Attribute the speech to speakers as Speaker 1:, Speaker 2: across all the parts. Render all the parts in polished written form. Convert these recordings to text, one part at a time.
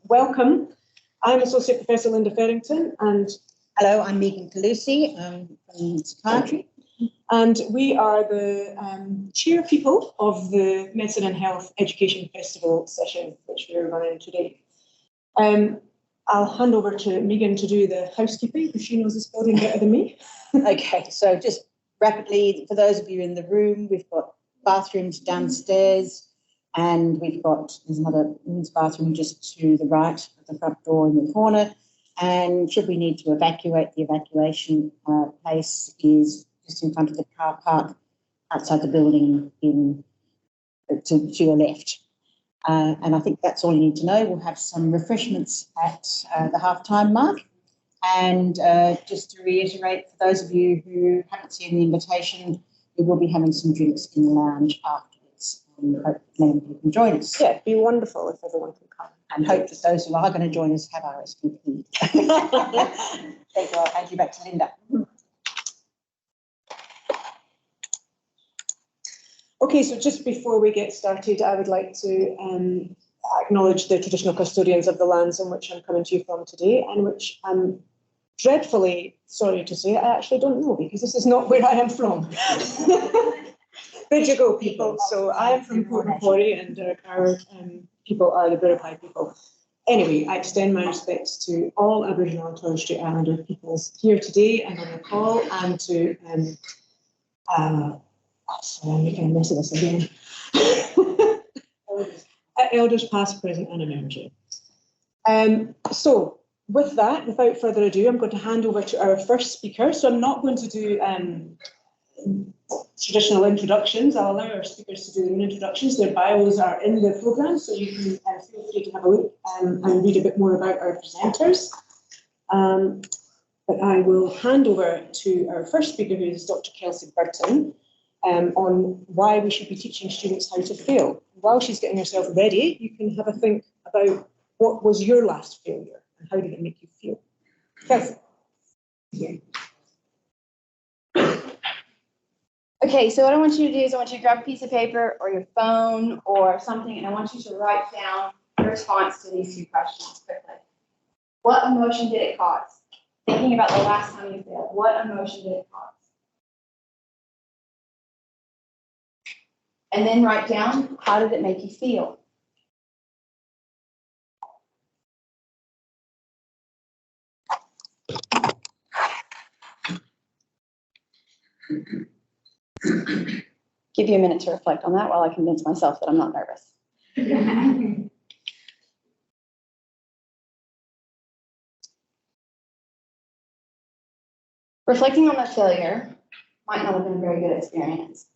Speaker 1: welcome. I'm Associate Professor Linda Ferrington, and
Speaker 2: hello, I'm Megan Calusi. I'm from psychiatry.
Speaker 1: And we are the chair people of the Medicine and Health Education Festival session, which we're running today. I'll hand over to Megan to do the housekeeping, because she knows this building better than me.
Speaker 2: Okay, so just rapidly, for those of you in the room, we've got bathrooms downstairs, and there's another women's bathroom just to the right of the front door in the corner. And should we need to evacuate, the evacuation place is just in front of the car park outside the building to your left. And I think that's all you need to know. We'll have some refreshments at the halftime mark. And just to reiterate, for those of you who haven't seen the invitation, we will be having some drinks in the lounge afterwards. And hope many people can join us.
Speaker 1: Yeah, it'd be wonderful if everyone can come.
Speaker 2: And hope that those who are going to join us have RSVP. Thank you. I'll hand you back to Linda.
Speaker 1: Okay, so just before we get started, I would like to acknowledge the traditional custodians of the lands on which I'm coming to you from today, and which I'm dreadfully sorry to say I actually don't know, because this is not where I am from. There you go, people. So I am from Port Macquarie, and our people are the Biripi people. Anyway, I extend my respects to all Aboriginal and Torres Strait Islander peoples here today and on the call, and to sorry, I'm making a mess of this again. Elders past, present, and emerging. So with that, without further ado, I'm going to hand over to our first speaker. So I'm not going to do traditional introductions. I'll allow our speakers to do their own introductions. Their bios are in the programme, so you can feel free to have a look and read a bit more about our presenters. But I will hand over to our first speaker, who is Dr. Kelsey Burton, on why we should be teaching students how to fail. While she's getting herself ready, you can have a think about what was your last failure and how did it make you feel. Kelsey. Yeah.
Speaker 3: Okay, so what I want you to do is I want you to grab a piece of paper or your phone or something, and I want you to write down your response to these two questions quickly. What emotion did it cause? Thinking about the last time you failed, what emotion did it cause? And then write down, how did it make you feel? Give you a minute to reflect on that while I convince myself that I'm not nervous. Reflecting on that failure might not have been a very good experience.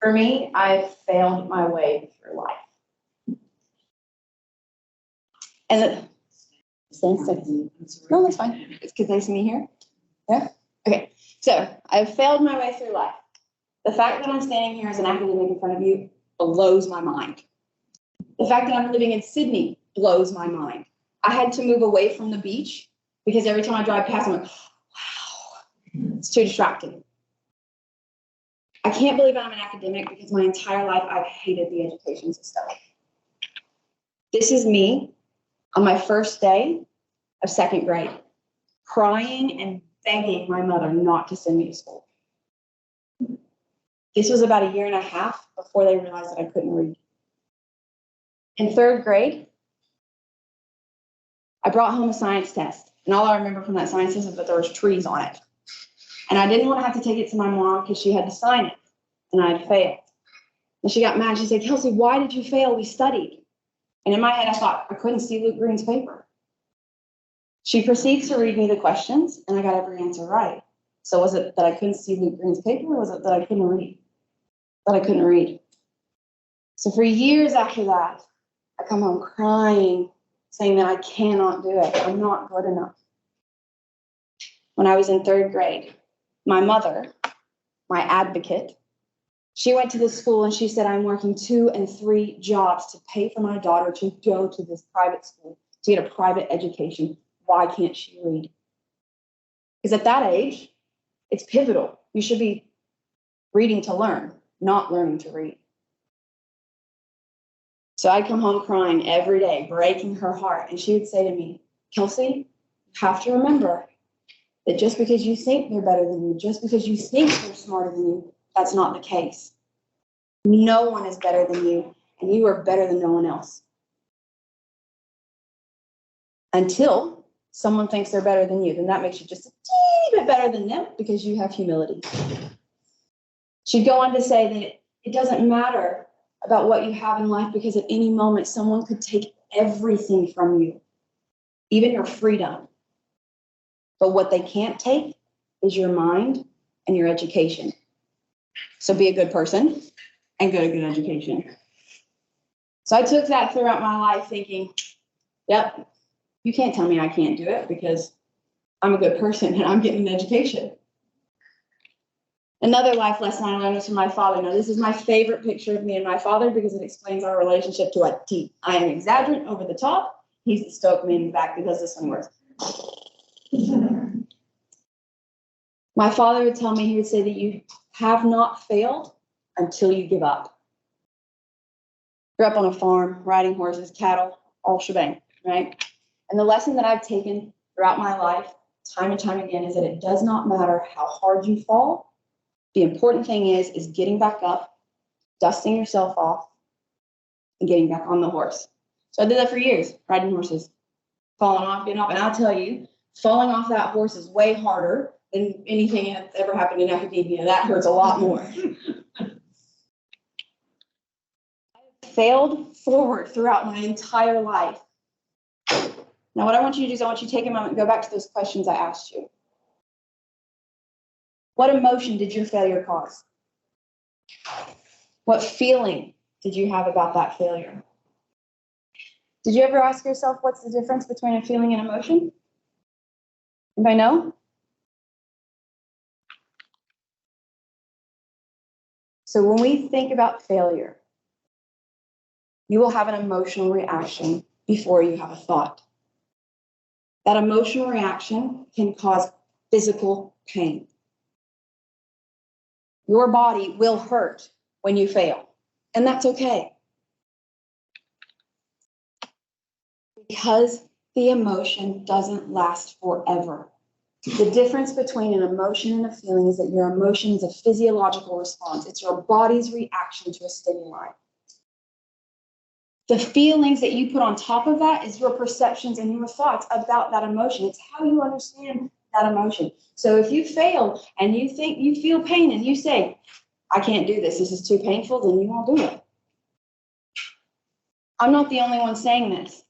Speaker 3: For me, I failed my way through life. And no, that's fine. It's because they see me here. Yeah? Okay. So I've failed my way through life. The fact that I'm standing here as an academic in front of you blows my mind. The fact that I'm living in Sydney blows my mind. I had to move away from the beach because every time I drive past, I'm like, wow, it's too distracting. I can't believe I'm an academic because my entire life I've hated the education system. This is me on my first day of second grade, crying and begging my mother not to send me to school. This was about 1.5 years before they realized that I couldn't read. In third grade, I brought home a science test, and all I remember from that science test is that there was trees on it. And I didn't want to have to take it to my mom because she had to sign it, and I'd failed. And she got mad. She said, Kelsey, why did you fail? We studied. And in my head, I thought, I couldn't see Luke Green's paper. She proceeds to read me the questions, and I got every answer right. So was it that I couldn't see Luke Green's paper, or was it that I couldn't read? That I couldn't read. So for years after that, I come home crying, saying that I cannot do it. I'm not good enough. When I was in third grade, my mother, my advocate, she went to this school and she said, I'm working 2 and 3 jobs to pay for my daughter to go to this private school, to get a private education. Why can't she read? Because at that age, it's pivotal. You should be reading to learn, not learning to read. So I'd come home crying every day, breaking her heart. And she would say to me, Kelsey, you have to remember that just because you think they're better than you, just because you think they're smarter than you, that's not the case. No one is better than you, and you are better than no one else. Until someone thinks they're better than you, then that makes you just a teeny bit better than them because you have humility. She'd go on to say that it doesn't matter about what you have in life because at any moment someone could take everything from you, even your freedom. But what they can't take is your mind and your education. So be a good person and go to good education. So I took that throughout my life thinking, yep, you can't tell me I can't do it because I'm a good person and I'm getting an education. Another life lesson I learned was from my father. Now, this is my favorite picture of me and my father because it explains our relationship to a T. I am exaggerant over the top. He's the stoic man in the back because this one works. My father would tell me, he would say that you have not failed until you give up. Grew up on a farm, riding horses, cattle, all shebang, right? And the lesson that I've taken throughout my life, time and time again, is that it does not matter how hard you fall. The important thing is getting back up, dusting yourself off, and getting back on the horse. So I did that for years, riding horses, falling off, getting off. And I'll tell you, falling off that horse is way harder than anything that's ever happened in academia. That hurts a lot more. I failed forward throughout my entire life. Now, what I want you to do is I want you to take a moment and go back to those questions I asked you. What emotion did your failure cause? What feeling did you have about that failure? Did you ever ask yourself what's the difference between a feeling and emotion? Anybody know? So when we think about failure, you will have an emotional reaction before you have a thought. That emotional reaction can cause physical pain. Your body will hurt when you fail, and that's okay. Because the emotion doesn't last forever. The difference between an emotion and a feeling is that your emotion is a physiological response. It's your body's reaction to a stimuli. The feelings that you put on top of that is your perceptions and your thoughts about that emotion. It's how you understand that emotion. So if you fail and you think you feel pain and you say, I can't do this, this is too painful, then you won't do it. I'm not the only one saying this.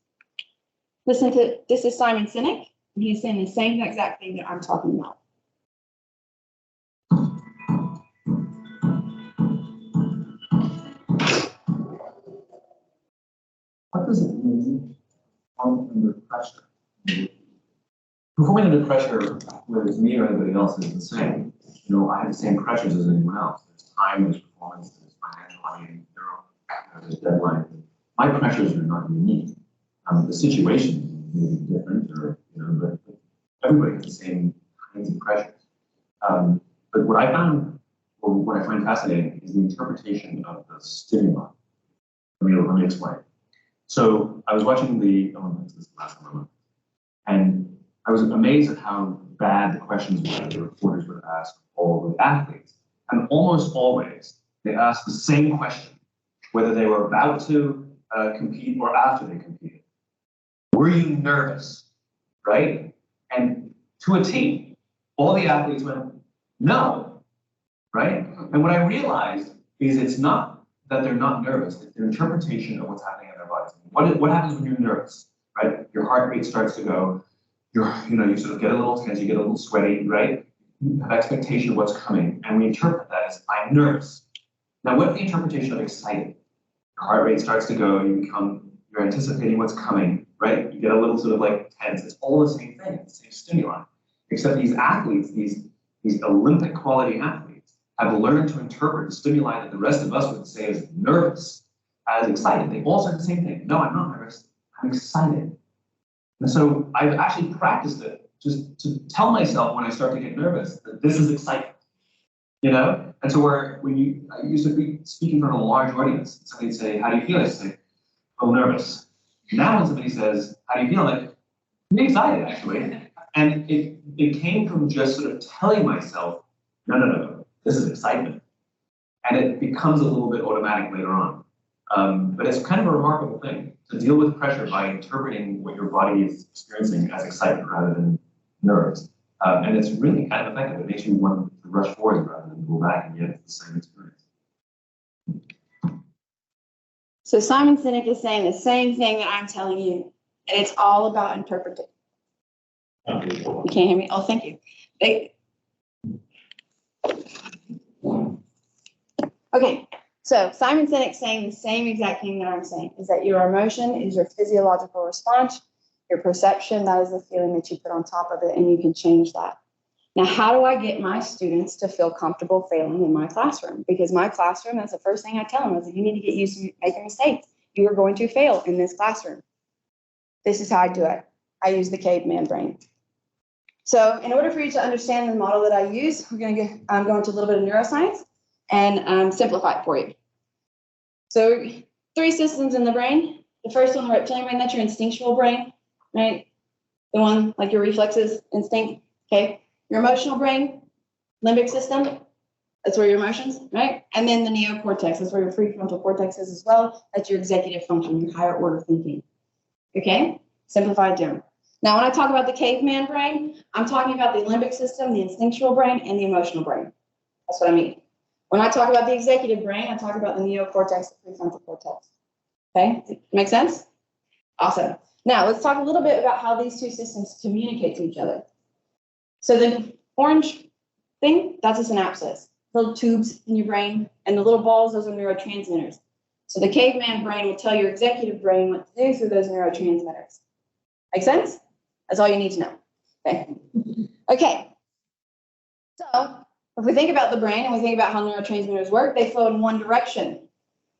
Speaker 3: Listen to, this is Simon Sinek, and he's saying the same exact thing that I'm talking about.
Speaker 4: What does it mean to perform under pressure? Performing under pressure, whether it's me or anybody else, is the same. You know, I have the same pressures as anyone else. There's time, there's performance, there's financial, there's deadline. My pressures are not unique. The situation may be different, or but everybody has the same kinds of pressures. But what I found, or what I find fascinating, is the interpretation of the stimuli. Let me explain. So I was watching the last one, and I was amazed at how bad the questions were the reporters would ask all the athletes. And almost always, they asked the same question, whether they were about to compete or after they competed. Were you nervous, right? And to a T, all the athletes went, no, right? And what I realized is it's not that they're not nervous, it's their interpretation of what's happening in their bodies. What happens when you're nervous, right? Your heart rate starts to go, you sort of get a little tense, you get a little sweaty, right? You have expectation of what's coming, and we interpret that as, I'm nervous. Now, what's the interpretation of excited? Your heart rate starts to go, you're anticipating what's coming, right? You get a little sort of like tense. It's all the same thing, it's the same stimuli. Except these athletes, these Olympic quality athletes, have learned to interpret the stimuli that the rest of us would say is nervous as excited. They all say the same thing. No, I'm not nervous, I'm excited. And so I've actually practiced it just to tell myself when I start to get nervous that this is excitement. And so I used to be speaking in front of a large audience. Somebody'd say, how do you feel? I'd say, a little nervous. Now when somebody says, how do you feel? I'm like, I'm excited actually. And it came from just sort of telling myself, no, this is excitement. And it becomes a little bit automatic later on. But it's kind of a remarkable thing to deal with pressure by interpreting what your body is experiencing as excitement rather than nerves. And it's really kind of effective. It makes you want to rush forward rather than go back, and yet it's the same experience.
Speaker 3: So Simon Sinek is saying the same thing that I'm telling you, and it's all about interpreting. You can't hear me? Oh, thank you. Okay, so Simon Sinek saying the same exact thing that I'm saying, is that your emotion is your physiological response, your perception, that is the feeling that you put on top of it, and you can change that. Now, how do I get my students to feel comfortable failing in my classroom? Because my classroom, that's the first thing I tell them, is that you need to get used to making mistakes. You are going to fail in this classroom. This is how I do it. I use the caveman brain. So in order for you to understand the model that I use, I'm going to a little bit of neuroscience and simplify it for you. So 3 systems in the brain. The first one, the reptilian brain, that's your instinctual brain, right? The one like your reflexes, instinct, okay? Your emotional brain, limbic system, that's where your emotions, right? And then the neocortex, that's where your prefrontal cortex is as well. That's your executive function, your higher order thinking, okay? Simplified down. Now, when I talk about the caveman brain, I'm talking about the limbic system, the instinctual brain, and the emotional brain. That's what I mean. When I talk about the executive brain, I talk about the neocortex, the prefrontal cortex. Okay, make sense? Awesome. Now, let's talk a little bit about how these 2 systems communicate to each other. So the orange thing, that's a synapses, little tubes in your brain, and the little balls, those are neurotransmitters. So the caveman brain will tell your executive brain what to do through those neurotransmitters. Make sense? That's all you need to know. Okay. Okay. So if we think about the brain and we think about how neurotransmitters work, they flow in one direction.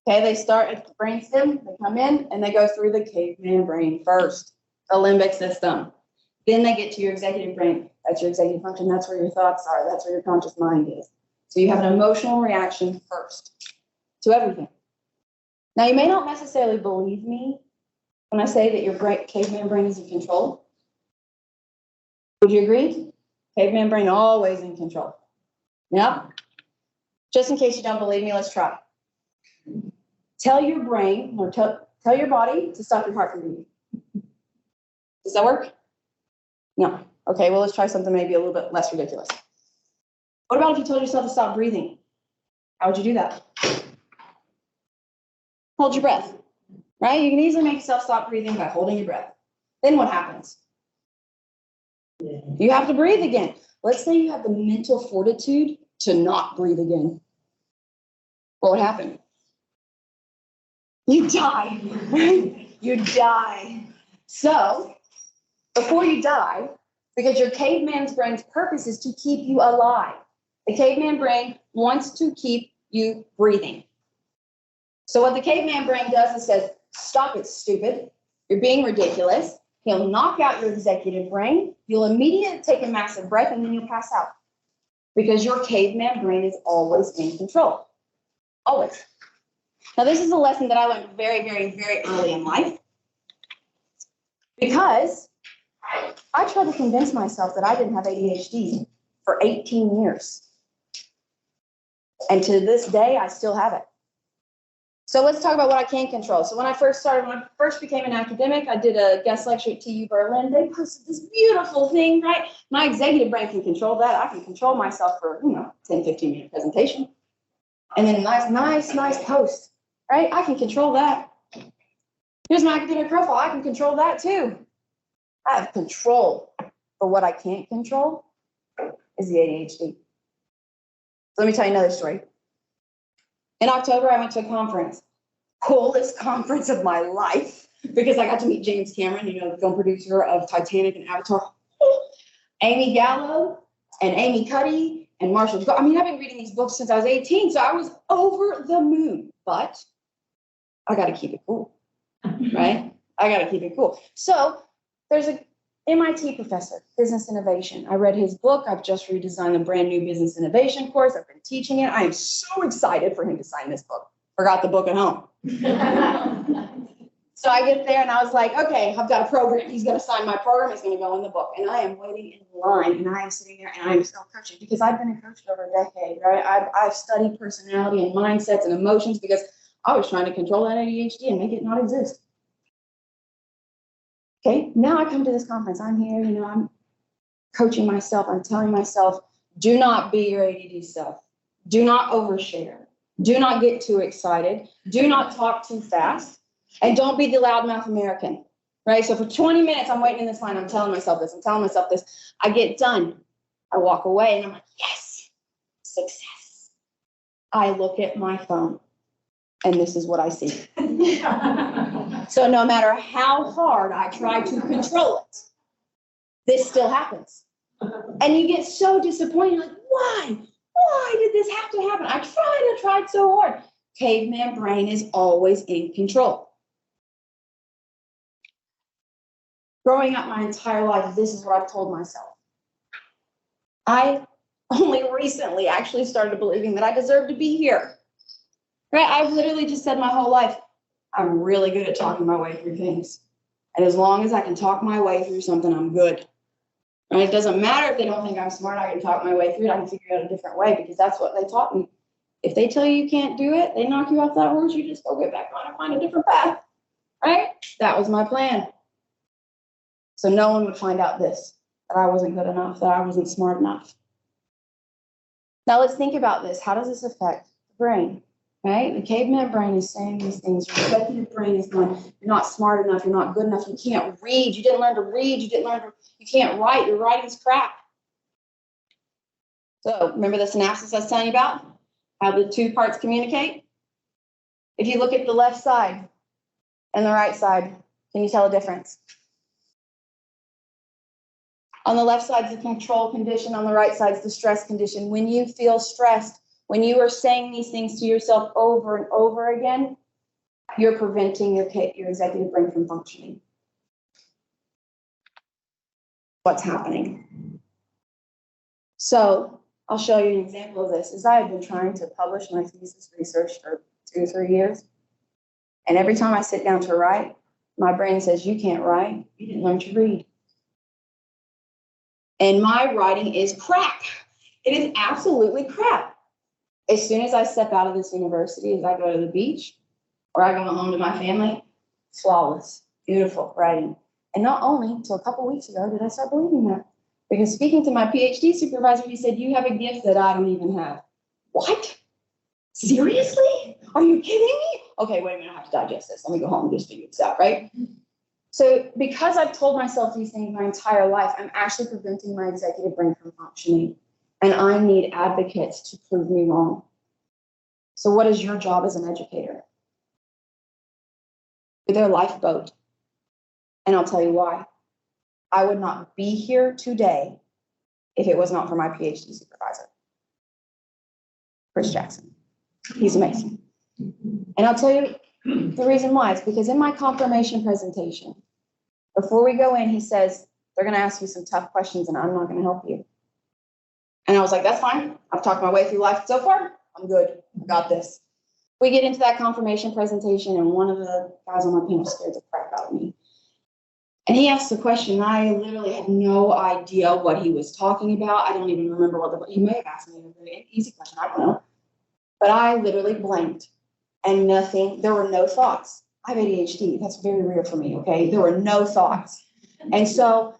Speaker 3: Okay, they start at the brainstem, they come in, and they go through the caveman brain first, the limbic system. Then they get to your executive brain. That's your executive function. That's where your thoughts are. That's where your conscious mind is. So you have an emotional reaction first to everything. Now, you may not necessarily believe me when I say that your caveman brain is in control. Would you agree? Caveman brain always in control. Yeah? Just in case you don't believe me, let's try. Tell your brain, or tell your body to stop your heart from beating. Does that work? No. Okay, well, let's try something maybe a little bit less ridiculous. What about if you told yourself to stop breathing? How would you do that? Hold your breath, right? You can easily make yourself stop breathing by holding your breath. Then what happens? You have to breathe again. Let's say you have the mental fortitude to not breathe again. What would happen? You die, right? You die. So, before you die, because your caveman's brain's purpose is to keep you alive. The caveman brain wants to keep you breathing. So what the caveman brain does is says, stop it, stupid. You're being ridiculous. He'll knock out your executive brain. You'll immediately take a massive breath and then you'll pass out. Because your caveman brain is always in control. Always. Now, this is a lesson that I learned very, very, very early in life. Because I tried to convince myself that I didn't have ADHD for 18 years. And to this day, I still have it. So let's talk about what I can control. So when I first became an academic, I did a guest lecture at TU Berlin. They posted this beautiful thing, right? My executive brain can control that. I can control myself for, 10, 15-minute presentation. And then nice post, right? I can control that. Here's my academic profile. I can control that too. I have control. But what I can't control is the ADHD. So let me tell you another story. In October, I went to a conference, coolest conference of my life, because I got to meet James Cameron, the film producer of Titanic and Avatar, Amy Gallo and Amy Cuddy and Marshall. I've been reading these books since I was 18, so I was over the moon, but I got to keep it cool, right? I got to keep it cool. So there's an MIT professor, business innovation. I read his book. I've just redesigned a brand new business innovation course. I've been teaching it. I am so excited for him to sign this book. Forgot the book at home. So I get there and I was like, okay, I've got a program. He's going to sign my program. It's going to go in the book. And I am waiting in line and I am sitting there and I am still coaching because I've been a coach for over a decade, right? I've studied personality and mindsets and emotions because I was trying to control that ADHD and make it not exist. Okay, now I come to this conference. I'm here, I'm coaching myself. I'm telling myself, do not be your ADD self. Do not overshare. Do not get too excited. Do not talk too fast. And don't be the loudmouth American, right? So for 20 minutes, I'm waiting in this line. I'm telling myself this. I'm telling myself this. I get done. I walk away and I'm like, yes, success. I look at my phone and this is what I see. So no matter how hard I try to control it, this still happens. And you get so disappointed, like, why? Why did this have to happen? I tried so hard. Caveman brain is always in control. Growing up my entire life, this is what I've told myself. I only recently actually started believing that I deserve to be here. Right? I've literally just said my whole life, I'm really good at talking my way through things. And as long as I can talk my way through something, I'm good. And it doesn't matter if they don't think I'm smart, I can talk my way through it. I can figure out a different way because that's what they taught me. If they tell you you can't do it, they knock you off that horse, you just go get back on and find a different path. Right? That was my plan. So no one would find out this, that I wasn't good enough, that I wasn't smart enough. Now let's think about this. How does this affect the brain? Right? The caveman brain is saying these things. Your executive brain is going, you're not smart enough, you're not good enough, you can't read, you didn't learn to read, you can't write, your writing's crap. So remember the synapses I was telling you about? How the two parts communicate? If you look at the left side and the right side, can you tell a difference? On the left side is the control condition, on the right side is the stress condition. When you feel stressed, when you are saying these things to yourself over and over again, you're preventing your executive brain from functioning. What's happening? So I'll show you an example of this. As I have been trying to publish my thesis research for 2 or 3 years, and every time I sit down to write, my brain says, you can't write, you didn't learn to read. And my writing is crap. It is absolutely crap. As soon as I step out of this university, as I go to the beach, or I go home to my family, flawless, beautiful writing. And not only until a couple weeks ago did I start believing that. Because speaking to my PhD supervisor, he said, you have a gift that I don't even have. What? Seriously? Are you kidding me? Okay, wait a minute, I have to digest this. Let me go home and just figure this out, right? So because I've told myself these things my entire life, I'm actually preventing my executive brain from functioning. And I need advocates to prove me wrong. So what is your job as an educator? You're their lifeboat. And I'll tell you why. I would not be here today if it was not for my PhD supervisor, Chris Jackson. He's amazing. And I'll tell you the reason why. It's because in my confirmation presentation, before we go in, he says, they're going to ask you some tough questions and I'm not going to help you. And I was like, that's fine. I've talked my way through life so far. I'm good. I got this. We get into that confirmation presentation and one of the guys on my panel scared the crap out of me. And he asked the question. I literally had no idea what he was talking about. I don't even remember he may have asked me a very easy question. I don't know. But I literally blanked and there were no thoughts. I have ADHD. That's very rare for me. Okay. There were no thoughts. And so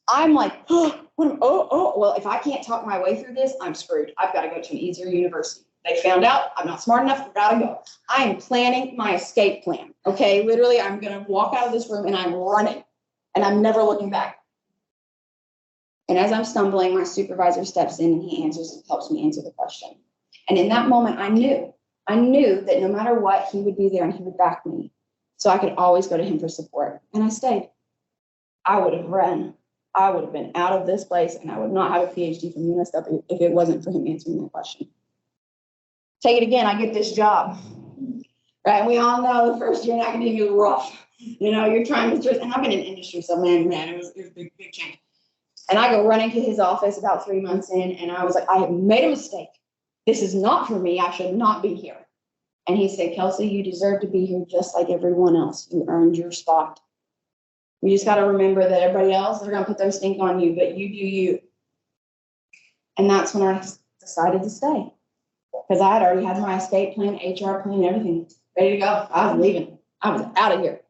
Speaker 3: I'm like, well, if I can't talk my way through this, I'm screwed. I've got to go to an easier university. They found out I'm not smart enough. I've got to go. I am planning my escape plan. Okay. Literally, I'm going to walk out of this room and I'm running and I'm never looking back. And as I'm stumbling, my supervisor steps in and he helps me answer the question. And in that moment, I knew that no matter what, he would be there and he would back me. So I could always go to him for support. And I stayed. I would have run. I would have been out of this place and I would not have a PhD from UNSW if it wasn't for him answering that question. Take it again, I get this job. Right? And we all know the first year in academia is rough. You're trying to, and I've been in industry, so man, it was a big change. And I go running to his office about 3 months in, and I was like, I have made a mistake. This is not for me. I should not be here. And he said, Kelsey, you deserve to be here just like everyone else. You earned your spot. You just got to remember that everybody else, they're going to put their stink on you, but you do you. And that's when I decided to stay. Because I had already had my estate plan, HR plan, everything ready to go. I was leaving. I was out of here.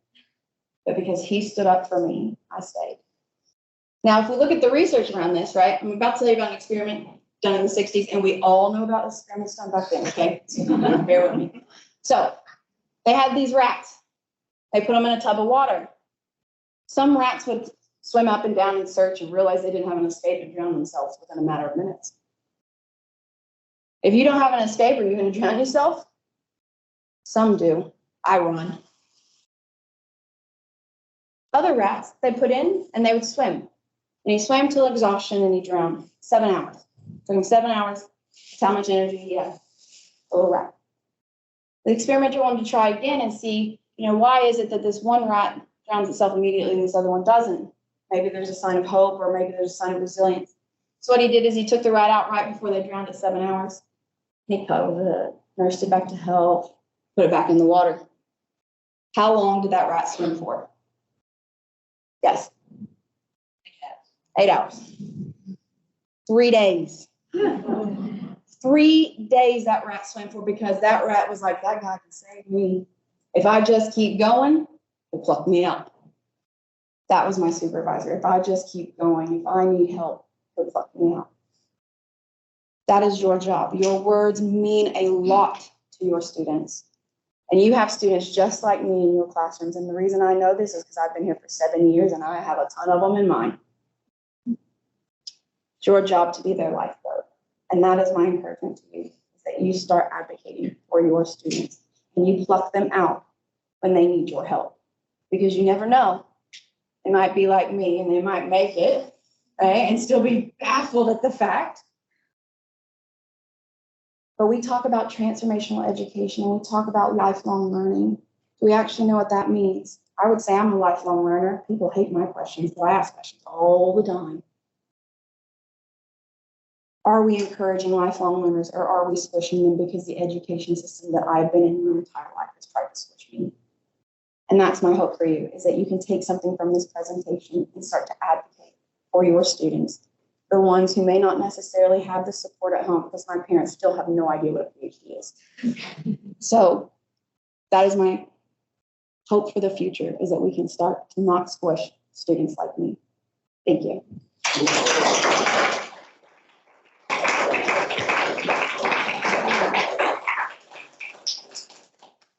Speaker 3: But because he stood up for me, I stayed. Now, if we look at the research around this, right, I'm about to tell you about an experiment done in the 60s, and we all know about this experiment done back then, okay? So bear with me. So they had these rats. They put them in a tub of water. Some rats would swim up and down and search and realize they didn't have an escape and drown themselves within a matter of minutes. If you don't have an escape, are you going to drown yourself? Some do. I run. Other rats, they put in and they would swim. And he swam till exhaustion and he drowned. 7 hours. Took him 7 hours. That's how much energy he had. A little rat. The experimenter wanted to try again and see, why is it that this one rat drowns itself immediately and this other one doesn't? Maybe there's a sign of hope or maybe there's a sign of resilience. So what he did is he took the rat out right before they drowned at 7 hours. He cuddled it, nursed it back to health, put it back in the water. How long did that rat swim for? Yes. 8 hours. 3 days. 3 days that rat swam for because that rat was like, that guy can save me. If I just keep going, he'll pluck me out. That was my supervisor. If I just keep going, if I need help, he'll pluck me out. That is your job. Your words mean a lot to your students. And you have students just like me in your classrooms. And the reason I know this is because I've been here for 7 years and I have a ton of them in mind. It's your job to be their lifeboat. And that is my encouragement to you, is that you start advocating for your students and you pluck them out when they need your help. Because you never know. They might be like me and they might make it, right? And still be baffled at the fact. But we talk about transformational education and we talk about lifelong learning. Do we actually know what that means? I would say I'm a lifelong learner. People hate my questions, but I ask questions all the time. Are we encouraging lifelong learners or are we squishing them because the education system that I've been in my entire life has tried to squish me? And that's my hope for you, is that you can take something from this presentation and start to advocate for your students, the ones who may not necessarily have the support at home, because my parents still have no idea what a PhD is. So that is my hope for the future, is that we can start to not squish students like me. Thank you.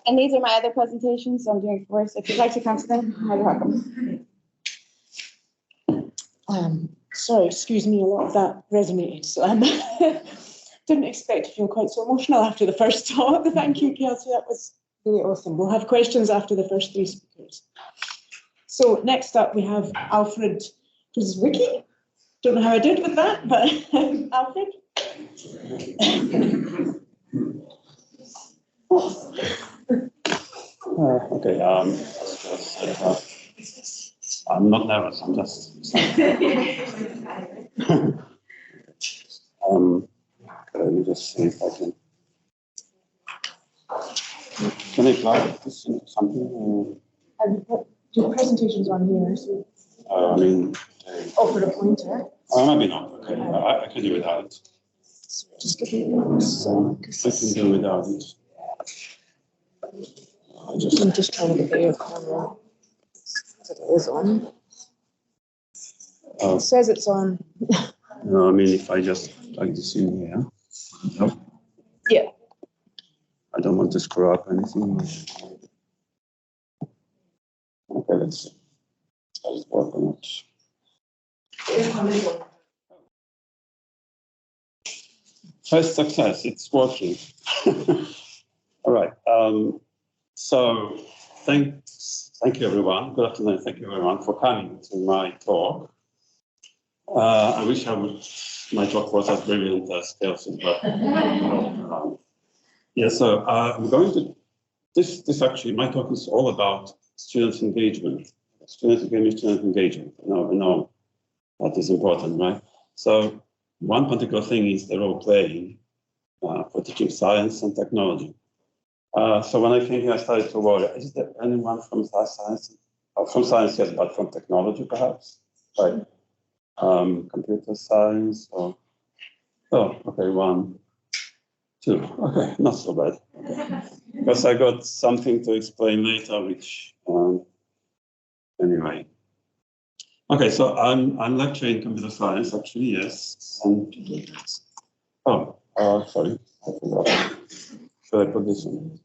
Speaker 3: And these are my other presentations, so I'm doing 4. So if you'd like to come to them, you're welcome.
Speaker 1: Sorry, excuse me, a lot of that resonated. So didn't expect to feel quite so emotional after the first talk. Thank you, Kelsey. That was really awesome. We'll have questions after the first 3 speakers. So next up, we have Alfred Wiki. Don't know how I did with that, but Alfred.
Speaker 5: Okay, I'm not nervous, I'm just let me just see if I can I plug this into something?
Speaker 1: Your presentation's on here, so.
Speaker 5: I mean,
Speaker 1: Oh, for the pointer.
Speaker 5: maybe not, okay, I can do without it.
Speaker 1: So just give me one sec.
Speaker 5: I can do without it.
Speaker 1: I'm just trying to get your camera. It is on. It says it's on.
Speaker 5: No, I mean, if I just plug this in here. Nope.
Speaker 1: Yeah.
Speaker 5: I don't want to screw up anything. Okay, let's see. Does it work or not? First success, it's working. All right. So thank you, everyone. Good afternoon. Thank you, everyone, for coming to my talk. I wish my talk was as brilliant as Kelsey, but yeah. So I'm going to this actually my talk is all about student engagement. Student engagement. We know that is important, right? So one particular thing is the role playing for teaching science and technology. So when I came here, I started to worry, is there anyone from science? From science, yes, but from technology, perhaps? Like computer science or... Oh, okay, 1, 2. Okay, not so bad. Okay. Because I got something to explain later, which... anyway. Okay, so I'm lecturing computer science, actually, yes. And, sorry, I forgot. Should I put this on?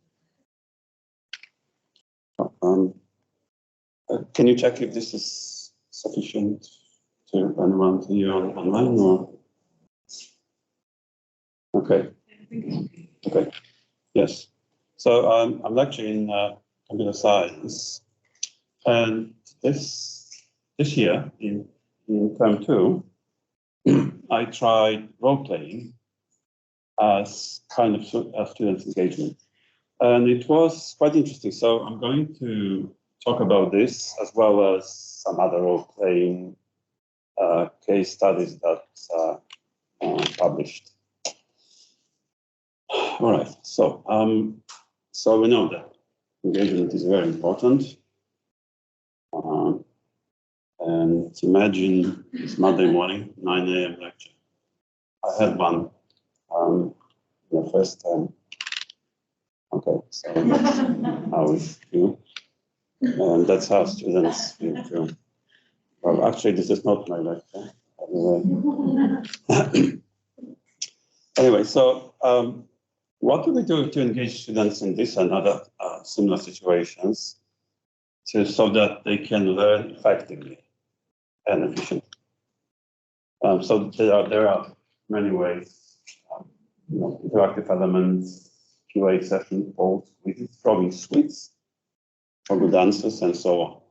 Speaker 5: Can you check if this is sufficient to anyone to you online or? Okay. Okay. Yes. So I'm lecturing computer science, and this year in term 2, I tried role playing as kind of student engagement, and it was quite interesting. So I'm going to talk about this as well as some other role playing case studies that are published. All right, so we know that engagement is very important. And imagine it's Monday morning, 9 a.m. lecture. I had one the first time. Okay, so that's how we feel. And that's how students feel. Well, actually, this is not my lecture. Anyway, so what do we do to engage students in this and other similar situations so that they can learn effectively and efficiently? So there are many ways, interactive elements, QA session, polls, quizzes, probing suites for good answers, and so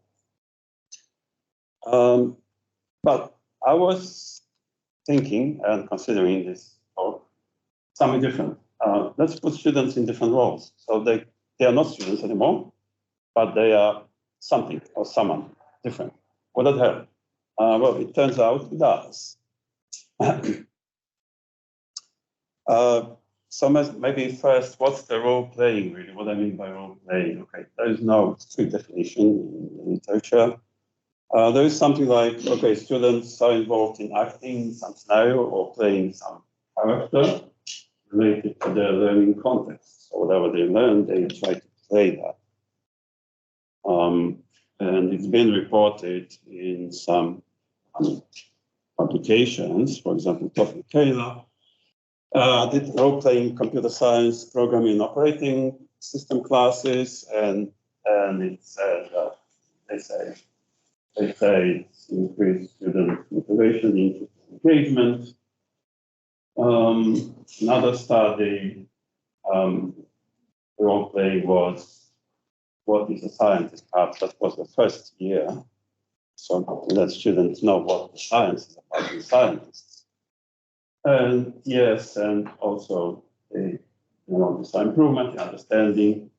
Speaker 5: on. But I was thinking and considering this talk something different. Let's put students in different roles. So they are not students anymore, but they are something or someone different. Would that help? Well, it turns out it does. So maybe first, what's the role playing really? What I mean by role playing? Okay, there is no strict definition in the literature. There is something like, okay, students are involved in acting some scenario or playing some character related to their learning context. So whatever they learn, they try to play that. And it's been reported in some publications, for example, Toffee Taylor did role-playing computer science programming operating system classes, and it said they say it's increased student motivation, interest, engagement. Another study, role-play was what is a scientist? Perhaps that was the first year, so that students know what the science is about, the scientists. And yes, and also the design improvement, the understanding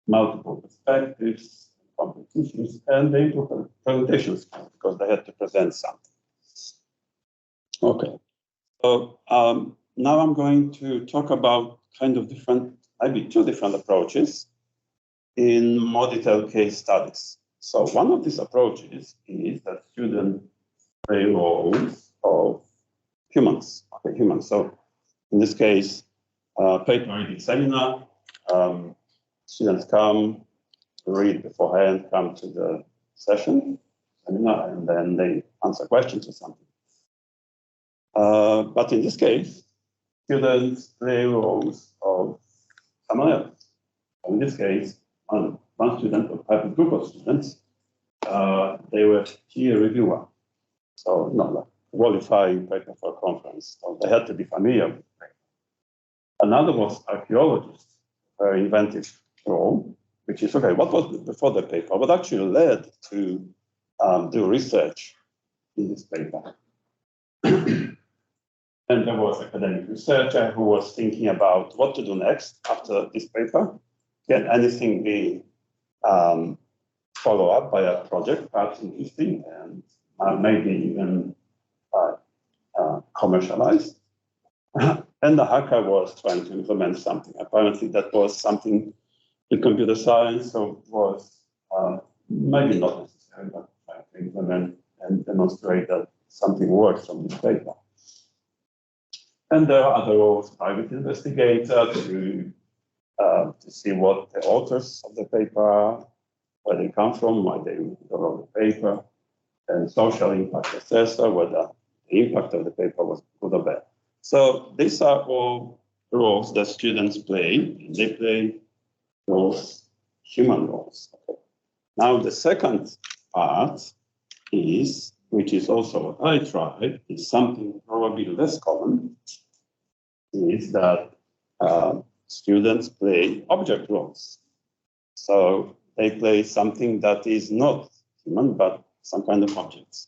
Speaker 5: multiple perspectives, competitions, and they improve presentations because they had to present something. Okay, so now I'm going to talk about kind of different, maybe 2 different approaches in more detailed case studies. So one of these approaches is that students play roles of humans. Okay, humans. So in this case, paper reading seminar, students come, read beforehand, come to the session, seminar, and then they answer questions or something. But in this case, students play roles of someone else. In this case, one student or type of group of students, they were peer reviewer. So not like qualifying paper for a conference. So they had to be familiar with the paper. Another was archaeologist, very inventive role, which is, okay, what was before the paper? What actually led to do research in this paper? And there was academic researcher who was thinking about what to do next after this paper. Can anything be followed up by a project, perhaps interesting, and maybe even commercialized? And the hacker was trying to implement something. Apparently, that was something in computer science, so it was maybe not necessary, but trying to implement and demonstrate that something works from this paper. And there are other roles, private investigator to see what the authors of the paper are, where they come from, why they wrote the paper, and social impact assessor, whether the impact of the paper was good or bad. So these are all roles that students play. They play roles, human roles. Okay. Now the second part is, which is also what I tried, is something probably less common, is that students play object roles. So they play something that is not human, but some kind of objects.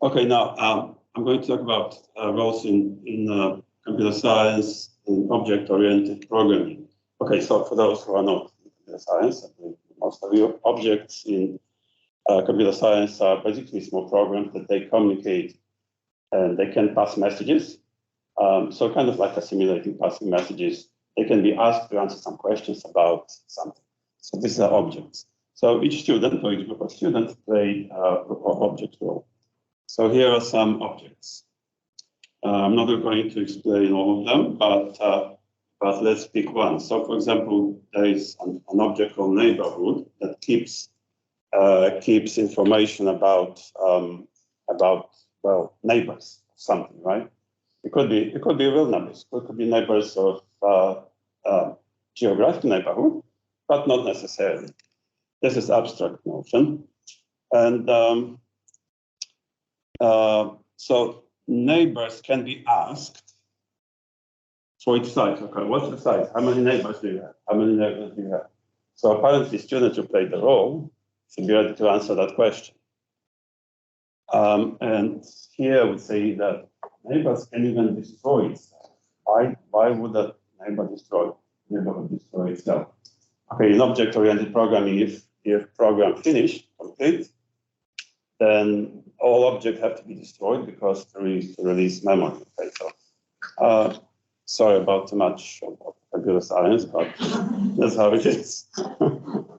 Speaker 5: Okay, now I'm going to talk about roles in computer science and object-oriented programming. Okay, so for those who are not in computer science, most of you, objects in computer science are basically small programs that they communicate and they can pass messages. So kind of like a simulating passing messages. They can be asked to answer some questions about something. So these are objects. So each student or each group of students play object role. So here are some objects. I'm not going to explain all of them, but let's pick one. So for example, there is an object called neighborhood that keeps information about well, neighbors, something, right? It could be real numbers. It could be neighbors of geographic neighborhood, but not necessarily. This is abstract notion, and so neighbors can be asked for each site. Okay, what's the size? How many neighbors do you have? How many neighbors do you have? So apparently, students who play the role should be ready to answer that question. And here I would say that neighbors can even destroy itself. Why would a neighborhood destroy itself? Okay, in object-oriented programming, if program finished, complete, then all objects have to be destroyed because to release memory. Okay, so sorry about too much of computer science, but that's how it is. All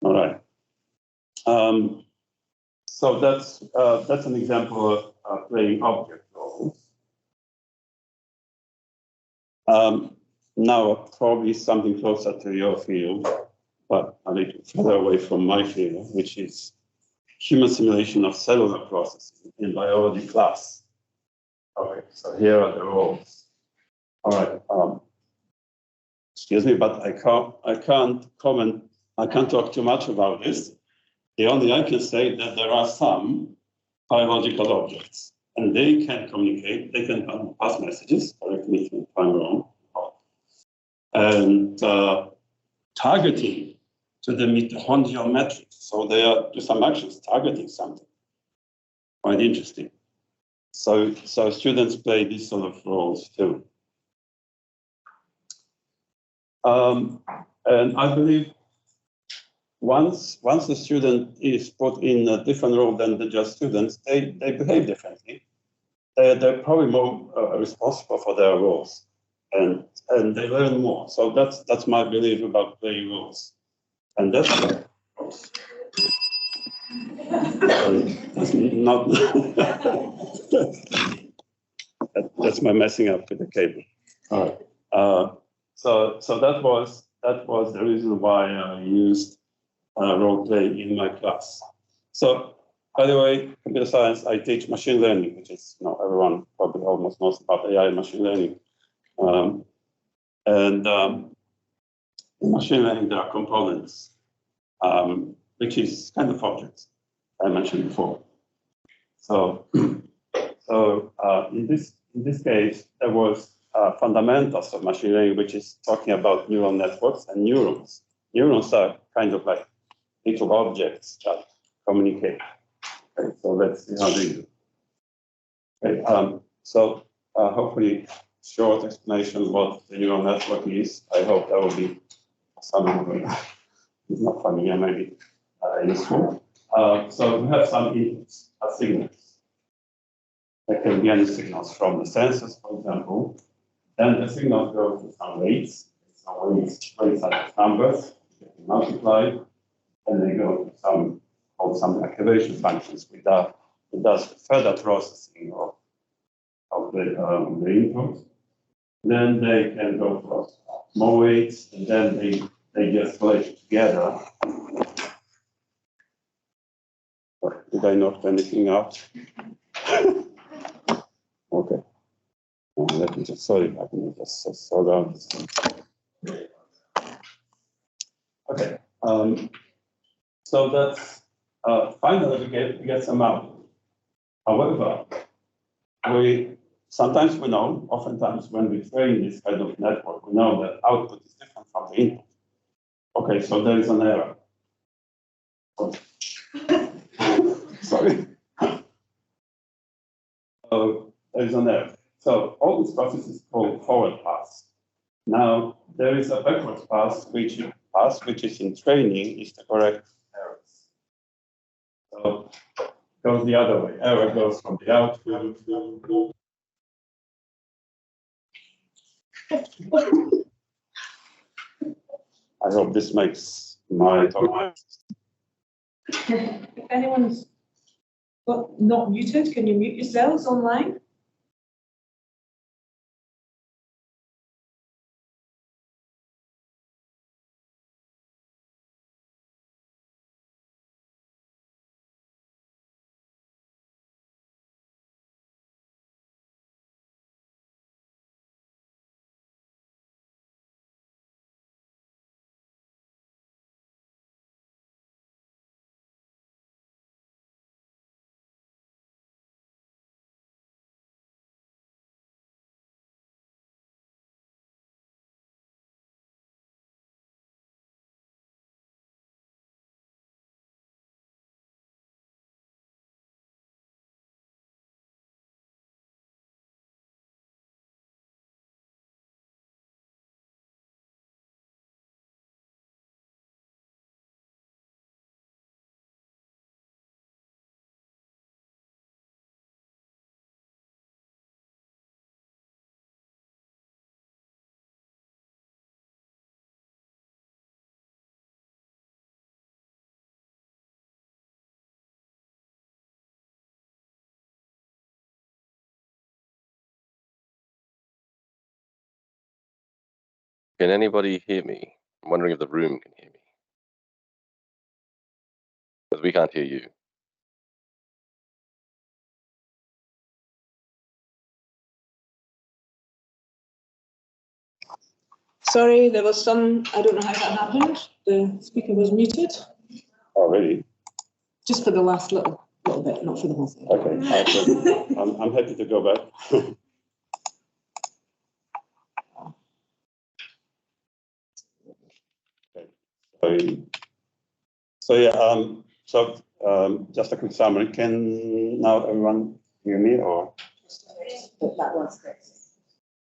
Speaker 5: right. So that's an example of playing object roles. Now probably something closer to your field, but a little further away from my field, which is human simulation of cellular processing in biology class. Okay, so here are the roles. All right. Excuse me, but I can't comment. I can't talk too much about this. The only I can say that there are some biological objects, and they can communicate. They can pass messages. Correct me if I'm wrong. And targeting to the mitochondrial matrix. So they are do some actions targeting something. Quite interesting. So students play these sort of roles too. And I believe once the student is put in a different role than just students, they behave differently. They're probably more responsible for their roles, and they learn more. So that's my belief about playing roles, and that's roles. That's not. That's my messing up with the cable. All right. So that was the reason why I used role play in my class. So, by the way, computer science, I teach machine learning, which is everyone probably almost knows about AI and machine learning. In machine learning, there are components, which is kind of objects I mentioned before. So in this case, there was fundamentals of machine learning, which is talking about neural networks and neurons. Neurons are kind of like little objects that communicate. Okay, so let's see how they do. Okay, so hopefully, short explanation of what the neural network is. I hope that will be some it's not familiar, maybe useful. So we have some inputs, signals. There can be any signals from the sensors, for example. Then the signals go to some weights, So weights are just numbers, multiplied, and they go to some activation functions which does further processing of the input. Then they can go for more weights, and then they just collect together. Did I knock anything out? Okay. Let me just, sorry, I can just slow down this thing. Okay. So that's finally we get some output. However, sometimes we know, oftentimes when we train this kind of network, we know that output is different from the input. Okay, so there is an error. Sorry. There is an error. So all this process is called forward pass. Now there is a backwards pass, which is in training is the correct errors. So it goes the other way. Error goes from the output. I hope this makes my talk.
Speaker 1: If anyone's not muted, can you mute yourselves online?
Speaker 6: Can anybody hear me? I'm wondering if the room can hear me. Because we can't hear you.
Speaker 1: Sorry, there was some, I don't know how that happened. The speaker was muted.
Speaker 5: Oh, really?
Speaker 1: Just for the last little bit, not for the whole thing.
Speaker 5: Okay, I'm happy to go back. Okay. So yeah, just a quick summary. Can now everyone hear me or?
Speaker 2: That was great.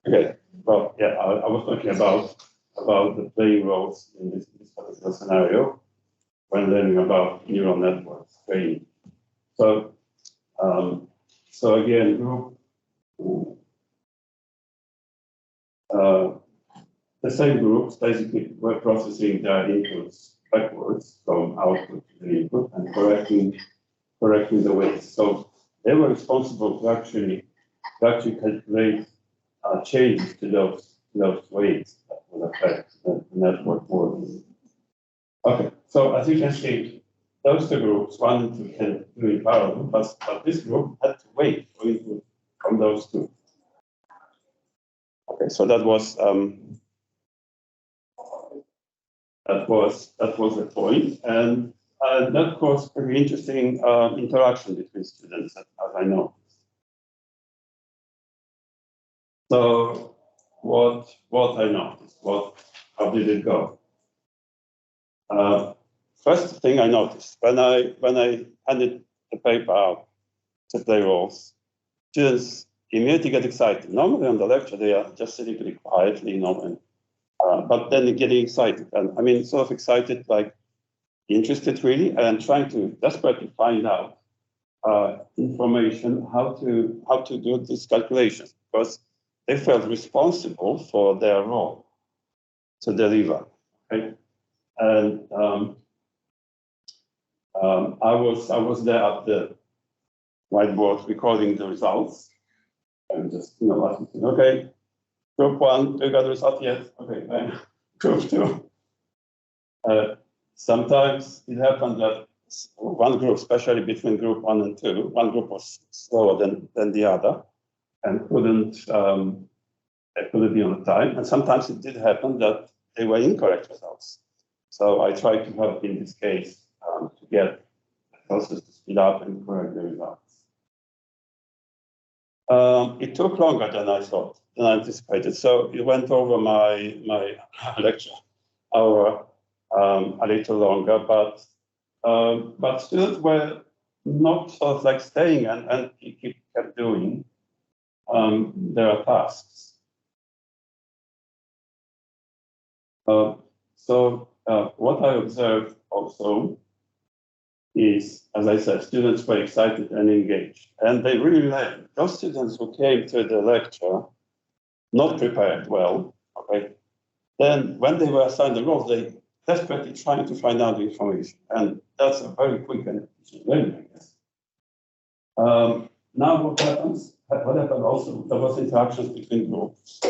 Speaker 5: Okay. Well, yeah, I was talking about the playing roles in this particular scenario when learning about neural networks training. So again, the same groups basically were processing their inputs backwards from output to the input and correcting the weights. So they were responsible to actually calculate changes to those weights that will affect the network more. Okay, so as you can see, those two groups, one and two, can do in parallel, but this group had to wait for input from those two. Okay, so that was the point, and that caused very interesting interaction between students, as I know. So what I noticed, how did it go? First thing I noticed when I handed the paper out to play roles, students immediately get excited. Normally on the lecture they are just sitting really quietly, but then they're getting excited, and I mean sort of excited, like interested really, and trying to desperately find out information how to do this calculation, because they felt responsible for their role. to deliver. Okay? And I was there at the whiteboard recording the results, and just asking, okay, group 1, you got the result yet? Okay, then group 2. Sometimes it happened that one group, especially between group 1 and 2, one group was slower than the other and couldn't be on time. And sometimes it did happen that they were incorrect results. So I tried to help in this case to get the process to speed up and correct the results. It took longer than I thought, than I anticipated. So it went over my lecture hour a little longer, but students were not sort of like staying and kept doing their tasks. So what I observed also is, as I said, students were excited and engaged, and they really learned. Those students who came to the lecture not prepared well, okay, then when they were assigned the roles, they desperately trying to find out the information, and that's a very quick and efficient learning, I guess. Now what happened also, there was interactions between groups.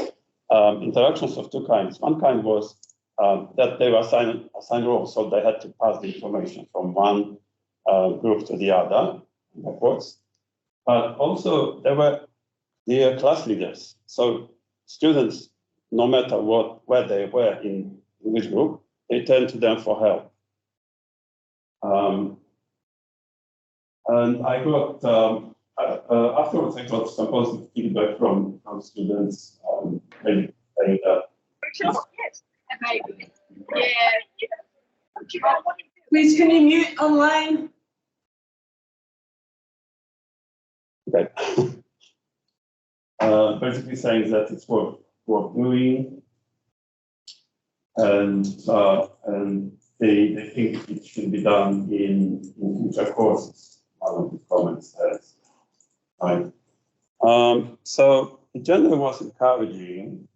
Speaker 5: Interactions of two kinds. One kind was that they were assigned roles, so they had to pass the information from one group to the other, backwards. But also there were the class leaders. So students, no matter where they were in which group, they turned to them for help. And I got, afterwards I got some positive feedback from students saying that.
Speaker 1: Please, can you mute online?
Speaker 5: Okay. Basically saying that it's worth doing, and they think it should be done in future courses. One of the comments says, right. So the general was encouraging,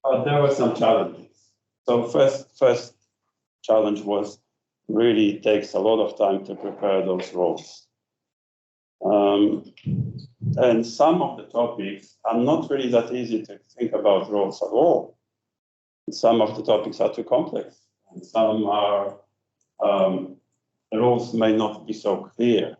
Speaker 5: but there were some challenges. So first challenge was really takes a lot of time to prepare those roles. And some of the topics are not really that easy to think about roles at all. Some of the topics are too complex, and some are, the roles may not be so clear.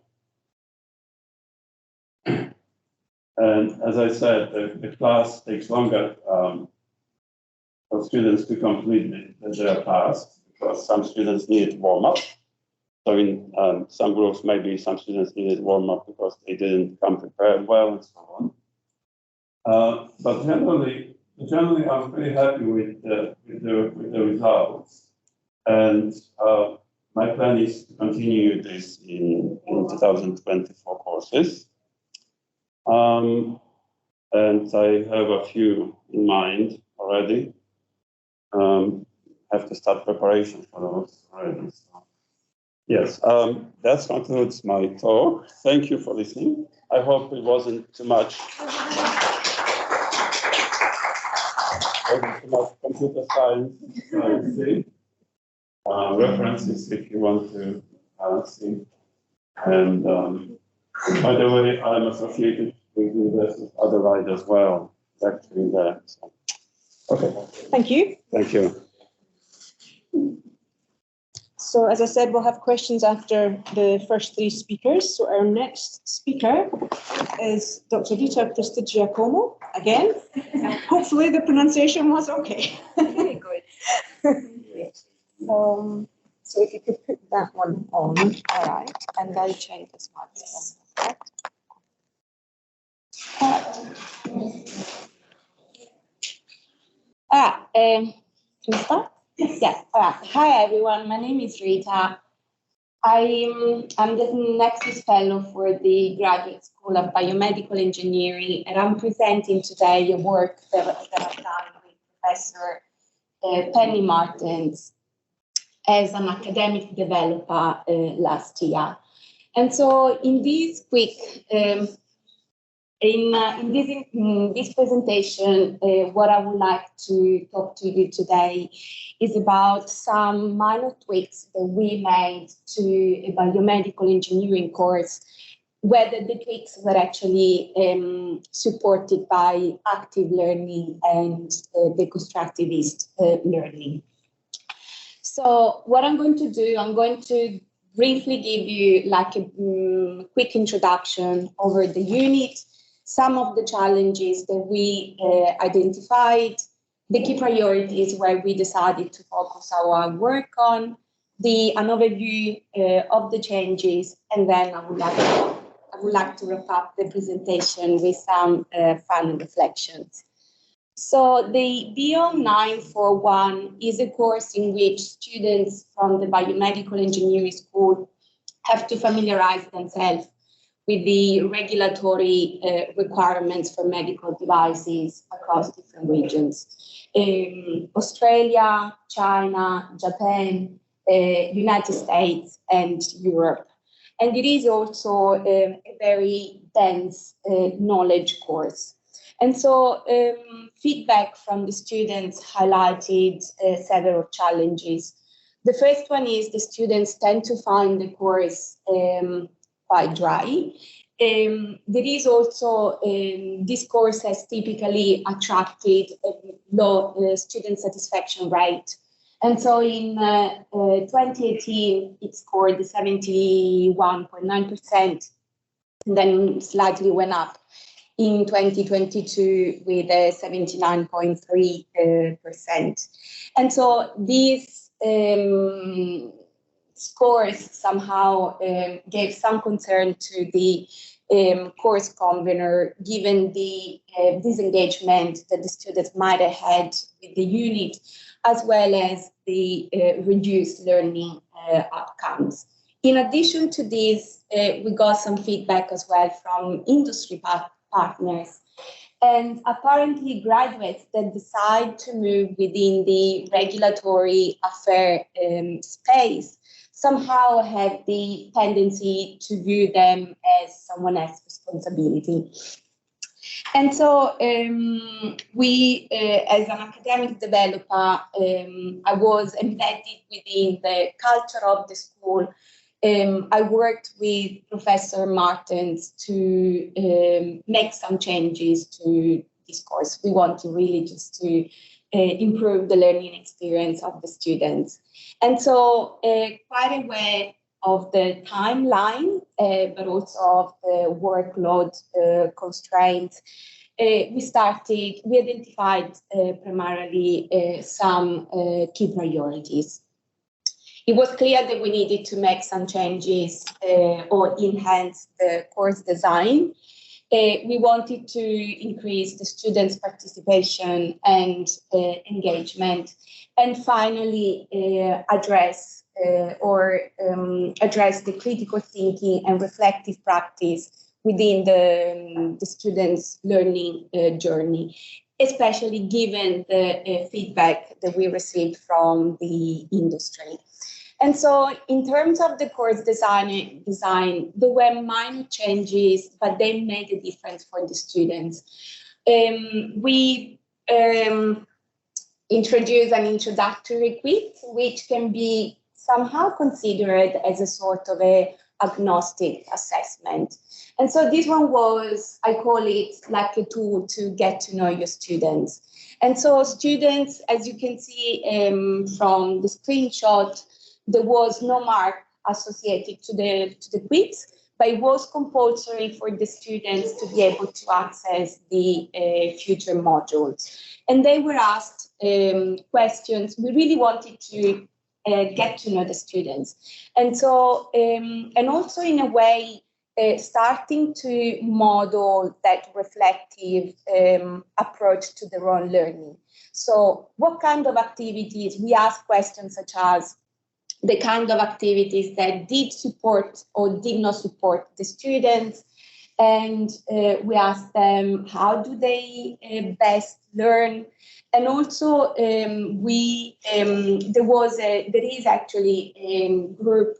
Speaker 5: And as I said, the class takes longer for students to complete their tasks, because some students need warm-up. So in some groups, maybe some students needed warm-up because they didn't come prepared well and so on. But generally, I'm pretty happy with the results. And my plan is to continue this in 2024 courses. And I have a few in mind already. Have to start preparation for those already. So. Yes, that concludes my talk. Thank you for listening. I hope it wasn't too much. Computer science, references if you want to see. And by the way, I'm associated with the University of Adelaide as well, actually there. So. Okay.
Speaker 1: Thank you.
Speaker 5: Thank you.
Speaker 1: So as I said, we'll have questions after the first three speakers. So our next speaker is Dr. Rita Prestigiacomo, again. Hopefully the pronunciation was okay.
Speaker 3: Very good.
Speaker 1: So if you could put that one on, all right, and I'll change this one.
Speaker 7: Can we start? Yes. Hi, everyone. My name is Rita. I'm the Nexus Fellow for the Graduate School of Biomedical Engineering, and I'm presenting today a work that I've done with Professor Penny Martins as an academic developer last year. And so in this quick In this presentation, what I would like to talk to you today is about some minor tweaks that we made to a biomedical engineering course, whether the tweaks were actually supported by active learning and deconstructivist learning. So what I'm going to do, I'm going to briefly give you like a quick introduction over the unit, some of the challenges that we identified, the key priorities where we decided to focus our work on, an overview of the changes, and then I would like to wrap up the presentation with some final reflections. So the BO 941 is a course in which students from the biomedical engineering school have to familiarize themselves with the regulatory requirements for medical devices across different regions. Australia, China, Japan, United States, and Europe. And it is also a very dense knowledge course. And so feedback from the students highlighted several challenges. The first one is the students tend to find the course quite dry. There is also, this course has typically attracted a low student satisfaction rate. And so in 2018, it scored 71.9%, and then slightly went up in 2022 with 79.3%. And so these scores somehow gave some concern to the course convener, given the disengagement that the students might have had with the unit, as well as the reduced learning outcomes. In addition to this, we got some feedback as well from industry partners. And apparently graduates that decide to move within the regulatory affair space somehow have the tendency to view them as someone else's responsibility. And so we, as an academic developer, I was embedded within the culture of the school. I worked with Professor Martens to make some changes to this course. We want to really just to improve the learning experience of the students. And so quite aware of the timeline, but also of the workload constraints, we identified primarily some key priorities. It was clear that we needed to make some changes or enhance the course design. We wanted to increase the students' participation and engagement, and finally address the critical thinking and reflective practice within the students' learning journey, especially given the feedback that we received from the industry. And so in terms of the course design, there were minor changes, but they made a difference for the students. We introduced an introductory quiz, which can be somehow considered as a sort of a agnostic assessment. And so this one was, I call it like a tool to get to know your students. And so students, as you can see from the screenshot, there was no mark associated to the quiz, but it was compulsory for the students to be able to access the future modules. And they were asked questions. We really wanted to get to know the students. And so, and also in a way, starting to model that reflective approach to their own learning. So what kind of activities? We asked questions such as, the kind of activities that did support or did not support the students. And we asked them, how do they best learn? And also there is actually a group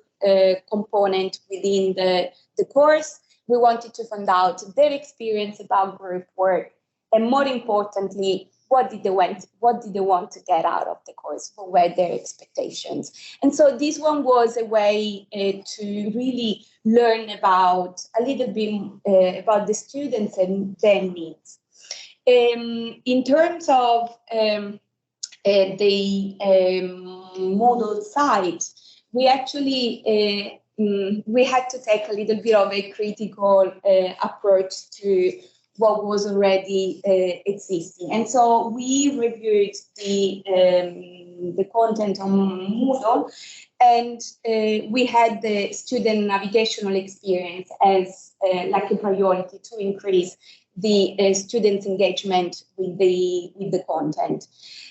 Speaker 7: component within the course, we wanted to find out their experience about group work, and more importantly, what did they want to get out of the course? What were their expectations? And so this one was a way to really learn about a little bit about the students and their needs. In terms of the model side, we actually we had to take a little bit of a critical approach to what was already existing. And so we reviewed the content on Moodle, and we had the student navigational experience as like a priority to increase the students' engagement with the content.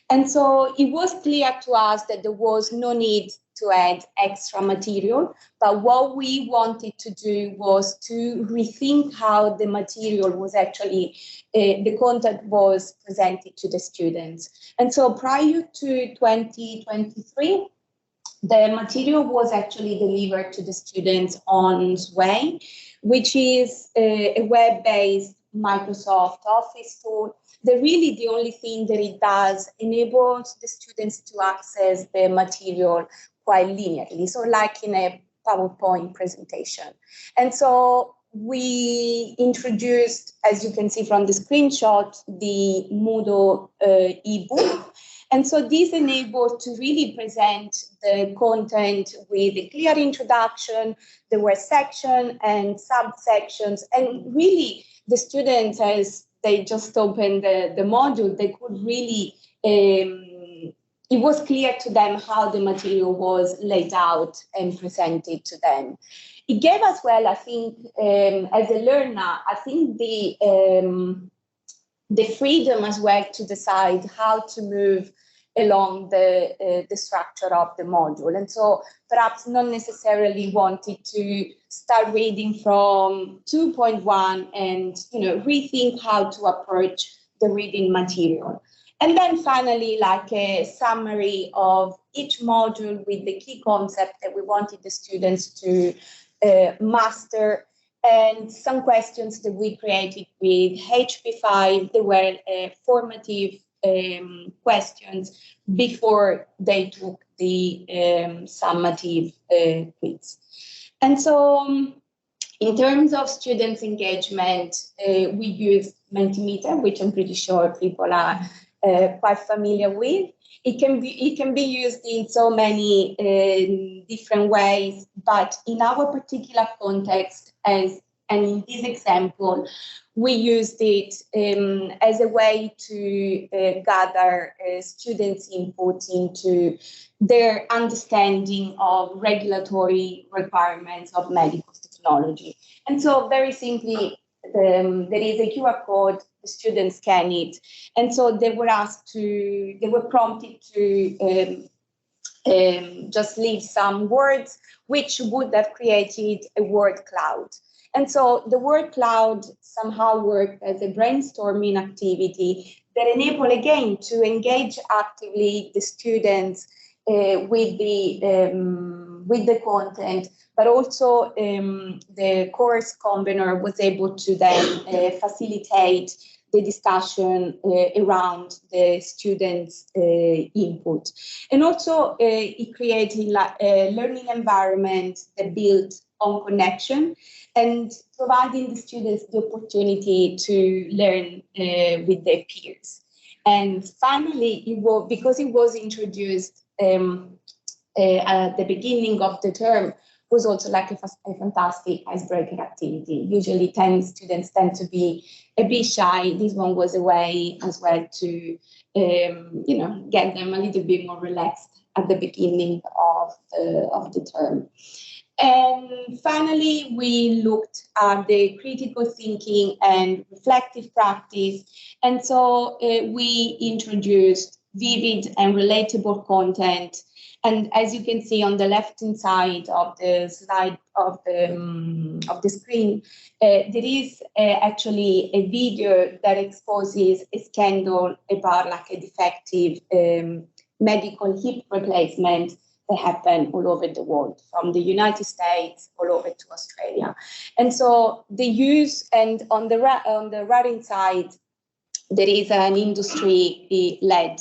Speaker 7: And so it was clear to us that there was no need to add extra material, but what we wanted to do was to rethink how the material was actually, the content was presented to the students. And so prior to 2023, the material was actually delivered to the students on Sway, which is a web-based Microsoft Office tool. Really the only thing that it does enables the students to access the material quite linearly, so like in a PowerPoint presentation. And so we introduced, as you can see from the screenshot, the Moodle ebook. And so this enabled to really present the content with a clear introduction. There were sections and subsections, and really the students, as they just opened the module, they could really, it was clear to them how the material was laid out and presented to them. It gave us, well, I think, as a learner, I think the freedom as well to decide how to move along the structure of the module. And so perhaps not necessarily wanted to start reading from 2.1 and rethink how to approach the reading material. And then finally, like a summary of each module with the key concept that we wanted the students to master, and some questions that we created with HP5. They were formative questions before they took the summative quiz. And so in terms of students' engagement, we used Mentimeter, which I'm pretty sure people are quite familiar with. It can be used in so many different ways, but in our particular context, and in this example, we used it as a way to gather students' input into their understanding of regulatory requirements of medical technology. And so very simply, there is a QR code, the students scan it. And so they were prompted to just leave some words, which would have created a word cloud. And so the word cloud somehow worked as a brainstorming activity that enabled, again, to engage actively the students with the content, but also the course convener was able to then facilitate the discussion around the students' input. And also it created a learning environment that built on connection and providing the students the opportunity to learn with their peers. And finally, because it was introduced at the beginning of the term, was also like a fantastic icebreaker activity. Usually students tend to be a bit shy. This one was a way as well to get them a little bit more relaxed at the beginning of the term. And finally, we looked at the critical thinking and reflective practice. And so we introduced vivid and relatable content. And as you can see on the left-hand side of the slide of the screen, there is actually a video that exposes a scandal about like a defective medical hip replacement that happened all over the world, from the United States all over to Australia. And so the use, and on the right-hand side, there is an industry-led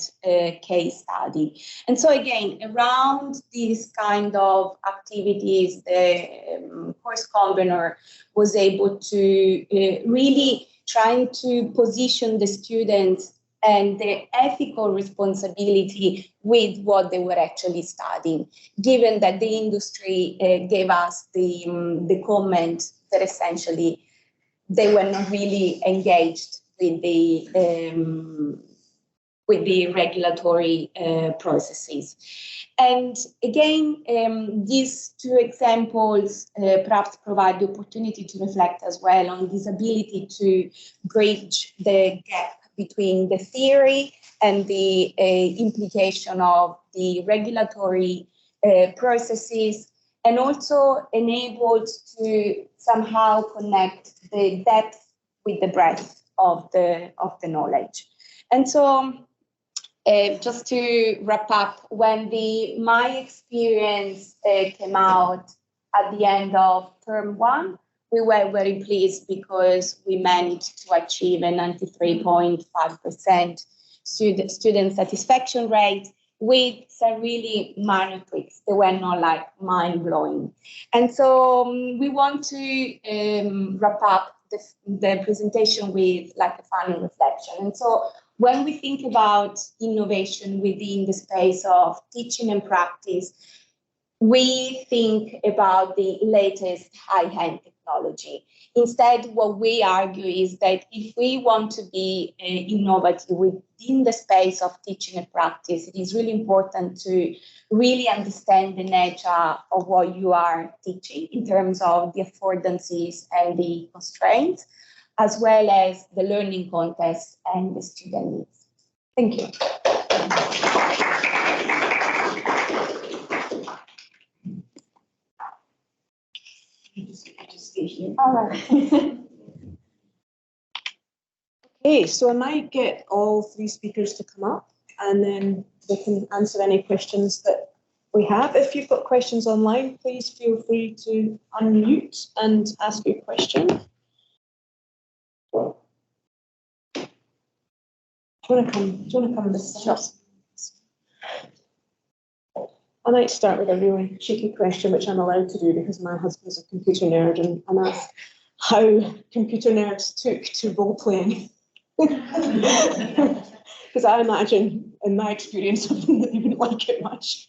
Speaker 7: case study. And so again, around these kind of activities, the course convener was able to really trying to position the students and their ethical responsibility with what they were actually studying, given that the industry gave us the comment that essentially they were not really engaged with the regulatory processes. And again, these two examples perhaps provide the opportunity to reflect as well on this ability to bridge the gap between the theory and the implication of the regulatory processes, and also enabled to somehow connect the depth with the breadth of the knowledge. And so just to wrap up, when my experience came out at the end of term 1, we were very pleased because we managed to achieve a 93.5% student satisfaction rate with some really minor tweaks. They were not like mind-blowing. And so we want to wrap up the presentation with like a final reflection. And so when we think about innovation within the space of teaching and practice, we think about the latest high-end technology. Instead, what we argue is that if we want to be innovative within the space of teaching and practice, it is really important to really understand the nature of what you are teaching in terms of the affordances and the constraints, as well as the learning context and the student needs. Thank you. All right.
Speaker 1: Okay, so I might get all 3 speakers to come up, and then they can answer any questions that we have. If you've got questions online, please feel free to unmute and ask your question. Do you want to come this side? I might start with a really cheeky question, which I'm allowed to do because my husband's a computer nerd, and ask how computer nerds took to role playing. Because I imagine, in my experience, they wouldn't like it much.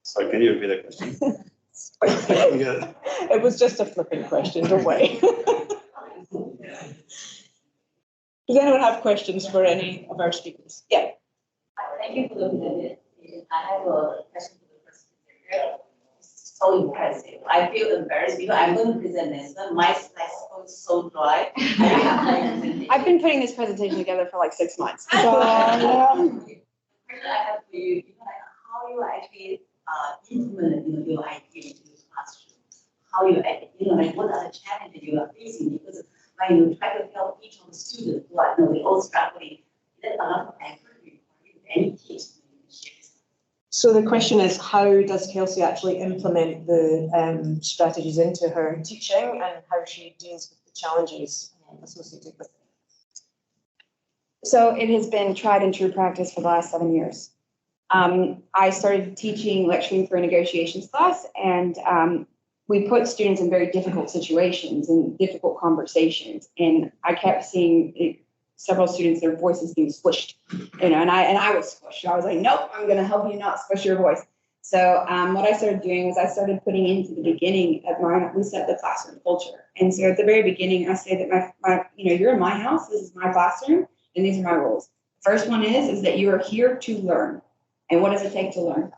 Speaker 5: So can you repeat the question?
Speaker 1: It was just a flippant question, don't worry. Does anyone have questions for any of our speakers? Yeah.
Speaker 8: Thank you for the presentation. I have a question for the first speaker. It's so impressive. I feel embarrassed because I'm going to present this. My slides are so dry.
Speaker 3: I've been putting this presentation together for like 6 months.
Speaker 8: The question I have for you, how you actually implement your idea into the classroom. How you what are the challenges you are facing? Because when you try to help each of the students who are they all struggling, there's a lot of effort required. Any tips?
Speaker 1: So the question is, how does Kelsey actually implement the strategies into her teaching, and how she deals with the challenges associated with it?
Speaker 3: So it has been tried and true practice for the last 7 years. I started teaching lecturing for a negotiations class, and we put students in very difficult situations and difficult conversations. And I kept seeing several students, their voices being squished, and I was squished. I was like, nope, I'm going to help you not squish your voice. So what I started doing was I started putting into the beginning of we set the classroom culture. And so at the very beginning, I say that my you're in my house, this is my classroom, and these are my rules. First one is that you are here to learn. And what does it take to learn?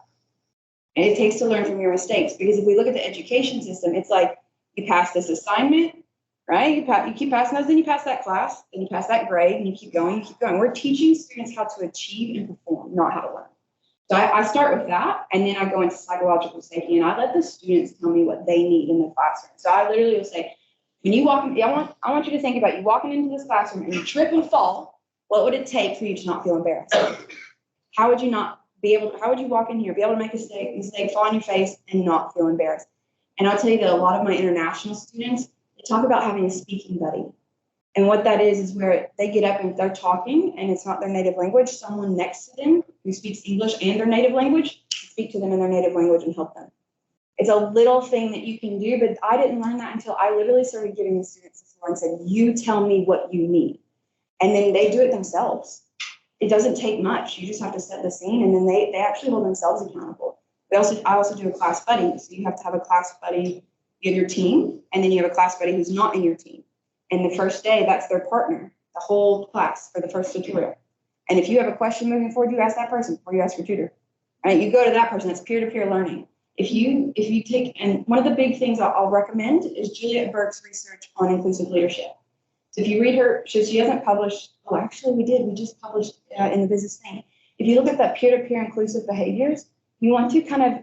Speaker 3: And it takes to learn from your mistakes, because if we look at the education system, it's like you pass this assignment, right? You keep passing those, then you pass that class, then you pass that grade, and you keep going, We're teaching students how to achieve and perform, not how to learn. So I start with that, and then I go into psychological safety, and I let the students tell me what they need in the classroom. So I literally will say, when you walk in, I want you to think about you walking into this classroom and you trip and fall, what would it take for you to not feel embarrassed? How would you walk in here, be able to make a mistake, fall on your face, and not feel embarrassed? And I'll tell you that a lot of my international students, it talk about having a speaking buddy. And what that is where they get up and they're talking and it's not their native language, someone next to them who speaks English and their native language, speak to them in their native language and help them. It's a little thing that you can do, but I didn't learn that until I literally started giving the students the floor and said, you tell me what you need. And then they do it themselves. It doesn't take much. You just have to set the scene and then they actually hold themselves accountable. I also do a class buddy. So you have to have a class buddy in your team, and then you have a class buddy who's not in your team. And the first day, that's their partner, the whole class for the first tutorial. And if you have a question moving forward, you ask that person or you ask your tutor. Right? You go to that person. That's peer-to-peer learning. If you take, and one of the big things I'll recommend is Juliet Burke's research on inclusive leadership. So if you read her, she hasn't published, oh, actually we did, we just published in the business thing. If you look at that peer-to-peer inclusive behaviors, you want to kind of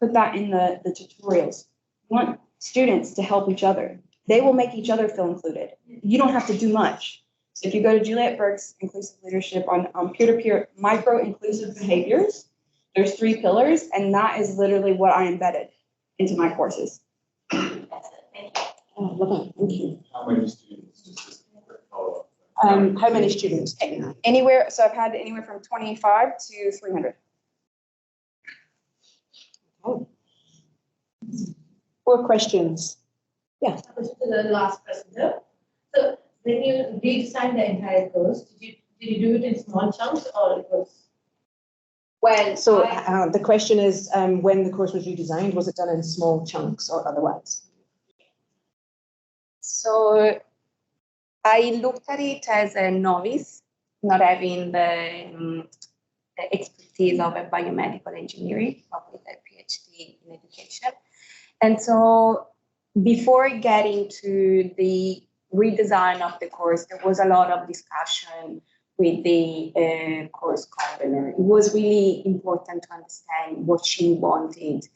Speaker 3: put that in the tutorials. You want students to help each other. They will make each other feel included. You don't have to do much. So if you go to Juliet Burke's inclusive leadership on peer-to-peer micro-inclusive behaviors, there's 3 pillars, and that is literally what I embedded into my courses.
Speaker 1: Oh, lovely. Thank you.
Speaker 4: How many students does this follow?
Speaker 1: How many students?
Speaker 3: Anywhere, so I've had anywhere from 25 to 300.
Speaker 1: Oh. More questions? Yeah.
Speaker 9: To the last presenter. So when you redesigned the entire course, did you do it in small chunks or it was?
Speaker 1: Well, so the question is, when the course was redesigned, was it done in small chunks or otherwise?
Speaker 7: So I looked at it as a novice, not having the expertise of a biomedical engineering, but with a PhD in education. And so before getting to the redesign of the course, there was a lot of discussion with the course convener. It was really important to understand what she wanted.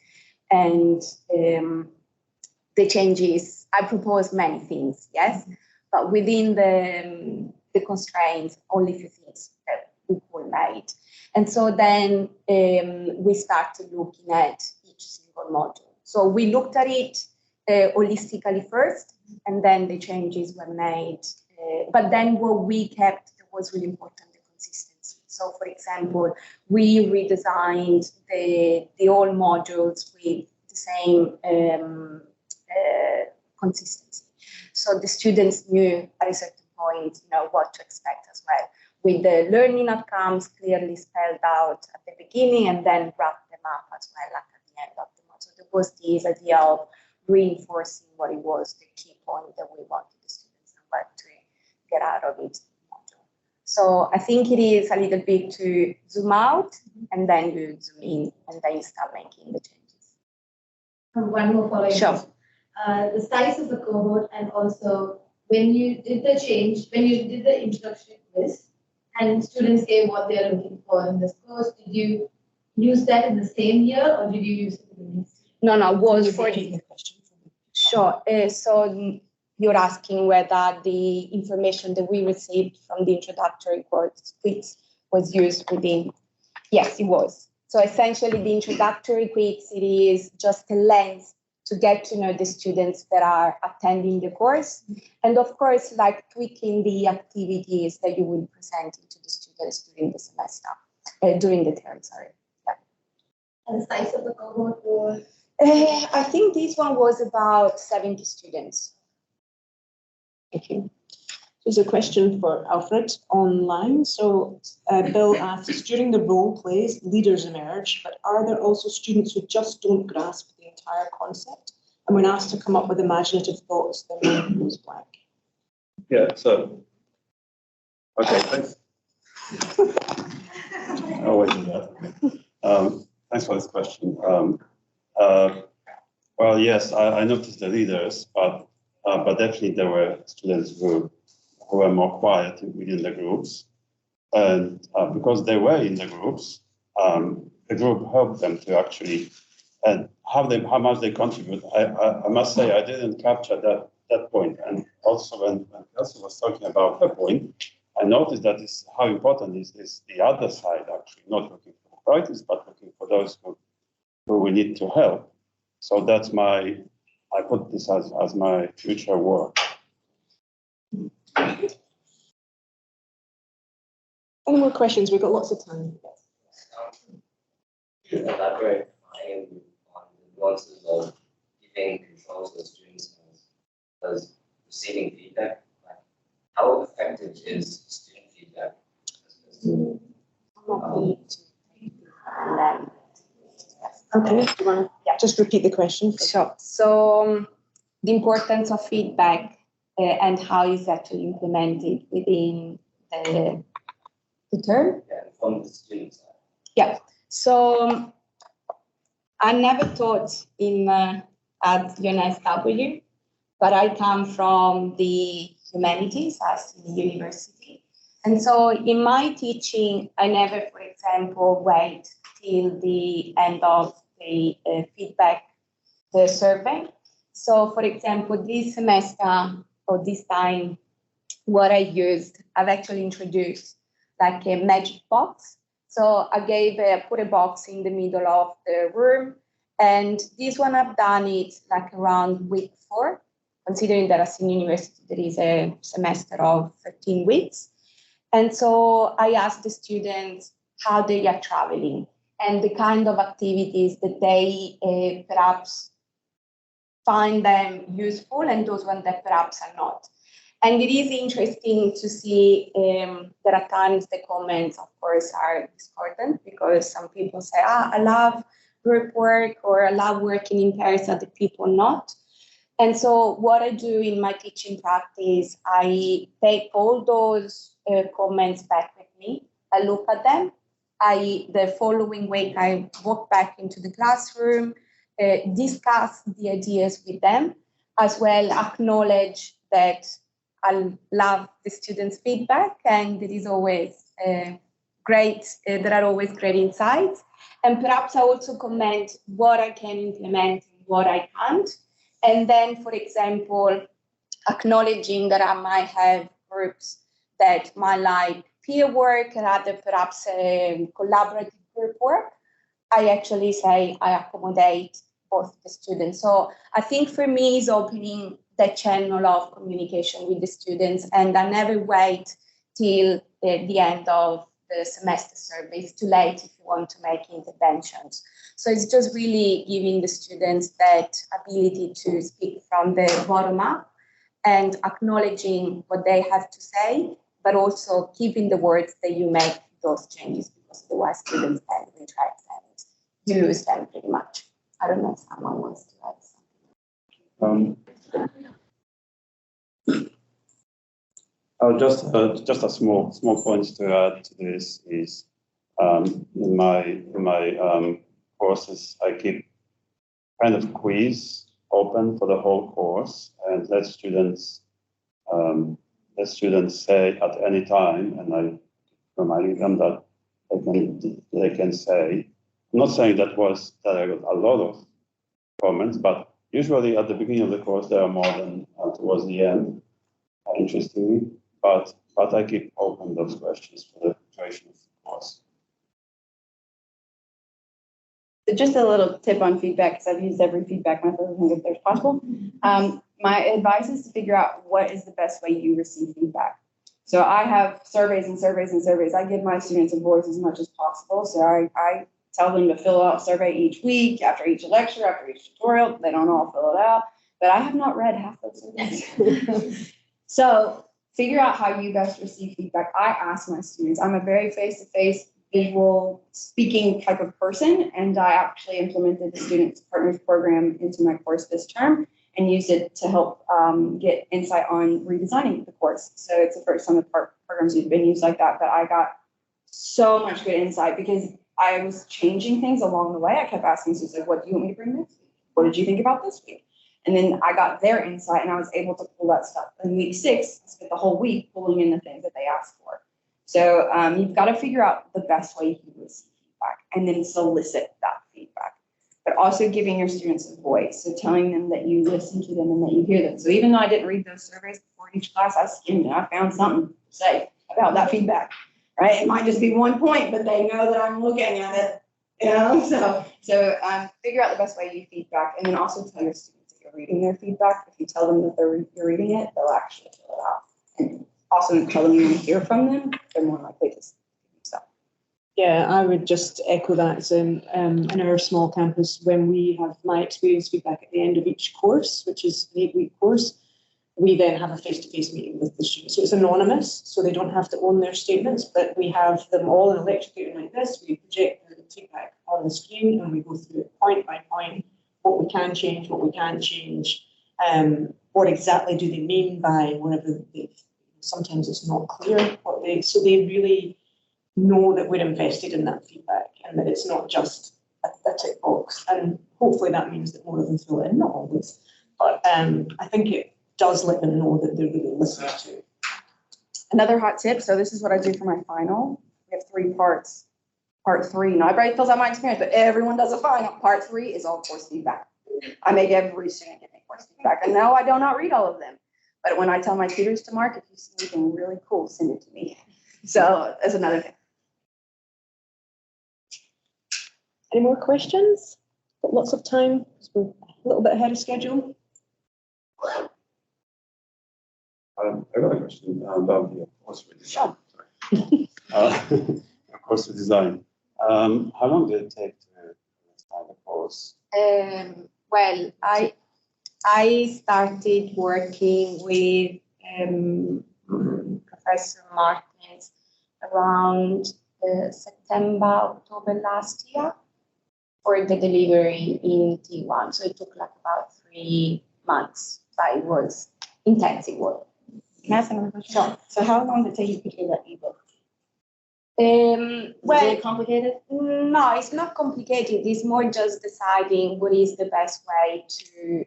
Speaker 7: And the changes, I proposed many things, yes, but within the constraints, only a few things that we could make. And so then we started looking at each single module. So we looked at it holistically first, and then the changes were made. But then what we kept that was really important, the consistency. So for example, we redesigned the all modules with the same consistency. So the students knew at a certain point, what to expect as well, with the learning outcomes clearly spelled out at the beginning and then wrap them up as well at the end of the module. So there was this idea of reinforcing what it was, the key point that we wanted the students and what to get out of each module. So I think it is a little bit to zoom out and then you zoom in and then you start making the changes.
Speaker 9: One more following.
Speaker 7: Sure.
Speaker 9: The size of the cohort, and also when you did the change, when you did the introductory quiz and students gave what they are looking for in this course, did you use that in the same year or did you use it in the next year?
Speaker 7: No, was for the question. Sure. So you're asking whether the information that we received from the introductory quiz was used within. Yes, it was. So essentially, the introductory quiz, it is just a lens to get to know the students that are attending the course. And of course, like tweaking the activities that you will present to the students during the semester, during the term, sorry. Yeah.
Speaker 9: And the size of the cohort was?
Speaker 7: I think this one was about 70 students.
Speaker 1: Thank you. There's a question for Alfred online. So Bill asks, during the role plays, leaders emerge, but are there also students who just don't grasp the entire concept? And when asked to come up with imaginative thoughts, their mind goes blank.
Speaker 5: Yeah, so, okay, thanks. I always do that. Thanks for this question. Well, yes, I noticed the leaders, but definitely there were students who were more quiet within the groups. And because they were in the groups, the group helped them to actually, and how much they contribute. I must say I didn't capture that point. And also when Kelsey was talking about her point, I noticed that is how important is the other side, actually, not looking for priorities, but looking for those who we need to help. So that's my I put this as my future work.
Speaker 1: Any more questions? We've got lots of time.
Speaker 10: Elaborate on the nuances of giving control to the students as receiving feedback. Like, how effective is student feedback?
Speaker 1: Okay, do you want to just repeat the question?
Speaker 3: Sure. So the importance of feedback and how is actually implemented within the term.
Speaker 10: Yeah, from the student side.
Speaker 3: Yeah. So I never taught in at UNSW, but I come from the humanities as in the university. And so in my teaching, I never, for example, wait till the end of the feedback, the survey. So for example, this semester or this time, what I used, I've actually introduced like a magic box. So I put a box in the middle of the room. And this one I've done it like around week 4, considering that as in university, there is a semester of 13 weeks. And so I asked the students how they are traveling and the kind of activities that they perhaps find them useful and those ones that perhaps are not. And it is interesting to see that at times the comments, of course, are discordant because some people say, I love group work or I love working in pairs, other people not. And so what I do in my teaching practice, I take all those comments back with me. I look at them. The following week, I walk back into the classroom, discuss the ideas with them, as well acknowledge that I love the students' feedback and there is always there are always great insights. And perhaps I also comment what I can implement and what I can't. And then, for example, acknowledging that I might have groups that might like peer work and other perhaps collaborative group work, I actually say I accommodate both the students. So I think for me is opening that channel of communication with the students, and I never wait till the end of the semester survey. It's too late if you want to make interventions. So it's just really giving the students that ability to speak from the bottom up and acknowledging what they have to say, but also keeping the words that you make those changes, because otherwise students can retract and you lose them pretty much. I don't know if someone wants to add something.
Speaker 5: Just a small point to add to this is in my courses I keep kind of quiz open for the whole course and let students say at any time, and I reminding them that they can say. I'm not saying that I got a lot of comments, but usually at the beginning of the course there are more than towards the end, interestingly. But I keep open those questions for the duration of the course.
Speaker 3: So just a little tip on feedback, because I've used every feedback method I think there's possible. My advice is to figure out what is the best way you receive feedback. So I have surveys and surveys and surveys. I give my students a voice as much as possible. So I tell them to fill out a survey each week, after each lecture, after each tutorial. They don't all fill it out, but I have not read half those surveys. So figure out how you best receive feedback. I ask my students. I'm a very face-to-face, visual speaking type of person, and I actually implemented the Students Partners Program into my course this term and used it to help get insight on redesigning the course. So it's the first time the programs have been used like that, but I got so much good insight because I was changing things along the way. I kept asking students, like, what do you want me to bring this week? What did you think about this week? And then I got their insight and I was able to pull that stuff. In week 6, I spent the whole week pulling in the things that they asked for. So you've got to figure out the best way you receive feedback and then solicit that feedback, but also giving your students a voice. So telling them that you listen to them and that you hear them. So even though I didn't read those surveys before each class, I skimmed and I found something to say about that feedback, right? It might just be one point, but they know that I'm looking at it, you know? So figure out the best way you feedback and then also tell your students you're reading their feedback. If you tell them that you're reading it, they'll actually fill it out. And also tell them you want to hear from them, they're more likely to stuff.
Speaker 1: Yeah, I would just echo that. So, in our small campus, when we have my experience feedback at the end of each course, which is an 8-week course, we then have a face-to-face meeting with the students. So it's anonymous, so they don't have to own their statements, but we have them all in a lecture theatre like this. We project the feedback on the screen and we go through it point by point, what we can change, what we can't change, what exactly do they mean by whatever they, sometimes it's not clear what they, so they really know that we're invested in that feedback and that it's not just a tick box. And hopefully that means that more of them fill in, not always, but I think it does let them know that they're really listened to.
Speaker 3: Another hot tip, so this is what I do for my final. We have 3 parts. Part 3, not everybody fills out my experience, but everyone does a final. Part 3 is all course feedback. I make every student give me course feedback. And no, I do not read all of them. But when I tell my tutors to mark, if you see anything really cool, send it to me. So that's another thing.
Speaker 1: Any more questions? Got lots of time, because we're a little bit ahead of schedule.
Speaker 5: I got a question about the course redesign. Course redesign. How long did it take to design the course?
Speaker 7: Well, I started working with Professor Martins around September, October last year for the delivery in T1. So it took like about 3 months, but it was intensive work.
Speaker 3: Can I ask another question?
Speaker 7: Sure.
Speaker 3: So how long did it take you to do that ebook?
Speaker 7: Well,
Speaker 3: is it complicated?
Speaker 7: No, it's not complicated. It's more just deciding what is the best way to,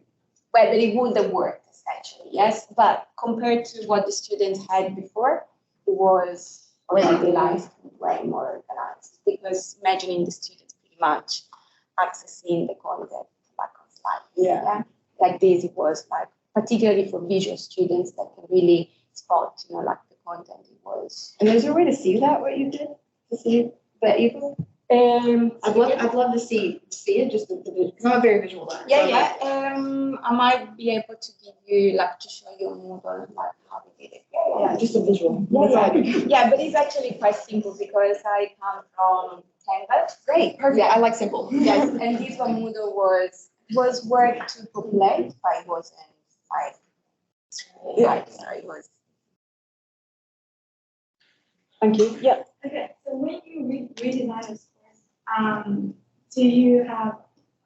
Speaker 7: whether it would have worked, essentially, yes. But compared to what the students had before, it was organized, way more organized. Because imagining the students pretty much accessing the content back on slides. Yeah. Like this, it was like, particularly for visual students that can really spot, like the content it was.
Speaker 3: And is there a way to see that, what you did? To see the ebook? I'd love to see it, just because I'm a very visual learner.
Speaker 7: Yeah. I might be able to give you, like, to show you a Moodle, like, how we did it.
Speaker 3: Yeah, just a visual.
Speaker 7: Yeah, but it's actually quite simple because I come from Canvas.
Speaker 3: Great, perfect.
Speaker 7: Yeah.
Speaker 3: I like simple.
Speaker 7: Yes, and this one Moodle was work to populate, but it wasn't like, it was.
Speaker 1: Thank you. Yeah.
Speaker 9: Okay, so when you redesign this course, do you have,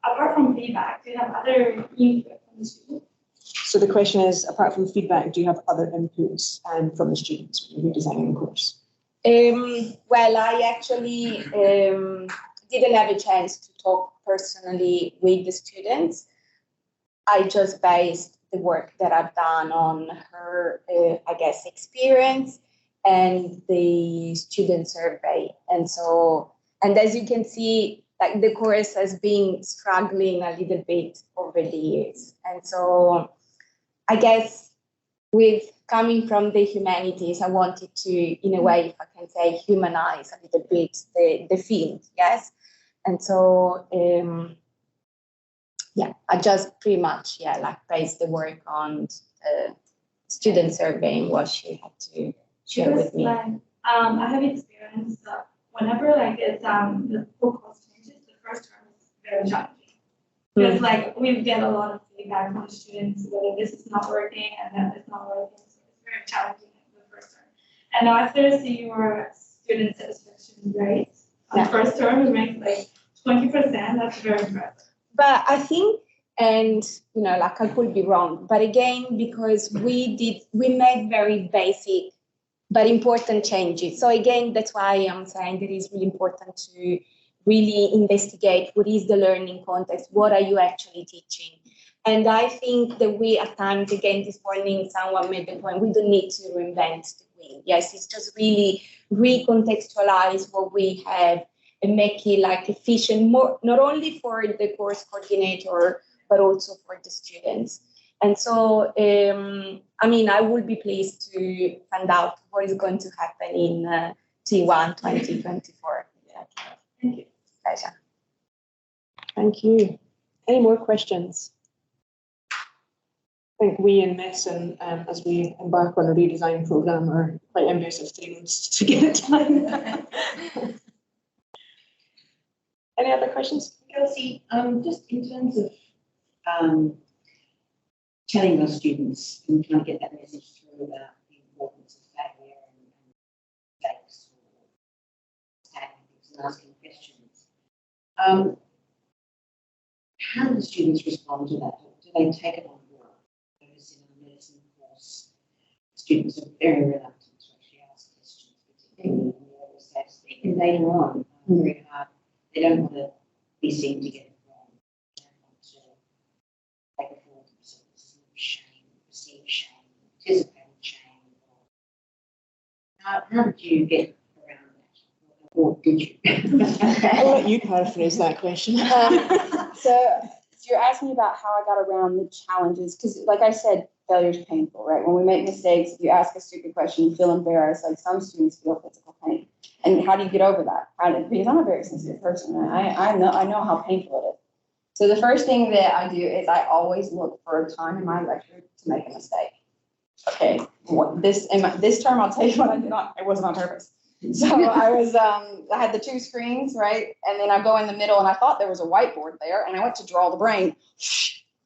Speaker 9: apart from feedback, do you have other input from the students?
Speaker 1: So the question is, apart from feedback, do you have other inputs from the students when you're redesigning the course?
Speaker 7: Well, I actually didn't have a chance to talk personally with the students. I just based the work that I've done on her, experience and the student survey. And as you can see, like the course has been struggling a little bit over the years. And so I guess with coming from the humanities, I wanted to, in a way, if I can say, humanize a little bit the field, yes? And so, I just pretty much, based the work on student surveying what she had to share with me.
Speaker 9: I have experienced that whenever it's the book course changes, the first term is very challenging. Because we get a lot of feedback from the students whether this is not working and that is not working. So it's very challenging in the first term. And now after I see your student satisfaction rate on the first term, it makes 20%. That's very impressive.
Speaker 7: But I think, and I could be wrong, but again, because we made very basic but important changes. So again, that's why I'm saying that it's really important to really investigate what is the learning context, what are you actually teaching? And I think that we at times, again, this morning, someone made the point, we don't need to reinvent the wheel. Yes, it's just really recontextualize what we have and make it efficient, more not only for the course coordinator, but also for the students. And so, I would be pleased to find out what is going to happen in T1 2024.
Speaker 9: Thank you.
Speaker 7: Pleasure.
Speaker 1: Thank you. Any more questions? think we in medicine, as we embark on a redesign programme, are quite envious of 3 months to get it done. Any other questions?
Speaker 2: Kelsey, just in terms of telling those students and trying to get that message through about the importance of failure and mistakes or saying things and asking questions, how do the students respond to that? Do they take it on board? Because in our medicine course, students are very reluctant to actually ask questions, particularly when they always have to speak, and later on, very hard. They don't want to be seen to get it wrong. They don't want to take it for themselves. Shame, perceived shame, anticipated shame. How did you get around that? Or did you?
Speaker 1: I'll let you paraphrase that question.
Speaker 3: So you're asking about how I got around the challenges, because like I said, failure is painful, right? When we make mistakes, if you ask a stupid question, you feel embarrassed, like some students feel physical pain. And how do you get over that? Because I'm a very sensitive person, and I know how painful it is. So the first thing that I do is I always look for a time in my lecture to make a mistake. Okay, this term I'll tell you what I did on. It wasn't on purpose. So I had the 2 screens, right? And then I go in the middle, and I thought there was a whiteboard there, and I went to draw the brain.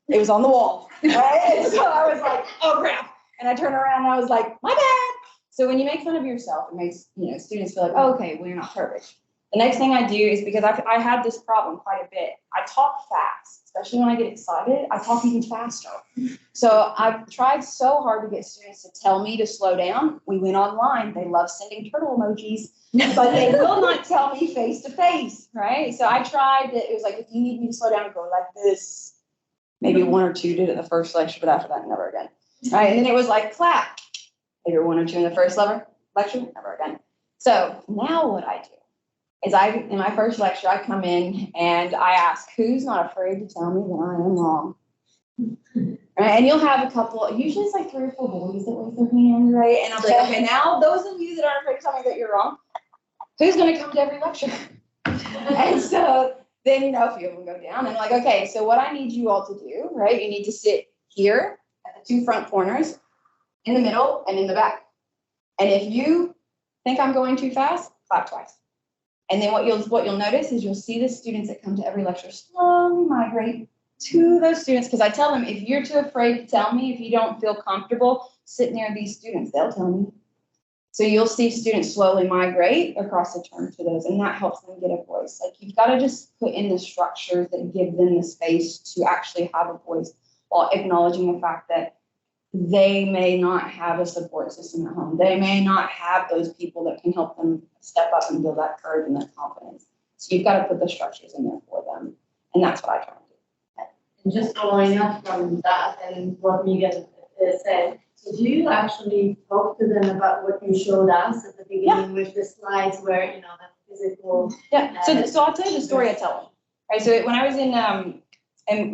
Speaker 3: It was on the wall, right? And so I was like, oh crap. And I turned around and I was like, my bad. So when you make fun of yourself, it makes students feel like, oh, okay, well, you're not perfect. The next thing I do is, because I had this problem quite a bit, I talk fast, especially when I get excited, I talk even faster. So I've tried so hard to get students to tell me to slow down. We went online, they love sending turtle emojis, but they will not tell me face to face, right? So I tried that. It was like, if you need me to slow down, go like this. Maybe 1 or 2 did it the first lecture, but after that, never again. Right? And then it was like clap. Maybe 1 or 2 in the first lecture, never again. So now what I do is in my first lecture, I come in and I ask, who's not afraid to tell me that I am wrong? Right? And you'll have a couple, usually it's like 3 or 4 boys that raise their hand, right? And I'll say, okay, now those of you that aren't afraid to tell me that you're wrong, who's going to come to every lecture? And so then, a few of them go down, and like, okay, so what I need you all to do, right? You need to sit here at the 2 front corners, in the middle, and in the back. And if you think I'm going too fast, clap twice. And then what you'll notice is you'll see the students that come to every lecture slowly migrate to those students, because I tell them, if you're too afraid to tell me, if you don't feel comfortable, sit near these students, they'll tell me. So you'll see students slowly migrate across the term to those, and that helps them get a voice. Like, you've got to just put in the structures that give them the space to actually have a voice, while acknowledging the fact that they may not have a support system at home. They may not have those people that can help them step up and build that courage and that confidence. So you've got to put the structures in there for them. And that's what I try to do.
Speaker 9: And just following up from that and what Megan said, so do you actually talk to them about what you showed us at the beginning with the slides where, that physical?
Speaker 3: Yeah, so I'll tell you the story I tell them. Right, so when I was in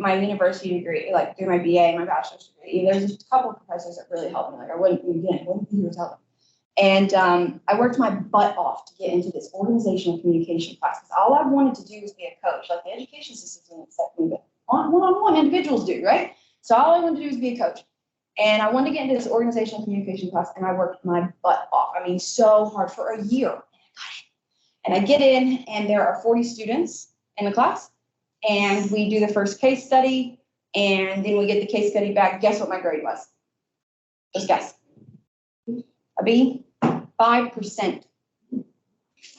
Speaker 3: my university degree, like through my BA and my bachelor's degree, there's a couple of professors that really helped me. Like, I wouldn't be here to tell them. And I worked my butt off to get into this organizational communication class, because all I wanted to do was be a coach. Like, the education system didn't accept me, but one-on-one individuals do, right? So all I wanted to do was be a coach. And I wanted to get into this organizational communication class, and I worked my butt off. I mean, so hard for a year. And I get in, and there are 40 students in the class, and we do the first case study, and then we get the case study back. Guess what my grade was? Just guess. A B? 5%.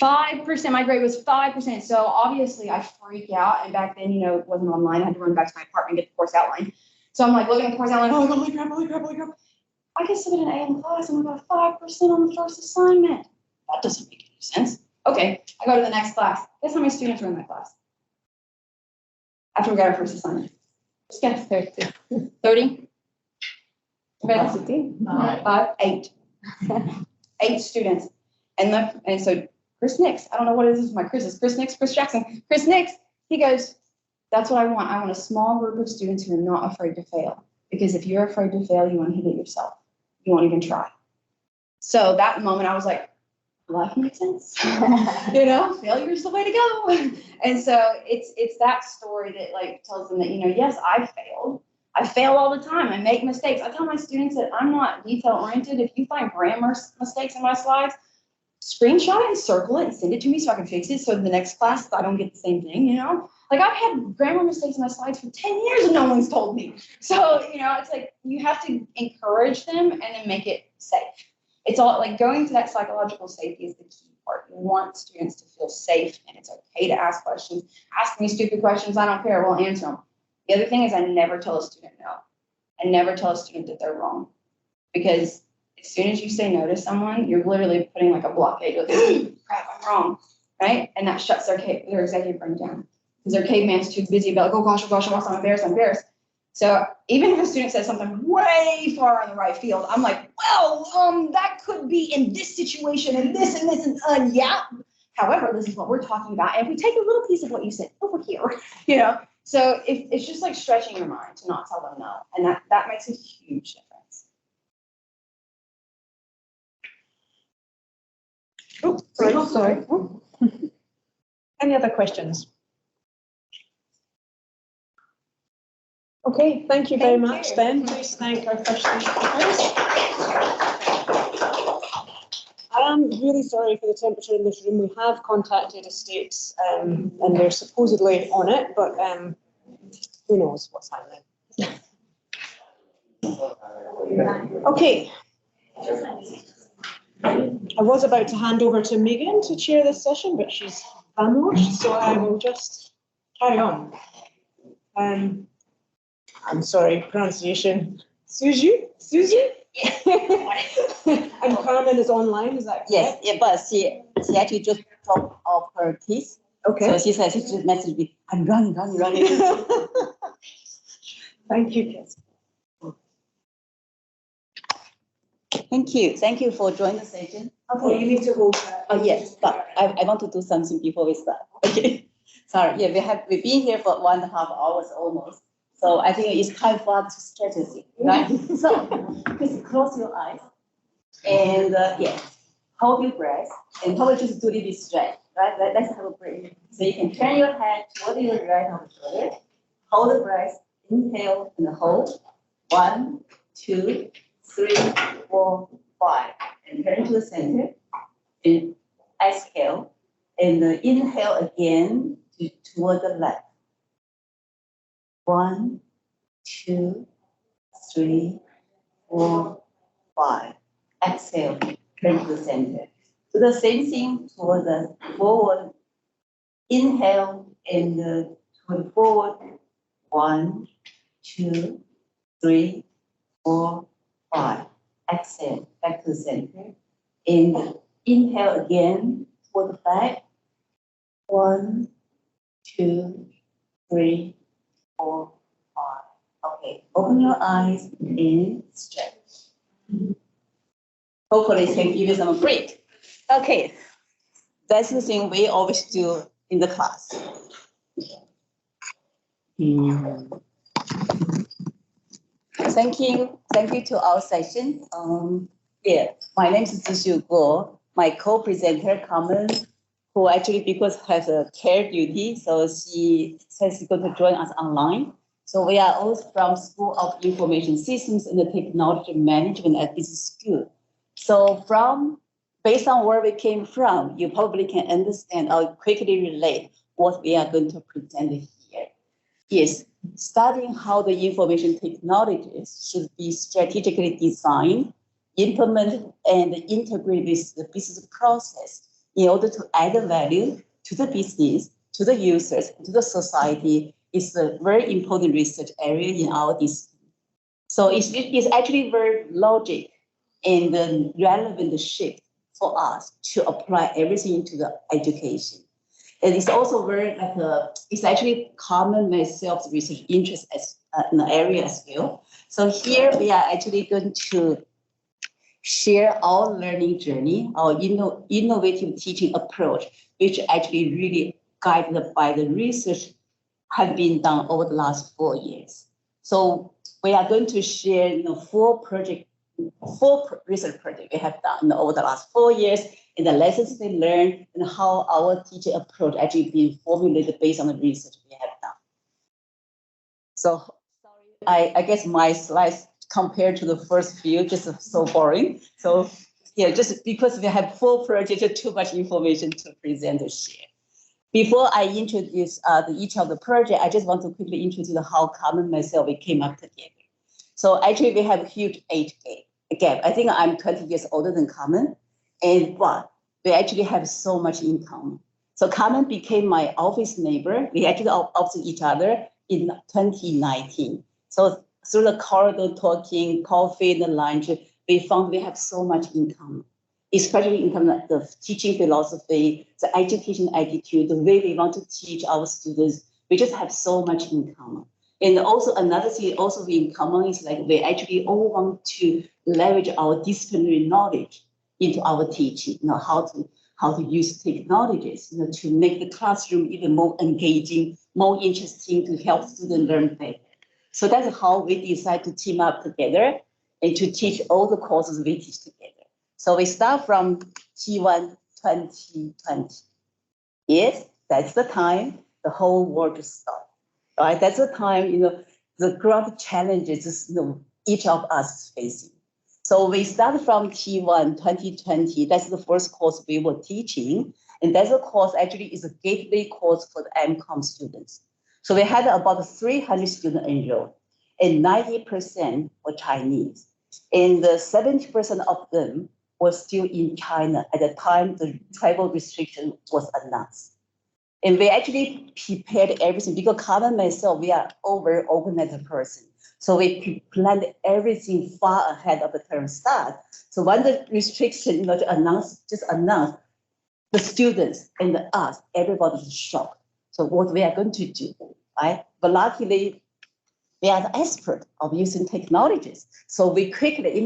Speaker 3: 5%. My grade was 5%. So obviously I freak out. And back then, it wasn't online. I had to run back to my apartment and get the course outline. So I'm like looking at the course outline. Oh, holy crap. I get submitted an A in class, and we got 5% on the first assignment. That doesn't make any sense. Okay, I go to the next class. Guess how many students were in that class after we got our first assignment? Just guess. 30. 30? 8. 8 students. And so Chris Nix, I don't know what it is with my Chris's. Chris Nix, Chris Jackson. Chris Nix, he goes, that's what I want. I want a small group of students who are not afraid to fail. Because if you're afraid to fail, you won't hit it yourself. You won't even try. So that moment I was like, life makes sense. Failure is the way to go. And so it's that story that like tells them that, yes, I failed. I fail all the time. I make mistakes. I tell my students that I'm not detail oriented. If you find grammar mistakes in my slides, screenshot it and circle it and send it to me so I can fix it. So the next class, I don't get the same thing, you know? Like I've had grammar mistakes in my slides for 10 years and no one's told me. So, you know, it's like you have to encourage them and then make it safe. It's all like going to that psychological safety is the key part. You want students to feel safe and it's okay to ask questions. Ask me stupid questions. I don't care. We'll answer them. The other thing is I never tell a student no. I never tell a student that they're wrong because as soon as you say no to someone, you're literally putting like a blockade. Like, crap, I'm wrong, right? And that shuts their executive brain down because their caveman's too busy about like, oh gosh, I'm embarrassed. So even if a student says something way far on the right field, I'm like, well, that could be in this situation and this and yeah. However, this is what we're talking about. And if we take a little piece of what you said over here, you know, so it's just like stretching your mind to not tell them no. And that makes a huge difference.
Speaker 1: Oh, sorry. Any other questions? Okay, thank you very much then. Please thank our first speakers. I am really sorry for the temperature in this room. We have contacted estates and they're supposedly on it, but who knows what's happening. Okay. I was about to hand over to Megan to chair this session, but she's vamooshed, so I will just carry on. I'm sorry, pronunciation. Suzu? And Carmen is online, is that correct?
Speaker 2: Yes, yeah, but she actually just dropped off her keys.
Speaker 1: Okay.
Speaker 2: So she said, she just messaged me, I'm running.
Speaker 1: Thank you, Kiss.
Speaker 2: Thank you for joining the session.
Speaker 1: Okay, you need to hold that.
Speaker 2: Oh, yes, but I want to do something before we start. Okay. Sorry, yeah, we've been here for 1.5 hours almost. So I think it's time for us to strategy, right? So please close your eyes and hold your breath and probably just do this straight, right? Let's have a break. So you can turn your head toward your right arm shoulder, hold the breath, inhale and hold. 1, 2, 3, 4, 5, and turn to the center and exhale and inhale again toward the left. 1, 2, 3, 4, 5. Exhale, turn to the center. Do the same thing toward the forward. Inhale and toward forward. 1, 2, 3, 4, 5. Exhale, back to the center. And inhale again toward the back. 1, 2, 3, 4, 5. Okay, open your eyes and stretch. Hopefully it can give you some break. Okay, that's the thing we always do in the class. Thank you to our session. My name is Zixu Guo. My co-presenter, Carmen, who actually because has a care duty, so she says she's going to join us online. So we are all from School of Information Systems and Technology Management at Business School. So based on where we came from, you probably can understand or quickly relate what we are going to present here. Yes, studying how the information technologies should be strategically designed, implemented, and integrated with the business process in order to add value to the business, to the users, to the society is a very important research area in our discipline. So it's actually very logic and relevant shift for us to apply everything into the education. And it's also very it's actually common myself research interest as an area as well. So here we are actually going to share our learning journey, our innovative teaching approach, which actually really guided by the research have been done over the last 4 years. So we are going to share 4 research projects we have done over the last 4 years and the lessons we learned and how our teaching approach actually been formulated based on the research we have done. So sorry, I guess my slides compared to the first few just so boring. So yeah, just because we have full project, too much information to present and share. Before I introduce each of the project, I just want to quickly introduce how Carmen myself we came up together. So actually, we have a huge age gap. I think I'm 20 years older than Carmen, but we actually have so much in common. So Carmen became my office neighbor. We actually opposite each other in 2019. So through the corridor talking, coffee, and the lunch, we found we have so much in common, especially in terms of the teaching philosophy, the education attitude, the way we want to teach our students. We just have so much in common. And also another thing also in common is like we actually all want to leverage our disciplinary knowledge into our teaching, how to use technologies, to make the classroom even more engaging, more interesting, to help students learn better. So that's how we decide to team up together and to teach all the courses we teach together. So we start from T1 2020. Yes, that's the time the whole world stopped. Right? That's the time, the growth challenges, each of us is facing. So we start from T1 2020. That's the first course we were teaching. And that's a course actually is a gateway course for the MCOM students. So we had about 300 students enrolled, and 90% were Chinese. And 70% of them were still in China at the time the travel restriction was announced. And we actually prepared everything because Carmen and myself, we are over-organized person. So we planned everything far ahead of the term start. So when the restriction, to announce, the students and us, everybody is shocked. So what we are going to do, right? But luckily, we are the expert of using technologies. So we quickly,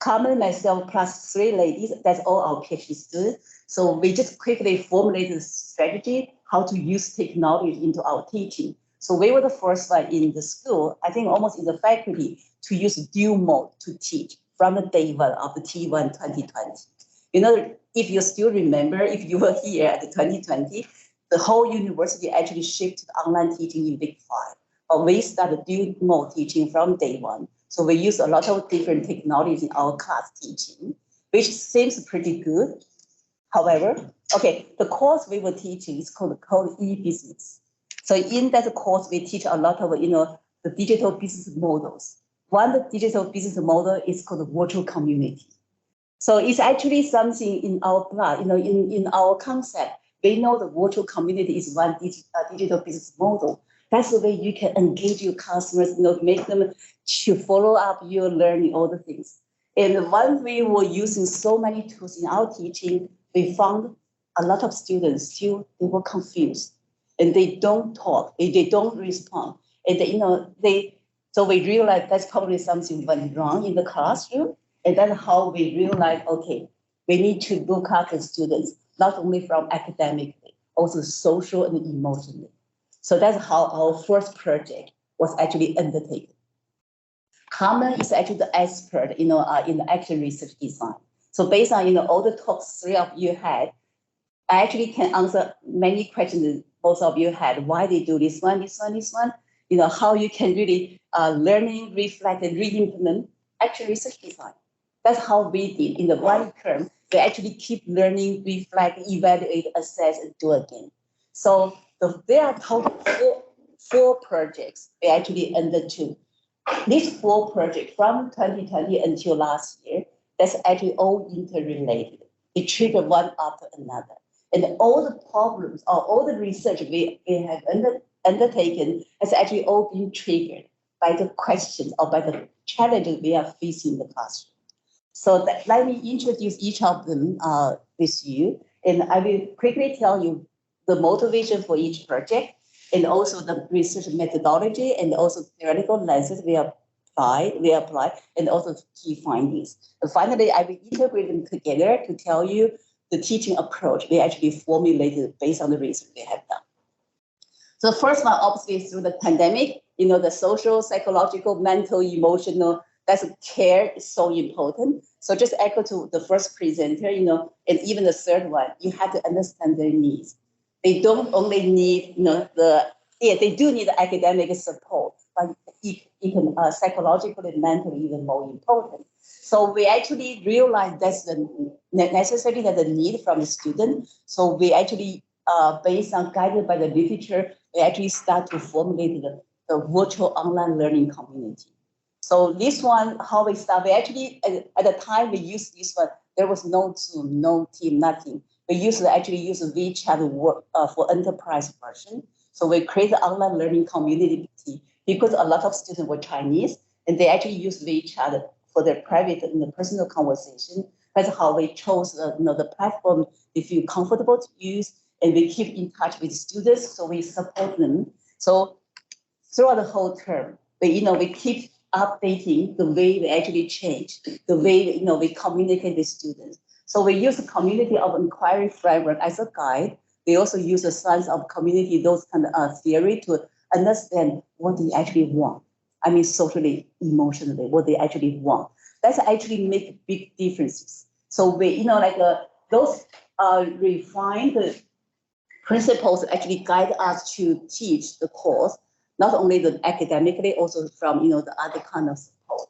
Speaker 2: Carmen, myself, plus 3 ladies, that's all our PhD students. So we just quickly formulated a strategy how to use technology into our teaching. So we were the first one in the school, I think almost in the faculty, to use dual mode to teach from the day one of the T1 2020. If you still remember, if you were here at the 2020, the whole university actually shifted to online teaching in Week 5. But we started dual mode teaching from day one. So we use a lot of different technologies in our class teaching, which seems pretty good. However, the course we were teaching is called e-business. So in that course, we teach a lot of, the digital business models. One of the digital business model is called virtual community. So it's actually something in our blood, in our concept. We know the virtual community is one digital business model. That's the way you can engage your customers, make them to follow up your learning, all the things. And when we were using so many tools in our teaching, we found a lot of students still, they were confused and they don't talk, they don't respond. And so we realized that's probably something went wrong in the classroom. And that's how we realized, we need to look after students, not only from academically, also social and emotionally. So that's how our first project was actually undertaken. Carmen is actually the expert, in the action research design. So based on, all the talks 3 of you had, I actually can answer many questions that both of you had. Why they do this one, how you can really learning, reflect, and re-implement action research design. That's how we did in the one term. We actually keep learning, reflect, evaluate, assess, and do again. So there are total 4 projects we actually undertook. These 4 projects from 2020 until last year, that's actually all interrelated. It triggered one after another. And all the problems or all the research we have undertaken has actually all been triggered by the questions or by the challenges we are facing in the classroom. So let me introduce each of them with you. And I will quickly tell you the motivation for each project and also the research methodology and also theoretical lenses we apply, and also key findings. And finally, I will integrate them together to tell you the teaching approach we actually formulated based on the research we have done. So the first one, obviously, through the pandemic, the social, psychological, mental, emotional, that's care is so important. So just echo to the first presenter, and even the third one, you have to understand their needs. They don't only need, they do need academic support, psychologically, mentally, even more important. So we actually realized that's the necessary, that the need from the student. So we actually, based on guided by the literature, we actually start to formulate the virtual online learning community. So this one, how we start, we actually, at the time we used this one, there was no Zoom, no team, nothing. We actually use WeChat work for enterprise version. So we create the online learning community because a lot of students were Chinese and they actually use WeChat for their private and personal conversation. That's how we chose the platform they feel comfortable to use, and we keep in touch with students, so we support them. So throughout the whole term, we keep updating the way we actually change, the way we communicate with students. So we use the community of inquiry framework as a guide. We also use the science of community, those kind of theory, to understand what they actually want. I mean, socially, emotionally, what they actually want. That's actually make big differences. So we, those refined principles actually guide us to teach the course, not only the academically, also from the other kind of support.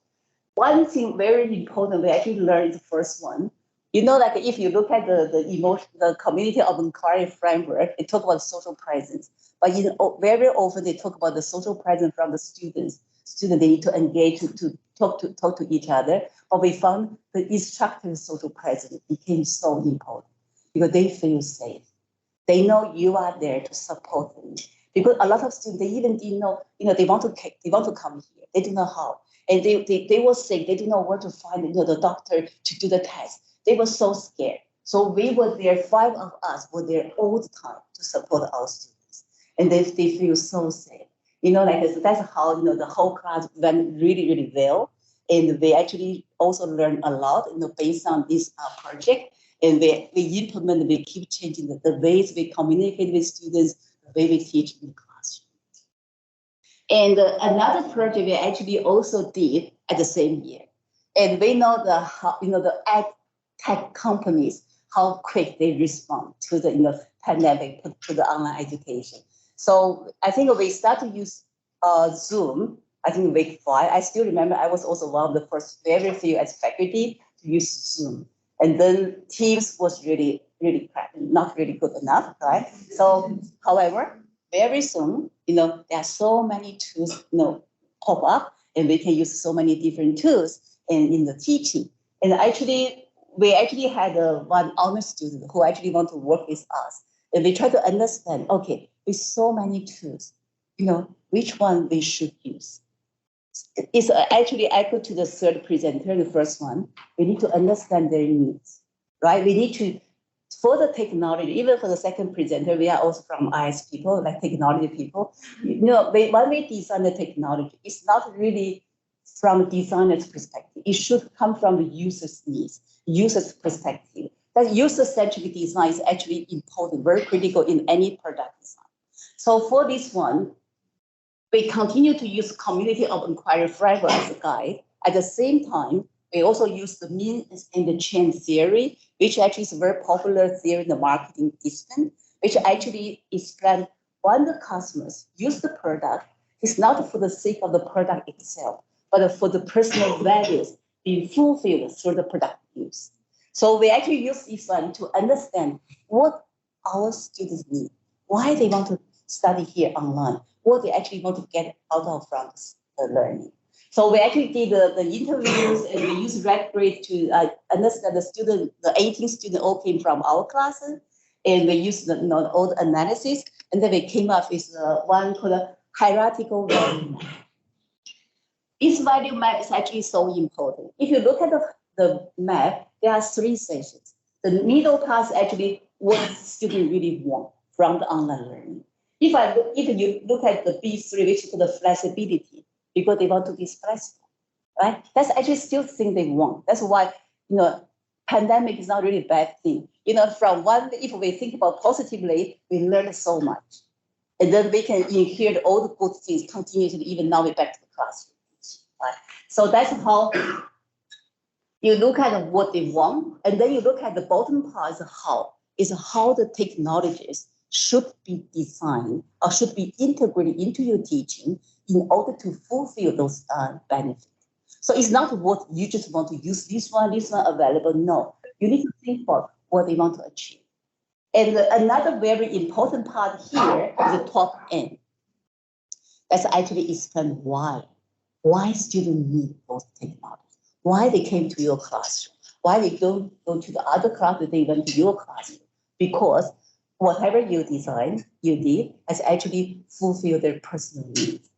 Speaker 2: One thing very important we actually learned the first one. If you look at the community of inquiry framework, they talk about social presence, but very often they talk about the social presence from the students. Students, they need to engage to talk to each other. But we found the instructor's social presence became so important because they feel safe. They know you are there to support them. Because a lot of students, they even didn't know, they want to come here. They didn't know how. And they were sick. They didn't know where to find the doctor to do the test. They were so scared. So we were there, 5 of us were there all the time to support our students. And they feel so safe. That's how, the whole class went really, really well. And we actually also learned a lot, based on this project. And we implement, we keep changing the ways we communicate with students, the way we teach in the classroom. And another project we actually also did at the same year. And we know the ed tech companies, how quick they respond to the pandemic, to the online education. So I think we start to use Zoom, I think week 5. I still remember I was also one of the first, very few as faculty to use Zoom. And then Teams was really, really not really good enough, right? So, however, very soon, there are so many tools, pop up, and we can use so many different tools in the teaching. And we actually had one honor student who actually want to work with us. And we try to understand, okay, with so many tools, which one we should use. It's actually equal to the third presenter, the first one. We need to understand their needs, right? We need to, for the technology, even for the second presenter, we are also from IS people, like technology people. When we design the technology, it's not really from designer's perspective. It should come from the user's needs, user's perspective. That user-centric design is actually important, very critical in any product design. So for this one, we continue to use community of inquiry framework as a guide. At the same time, we also use the mean and the change theory, which actually is a very popular theory in the marketing discipline, which actually explains when the customers use the product, it's not for the sake of the product itself, but for the personal values being fulfilled through the product use. So we actually use this one to understand what our students need, why they want to study here online, what they actually want to get out of from the learning. So we actually did the interviews, and we used RedGrid to understand the student, the 18 students all came from our classes, and we used all the analysis, and then we came up with one called a hierarchical value map. This value map is actually so important. If you look at the map, there are 3 sections. The middle part is actually what students really want from the online learning. If you look at the B3, which is the flexibility, because they want to be flexible, right? That's actually still the thing they want. That's why, pandemic is not really a bad thing. From one, if we think about positively, we learn so much. And then we can inherit all the good things continuously, even now we're back to the classroom, right? So that's how you look at what they want, and then you look at the bottom part is how the technologies should be designed or should be integrated into your teaching
Speaker 11: in order to fulfill those benefits. So it's not what you just want to use this one available. No, you need to think about what they want to achieve. And another very important part here is the top end. That's actually explain why students need those technologies, why they came to your classroom, why they go to the other class that they went to your classroom. Because whatever you design, you did, has actually fulfilled their personal needs.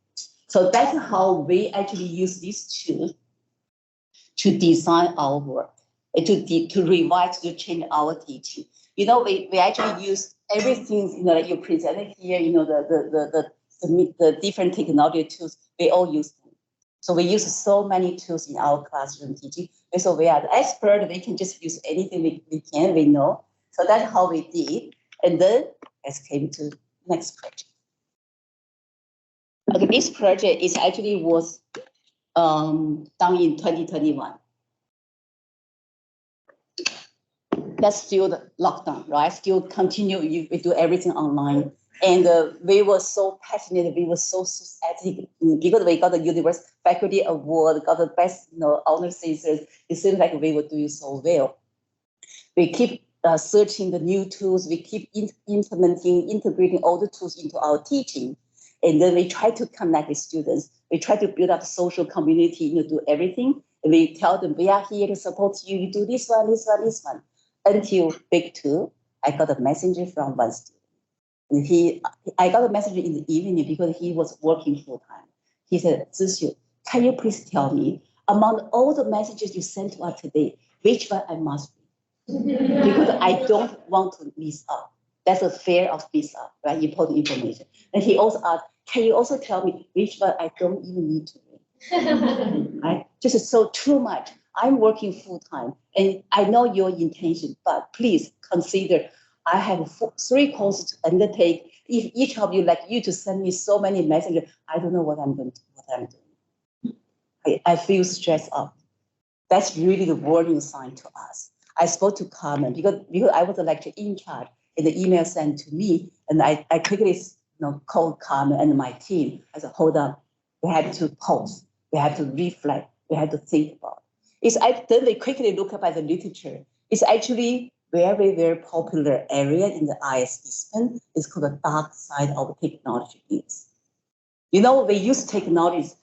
Speaker 11: So that's how we actually use these tools to design our work, and to revise, to change our teaching. We actually use everything that you presented here, the different technology tools, we all use them. So we use so many tools in our classroom teaching. And so we are the expert, we can just use anything we know. So that's how we did. And then let's came to next project. Okay, this project was done in 2021. That's still the lockdown, right? Still continue, we do everything online. And we were so passionate, we were so enthusiastic because we got the University Faculty Award, got the best honor thesis. It seems like we were doing so well. We keep searching the new tools, we keep integrating all the tools into our teaching. And then we try to connect with students. We try to build up a social community, do everything. And we tell them, we are here to support you, you do this one. Until week 2, I got a message from one student. And I got a message in the evening because he was working full time. He said, Zixu, can you please tell me, among all the messages you sent to us today, which one I must read? Because I don't want to miss out. That's a fear of miss out, right? Important information. And he also asked, can you also tell me which one I don't even need to read? Right? Just so too much. I'm working full time, and I know your intention, but please consider I have 3 courses to undertake. If each of you, like you, to send me so many messages, I don't know what I'm doing. I feel stressed out. That's really the warning sign to us. I spoke to Carmen because I was the lecturer in charge, and the email sent to me, and I quickly called Carmen and my team. I said, hold on, we have to pause, we have to reflect, we have to think about it. Then they quickly look up at the literature. It's actually very, very popular area in the IS discipline. It's called the dark side of technology use. We use technologies.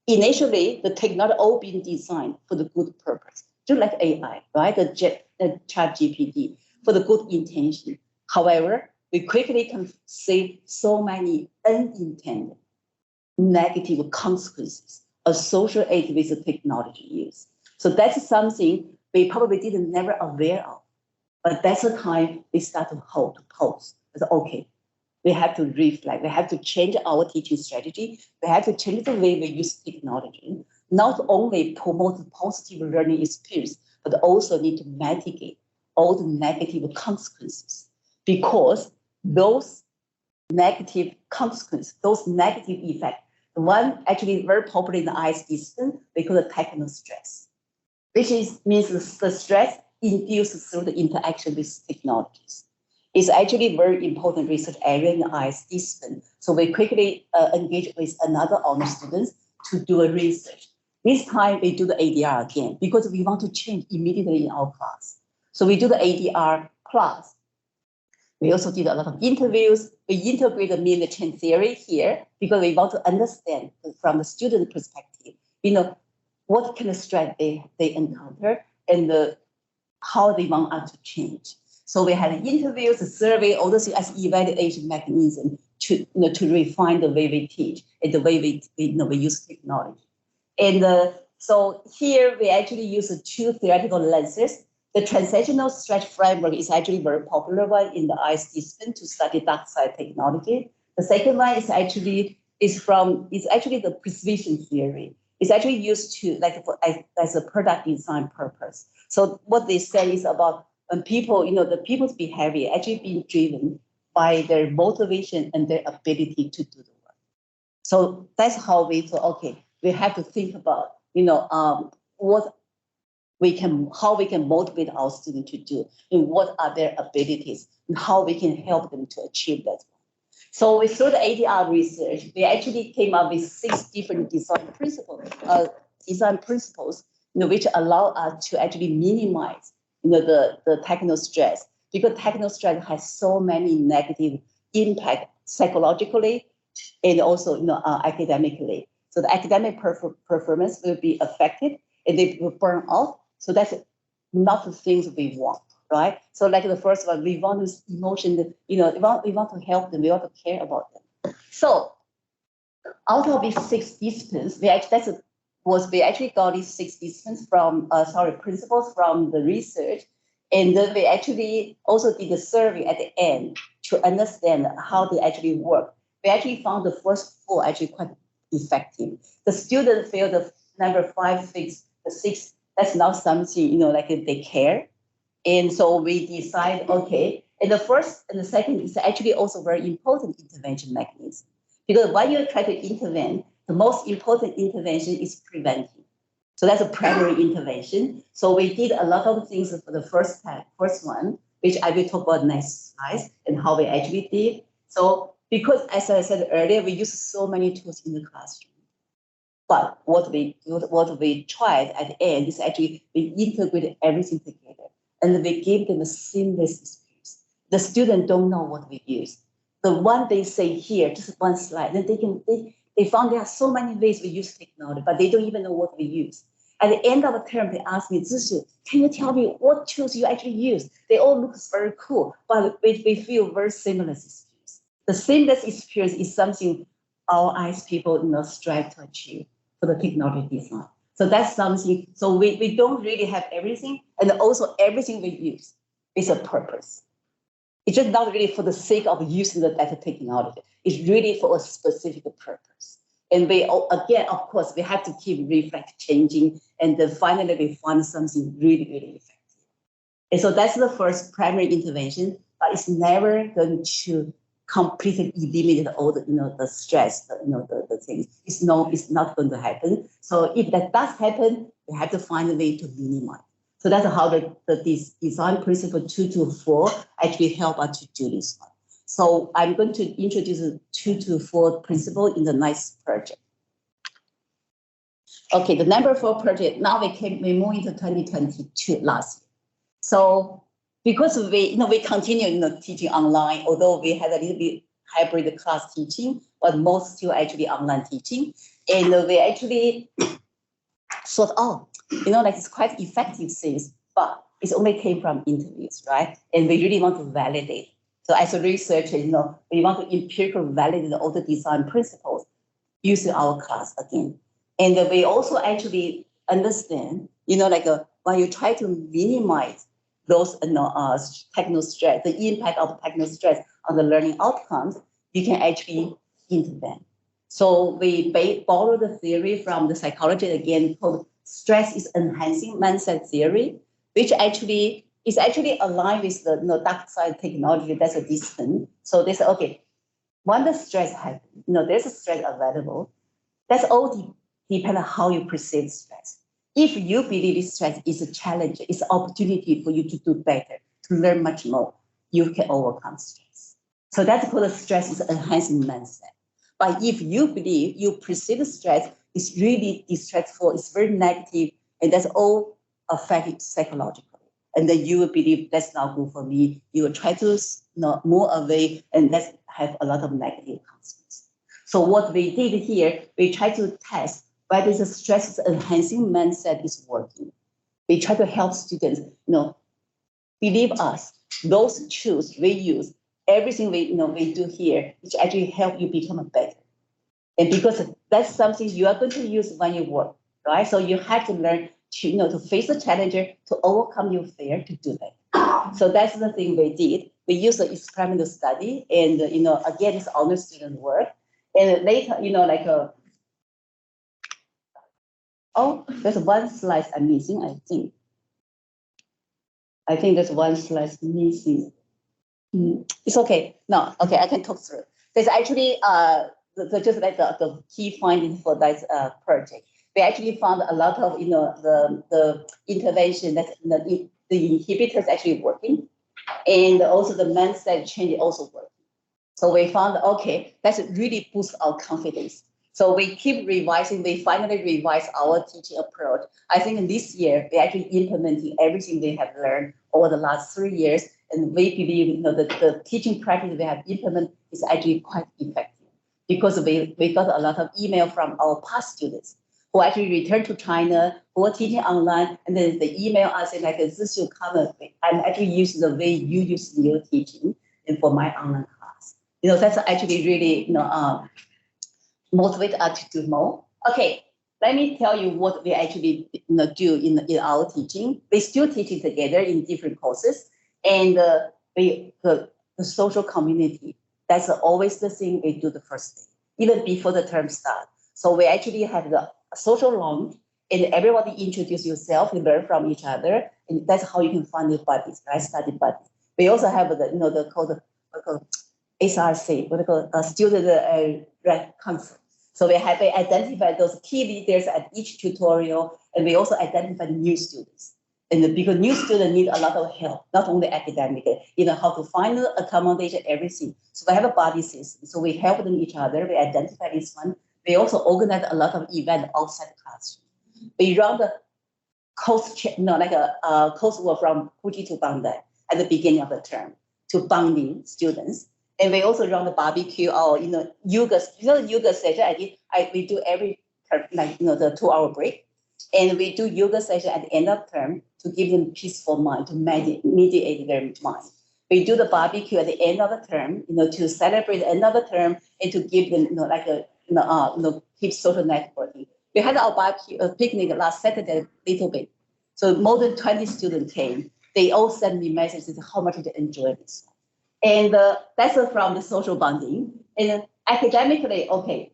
Speaker 11: Initially, the technology all being designed for the good purpose, just like AI, right? The ChatGPT, for the good intention. However, we quickly can see so many unintended negative consequences associated with the technology use. So that's something we probably didn't never aware of. But that's the time we start to pause. It's okay. We have to reflect. We have to change our teaching strategy. We have to change the way we use technology. Not only promote positive learning experience, but also need to mitigate all the negative consequences. Because those negative consequences, those negative effects, the one actually very popular in the IS discipline, they call it techno stress, which means the stress induced through the interaction with technologies. It's actually a very important research area in the IS discipline. So we quickly engage with another honor students to do a research. This time we do the ADR again because we want to change immediately in our class. So we do the ADR class. We also did a lot of interviews. We integrate the mean chain theory here because we want to understand from the student perspective, what kind of stress they encounter and how they want us to change. So we had interviews, a survey, all those as evaluation mechanism to refine the way we teach and the way we use technology. And so here we actually use 2 theoretical lenses. The transactional stretch framework is actually a very popular one in the IS discipline to study dark side technology. The second one is actually the persuasion theory. It's actually used to as a product design purpose. So what they say is about when people, the people's behavior actually being driven by their motivation and their ability to do the work. So that's how we thought, okay, we have to think about, how we can motivate our students to do, and what are their abilities, and how we can help them to achieve that. So through the ADR research, we actually came up with 6 different design principles, which allow us to actually minimize, the techno stress, because techno stress has so many negative impact psychologically and also, academically. So the academic performance will be affected and they will burn out. So that's not the things we want, right? So like the first one, we want to emotion, we want to help them, we want to care about them. So out of these 6 disciplines, we actually got these 6 disciplines from, principles from the research. And then we actually also did a survey at the end to understand how they actually work. We actually found the first 4 actually quite effective. The students feel the number 5, 6, the 6, that's not something, like they care. And so we decide, okay, and the first and the second is actually also very important intervention mechanism. Because when you try to intervene, the most important intervention is preventing. So that's a primary intervention. So we did a lot of things for the first one, which I will talk about next slide and how we actually did. So because, as I said earlier, we use so many tools in the classroom. But what we tried at the end is actually we integrated everything together and we gave them a seamless experience. The students don't know what we use. The one they say here, just one slide, then they found there are so many ways we use technology, but they don't even know what we use. At the end of the term, they asked me, Zishu, can you tell me what tools you actually use? They all look very cool, but we feel very seamless experience. The seamless experience is something our ICE people strive to achieve for the technology design. So that's something, so we don't really have everything, and also everything we use is a purpose. It's just not really for the sake of using the data technology. It's really for a specific purpose. And we, again, of course, we have to keep reflect changing, and then finally we find something really, really effective. And so that's the first primary intervention, but it's never going to completely eliminate all the, the stress, the things. It's not going to happen. So if that does happen, we have to find a way to minimize. So that's how the design principle 2 to 4 actually help us to do this one. So I'm going to introduce the 2 to 4 principle in the next project. Okay, the number 4 project, now we move into 2022 last year. So because we continue teaching online, although we had a little bit hybrid class teaching, but most still actually online teaching. And we actually thought, it's quite effective things, but it only came from interviews, right? And we really want to validate. So as a researcher, we want to empirically validate all the design principles using our class again. And we also actually understand, when you try to minimize those techno stress, the impact of techno stress on the learning outcomes, you can actually intervene. So we borrow the theory from the psychology again called stress is enhancing mindset theory, which actually is aligned with the dark side technology. That's a discipline. So they say, okay, when the stress happens, there's a stress available. That's all depends on how you perceive stress. If you believe this stress is a challenge, it's an opportunity for you to do better, to learn much more, you can overcome stress. So that's called stress is enhancing mindset. But if you believe you perceive stress is really distressful, it's very negative, and that's all affected psychologically. And then you will believe that's not good for me. You will try to move away, and that have a lot of negative consequences. So what we did here, we try to test whether the stress enhancing mindset is working. We try to help students, believe us, those tools we use, everything we do here, which actually help you become better. And because that's something you are going to use when you work, right? So you have to learn to face the challenger, to overcome your fear, to do that. So that's the thing we did. We used the experimental study, and again, it's honor student work. And later, there's one slide I'm missing, I think. I think there's one slide missing. It's okay. No, okay, I can talk through. There's actually just like the key finding for that project. We actually found a lot of the intervention that the inhibitors actually working, and also the mindset change also working. So we found, okay, that's really boost our confidence. So we keep revising. We finally revise our teaching approach. I think this year we're actually implementing everything we have learned over the last 3 years. And we believe, you know, the teaching practice we have implemented is actually quite effective because we got a lot of email from our past students who actually returned to China, who are teaching online, and then they email us saying like, this should come. I'm actually using the way you use your teaching and for my online class. You know, that's actually really, you know, motivate us to do more. Okay, let me tell you what we actually, you know, do in our teaching. We still teaching together in different courses, and the social community. That's always the thing we do the first day, even before the term start. So we actually have the social launch, and everybody introduce yourself and learn from each other, and that's how you can find your buddies, right? Study buddies. We also have the, you know, the called SRC, what they call student conference. So we have identified those key leaders at each tutorial, and we also identify the new students. And because new students need a lot of help, not only academically, you know, how to find accommodation, everything. So we have a body system. So we help them each other. We identify this one. We also organize a lot of events outside the classroom. We run the coursework from Fuji to Bandai at the beginning of the term to bonding students. And we also run the barbecue or, you know, yoga session. We do every term, like, you know, the 2-hour break. And we do yoga session at the end of term to give them peaceful mind, to mediate their mind. We do the barbecue at the end of the term, you know, to celebrate the end of the term and to give them, you know, like a, keep social networking. We had our barbecue picnic last Saturday, a little bit. So more than 20 students came. They all sent me messages how much they enjoyed this. And that's from the social bonding. And academically, okay,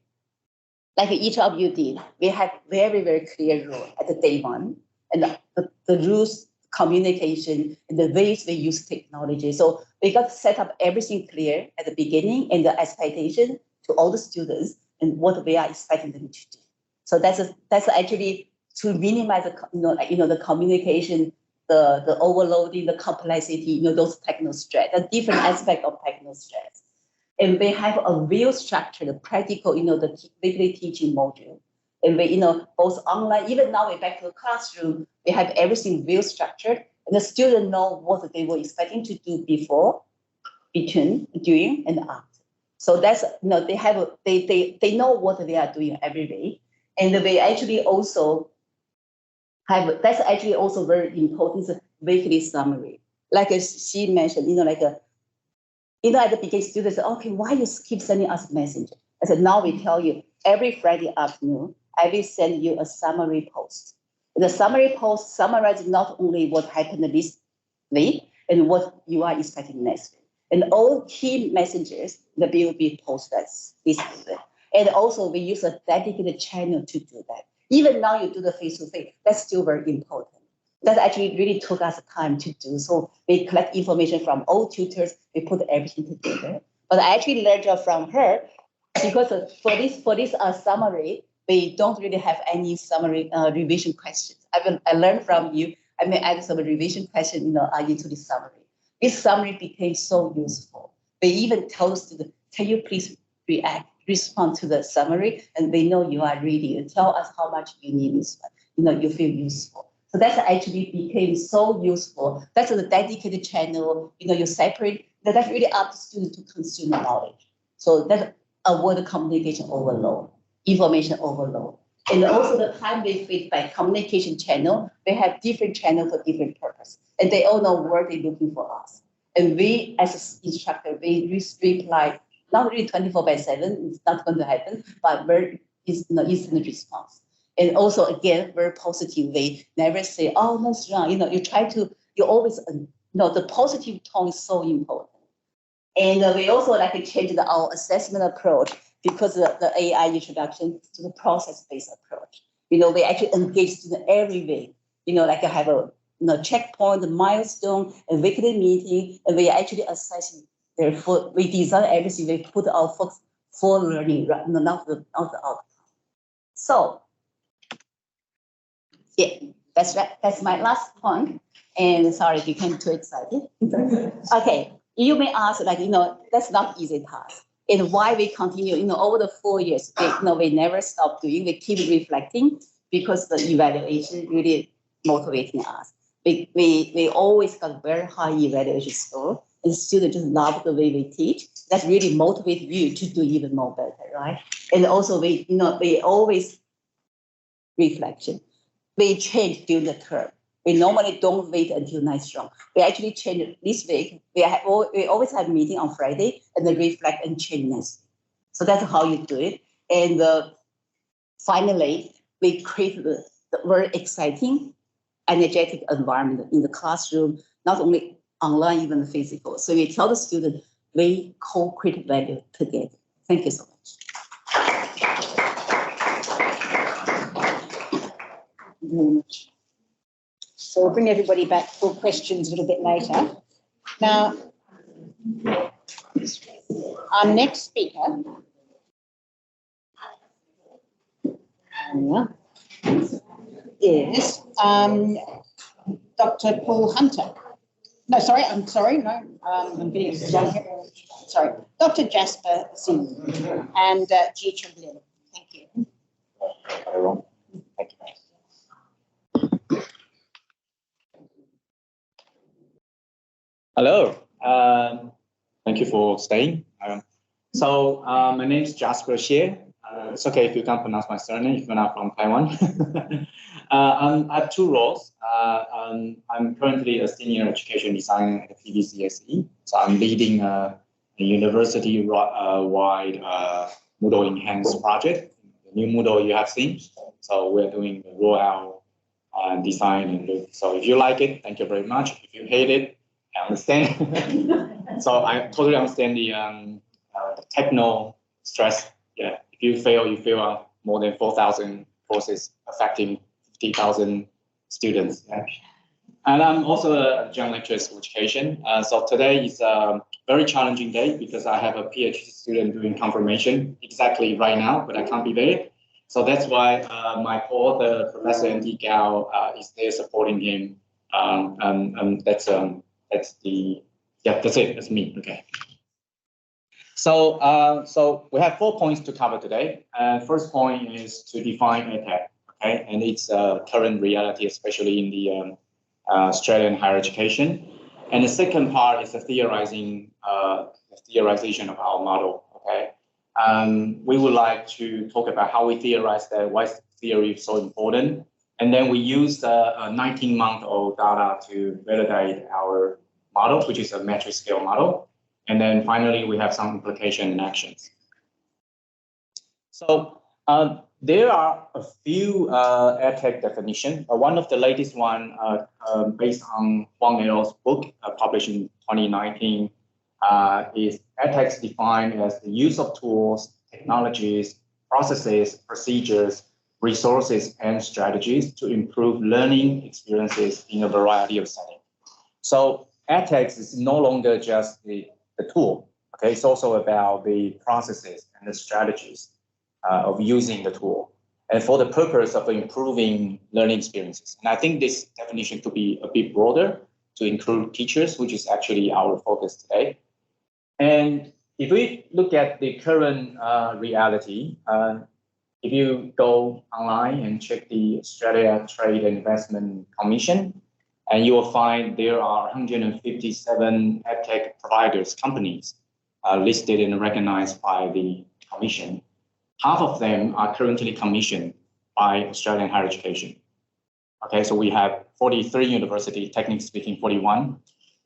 Speaker 11: like each of you did, we have very, very clear rule at the day one, and the rules, communication, and the ways we use technology. So we got to set up everything clear at the beginning and the expectation to all the students and what we are expecting them to do. So that's actually to minimize the communication, the overloading, the complexity, those techno stress, the different aspect of techno stress. And we have a real structure, the practical, the weekly teaching module. And we, both online, even now we're back to the classroom, we have everything real structured. And the students know what they were expecting to do before, between, during, and after. So that's, they know what they are doing every day. And we actually also have, that's actually also very important, weekly summary. Like she mentioned, at the beginning, students say, okay, why you keep sending us message? I said, now we tell you, every Friday afternoon, I will send you a summary post. And the summary post summarizes not only what happened this week and what you are expecting next week. And all key messages that will be posted this week. And also we use a dedicated channel to do that. Even now you do the face-to-face, that's still very important. That actually really took us time to do. So we collect information from all tutors, we put everything together. But I actually learned from her because for this summary, we don't really have any summary revision questions. I learned from you. I may add some revision questions into the summary. This summary became so useful. They even told students, can you please respond to the summary? And they know you are reading and tell us how much you need this one. You feel useful. So that actually became so useful. That's a dedicated channel. You separate. That's really up to students to consume knowledge. So that's avoid communication overload, information overload. And also the time-based feedback communication channel, they have different channels for different purpose. And they all know where they're looking for us. And we, as an instructor, we reply, not really 24/7, it's not going to happen, but very instant response. And also, again, very positive way. Never say, oh, no, it's wrong. You always, the positive tone is so important. And we also change our assessment approach because of the AI introduction to the process-based approach. We actually engage students every week. Have a checkpoint, a milestone, a weekly meeting, and we actually assess their we design everything. We put our focus for learning, not the outcome. So, yeah, that's right. That's my last point. And sorry if you became too excited. Okay, you may ask, like, that's not easy task. And why we continue, over the 4 years, we never stop doing, we keep reflecting because the evaluation really motivating us. We always got very high evaluation score, and students just love the way we teach. That really motivates you to do even more better, right? And also we always reflection. We change during the term. We normally don't wait until night strong. We actually change it this week. We always have a meeting on Friday and then reflect and change next. So that's how you do it. And finally, we create the very exciting, energetic environment in the classroom, not only online, even physical. So we tell the student, we co-create value together. Thank you so much.
Speaker 2: Thank you very much. So we'll bring everybody back for questions a little bit later. Now, our next speaker is Dr. Paul Hunter. No, sorry, I'm sorry. No, I'm getting it wrong here. Sorry, Dr. Jasper Singh and G. Tremblay. Thank you. Thank you.
Speaker 12: Hello, thank you for staying. My name is Jasper Xie. It's okay if you can't pronounce my surname if you're not from Taiwan. I have two roles. I'm currently a senior education designer at PVCSE. So I'm leading a university-wide Moodle enhanced project, the new Moodle you have seen. So we're doing the rollout design and look. So if you like it, thank you very much. If you hate it, I understand. So I totally understand the techno stress. Yeah, if you fail more than 4,000 courses affecting 50,000 students. Yeah. And I'm also a general lecturer in education. So today is a very challenging day because I have a PhD student doing confirmation exactly right now, but I can't be there. So that's why my co-author, Professor N.T. Gao, is there supporting him. That's it. That's me. Okay. So we have 4 points to cover today. First point is to define EdTech, okay, and its current reality, especially in the Australian higher education. And the second part is the theorization of our model. Okay, we would like to talk about how we theorize that, why theory is so important, and then we use the 19-month-old data to validate our model, which is a metric scale model. And then finally, we have some implication and actions. So there are a few EdTech definitions. One of the latest one, based on Huang et al.'s book, published in 2019, is EdTech defined as the use of tools, technologies, processes, procedures, resources, and strategies to improve learning experiences in a variety of settings. So EdTech is no longer just the tool. Okay, it's also about the processes and the strategies of using the tool, and for the purpose of improving learning experiences. And I think this definition could be a bit broader to include teachers, which is actually our focus today. And if we look at the current reality, if you go online and check the Australia Trade and Investment Commission, and you will find there are 157 EdTech providers, companies listed and recognized by the Commission. Half of them are currently commissioned by Australian higher education. Okay, so we have 43 universities, technically speaking 41,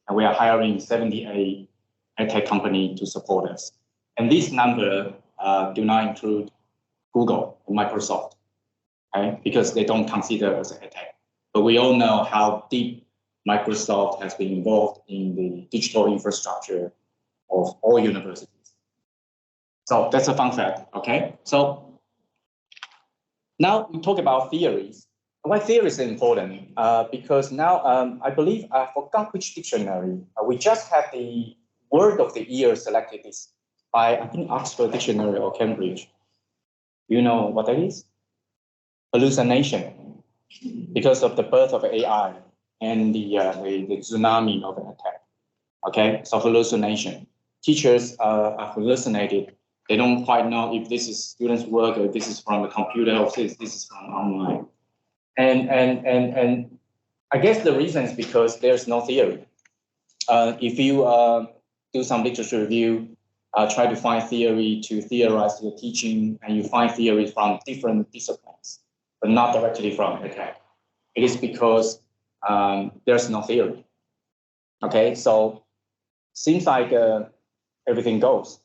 Speaker 12: and we are hiring 78 EdTech companies to support us. And this number do not include Google and Microsoft, okay, because they don't consider us EdTech. But we all know how deep Microsoft has been involved in the digital infrastructure of all universities. So that's a fun fact, okay? So now we talk about theories. Why theories are important? Because now I believe I forgot which dictionary. We just had the word of the year selected this by, I think, Oxford Dictionary or Cambridge. You know what that is? Hallucination, because of the birth of AI and the tsunami of an attack. Okay, so hallucination. Teachers are hallucinated. They don't quite know if this is students' work or this is from the computer or this is from online. And I guess the reason is because there's no theory. If you do some literature review, try to find theory to theorize your teaching, and you find theory from different disciplines, but not directly from EdTech. It is because there's no theory. Okay, so seems like everything goes.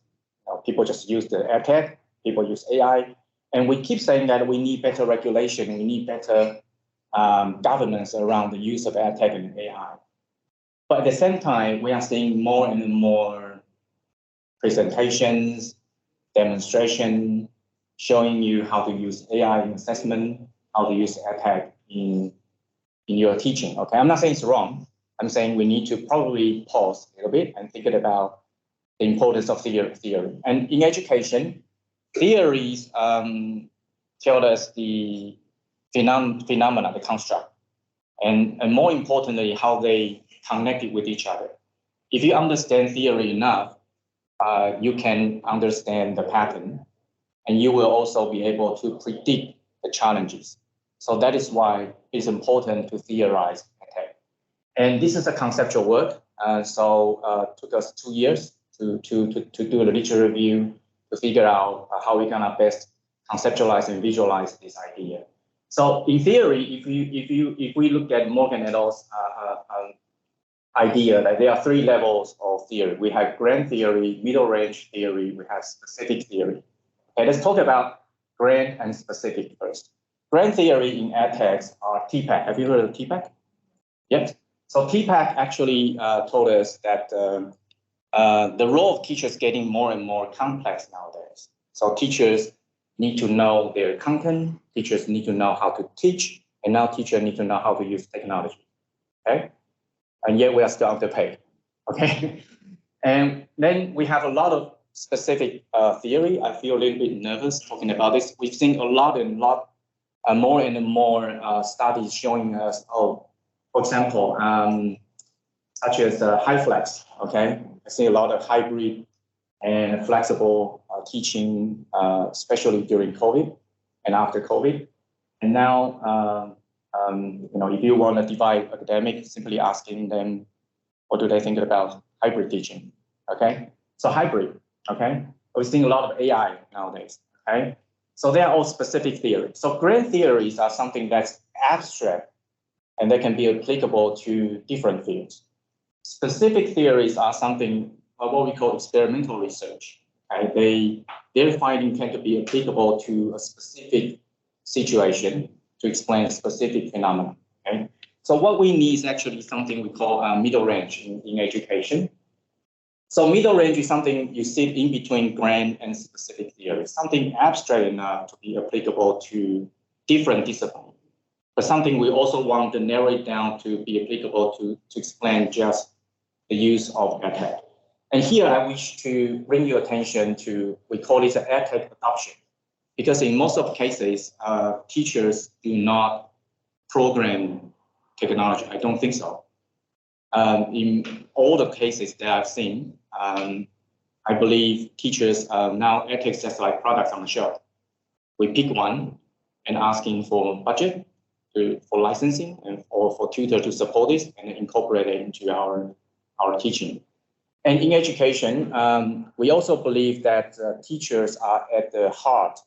Speaker 12: People just use the EdTech, people use AI, and we keep saying that we need better regulation, we need better governance around the use of EdTech and AI. But at the same time, we are seeing more and more presentations, demonstration, showing you how to use AI in assessment, how to use EdTech in your teaching. Okay, I'm not saying it's wrong. I'm saying we need to probably pause a little bit and think about the importance of theory. And in education, theories tell us the phenomena, the construct, and more importantly, how they connected with each other. If you understand theory enough, you can understand the pattern, and you will also be able to predict the challenges. So that is why it's important to theorize EdTech. And this is a conceptual work, so it took us 2 years to do a literature review to figure out how we're gonna best conceptualize and visualize this idea. So in theory, if we look at Morgan et al.'s idea that there are 3 levels of theory. We have grand theory, middle range theory, we have specific theory. Okay, let's talk about grand and specific first. Grand theory in EdTech are TPAC. Have you heard of TPAC? Yep. So TPAC actually told us that the role of teachers getting more and more complex nowadays. So teachers need to know their content, teachers need to know how to teach, and now teachers need to know how to use technology. Okay? And yet we are still underpaid. Okay? And then we have a lot of specific theory. I feel a little bit nervous talking about this. We've seen a lot more and more studies showing us, for example, such as HyFlex. Okay, I see a lot of hybrid and flexible teaching, especially during COVID and after COVID. And now, if you want to divide academics, simply asking them, what do they think about hybrid teaching? Okay, so hybrid. Okay, we're seeing a lot of AI nowadays. Okay, so they are all specific theories. So grand theories are something that's abstract and they can be applicable to different fields. Specific theories are something what we call experimental research. Okay? Their findings tend to be applicable to a specific situation to explain a specific phenomenon. Okay? So what we need is actually something we call middle range in education. So middle range is something you sit in between grand and specific theories, something abstract enough to be applicable to different disciplines, but something we also want to narrow it down to be applicable to explain just the use of EdTech. And here I wish to bring your attention to, we call it EdTech adoption, because in most of the cases, teachers do not program technology. I don't think so. In all the cases that I've seen, I believe teachers now EdTech is just like products on the shelf. We pick one and asking for budget, for licensing, and or for tutor to support this and incorporate it into our teaching. And in education, we also believe that teachers are at the heart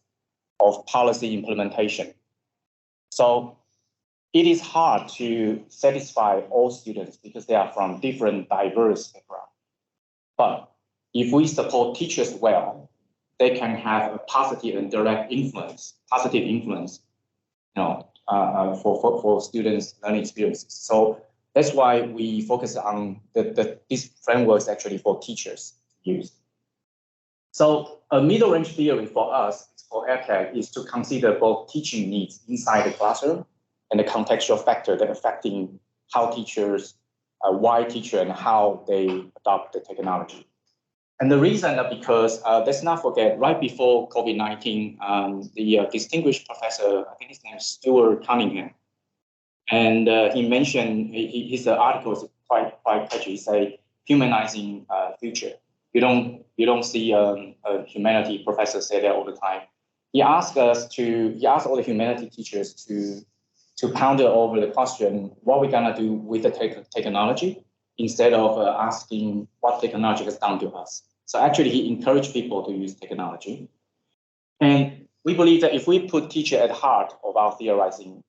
Speaker 12: of policy implementation. So it is hard to satisfy all students because they are from different diverse backgrounds. But if we support teachers well, they can have a positive and direct influence, for students' learning experiences. So that's why we focus on these frameworks actually for teachers to use. So a middle range theory for us, for EdTech, is to consider both teaching needs inside the classroom and the contextual factor that affecting how teachers, why teacher and how they adopt the technology. And the reason is because let's not forget, right before COVID-19, the distinguished professor, I think his name is Stuart Cunningham, and he mentioned his article is quite catchy. He say humanizing future. You don't see a humanity professor say that all the time. He asked all the humanity teachers to ponder over the question, what we're gonna do with the technology, instead of asking what technology has done to us. So actually, he encouraged people to use technology. And we believe that if we put teacher at the heart of our theorizing,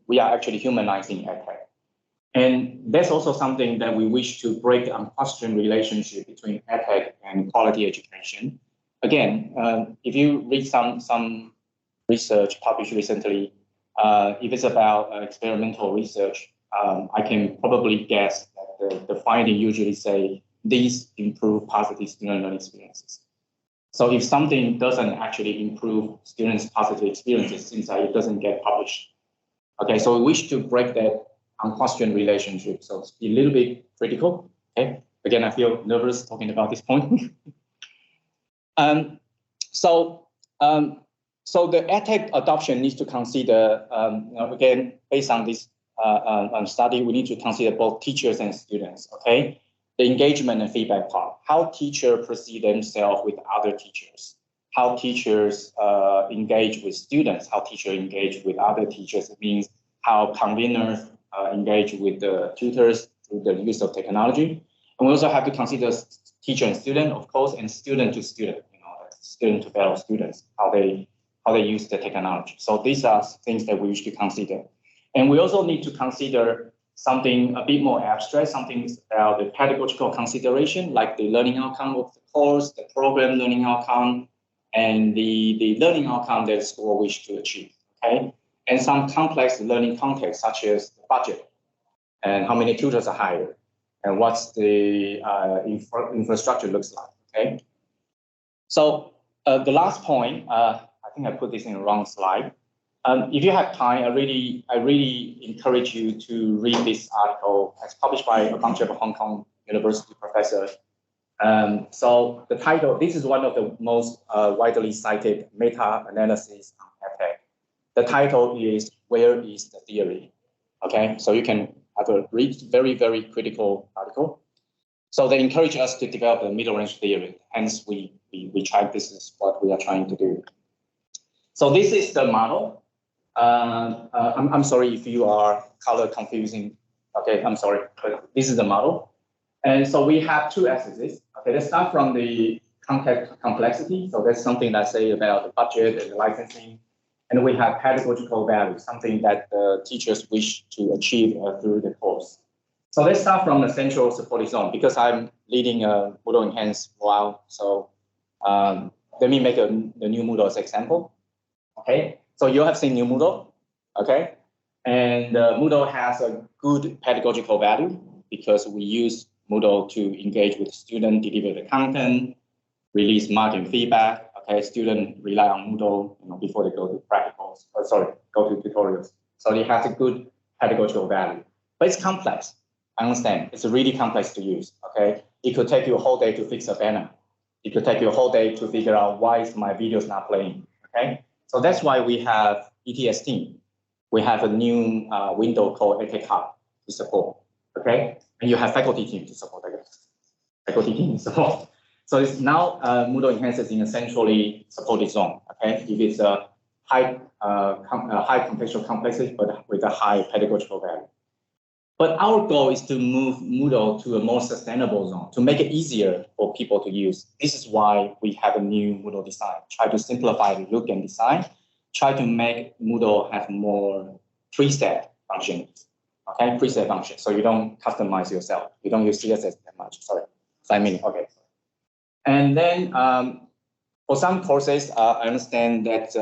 Speaker 12: we are actually humanizing EdTech. And that's also something that we wish to break the unquestioned relationship between EdTech and quality education. Again, if you read some research published recently, if it's about experimental research, I can probably guess that the finding usually say these improve positive student learning experiences. So if something doesn't actually improve students' positive experiences, it seems like it doesn't get published. Okay, so we wish to break that unquestioned relationship. So it's a little bit critical. Okay, again, I feel nervous talking about this point. So the EdTech adoption needs to consider, again, based on this study, we need to consider both teachers and students, okay? The engagement and feedback part, how teachers perceive themselves with other teachers, how teachers engage with students, how teachers engage with other teachers. It means how conveners engage with the tutors through the use of technology. And we also have to consider teacher and student, of course, and student to student, student to fellow students, how they use the technology. So these are things that we wish to consider. And we also need to consider something a bit more abstract, something about the pedagogical consideration, like the learning outcome of the course, the program learning outcome, and the learning outcome that the school wish to achieve, okay? And some complex learning context, such as the budget, and how many tutors are hired, and what's the infrastructure looks like, okay? So the last point, I think I put this in the wrong slide. If you have time, I really encourage you to read this article. It's published by a bunch of Hong Kong University professors. So the title, this is one of the most widely cited meta-analysis on EdTech. The title is "Where is the Theory?" Okay, so you can have a read, very, very critical article. So they encourage us to develop a middle range theory. Hence, we tried, this is what we are trying to do. So this is the model. I'm sorry if you are color confusing. Okay, I'm sorry, but this is the model. And so we have two axes. Okay, let's start from the context complexity. So that's something that say about the budget and the licensing. And we have pedagogical value, something that the teachers wish to achieve through the course. So let's start from the central supporting zone, because I'm leading a Moodle Enhanced while. So let me make the new Moodle as example. Okay, so you have seen new Moodle, okay? And Moodle has a good pedagogical value because we use Moodle to engage with students, deliver the content, release marking feedback. Okay, students rely on Moodle before they go to practicals, go to tutorials. So it has a good pedagogical value, but it's complex. I understand, it's really complex to use, okay? It could take you a whole day to fix a banner. It could take you a whole day to figure out why is my videos not playing, okay? So that's why we have ETS team. We have a new window called EdTech Hub to support, okay? And you have faculty team to support, I guess. Faculty team support. So it's now Moodle enhances in a centrally supported zone, okay? If it's a high contextual complexity, but with a high pedagogical value. But our goal is to move Moodle to a more sustainable zone, to make it easier for people to use. This is why we have a new Moodle design. Try to simplify the look and design. Try to make Moodle have more preset functions, okay? Preset functions, so you don't customize yourself. You don't use CSS that much, sorry. 5 minutes, okay. And then for some courses, I understand that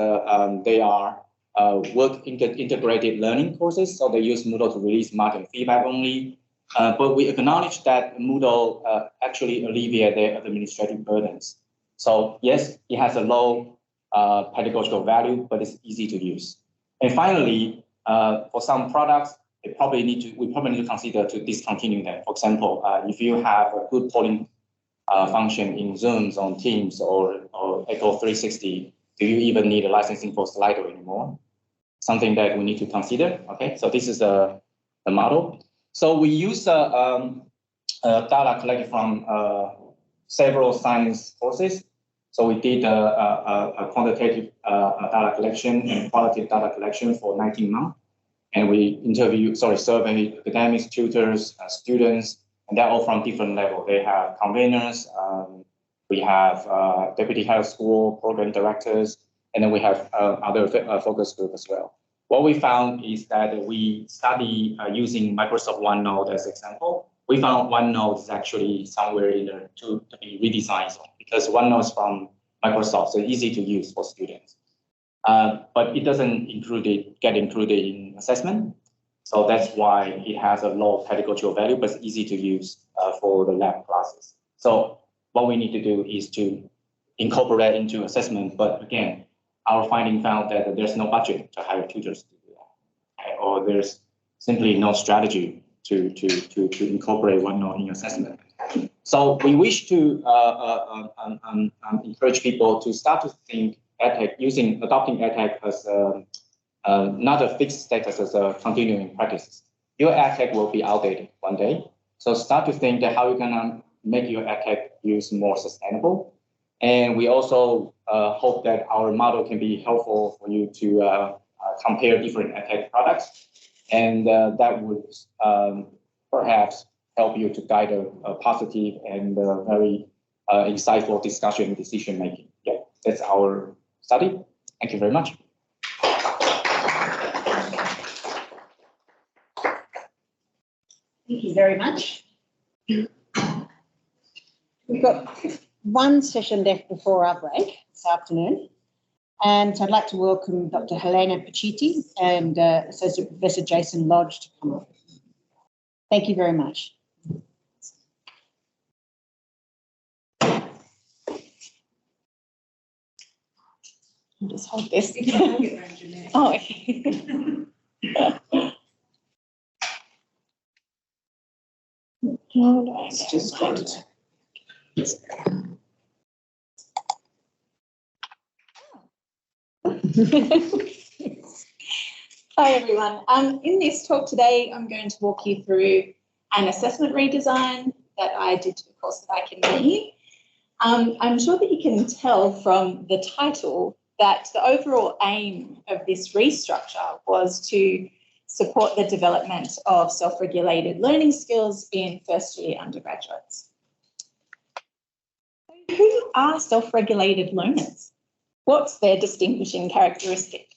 Speaker 12: they are integrated learning courses, so they use Moodle to release mark and feedback only. But we acknowledge that Moodle actually alleviates their administrative burdens. So yes, it has a low pedagogical value, but it's easy to use. And finally, for some products, we probably need to consider to discontinue them. For example, if you have a good polling function in Zooms, on Teams, or Echo 360, do you even need a licensing for Slido anymore? Something that we need to consider. Okay, so this is the model. So we use data collected from several science courses. So we did a quantitative data collection and qualitative data collection for 19 months. And we surveyed academics, tutors, students, and they're all from different levels. They have conveners, we have deputy head of school, program directors, and then we have other focus group as well. What we found is that we study using Microsoft OneNote as example. We found OneNote is actually somewhere in there to be redesigned because OneNote is from Microsoft, so easy to use for students. But it doesn't get included in assessment. So that's why it has a low pedagogical value, but it's easy to use for the lab classes. So what we need to do is to incorporate into assessment. But again, our finding found that there's no budget to hire tutors to do that, or there's simply no strategy to incorporate OneNote in assessment. So we wish to encourage people to start to think EdTech, adopting EdTech as not a fixed status, as a continuing practice. Your EdTech will be outdated one day. So start to think that how you're gonna make your EdTech use more sustainable. And we also hope that our model can be helpful for you to compare different EdTech products. And that would perhaps help you to guide a positive and very insightful discussion and decision making. Yeah, that's our study. Thank you very much.
Speaker 2: Thank you very much. We've got one session left before our break this afternoon. And I'd like to welcome Dr. Helena Pacitti and Associate Professor Jason Lodge to come up. Thank you very much. I'll just hold this. Oh, okay. It's just got
Speaker 13: Hi everyone. In this talk today, I'm going to walk you through an assessment redesign that I did to the course that I can lead. I'm sure that you can tell from the title that the overall aim of this restructure was to support the development of self-regulated learning skills in first-year undergraduates. Who are self-regulated learners? What's their distinguishing characteristic?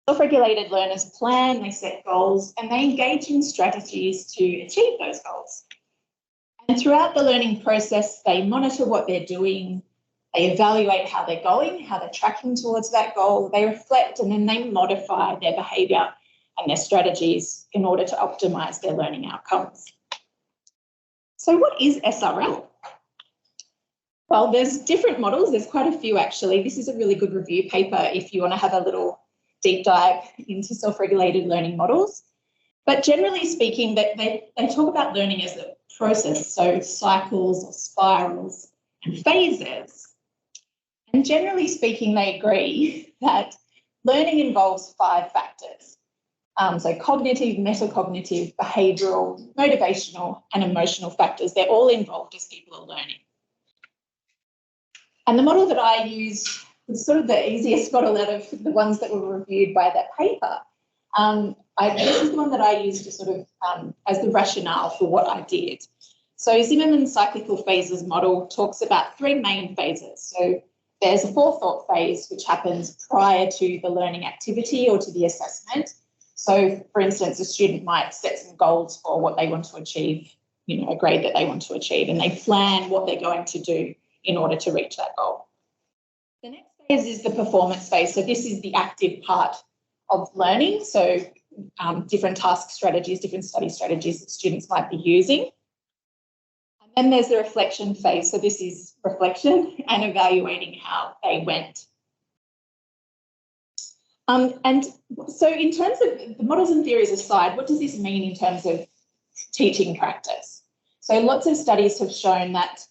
Speaker 13: Self-regulated learners plan, they set goals, and they engage in strategies to achieve those goals. And throughout the learning process, they monitor what they're doing, they evaluate how they're going, how they're tracking towards that goal, they reflect, and then they modify their behaviour and their strategies in order to optimise their learning outcomes. So what is SRL? Well, there's different models. There's quite a few, actually. This is a really good review paper if you want to have a little deep dive into self-regulated learning models. But generally speaking, they talk about learning as a process, so cycles or spirals and phases. And generally speaking, they agree that learning involves 5 factors. So cognitive, metacognitive, behavioural, motivational and emotional factors. They're all involved as people are learning. And the model that I use was sort of the easiest model out of the ones that were reviewed by that paper. This is the one that I used to sort of as the rationale for what I did. So Zimmerman's cyclical phases model talks about 3 main phases. So there's a forethought phase, which happens prior to the learning activity or to the assessment. So, for instance, a student might set some goals for what they want to achieve, a grade that they want to achieve, and they plan what they're going to do in order to reach that goal. The next phase is the performance phase. So this is the active part of learning. So different task strategies, different study strategies that students might be using. And then there's the reflection phase. So this is reflection and evaluating how they went. And so in terms of the models and theories aside, what does this mean in terms of teaching practice? So lots of studies have shown that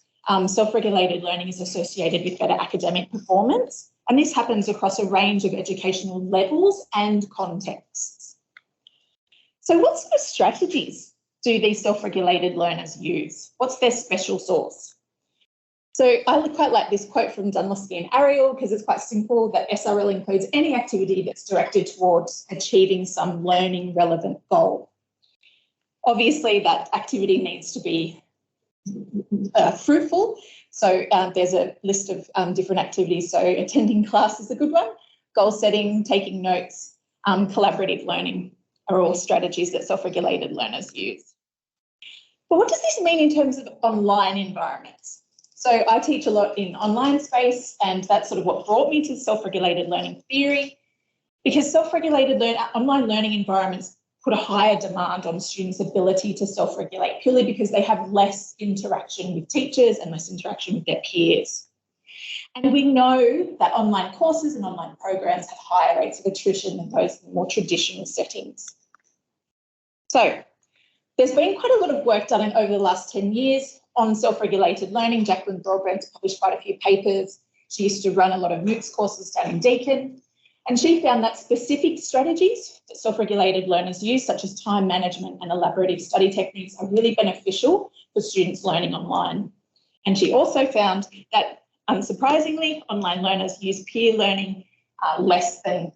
Speaker 13: self-regulated learning is associated with better academic performance, and this happens across a range of educational levels and contexts. So what sort of strategies do these self-regulated learners use? What's their special sauce? So I quite like this quote from Dunlosky and Ariel because it's quite simple that SRL includes any activity that's directed towards achieving some learning relevant goal. Obviously, that activity needs to be fruitful. So there's a list of different activities. So attending class is a good one. Goal setting, taking notes, collaborative learning are all strategies that self-regulated learners use. But what does this mean in terms of online environments? So I teach a lot in online space, and that's sort of what brought me to self-regulated learning theory, because self-regulated online learning environments put a higher demand on students' ability to self-regulate purely because they have less interaction with teachers and less interaction with their peers. And we know that online courses and online programs have higher rates of attrition than those in more traditional settings. So there's been quite a lot of work done over the last 10 years on self-regulated learning. Jacqueline Broadbent's published quite a few papers. She used to run a lot of MOOCs courses down in Deakin. And she found that specific strategies that self-regulated learners use, such as time management and elaborative study techniques, are really beneficial for students learning online. And she also found that, unsurprisingly, online learners use peer learning less than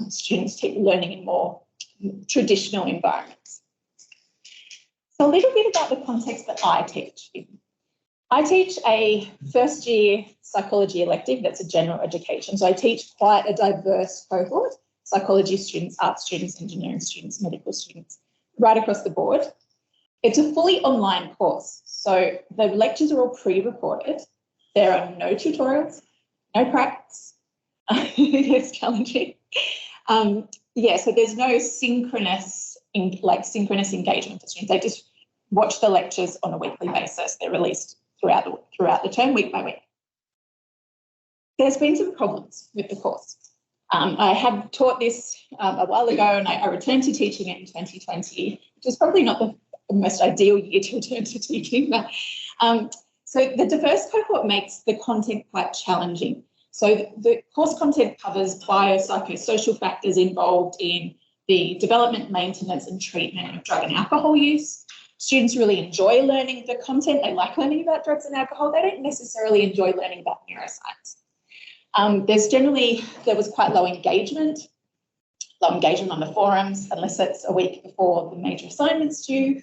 Speaker 13: students learning in more traditional environments. So a little bit about the context that I teach in. I teach a first-year psychology elective that's a general education. So I teach quite a diverse cohort, psychology students, art students, engineering students, medical students, right across the board. It's a fully online course. So the lectures are all pre-recorded. There are no tutorials, no practice. It's challenging. So there's no synchronous engagement for students. They just watch the lectures on a weekly basis. They're released throughout the term, week by week. There's been some problems with the course. I had taught this a while ago, and I returned to teaching it in 2020, which is probably not the most ideal year to return to teaching. But, so the diverse cohort makes the content quite challenging. So the course content covers biopsychosocial factors involved in the development, maintenance, and treatment of drug and alcohol use. Students really enjoy learning the content. They like learning about drugs and alcohol. They don't necessarily enjoy learning about neuroscience. There was quite low engagement on the forums, unless it's a week before the major assignments due.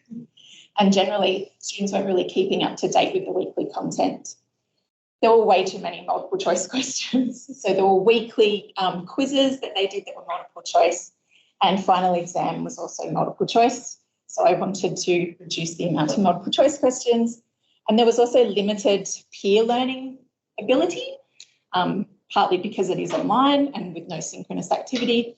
Speaker 13: And generally, students weren't really keeping up to date with the weekly content. There were way too many multiple choice questions. So there were weekly quizzes that they did that were multiple choice. And final exam was also multiple choice. So I wanted to reduce the amount of multiple choice questions. And there was also limited peer learning ability, partly because it is online and with no synchronous activity.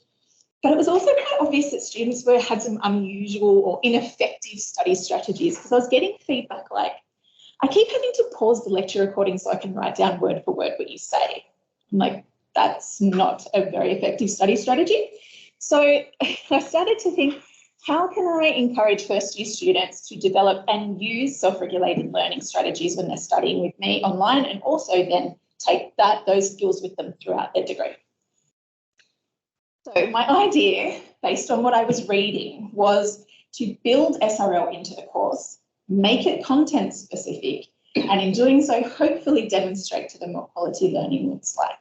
Speaker 13: But it was also quite obvious that students had some unusual or ineffective study strategies, because I was getting feedback like, I keep having to pause the lecture recording so I can write down word for word what you say. I'm like, that's not a very effective study strategy. So I started to think, how can I encourage first-year students to develop and use self-regulated learning strategies when they're studying with me online, and also then take those skills with them throughout their degree? So my idea, based on what I was reading, was to build SRL into the course, make it content specific, and in doing so, hopefully demonstrate to them what quality learning looks like.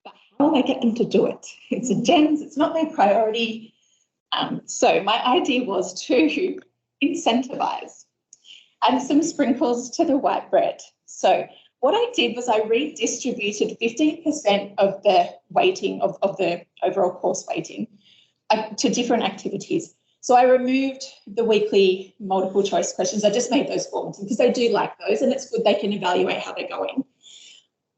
Speaker 13: But how will I get them to do it? It's a DENS, it's not their priority. So my idea was to incentivize, add some sprinkles to the white bread. So what I did was I redistributed 15% of the weighting of the overall course weighting to different activities. So I removed the weekly multiple choice questions. I just made those forms because they do like those, and it's good they can evaluate how they're going.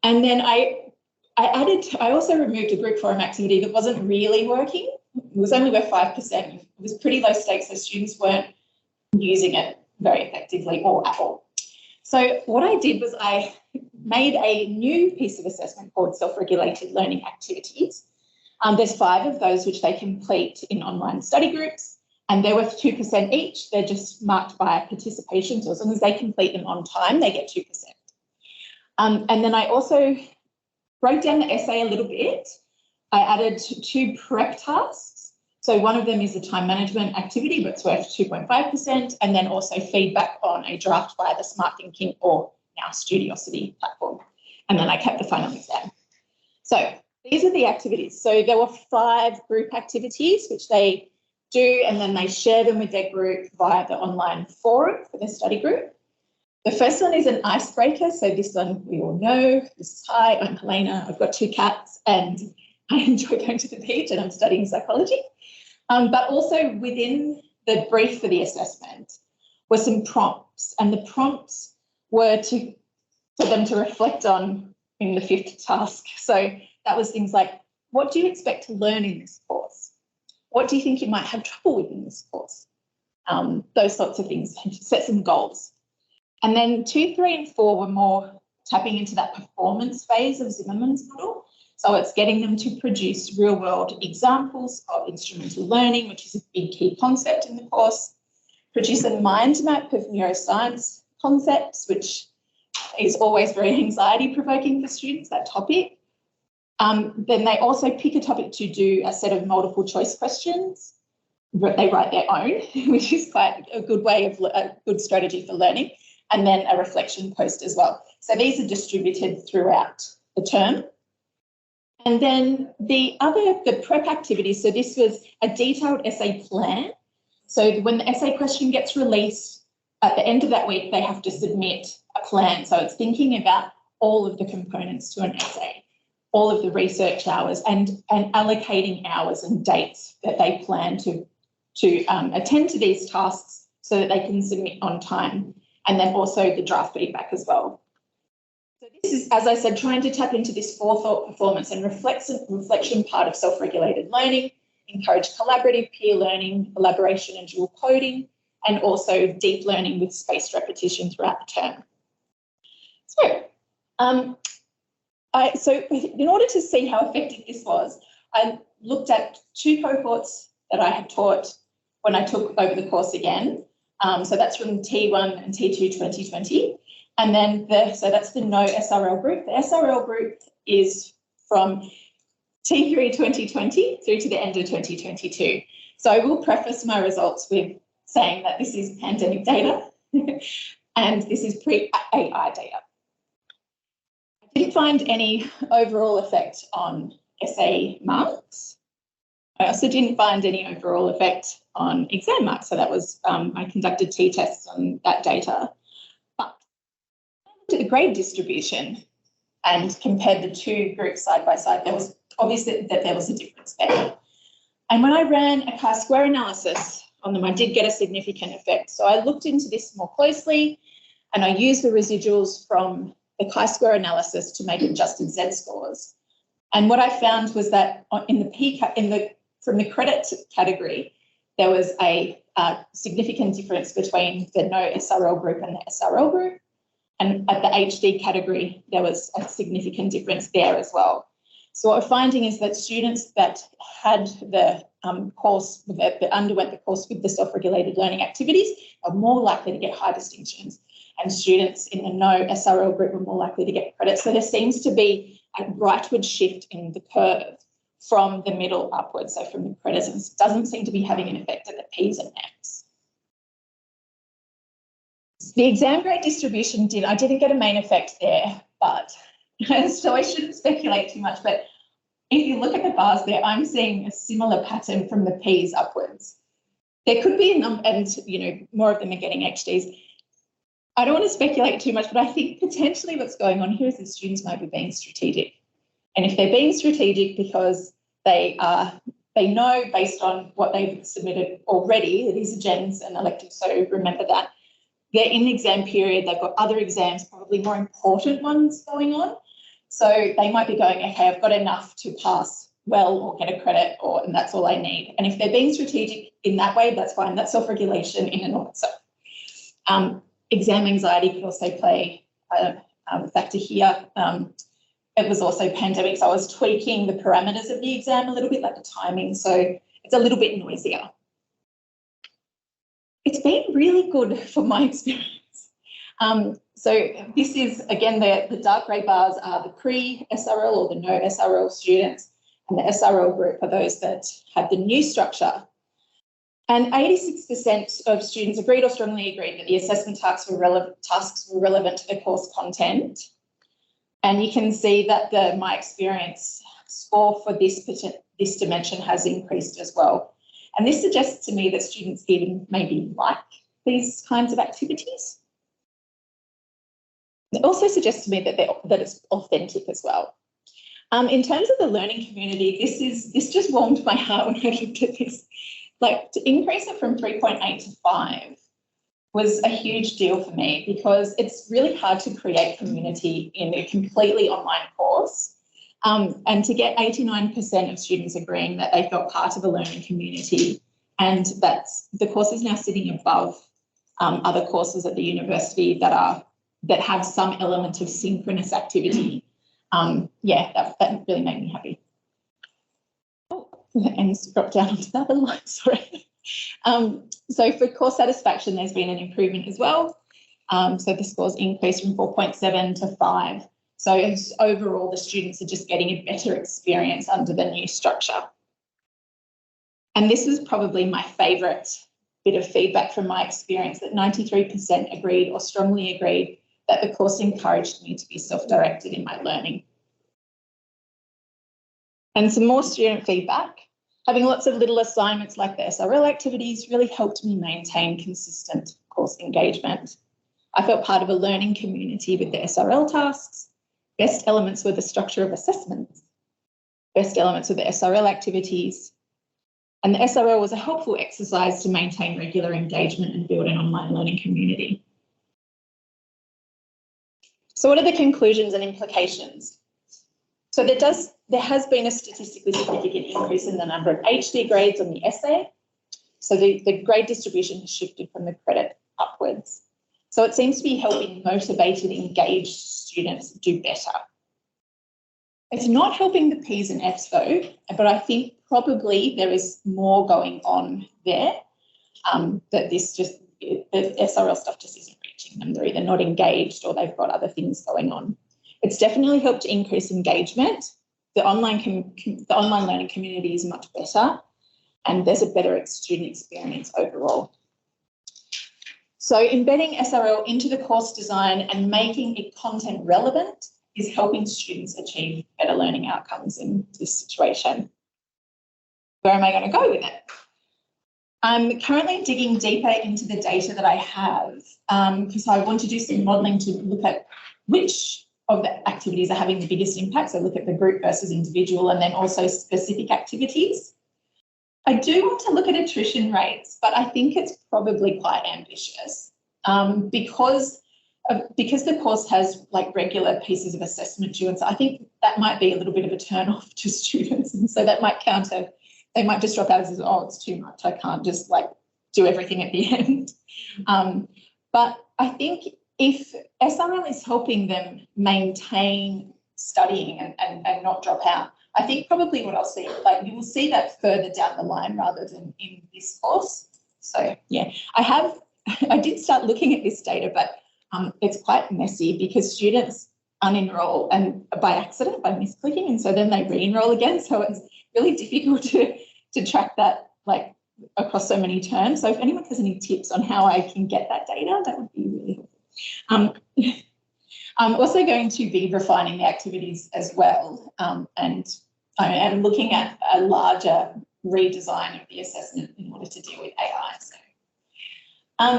Speaker 13: And then I also removed a group forum activity that wasn't really working. It was only worth 5%. It was pretty low stakes, so students weren't using it very effectively or at all. So what I did was I made a new piece of assessment called self-regulated learning activities. There's 5 of those which they complete in online study groups, and they're worth 2% each. They're just marked by participation, so as long as they complete them on time, they get 2%. And then I also broke down the essay a little bit. I added 2 prep tasks So one of them is a time management activity, but it's worth 2.5%, and then also feedback on a draft via the Smart Thinking or now Studiosity platform. And then I kept the final exam. So these are the activities. So there were 5 group activities which they do, and then they share them with their group via the online forum for their study group. The first one is an icebreaker. So this one we all know. This is, hi, I'm Helena. I've got 2 cats and I enjoy going to the beach and I'm studying psychology. But also within the brief for the assessment were some prompts, and the prompts were for them to reflect on in the 5th task. So that was things like, what do you expect to learn in this course? What do you think you might have trouble with in this course? Those sorts of things, set some goals. And then 2, 3, and 4 were more tapping into that performance phase of Zimmerman's model. So it's getting them to produce real-world examples of instrumental learning, which is a big key concept in the course. Produce a mind map of neuroscience concepts, which is always very anxiety-provoking for students, that topic. Then they also pick a topic to do a set of multiple choice questions. They write their own, which is quite a good way of a good strategy for learning, and then a reflection post as well. So these are distributed throughout the term. And then the prep activities, so this was a detailed essay plan. So when the essay question gets released, at the end of that week, they have to submit a plan. So it's thinking about all of the components to an essay, all of the research hours, and allocating hours and dates that they plan to attend to these tasks so that they can submit on time, and then also the draft feedback as well. So this is, as I said, trying to tap into this forethought, performance and reflection part of self-regulated learning, encourage collaborative peer learning, collaboration and dual coding, and also deep learning with spaced repetition throughout the term. So in order to see how effective this was, I looked at 2 cohorts that I had taught when I took over the course again. So that's from T1 and T2 2020. And then so that's the no SRL group. The SRL group is from T3 2020 through to the end of 2022. So I will preface my results with saying that this is pandemic data and this is pre-AI data. I didn't find any overall effect on essay marks. I also didn't find any overall effect on exam marks. So that was, I conducted t-tests on that data. But to the grade distribution and compared the 2 groups side by side, there was obviously that there was a difference there. And when I ran a chi-square analysis on them, I did get a significant effect. So I looked into this more closely and I used the residuals from the chi-square analysis to make adjusted Z-scores. And what I found was that from the credit category, there was a significant difference between the no SRL group and the SRL group. And at the HD category, there was a significant difference there as well. So what we're finding is that students that had the course, that underwent the course with the self-regulated learning activities are more likely to get high distinctions, and students in the no SRL group were more likely to get credit. So there seems to be a rightward shift in the curve from the middle upwards, so from the credits. It doesn't seem to be having an effect at the P's and M's. The exam grade distribution I didn't get a main effect there, but so I shouldn't speculate too much, but if you look at the bars there, I'm seeing a similar pattern from the P's upwards. There could be and more of them are getting HDs. I don't want to speculate too much, but I think potentially what's going on here is the students might be being strategic. And if they're being strategic because they know based on what they've submitted already, that these are gens and electives, so remember that, they're in the exam period, they've got other exams, probably more important ones going on. So they might be going, okay, I've got enough to pass well or get a credit, and that's all I need. And if they're being strategic in that way, that's fine. That's self-regulation in and of itself. Exam anxiety could also play a factor here. It was also pandemic, so I was tweaking the parameters of the exam a little bit, like the timing, so it's a little bit noisier. It's been really good for my experience. So this is, again, the dark grey bars are the pre-SRL or the no SRL students, and the SRL group are those that had the new structure. And 86% of students agreed or strongly agreed that the assessment tasks were relevant to the course content. And you can see that the My Experience score for this dimension has increased as well. And this suggests to me that students even maybe like these kinds of activities. It also suggests to me that it's authentic as well. In terms of the learning community, this just warmed my heart when I looked at this. Like, to increase it from 3.8 to 5 was a huge deal for me, because it's really hard to create community in a completely online course. And to get 89% of students agreeing that they felt part of a learning community, and that the course is now sitting above other courses at the university that have some element of synchronous activity. That really made me happy. The ends drop down onto the other line, sorry. So for course satisfaction, there's been an improvement as well. So the scores increased from 4.7 to 5. So overall, the students are just getting a better experience under the new structure. And this was probably my favourite bit of feedback from My Experience, that 93% agreed or strongly agreed that the course encouraged me to be self-directed in my learning. And some more student feedback. Having lots of little assignments like the SRL activities really helped me maintain consistent course engagement. I felt part of a learning community with the SRL tasks. Best elements were the structure of assessments. Best elements were the SRL activities. And the SRL was a helpful exercise to maintain regular engagement and build an online learning community. So what are the conclusions and implications? So there has been a statistically significant increase in the number of HD grades on the essay. So the grade distribution has shifted from the credit upwards. So it seems to be helping motivated, engaged students do better. It's not helping the P's and F's though, but I think probably there is more going on there, that the SRL stuff just isn't reaching them. They're either not engaged or they've got other things going on. It's definitely helped to increase engagement. The online learning community is much better, and there's a better student experience overall. So embedding SRL into the course design and making it content relevant is helping students achieve better learning outcomes in this situation. Where am I going to go with it? I'm currently digging deeper into the data that I have, because I want to do some modelling to look at which of the activities are having the biggest impact. So look at the group versus individual, and then also specific activities. I do want to look at attrition rates, but I think it's probably quite ambitious, because the course has like regular pieces of assessment due, and so I think that might be a little bit of a turn off to students, and so that might counter. They might just drop out and say, "Oh, it's too much. I can't just like do everything at the end." But I think if SRL is helping them maintain studying and not drop out, I think probably what I'll see, like you will see that further down the line rather than in this course. So yeah, I did start looking at this data, but it's quite messy because students unenroll and by accident, by misclicking, and so then they re-enroll again. So it's really difficult to track that like across so many terms. So if anyone has any tips on how I can get that data, that would be really helpful. I'm also going to be refining the activities as well, and I am looking at a larger redesign of the assessment in order to deal with AI. So,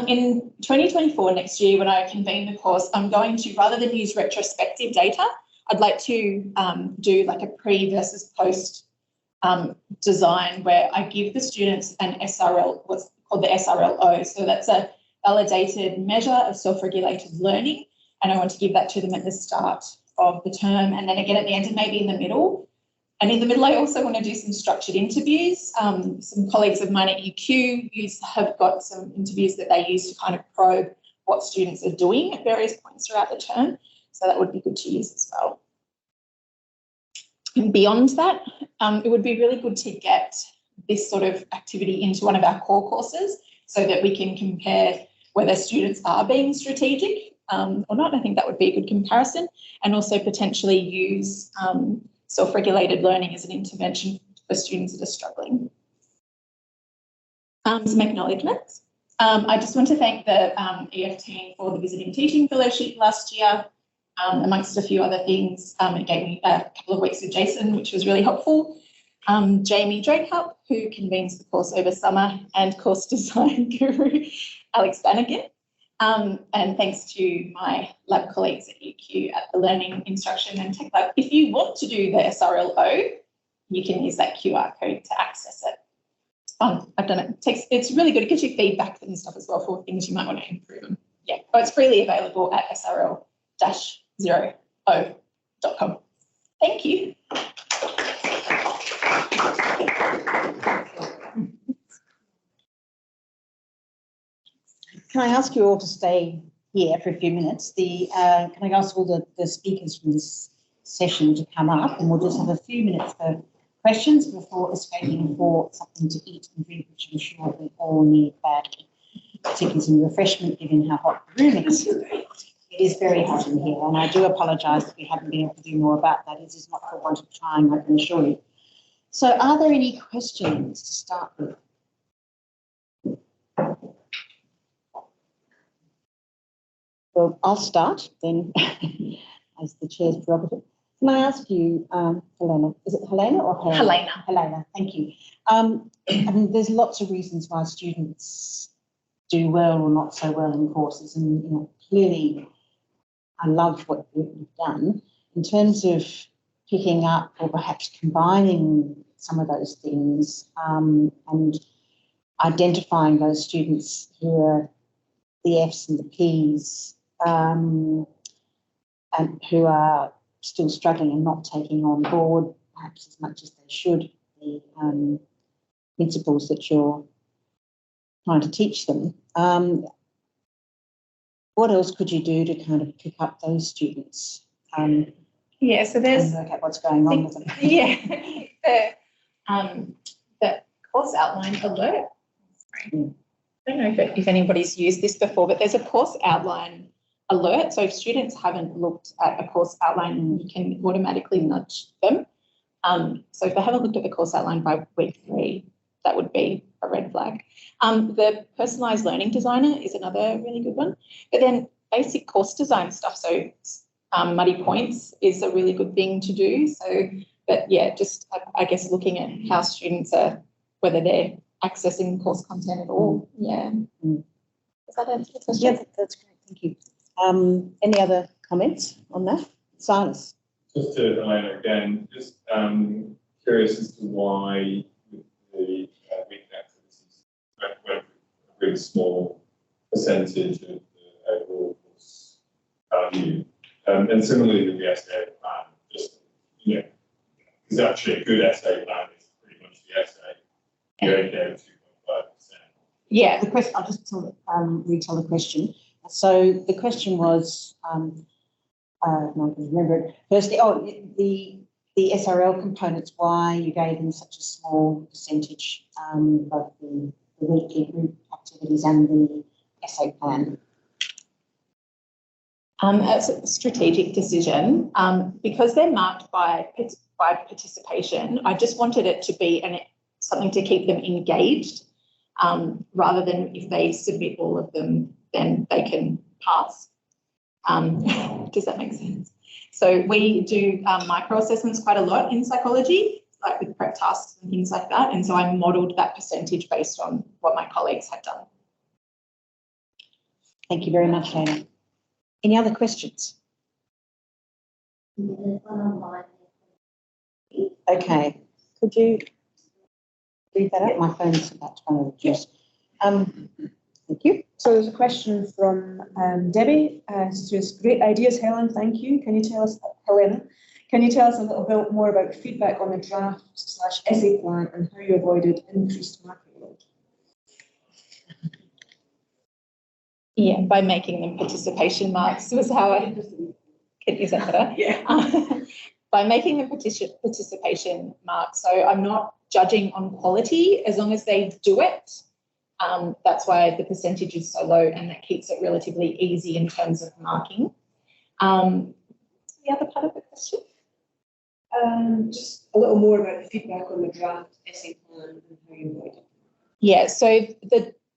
Speaker 13: in 2024, next year, when I convene the course, I'm going to, rather than use retrospective data, I'd like to do like a pre versus post design where I give the students an SRL, what's called the SRLO. So that's a validated measure of self-regulated learning, and I want to give that to them at the start of the term and then again at the end and maybe in the middle. And in the middle, I also want to do some structured interviews. Some colleagues of mine at UQ have got some interviews that they use to kind of probe what students are doing at various points throughout the term. So that would be good to use as well. And beyond that, it would be really good to get this sort of activity into one of our core courses so that we can compare whether students are being strategic or not. I think that would be a good comparison, and also potentially use self-regulated learning as an intervention for students that are struggling. Some acknowledgements. I just want to thank the EF team for the visiting teaching fellowship last year, amongst a few other things. It gave me a couple of weeks with Jason, which was really helpful. Jamie Drakehup, who convenes the course over summer, and course design guru Alex Bannigan. And thanks to my lab colleagues at UQ at the Learning, Instruction and Tech Lab. If you want to do the SRLO, you can use that QR code to access it. It's fun. I've done it. It's really good. It gives you feedback and stuff as well for things you might want to improve on. Yeah, but it's freely available at srl-0o.com. Thank you.
Speaker 2: Can I ask you all to stay here for a few minutes? Can I ask all the speakers from this session to come up, and we'll just have a few minutes for questions before escaping for something to eat and drink, which I'm sure we all need badly, particularly some refreshment given how hot the room is. It is very hot in here, and I do apologise that we haven't been able to do more about that. It is not for want of trying, I can assure you. So are there any questions to start with? Well, I'll start then, as the chair's prerogative. Can I ask you, Helena, is it Helena or Helena?
Speaker 13: Helena.
Speaker 2: Helena, thank you. I mean, there's lots of reasons why students do well or not so well in courses, and clearly I love what you've done. In terms of picking up or perhaps combining some of those things and identifying those students who are the Fs and the Ps and who are still struggling and not taking on board perhaps as much as they should the principles that you're trying to teach them. What else could you do to kind of pick up those students?
Speaker 13: Yeah, so there's
Speaker 2: and work out what's going on with them.
Speaker 13: Yeah, the course outline alert. I don't know if anybody's used this before, but there's a course outline alert. So if students haven't looked at a course outline, you can automatically nudge them. So if they haven't looked at the course outline by week 3, that would be a red flag. The personalised learning designer is another really good one. But then basic course design stuff. So Muddy Points is a really good thing to do. So, but yeah, just I guess looking at how students are, whether they're accessing course content at all. Yeah. Does that answer the question?
Speaker 2: Yeah, that's great. Thank you. Any other comments on that? Silas?
Speaker 14: Just to Helena again, just curious as to why the weekend activities went for a really small percentage of the overall course value. And similarly with the essay plan, just, because actually a good essay plan is pretty much the essay. You only get 2.5%.
Speaker 2: Yeah, the question, I'll just retell the question. So the question was, I can remember it. Firstly, the SRL components, why you gave them such a small percentage of the weekly group activities and the essay plan.
Speaker 13: It's a strategic decision. Because they're marked by participation, I just wanted it to be something to keep them engaged, rather than if they submit all of them, then they can pass. Does that make sense? So we do micro-assessments quite a lot in psychology, like with prep tasks and things like that. And so I modelled that percentage based on what my colleagues had done.
Speaker 2: Thank you very much, Lena. Any other questions? Okay. Could you read that out? My phone's about to reduce. Thank you.
Speaker 1: So there's a question from Debbie. Says, great ideas, Helen. Thank you. Can you tell us, Helena? Can you tell us a little bit more about feedback on the draft/essay plan and how you avoided increased marking load?
Speaker 13: Yeah, by making them participation marks was how I. Is that better? Yeah. By making them participation marks, so I'm not judging on quality as long as they do it. That's why the percentage is so low, and that keeps it relatively easy in terms of marking. The other part of the question?
Speaker 1: just a little more about the feedback on the draft essay plan and how you enjoyed it.
Speaker 13: Yeah, so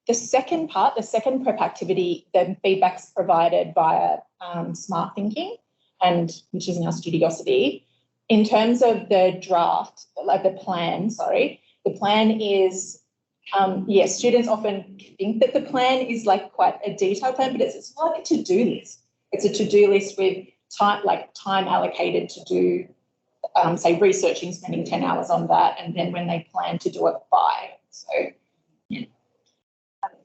Speaker 13: the second part, the second prep activity, the feedback's provided via smart thinking, and which is now studiosity. In terms of the draft, like the plan, the plan is, yes, students often think that the plan is like quite a detailed plan, but it's like a to-do list. It's a to-do list with time allocated to do, say, researching, spending 10 hours on that, and then when they plan to do it by. So, yeah.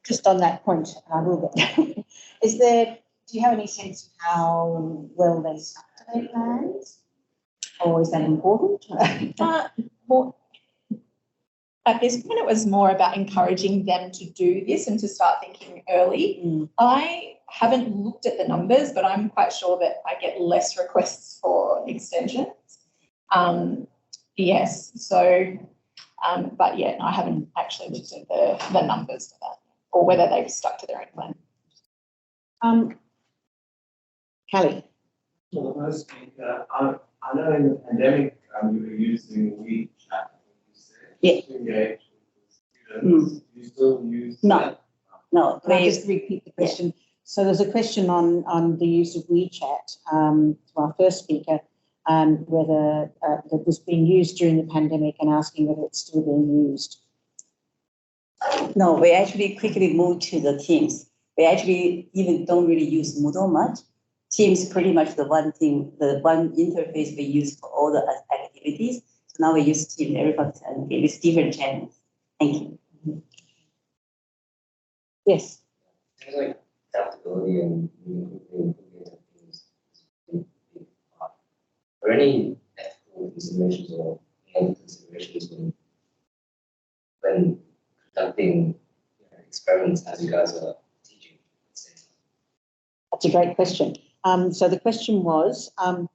Speaker 2: Just on that point, I will get. Do you have any sense of how well they stuck to their plans? Or is that important?
Speaker 13: More, at this point, it was more about encouraging them to do this and to start thinking early. I haven't looked at the numbers, but I'm quite sure that I get less requests for extensions. Yes, so, but yeah, no, I haven't actually looked at the numbers for that or whether they've stuck to their own plan.
Speaker 2: Kelly.
Speaker 4: Well, the first speaker, I know in the pandemic you were using WeChat, to engage with the students. Do you still use that?
Speaker 2: No. Can I just repeat the question? Yeah. So there's a question on the use of WeChat to our first speaker, whether that was being used during the pandemic and asking whether it's still being used.
Speaker 11: No, we actually quickly moved to the Teams. We actually even don't really use Moodle much. Teams pretty much the one thing, the one interface we use for all the activities. So now we use Teams, everybody with different channels. Thank you.
Speaker 2: Yes.
Speaker 10: There's like adaptability and improving things. Are there any ethical considerations or any considerations when conducting experiments as you guys are teaching?
Speaker 2: That's a great question. So the question was an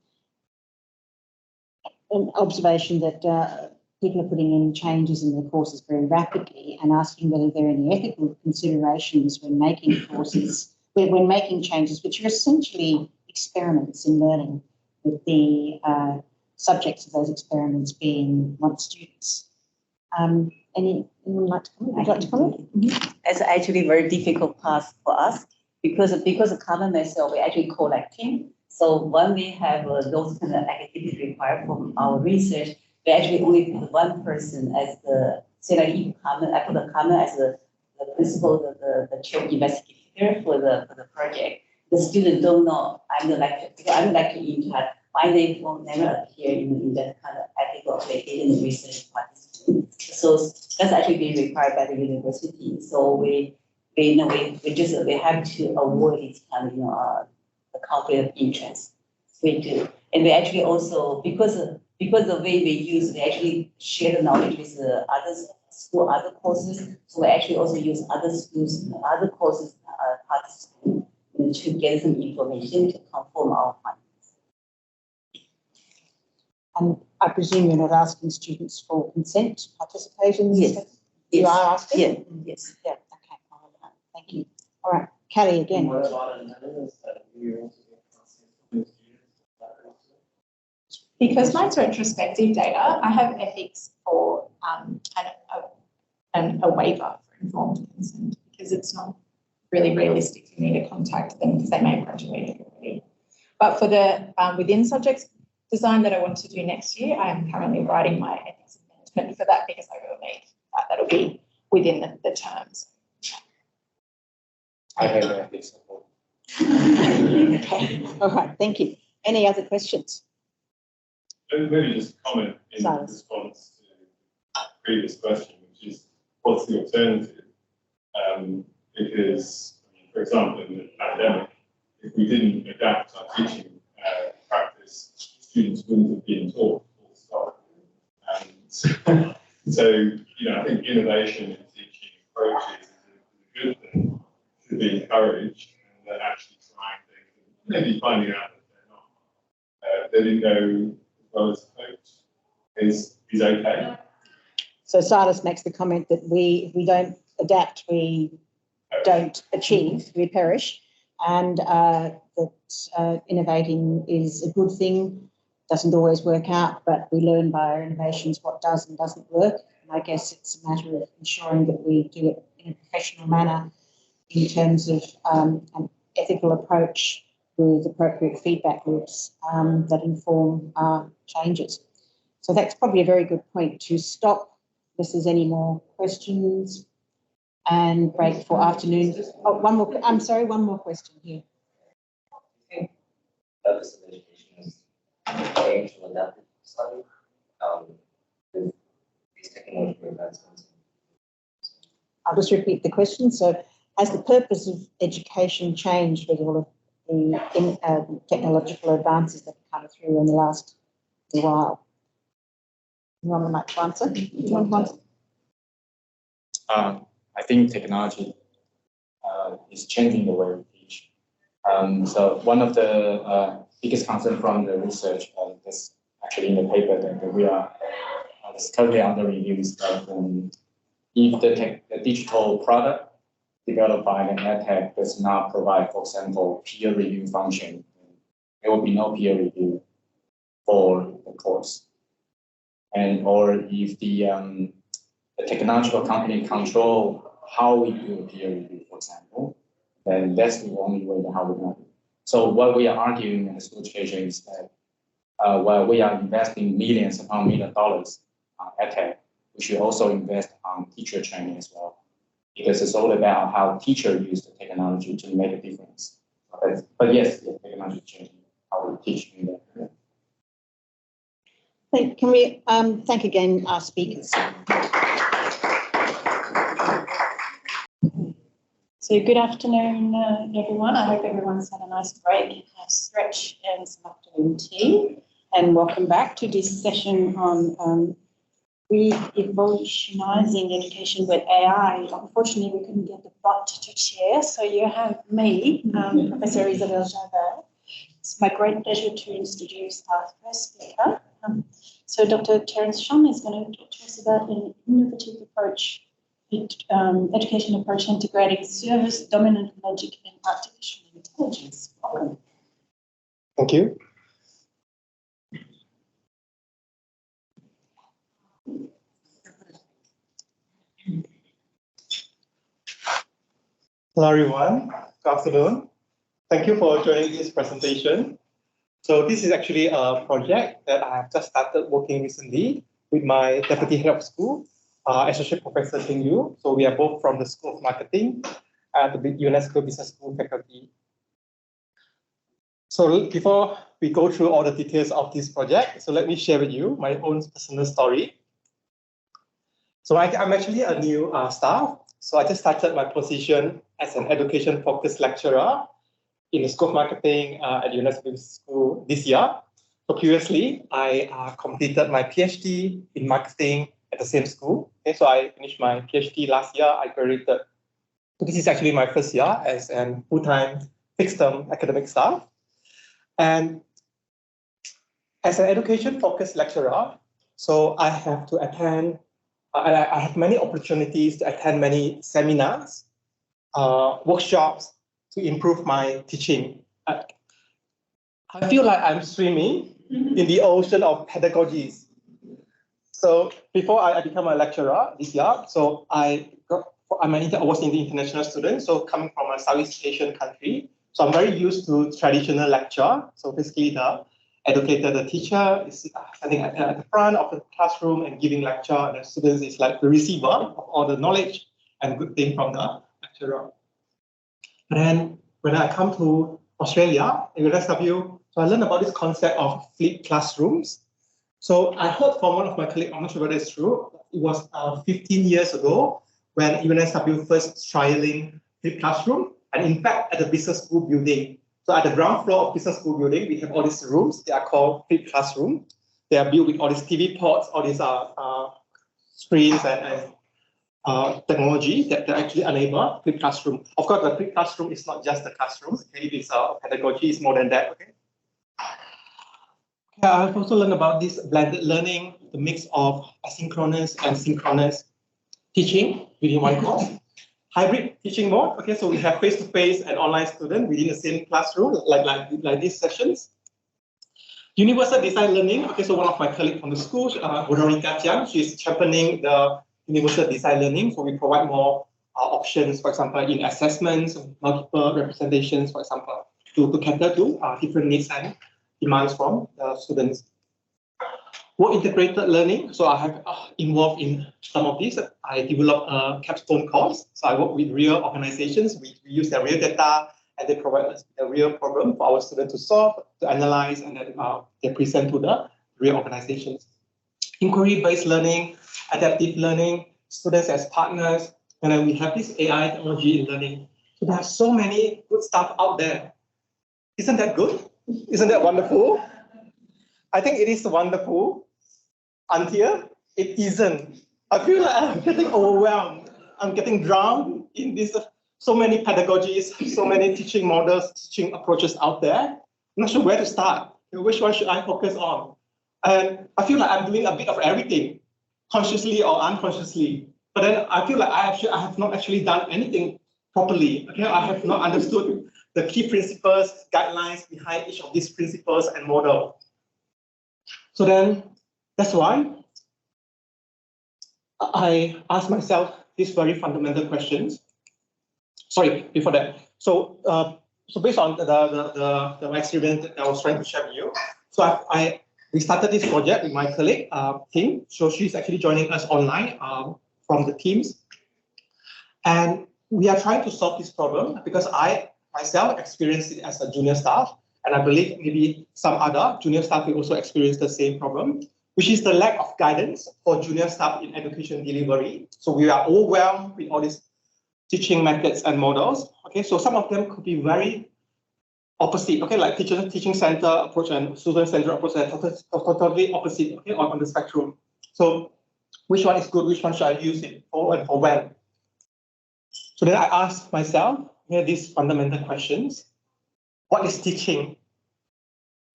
Speaker 2: observation that people are putting in changes in their courses very rapidly and asking whether there are any ethical considerations when making courses, when making changes, which are essentially experiments in learning, with the subjects of those experiments being not students. Anyone like to comment? Would you like to comment?
Speaker 11: It's actually a very difficult task for us because of carbon method, we're actually collecting. So when we have those kind of activities required from our research, we actually only put one person as the, say like in Carmen, I put the Carmen as the principal, the chair investigator for the project. The students don't know I'm the lecturer, because I'm the lecturer in charge. My name will never appear in that kind of ethical application research participant. So that's actually being required by the university. So we have to avoid this kind of the conflict of interest. We do, and we actually also because the way we use, we actually share the knowledge with other courses. So we actually also use other schools, other courses participants to get some information to confirm our findings.
Speaker 2: And I presume you're not asking students for consent to participate in this?
Speaker 11: Yes.
Speaker 2: You are asking?
Speaker 11: Yeah. Yes.
Speaker 2: Yeah. Okay. Thank you. All right, Kelly again.
Speaker 4: What about analysis that you also get consent from the students?
Speaker 13: Because mine's retrospective data, I have ethics for a waiver for informed consent because it's not really realistic for me to contact them because they may have graduated already. But for the within subjects design that I want to do next year, I am currently writing my ethics amendment for that because I will need that. That'll be within the terms.
Speaker 12: I have ethics support.
Speaker 2: Okay. All right. Thank you. Any other questions?
Speaker 14: Maybe just a comment in response to the previous question, which is what's the alternative? Because, for example, in the pandemic, if we didn't adapt our teaching practice, students wouldn't have been taught full stop. And so, I think innovation in teaching approaches is a good thing, should be encouraged, and then actually trying things, and maybe finding out that they didn't go as well as hoped is okay.
Speaker 2: So Silas makes the comment that if we don't adapt, we don't achieve, we perish, and that innovating is a good thing doesn't always work out, but we learn by our innovations what does and doesn't work. And I guess it's a matter of ensuring that we do it in a professional manner in terms of an ethical approach with appropriate feedback loops that inform our changes. So that's probably a very good point to stop if there's any more questions and break for afternoon. Oh, one more, I'm sorry, one more question here.
Speaker 10: Purpose of education is aim to adapt study with these technological advancements.
Speaker 2: I'll just repeat the question. So has the purpose of education changed with all of the technological advances that have come through in the last while? You want to answer? You want to answer?
Speaker 12: I think technology is changing the way we teach. So one of the biggest concerns from the research that's actually in the paper that we are currently under review is that if the digital product developed by an edtech does not provide, for example, peer review function, there will be no peer review for the course. And or if the technological company control how we do peer review, for example, then that's the only way that how we do it. So what we are arguing in the school education is that while we are investing millions upon $1 million on edtech, we should also invest on teacher training as well, because it's all about how teachers use the technology to make a difference. But yes, the technology is changing how we teach in that.
Speaker 2: Can we thank again our speakers?
Speaker 15: So good afternoon, everyone. I hope everyone's had a nice break, a stretch, and some afternoon tea. And welcome back to this session on revolutionising education with AI. Unfortunately, we couldn't get the bot to chair, so you have me, Professor Isabelle Javert. It's my great pleasure to introduce our first speaker. So Dr. Terence Shum is going to talk to us about an innovative approach, education approach integrating service, dominant logic, and artificial intelligence. Welcome.
Speaker 16: Thank you. Hello, everyone. Good afternoon. Thank you for joining this presentation. So this is actually a project that I have just started working recently with my deputy head of school, Associate Professor Ting Yu. So we are both from the School of Marketing at the UNESCO Business School faculty. So before we go through all the details of this project, so let me share with you my own personal story. So I'm actually a new staff. So I just started my position as an education-focused lecturer in the School of Marketing at the UNESCO Business School this year. So previously, I completed my PhD in marketing at the same school. Okay, so I finished my PhD last year. I graduated. So this is actually my first year as a full-time fixed-term academic staff. And as an education-focused lecturer, so I have to attend, I have many opportunities to attend many seminars, workshops to improve my teaching. I feel like I'm swimming in the ocean of pedagogies. So before I became a lecturer this year, so I was in the international student, so coming from a Southeast Asian country. So I'm very used to traditional lecture. So basically the educator, the teacher is standing at the front of the classroom and giving lecture, and the students is like the receiver of all the knowledge and good thing from the lecturer. And then when I come to Australia, in UNSW, so I learned about this concept of flipped classrooms. So I heard from one of my colleagues, I'm not sure whether it's true, it was 15 years ago when UNSW first trialing flipped classroom. And in fact, at the business school building, so at the ground floor of business school building, we have all these rooms. They are called flipped classroom. They are built with all these TV ports, all these screens and technology that actually enable flipped classroom. Of course, the flipped classroom is not just the classroom. It is pedagogy, is more than that. Okay. I've also learned about this blended learning, the mix of asynchronous and synchronous teaching within one course. Hybrid teaching mode. Okay, so we have face-to-face and online students within the same classroom, like these sessions. Universal design learning. Okay, so one of my colleagues from the school, Veronica Tian, she's championing the universal design learning. So we provide more options, for example, in assessments, multiple representations, for example, to cater to different needs and demands from the students. More integrated learning. So I have involved in some of these. I developed a capstone course. So I work with real organizations. We use their real data and they provide us a real problem for our students to solve, to analyze, and then they present to the real organizations. Inquiry-based learning, adaptive learning, students as partners, and then we have this AI technology in learning. So there are so many good stuff out there. Isn't that good? Isn't that wonderful? I think it is wonderful until it isn't. I feel like I'm getting overwhelmed. I'm getting drowned in this so many pedagogies, so many teaching models, teaching approaches out there. I'm not sure where to start. Which one should I focus on? And I feel like I'm doing a bit of everything, consciously or unconsciously. But then I feel like I have not actually done anything properly. Okay, I have not understood the key principles, guidelines behind each of these principles and model. So then that's why I asked myself these very fundamental questions. Sorry, before that. So based on the experience that I was trying to share with you, so we started this project with my colleague, Ting. So she's actually joining us online from the teams. And we are trying to solve this problem because I myself experienced it as a junior staff. And I believe maybe some other junior staff will also experience the same problem, which is the lack of guidance for junior staff in education delivery. So we are overwhelmed with all these teaching methods and models. Okay, so some of them could be very opposite. Okay, like teaching center approach and student center approach are totally opposite. Okay, on the spectrum. So which one is good? Which one should I use it for and for when? So then I asked myself these fundamental questions. What is teaching?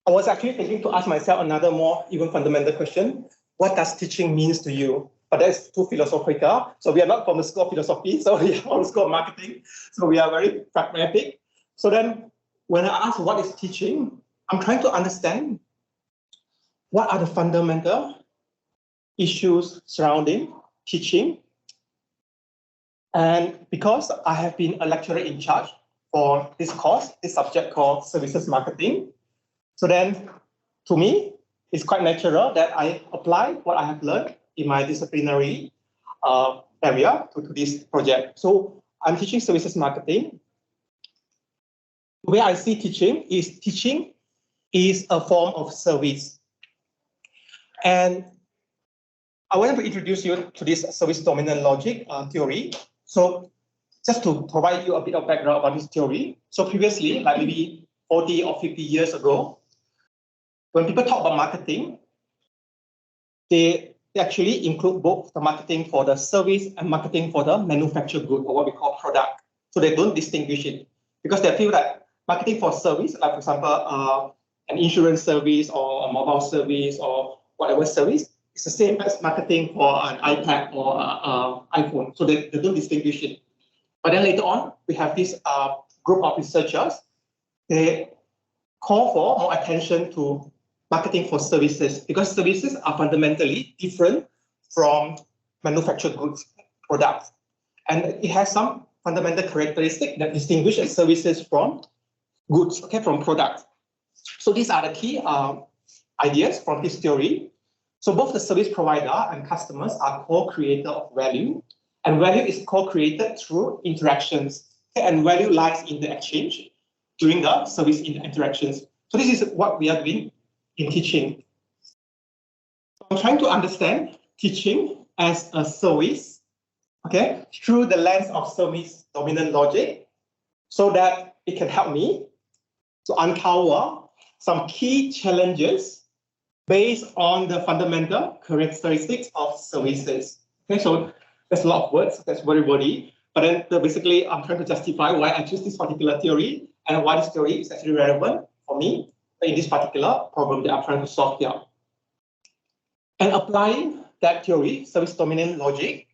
Speaker 16: I was actually thinking to ask myself another more even fundamental question. What does teaching means to you? But that's too philosophical. So we are not from the school of philosophy, so we are from the school of marketing. So we are very pragmatic. So then when I ask what is teaching, I'm trying to understand what are the fundamental issues surrounding teaching. And because I have been a lecturer in charge for this course, this subject called services marketing. So then to me, it's quite natural that I apply what I have learned in my disciplinary area to this project. So I'm teaching services marketing. The way I see teaching is a form of service. And I wanted to introduce you to this service dominant logic theory. So just to provide you a bit of background about this theory. So previously, like maybe 40 or 50 years ago, when people talk about marketing, they actually include both the marketing for the service and marketing for the manufactured good, or what we call product. So they don't distinguish it because they feel that marketing for service, like for example, an insurance service or a mobile service or whatever service, is the same as marketing for an iPad or iPhone. So they don't distinguish it. But then later on, we have this group of researchers. They call for more attention to marketing for services because services are fundamentally different from manufactured goods products. And it has some fundamental characteristics that distinguish services from goods, okay, from products. So these are the key ideas from this theory. So both the service provider and customers are co-creator of value, and value is co-created through interactions. Okay? And value lies in the exchange during the service interactions. So this is what we are doing in teaching. I'm trying to understand teaching as a service, okay, through the lens of service dominant logic, so that it can help me to uncover some key challenges based on the fundamental characteristics of services. Okay, so there's a lot of words, that's very wordy, but then basically I'm trying to justify why I choose this particular theory and why this theory is actually relevant for me in this particular problem that I'm trying to solve here. And applying that theory, service dominant logic.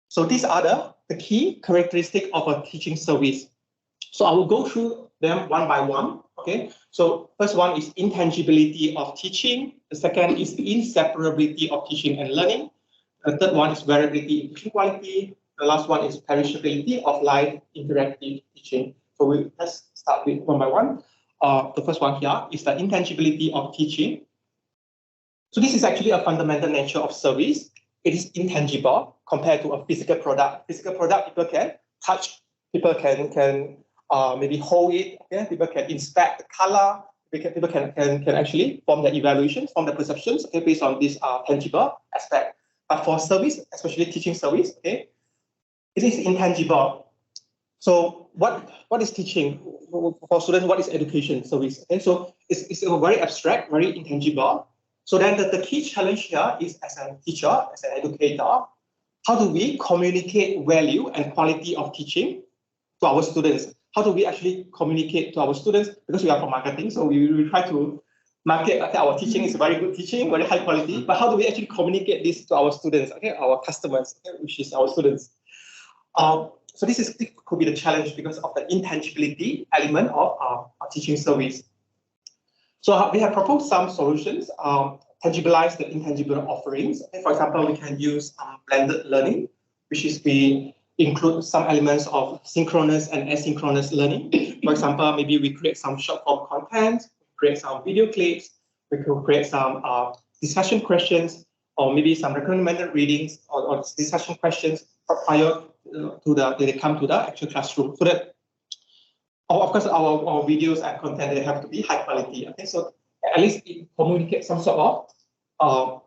Speaker 16: So these are the key characteristics of a teaching service. So I will go through them one by one. Okay, so first one is intangibility of teaching. The second is inseparability of teaching and learning. The third one is variability in teaching quality. The last one is perishability of live interactive teaching. So let's start with one by one. The first one here is the intangibility of teaching. So this is actually a fundamental nature of service. It is intangible compared to a physical product. Physical product, people can touch, people can maybe hold it, okay? People can inspect the color, people can actually form the evaluations, form the perceptions, okay, based on this tangible aspect. But for service, especially teaching service, okay, it is intangible. So what is teaching? For students, what is education service? Okay, so it's very abstract, very intangible. So then the key challenge here is, as a teacher, as an educator, how do we communicate value and quality of teaching to our students? How do we actually communicate to our students? Because we are from marketing, so we try to market, okay, our teaching is very good teaching, very high quality, but how do we actually communicate this to our students, okay, our customers, okay, which is our students? So this could be the challenge because of the intangibility element of our teaching service. So we have proposed some solutions, tangibilize the intangible offerings. Okay, for example, we can use blended learning, which is we include some elements of synchronous and asynchronous learning. For example, maybe we create some short form content, create some video clips, we could create some discussion questions, or maybe some recommended readings or discussion questions prior to they come to the actual classroom. So that, of course, our videos and content, they have to be high quality. Okay, so at least it communicates some sort of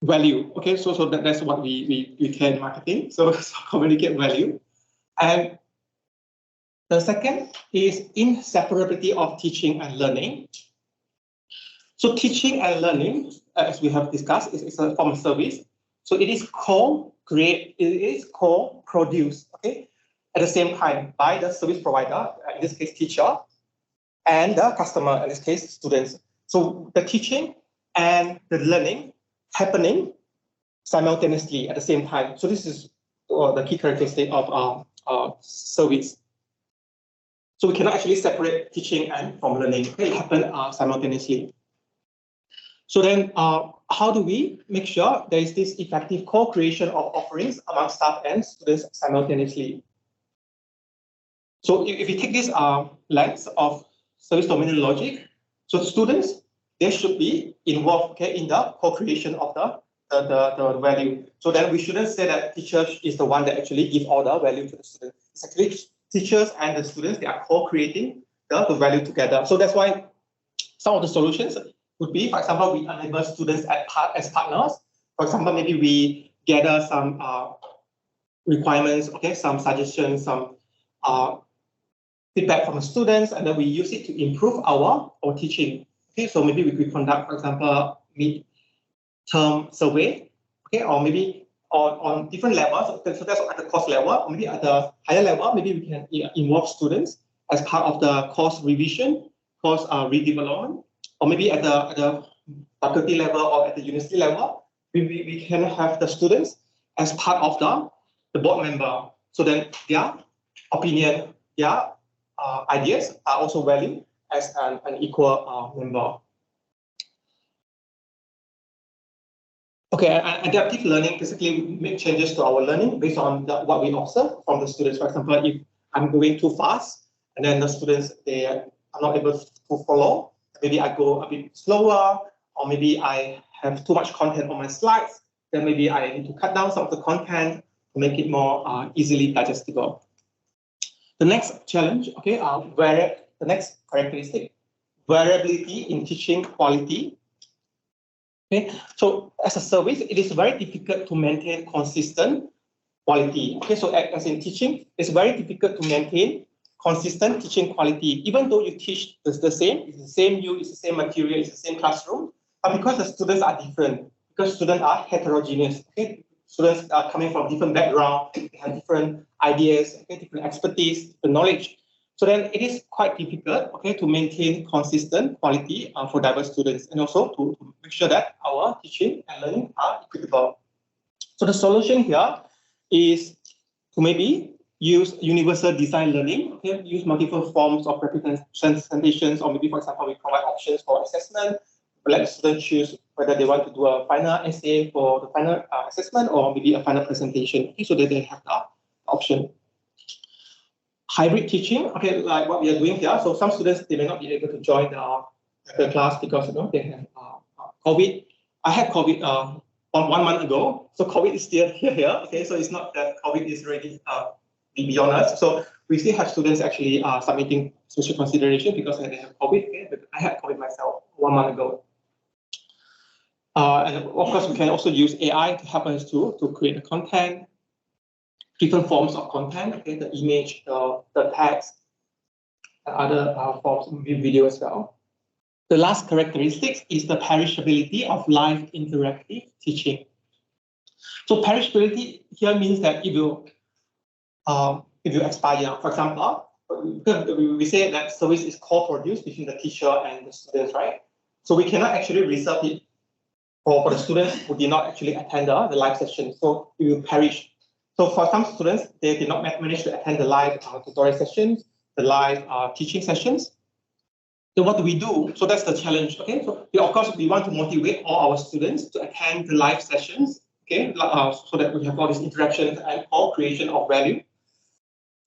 Speaker 16: value. Okay, so that's what we care in marketing. So communicate value. And the second is inseparability of teaching and learning. So teaching and learning, as we have discussed, is a form of service. So it is co-create, it is co-produced, okay, at the same time by the service provider, in this case teacher, and the customer, in this case students. So the teaching and the learning happening simultaneously at the same time. So this is the key characteristic of our service. So we cannot actually separate teaching and from learning. It happen simultaneously. So then how do we make sure there is this effective co-creation of offerings among staff and students simultaneously? So if you take this lens of service dominant logic, so students, they should be involved, okay, in the co-creation of the value. So then we shouldn't say that teacher is the one that actually give all the value to the students. It's actually teachers and the students, they are co-creating the value together. So that's why some of the solutions would be, for example, we enable students as partners. For example, maybe we gather some requirements, okay, some suggestions, some feedback from the students, and then we use it to improve our teaching. Okay, so maybe we could conduct, for example, mid-term survey, okay, or maybe on different levels. So that's at the course level, or maybe at the higher level, maybe we can involve students as part of the course revision, course redevelopment, or maybe at the faculty level or at the university level, we can have the students as part of the board member. So then their opinion, their ideas are also valued as an equal member. Okay, adaptive learning, basically we make changes to our learning based on what we observe from the students. For example, if I'm going too fast and then the students, they are not able to follow, maybe I go a bit slower, or maybe I have too much content on my slides, then maybe I need to cut down some of the content to make it more easily digestible. The next challenge, okay, the next characteristic, variability in teaching quality. Okay, so as a service, it is very difficult to maintain consistent quality. Okay, so as in teaching, it's very difficult to maintain consistent teaching quality, even though you teach the same, it's the same it's the same material, it's the same classroom, but because the students are different, because students are heterogeneous, okay? Students are coming from different backgrounds, they have different ideas, okay, different expertise, different knowledge. So then it is quite difficult, okay, to maintain consistent quality for diverse students, and also to make sure that our teaching and learning are equitable. So the solution here is to maybe use universal design learning, okay, use multiple forms of representations, or maybe, for example, we provide options for assessment. We let the students choose whether they want to do a final essay for the final assessment or maybe a final presentation, okay, so that they have the option. Hybrid teaching, okay, like what we are doing here. So some students, they may not be able to join the class because they have COVID. I had COVID 1 month ago, so COVID is still here. Okay, so it's not that COVID is already beyond us. So we still have students actually submitting social consideration because they have COVID. Okay, but I had COVID myself 1 month ago. And of course, we can also use AI to help us to create the content, different forms of content, okay, the image, the text, and other forms of video as well. The last characteristic is the perishability of live interactive teaching. So perishability here means that it will expire. For example, we say that service is co-produced between the teacher and the students, right? So we cannot actually reserve it for the students who did not actually attend the live session. So it will perish. So for some students, they did not manage to attend the live tutorial sessions, the live teaching sessions. Then what do we do? So that's the challenge. Okay, so of course we want to motivate all our students to attend the live sessions. Okay, so that we have all these interactions and all creation of value.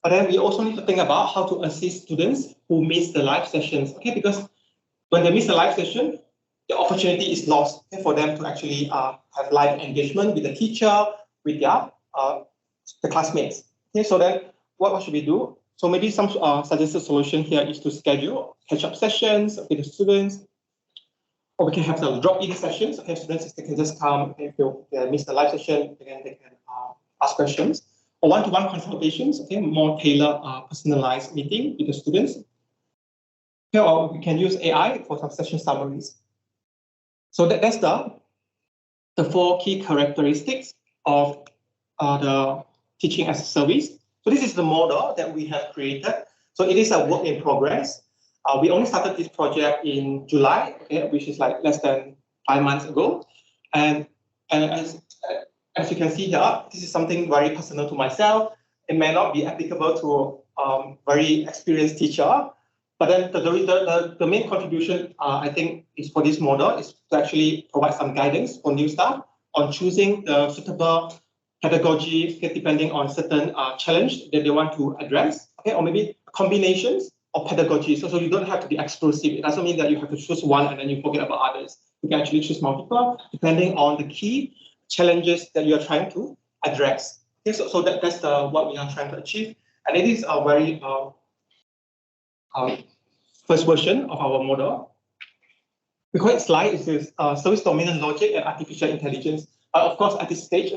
Speaker 16: But then we also need to think about how to assist students who miss the live sessions. Okay, because when they miss the live session, the opportunity is lost, okay, for them to actually have live engagement with the teacher, with their the classmates. Okay, so then what should we do? So maybe some suggested solution here is to schedule catch-up sessions with the students, or we can have some drop-in sessions. Okay, students, they can just come, okay, if they miss the live session, again, they can ask questions. Or one-to-one consultations, okay, more tailored, personalized meeting with the students. Okay, or we can use AI for some session summaries. So that's the 4 key characteristics of the teaching as a service. So this is the model that we have created. So it is a work in progress. We only started this project in July, okay, which is like less than 5 months ago. And as you can see here, this is something very personal to myself. It may not be applicable to very experienced teacher, but then the main contribution, I think, is for this model is to actually provide some guidance for new staff on choosing the suitable pedagogy, okay, depending on certain challenge that they want to address, okay, or maybe combinations of pedagogy. So you don't have to be exclusive. It doesn't mean that you have to choose one and then you forget about others. You can actually choose multiple depending on the key challenges that you are trying to address. Okay, so that's what we are trying to achieve, and it is a very first version of our model. We call it SLIDE. It is service dominant logic and artificial intelligence. Of course, at this stage,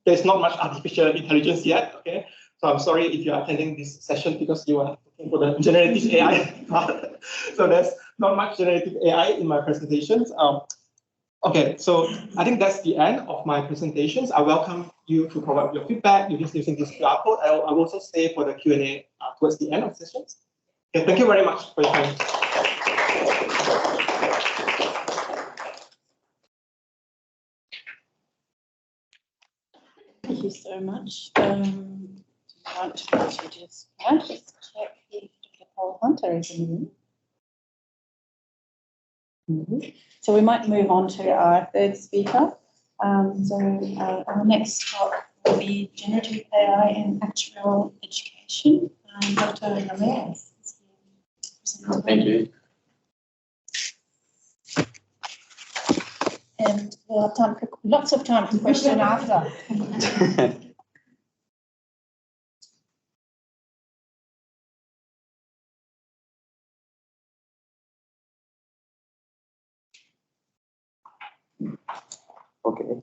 Speaker 16: there's not much artificial intelligence yet. Okay, so I'm sorry if you're attending this session because you are looking for the generative AI part. So there's not much generative AI in my presentations. Okay, so I think that's the end of my presentations. I welcome you to provide your feedback using this QR code. I will also stay for the Q&A towards the end of the sessions. Okay, thank you very much for your time.
Speaker 15: Thank you so much. I want to just check if Dr. Paul Hunter is in the room. So we might move on to our third speaker. Our next talk will be generative AI in actuarial education. Dr. Ramirez.
Speaker 17: Thank you.
Speaker 15: And we'll have time for lots of time for question after.
Speaker 17: Okay.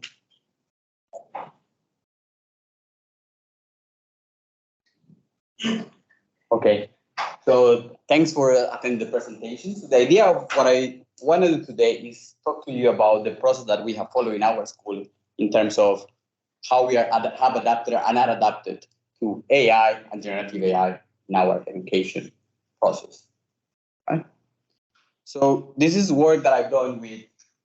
Speaker 17: Okay. So thanks for attending the presentations. The idea of what I want to do today is talk to you about the process that we have followed in our school in terms of how we have adapted and are adapted to AI and generative AI in our education process. Right? So this is work that I've done with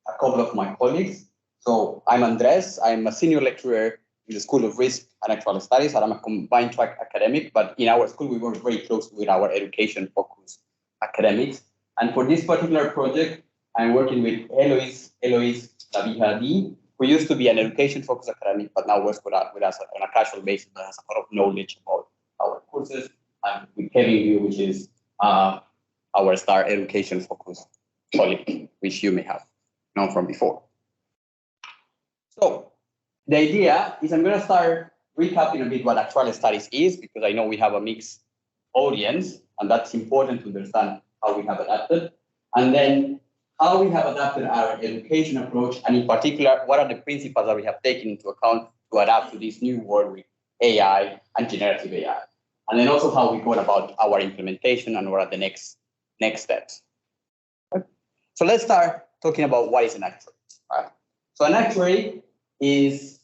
Speaker 17: a couple of my colleagues. So I'm Andres. I'm a senior lecturer in the School of Risk and Actual Studies, and I'm a combined track academic, but in our school, we work very closely with our education-focused academics. And for this particular project, I'm working with Eloise Lavija, who used to be an education-focused academic, but now works with us on a casual basis that has a lot of knowledge about our courses, and with Kevin, which is our star education-focused colleague, which you may have known from before. So the idea is I'm going to start recapping a bit what actual studies is, because I know we have a mixed audience, and that's important to understand how we have adapted, and then how we have adapted our education approach, and in particular, what are the principles that we have taken into account to adapt to this new world with AI and generative AI. And then also how we go about our implementation and what are the next steps. So let's start talking about what is an actuary. Right? So an actuary is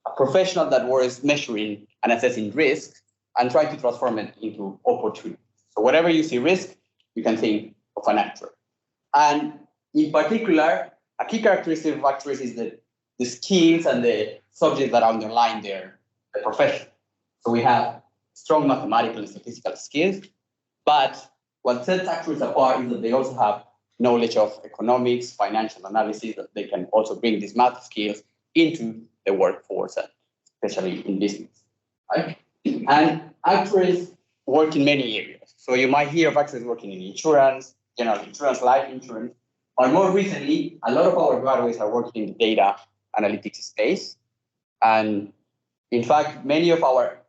Speaker 17: a professional that works measuring and assessing risk and trying to transform it into opportunity. So whenever you see risk, you can think of an actuary. And in particular, a key characteristic of actuaries is the skills and the subjects that underline the profession. So we have strong mathematical and statistical skills, but what sets actuaries apart is that they also have knowledge of economics, financial analysis, that they can also bring these math skills into the workforce, especially in business. Right? And actuaries work in many areas. So you might hear of actuaries working in insurance, general insurance, life insurance, or more recently, a lot of our graduates are working in the data analytics space. And in fact, many of our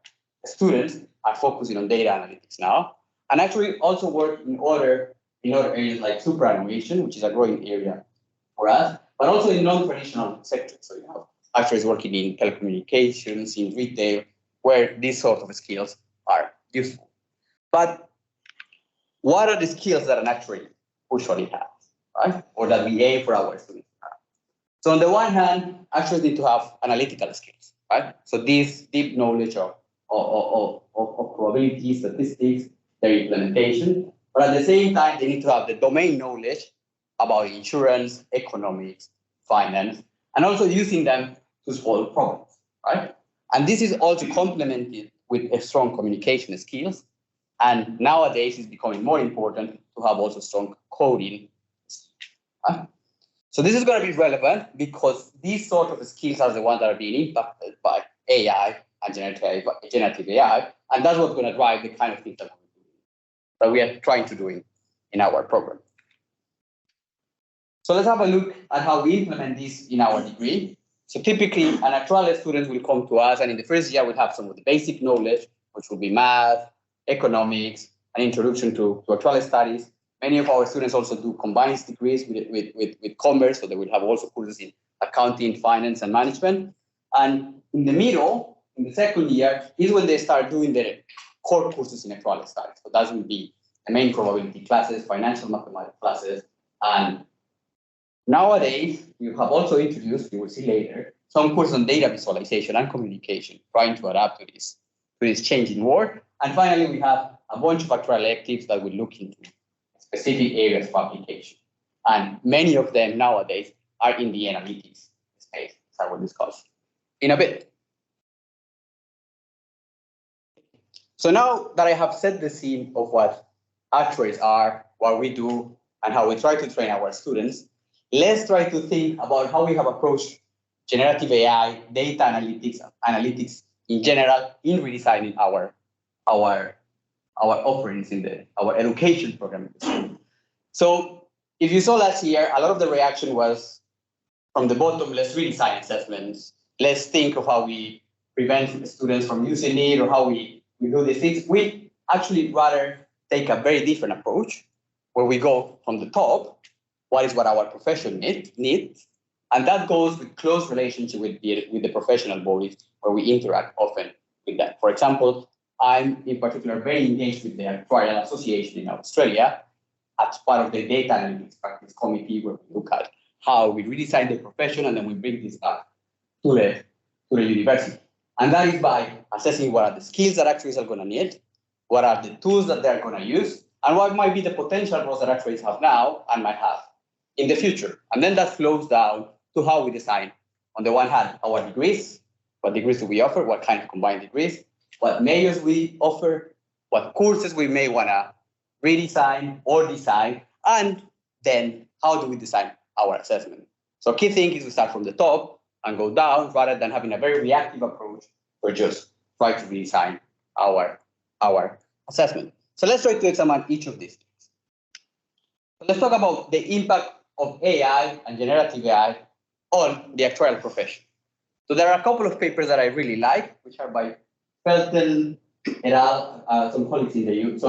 Speaker 17: students are focusing on data analytics now, and actually also work in other areas like superannuation, which is a growing area for us, but also in non-traditional sectors. So you have actuaries working in telecommunications, in retail, where these sort of skills are useful. But what are the skills that an actuary usually has, right? Or that we aim for our students to have? So on the one hand, actuaries need to have analytical skills, right? So this deep knowledge of probability, statistics, their implementation, but at the same time, they need to have the domain knowledge about insurance, economics, finance, and also using them to solve problems, right? And this is also complemented with a strong communication skills. And nowadays, it's becoming more important to have also strong coding. Right? So this is going to be relevant because these sort of skills are the ones that are being impacted by AI and generative AI, and that's what's going to drive the kind of things that we are trying to do in our program. So let's have a look at how we implement this in our degree. So typically, an actuarial student will come to us, and in the first year, we'll have some of the basic knowledge, which will be math, economics, an introduction to actuarial studies. Many of our students also do combined degrees with commerce, so they will have also courses in accounting, finance, and management. And in the middle, in the second year, is when they start doing their core courses in actuarial studies. So that will be the main probability classes, financial mathematics classes, and nowadays, we have also introduced, you will see later, some courses on data visualization and communication, trying to adapt to this changing world. And finally, we have a bunch of actuarial electives that will look into specific areas of application. And many of them nowadays are in the analytics space, as I will discuss in a bit. So now that I have set the scene of what actuaries are, what we do, and how we try to train our students, let's try to think about how we have approached generative AI, data analytics in general, in redesigning our offerings in our education program. So if you saw last year, a lot of the reaction was from the bottom, let's redesign assessments. Let's think of how we prevent students from using it or how we do these things. We actually rather take a very different approach where we go from the top, what is what our profession needs, and that goes with close relationship with the professional bodies where we interact often with them. For example, I'm in particular very engaged with the Actuarial Association in Australia as part of the data analytics practice committee where we look at how we redesign the profession and then we bring this back to the university. And that is by assessing what are the skills that actuaries are going to need, what are the tools that they're going to use, and what might be the potential roles that actuaries have now and might have in the future. And then that flows down to how we design, on the one hand, our degrees, What degrees do we offer? What kind of combined degrees? What majors we offer? What courses we may want to redesign or design? And then how do we design our assessment? So key thing is we start from the top and go down rather than having a very reactive approach or just try to redesign our assessment. So let's try to examine each of these things. So let's talk about the impact of AI and generative AI on the actuarial profession. So there are a couple of papers that I really like, which are by Felton et al., some colleagues in the U.S.,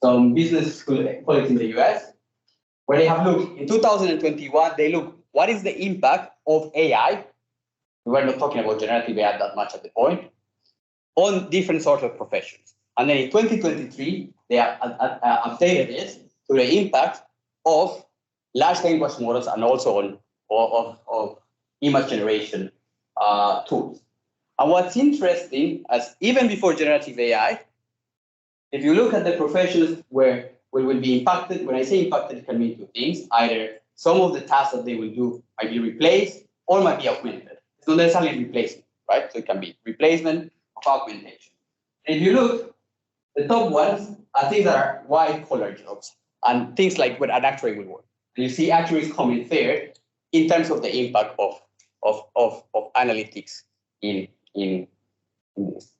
Speaker 17: some business school colleagues in the US, where they have looked in 2021. They look what is the impact of AI. We're not talking about generative AI that much at the point on different sorts of professions. And then in 2023, they updated it to the impact of large language models and also on of image generation tools. And what's interesting, as even before generative AI, if you look at the professions where we will be impacted, when I say impacted, it can mean two things. Either some of the tasks that they will do might be replaced or might be augmented. It's not necessarily replacement, right? So it can be replacement or augmentation. And if you look, the top ones are things that are white-collar jobs and things like what an actuary will work. And you see actuaries coming third in terms of the impact of analytics in this.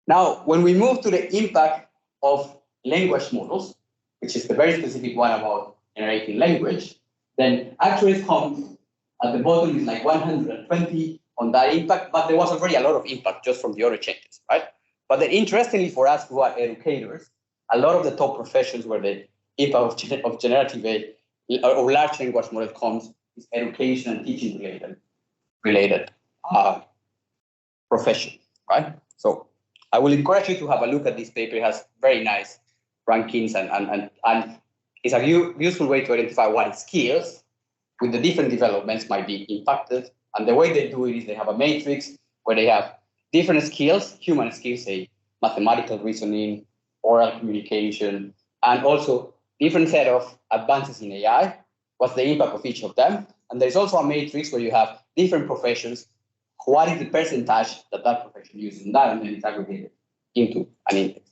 Speaker 17: Now, when we move to the impact of language models, which is the very specific one about generating language, then actuaries come at the bottom is like 120 on that impact, but there was already a lot of impact just from the other changes, right? But then interestingly for us who are educators, a lot of the top professions where the impact of generative AI or large language model comes is education and teaching related profession, right? So I will encourage you to have a look at this paper. It has very nice rankings and it's a useful way to identify what skills with the different developments might be impacted. And the way they do it is they have a matrix where they have different skills, human skills, say mathematical reasoning, oral communication, and also different set of advances in AI, what's the impact of each of them. And there's also a matrix where you have different professions, what is the percentage that profession uses in that, and then it's aggregated into an index.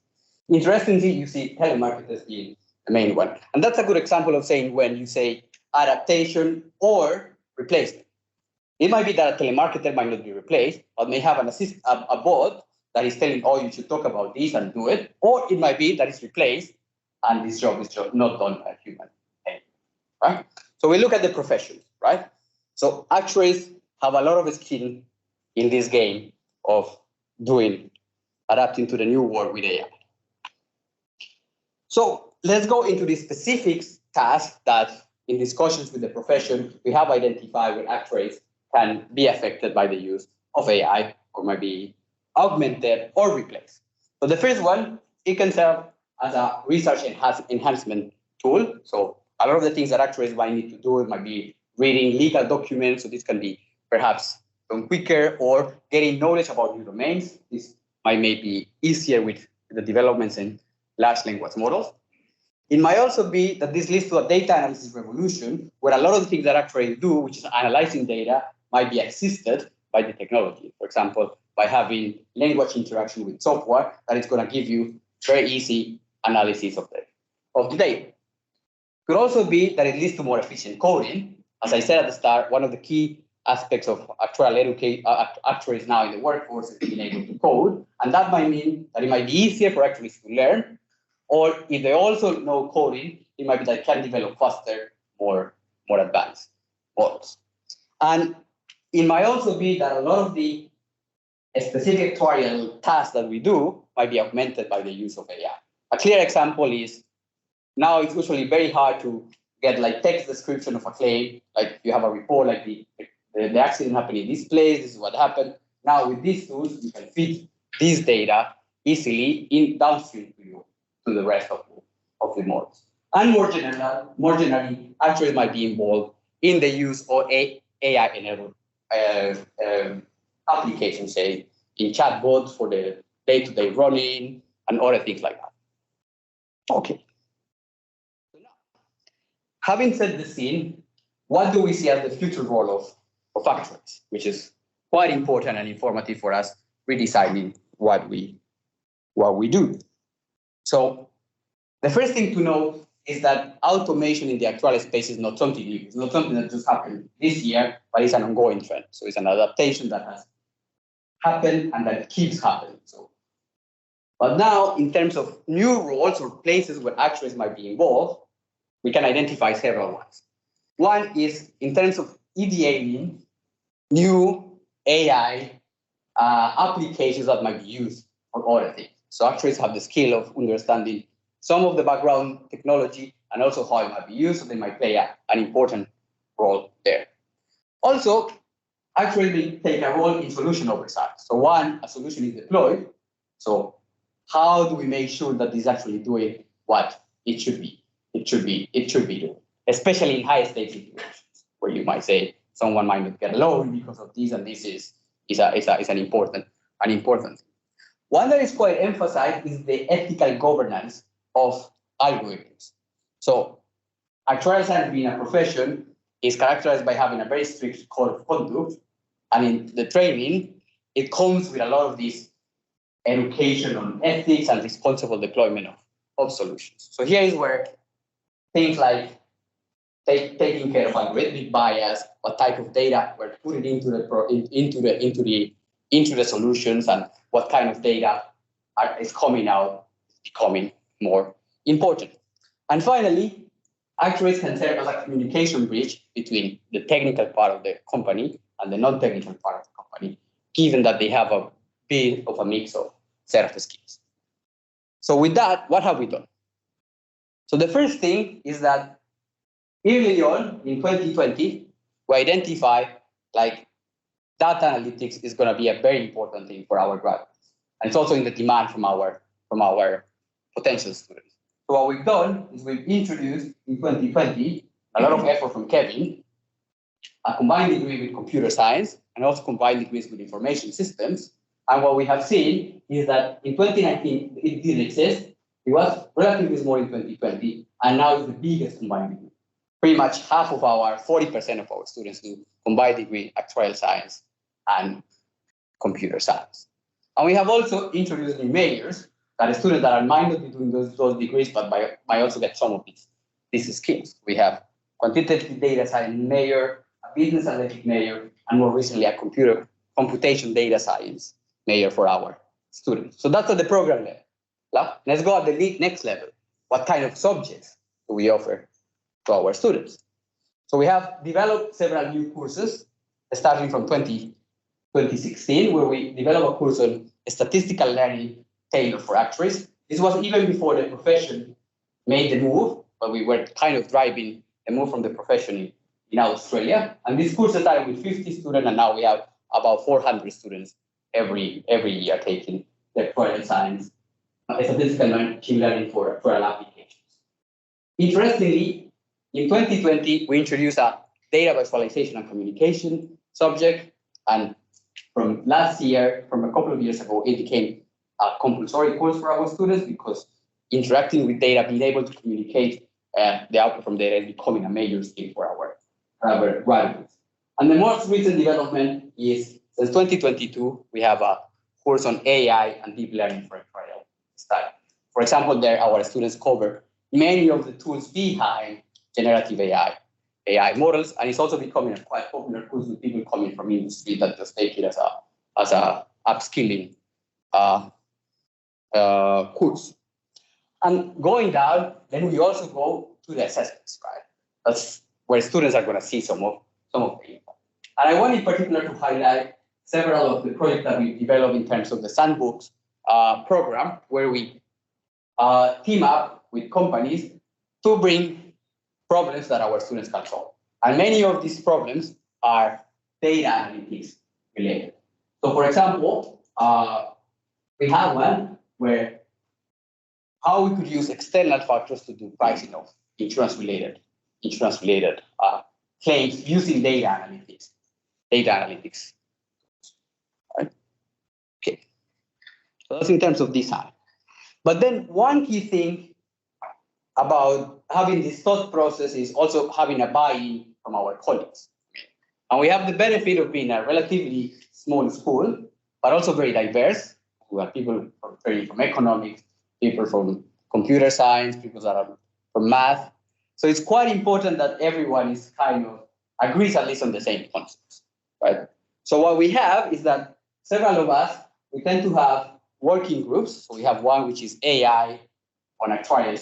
Speaker 17: Interestingly, you see telemarketers in the main one. And that's a good example of saying when you say adaptation or replacement. It might be that a telemarketer might not be replaced, but may have a bot that is telling, oh, you should talk about this and do it. Or it might be that it's replaced and this job is not done by a human anymore, right? So we look at the professions, right? So actuaries have a lot of skill in this game of adapting to the new world with AI. So let's go into the specific tasks that in discussions with the profession, we have identified where actuaries can be affected by the use of AI or might be augmented or replaced. So the first one, it can serve as a research enhancement tool. So a lot of the things that actuaries might need to do might be reading legal documents. So this can be perhaps done quicker or getting knowledge about new domains. This might be easier with the developments in large language models. It might also be that this leads to a data analysis revolution where a lot of the things that actuaries do, which is analyzing data, might be assisted by the technology. For example, by having language interaction with software that is going to give you very easy analysis of the data. It could also be that it leads to more efficient coding. As I said at the start, one of the key aspects of actuaries now in the workforce is being able to code. And that might mean that it might be easier for actuaries to learn. Or if they also know coding, it might be that it can develop faster, more advanced models. And it might also be that a lot of the specific actuarial tasks that we do might be augmented by the use of AI. A clear example is now it's usually very hard to get like text description of a claim. Like you have a report like the accident happened in this place, this is what happened. Now with these tools, you can fit this data easily in downstream to the rest of the models. And more generally, actuaries might be involved in the use of AI-enabled applications, say in chatbots for the day-to-day running and other things like that. Okay. So now, having set the scene, what do we see as the future role of actuaries, which is quite important and informative for us redesigning what we do. So the first thing to know is that automation in the actual space is not something new. It's not something that just happened this year, but it's an ongoing trend. So it's an adaptation that has happened and that keeps happening. So, but now in terms of new roles or places where actuaries might be involved, we can identify several ones. One is in terms of ideating new AI applications that might be used for other things. So actuaries have the skill of understanding some of the background technology and also how it might be used, so they might play an important role there. Also, actually take a role in solution oversight. So one, a solution is deployed. So how do we make sure that this is actually doing what it should be? It should be doing, especially in high stakes situations where you might say someone might not get a loan because of this, and this is an important thing. One that is quite emphasized is the ethical governance of algorithms. So actuarial science, being a profession, is characterized by having a very strict code of conduct, and in the training, it comes with a lot of this education on ethics and responsible deployment of solutions. So here is where things like taking care of algorithmic bias, what type of data we're putting into the solutions, and what kind of data is coming out, becoming more important. And finally, actuaries can serve as a communication bridge between the technical part of the company and the non-technical part of the company, given that they have a bit of a mix of set of skills. So with that, what have we done? So the first thing is that early on in 2020, we identified like data analytics is going to be a very important thing for our graduates. And it's also in the demand from our potential students. So what we've done is we've introduced in 2020, a lot of effort from Kevin, a combined degree with computer science and also combined degrees with information systems. And what we have seen is that in 2019, it didn't exist. It was relatively small in 2020, and now it's the biggest combined degree. Pretty much half of 40% of our students do combined degree actuarial science and computer science. And we have also introduced new majors that are students that might not be doing those degrees, but might also get some of these skills. We have quantitative data science major, a business analytics major, and more recently a computation data science major for our students. So that's at the program level. Let's go at the next level. What kind of subjects do we offer to our students? So we have developed several new courses, starting from 2016, where we developed a course on statistical learning tailored for actuaries. This was even before the profession made the move, but we were kind of driving the move from the profession in Australia. And this course started with 50 students, and now we have about 400 students every year taking the actuarial science, statistical machine learning for actuarial applications. Interestingly, in 2020, we introduced a data visualization and communication subject, and from last year, from a couple of years ago, it became a compulsory course for our students because interacting with data, being able to communicate the output from data is becoming a major skill for our graduates. And the most recent development is, since 2022, we have a course on AI and deep learning for actuarial study. For example, there our students cover many of the tools behind generative AI models, and it's also becoming a quite popular course with people coming from industry that just take it as a upskilling course. And going down, then we also go to the assessments, right? That's where students are going to see some of the impact. And I want in particular to highlight several of the projects that we developed in terms of the sandbox program, where we team up with companies to bring problems that our students can solve. And many of these problems are data analytics related. So for example, we have one where how we could use external factors to do pricing of insurance-related claims using data analytics. Right? Okay. So that's in terms of design. But then one key thing about having this thought process is also having a buy-in from our colleagues. And we have the benefit of being a relatively small school, but also very diverse. We have people from economics, people from computer science, people that are from math. So it's quite important that everyone is kind of agrees at least on the same concepts, right? So what we have is that several of us, we tend to have working groups. So we have one which is AI on actuarial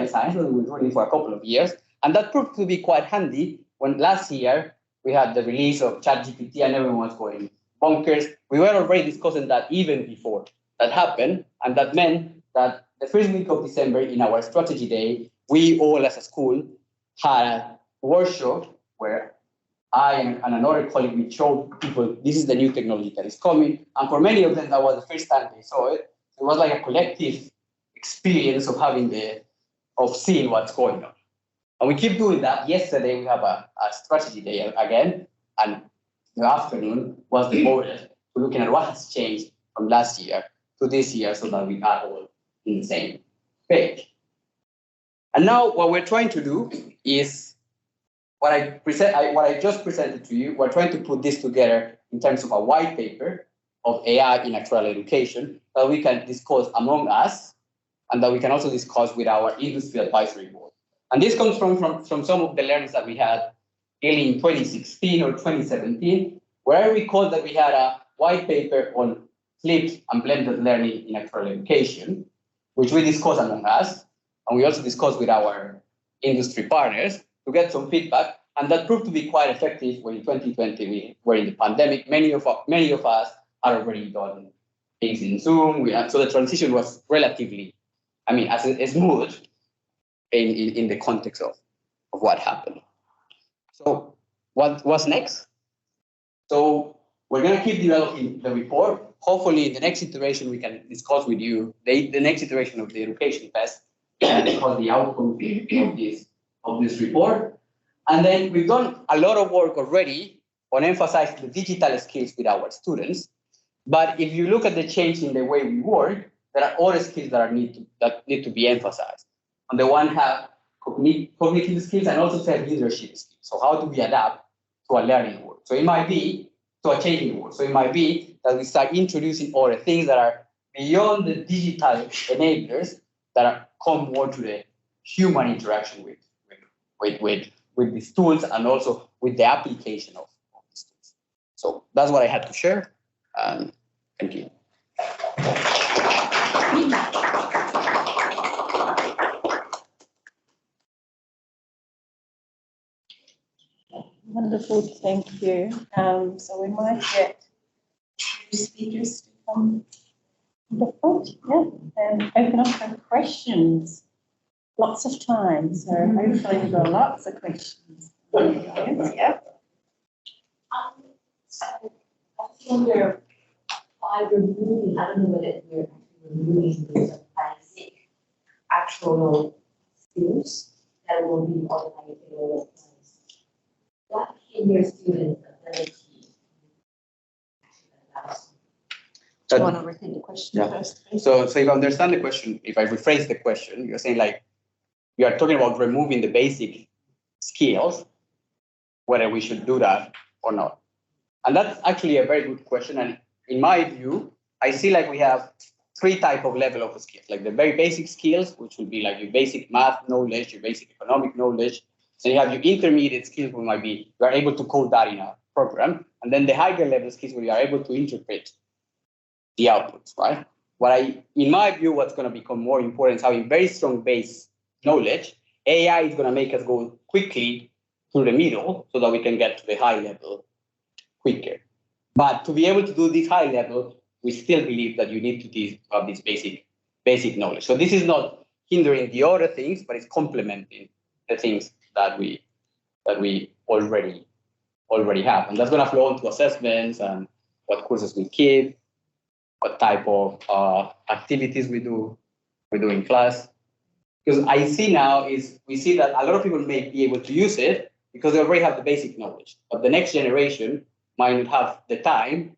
Speaker 17: science, that we've been doing for a couple of years. And that proved to be quite handy when last year we had the release of ChatGPT and everyone was going bonkers. We were already discussing that even before that happened. And that meant that the first week of December in our strategy day, we all as a school had a workshop where I and another colleague, we showed people, this is the new technology that is coming. And for many of them, that was the first time they saw it. It was like a collective experience of seeing what's going on. And we keep doing that. Yesterday, we have a strategy day again. And the afternoon was devoted to looking at what has changed from last year to this year so that we are all in the same page. And now what we're trying to do is what I just presented to you. We're trying to put this together in terms of a white paper of AI in actuarial education that we can discuss among us and that we can also discuss with our industry advisory board. And this comes from some of the learnings that we had early in 2016 or 2017, where I recall that we had a white paper on flipped and blended learning in actuarial education, which we discussed among us. And we also discussed with our industry partners to get some feedback, and that proved to be quite effective when in 2020 we were in the pandemic. Many of us had already done things in Zoom. So the transition was relatively, as smooth in the context of what happened. So what's next? So we're going to keep developing the report. Hopefully, in the next iteration, we can discuss with you the next iteration of the Education Fest and discuss the outcome of this report. And then we've done a lot of work already on emphasizing the digital skills with our students. But if you look at the change in the way we work, there are other skills that need to be emphasized. On the one hand, cognitive skills and also self-leadership skills. So how do we adapt to a learning world? So it might be to a changing world. So it might be that we start introducing other things that are beyond the digital enablers that come more to the human interaction with these tools and also with the application of these tools. So that's what I had to share. Thank you.
Speaker 15: Wonderful, thank you. So we might get two speakers to come to the front, and open up for questions. Lots of time, so hopefully we've got lots of questions. Yeah.
Speaker 8: So I just wonder, by removing, I don't know whether we're removing those basic actual skills that will be automated all at once. What can your students' ability
Speaker 3: Do you want to repeat the question first, please?
Speaker 17: So if I understand the question, if I rephrase the question, you're saying like, you are talking about removing the basic skills, whether we should do that or not. And that's actually a very good question. And in my view, I see like we have three types of level of skills, like the very basic skills, which would be like your basic math knowledge, your basic economic knowledge. So you have your intermediate skills, which might be you are able to code that in a program. And then the higher level skills where you are able to interpret the outputs, right? In my view, what's going to become more important is having very strong base knowledge. AI is going to make us go quickly to the middle so that we can get to the high level quicker. But to be able to do this high level, we still believe that you need to have this basic knowledge. So this is not hindering the other things, but it's complementing the things that we already have. And that's going to flow into assessments and what courses we keep, what type of activities we do in class. Because I see now we see that a lot of people may be able to use it because they already have the basic knowledge, but the next generation might not have the time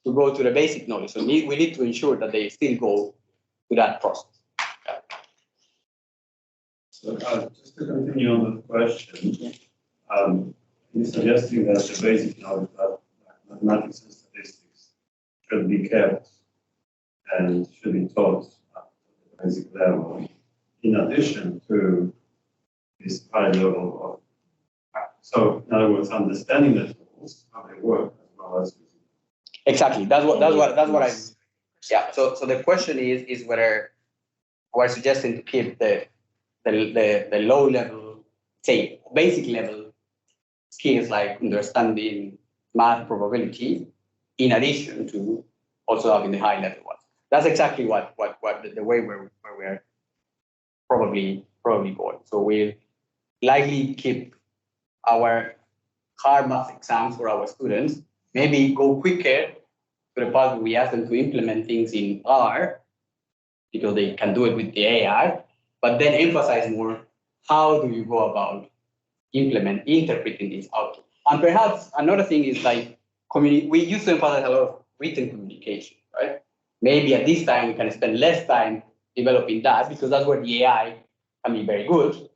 Speaker 17: to go to the basic knowledge. So we need to ensure that they still go to that process. Yeah.
Speaker 5: So just to continue on the question, you're suggesting that the basic knowledge, mathematics and statistics should be kept and should be taught at the basic level, in addition to this high level of, so in other words, understanding the tools, how they work, as well as
Speaker 17: Exactly. That's what I. Yeah. So the question is whether we're suggesting to keep the low level, say basic level skills like understanding math, probability, in addition to also having the high level ones. That's exactly what the way where we're probably going. So we'll likely keep our hard math exams for our students, maybe go quicker to the part where we ask them to implement things in R, because they can do it with the AI, but then emphasize more how do you go about interpreting this output. And perhaps another thing is like we used to emphasize a lot of written communication, right? Maybe at this time we can spend less time developing that because that's where the AI can be very good.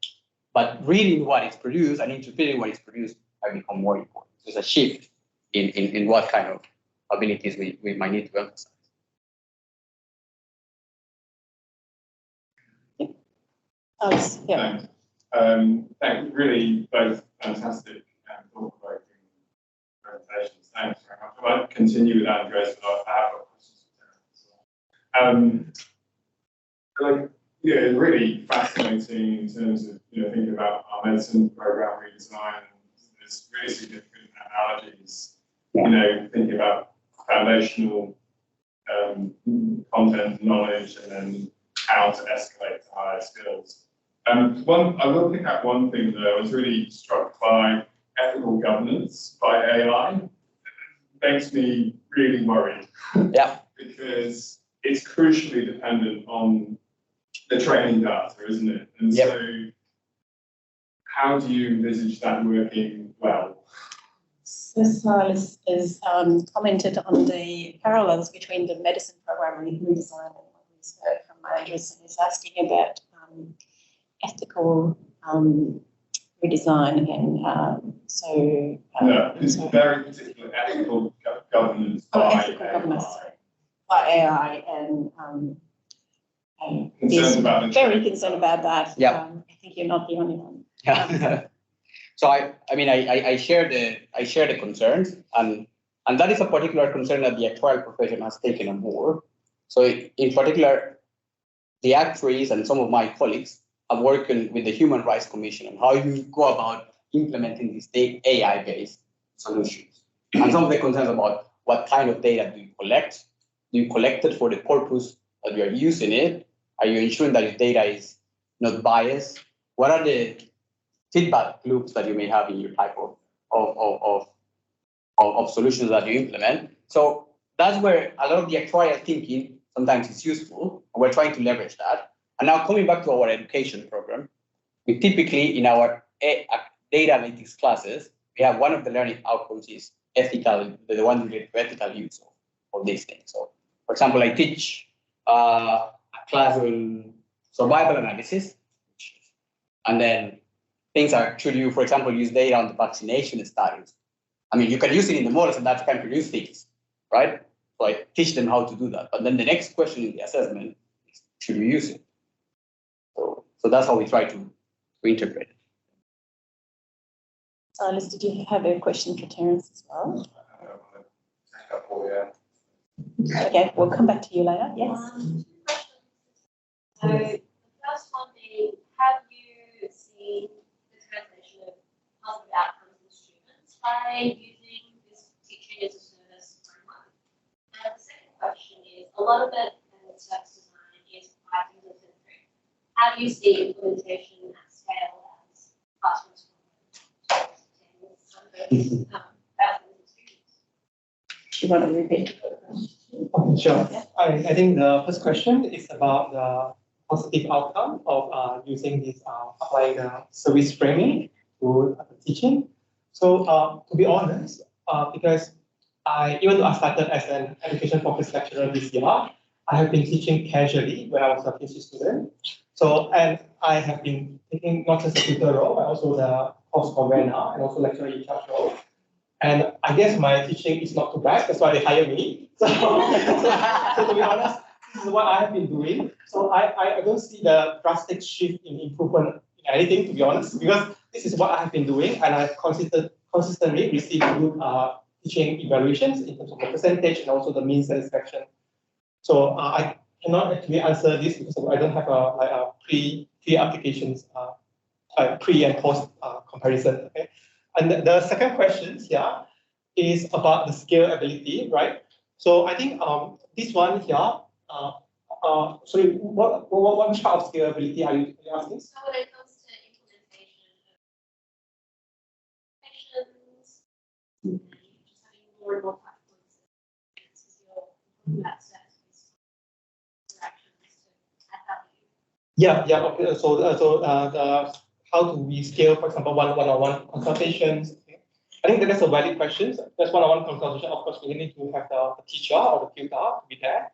Speaker 17: But reading what is produced and interpreting what is produced might become more important. There's a shift in what kind of abilities we might need to emphasize.
Speaker 14: Thanks. Thanks. Really both fantastic and thought-provoking presentations. Thanks very much. I might continue with Andres, but I have got questions for Terence as well. Like, yeah, it's really fascinating in terms of thinking about our medicine program redesign. There's really significant analogies. Thinking about foundational content, knowledge, and then how to escalate to higher skills. I will pick up one thing though. I was really struck by ethical governance by AI. It makes me really worried.
Speaker 17: Yeah.
Speaker 14: Because it's crucially dependent on the training data, isn't it? And so, how do you envisage that working well?
Speaker 15: Cecile is commented on the parallels between the medicine program redesign and what we heard from Andres, and is asking about ethical redesign and
Speaker 14: it's very particular ethical governance by
Speaker 15: AI and
Speaker 14: concerns about the
Speaker 15: very concerned about that.
Speaker 17: Yeah.
Speaker 15: I think you're not the only one.
Speaker 17: Yeah. So I share the concerns, and that is a particular concern that the actuarial profession has taken on board. So in particular, the actuaries and some of my colleagues are working with the Human Rights Commission on how you go about implementing these AI-based solutions. And some of the concerns about what kind of data do you collect? Do you collect it for the purpose that you are using it? Are you ensuring that your data is not biased? What are the feedback loops that you may have in your type of solutions that you implement? So that's where a lot of the actuarial thinking sometimes is useful, and we're trying to leverage that. And now coming back to our education program, we typically in our data analytics classes, we have one of the learning outcomes is ethical, the one related to ethical use of these things. So for example, I teach a class on survival analysis, and then things are, should you, for example, use data on the vaccination studies? I mean, you can use it in the models and that can produce things, right? So I teach them how to do that. But then the next question in the assessment is, should you use it? So that's how we try to interpret it.
Speaker 15: Silas, did you have a question for Terence as well? Okay, we'll come back to you later. Yes.
Speaker 18: So the first one being, have you seen the translation of positive outcomes in students by using this teaching as a service framework? And the second question is, a lot of it in service design is quite user-centric. How do you see implementation at scale as classrooms?
Speaker 15: You want to repeat?
Speaker 16: Sure. I think the first question is about the positive outcome of using this applying the service framing to teaching. So to be honest, because even though I started as an education focused lecturer this year, I have been teaching casually when I was a PhD student. So, and I have been taking not just a tutor role, but also the course convener and also lecturer in charge role. And I guess my teaching is not too bad. That's why they hire me. So to be honest, this is what I have been doing. So I don't see the drastic shift in improvement in anything, to be honest, because this is what I have been doing, and I've consistently received good teaching evaluations in terms of the percentage and also the mean satisfaction. So I cannot actually answer this because I don't have a pre-applications, pre and post comparison. Okay, and the second question here is about the scalability, right? So I think this one here. Sorry, what part of scalability are you asking?
Speaker 18: So when it comes to implementation of applications, just having more and more platforms, as you're talking about services, interactions to add value.
Speaker 16: Yeah. Okay. So how do we scale, for example, one-on-one consultations? Okay. I think that's a valid question. That's one-on-one consultation. Of course, we need to have the teacher or the tutor to be there.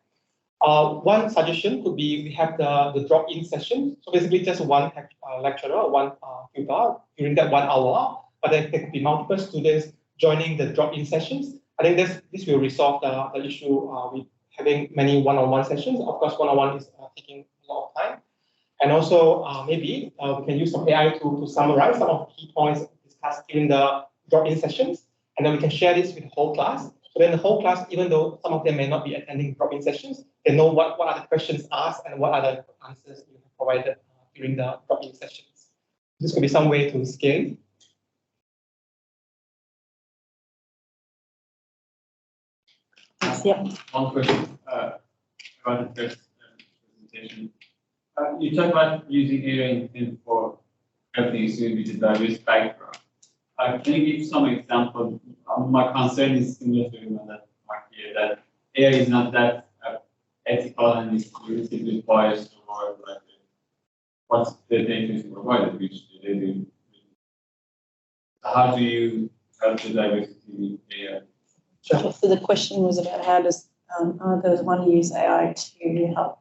Speaker 16: One suggestion could be we have the drop-in session. So basically, just one lecturer, one tutor during that 1 hour. But then there could be multiple students joining the drop-in sessions. I think this will resolve the issue with having many one-on-one sessions. Of course, one-on-one is taking a lot of time. And also, maybe we can use some AI to summarize some of the key points discussed during the drop-in sessions, and then we can share this with the whole class. So then the whole class, even though some of them may not be attending drop-in sessions, they know what are the questions asked and what are the answers you have provided during the drop-in sessions. This could be some way to scale.
Speaker 5: Yeah. One question about the first presentation. You talked about using AI for helping students with a diverse background. Can you give some example? My concern is similar to that mark here, that AI is not that ethical and is relatively biased toward like what's the data is provided, which they do. How do you help the diversity in AI?
Speaker 15: Sure. So the question was about how does others want to use AI to help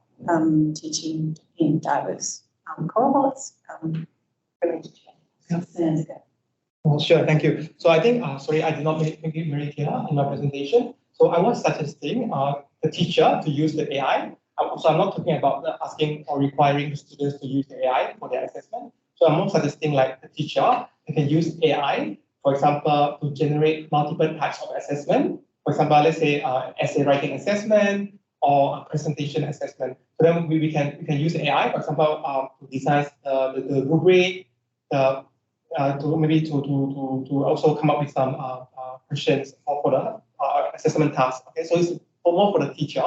Speaker 15: teaching in diverse cohorts.
Speaker 16: Sure, thank you. So I think, sorry, I did not make it very clear in my presentation. So I was suggesting the teacher to use the AI. So I'm not talking about asking or requiring the students to use the AI for their assessment. So I'm more suggesting like the teacher can use AI, for example, to generate multiple types of assessment. For example, let's say essay writing assessment or a presentation assessment. So then we can use AI, for example, to design the rubric, to maybe to also come up with some questions for the assessment task. Okay, so it's more for the teacher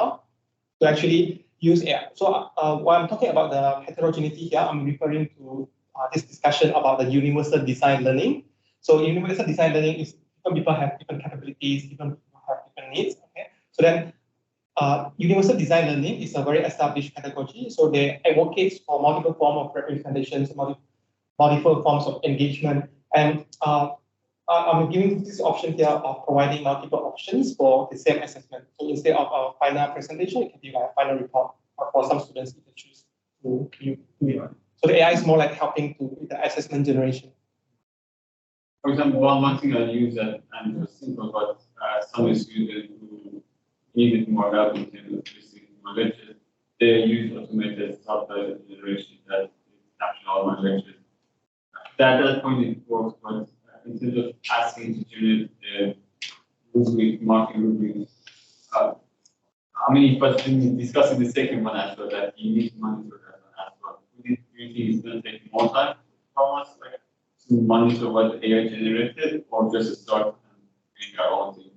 Speaker 16: to actually use AI. So while I'm talking about the heterogeneity here, I'm referring to this discussion about the universal design learning. So universal design learning is different people have different capabilities, different people have different needs. Okay, so then universal design learning is a very established pedagogy. So they advocate for multiple forms of representations, multiple forms of engagement, and I'm giving this option here of providing multiple options for the same assessment. So instead of a final presentation, it can be like a final report for some students if they choose to do it. So the AI is more like helping with the assessment generation.
Speaker 5: For example, one thing I use and it was simple, but some students who needed more help in terms of listening to my lectures, they use automated software generation that capture all my lectures. At that point it works, but in terms of asking to generate the rubric, marking rubric, I mean, but discussing the second one as well, that you need to monitor that one as well. Do you think it's going to take more time from us, like, to monitor what the AI generated, or just start doing our own thing?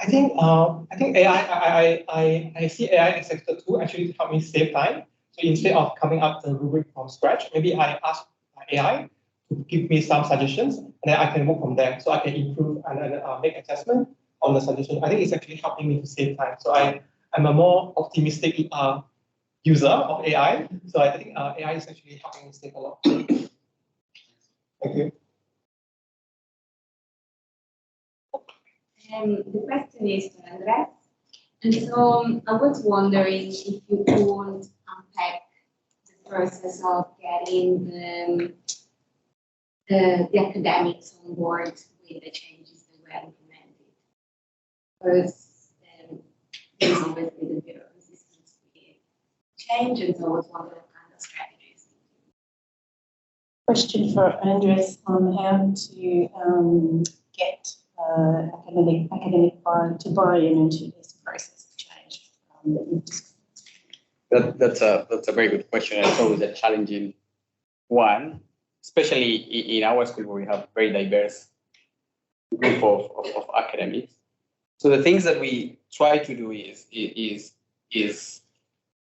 Speaker 16: I think AI. I see AI as a tool actually to help me save time. So instead of coming up the rubric from scratch, maybe I ask AI to give me some suggestions, and then I can work from there. So I can improve and make adjustment on the suggestion. I think it's actually helping me to save time. So I'm a more optimistic user of AI. So I think AI is actually helping me save a lot. Thank you.
Speaker 7: The question is to Andres. And so I was wondering if you could unpack the process of getting the academics on board with the changes
Speaker 18: because there's always been a bit of resistance to change, and so I was wondering what kind of strategies.
Speaker 15: Question for Andres on how to get academic buy-in into this process of change.
Speaker 17: That's a very good question. And it's always a challenging one, especially in our school where we have very diverse group of academics. So the things that we try to do is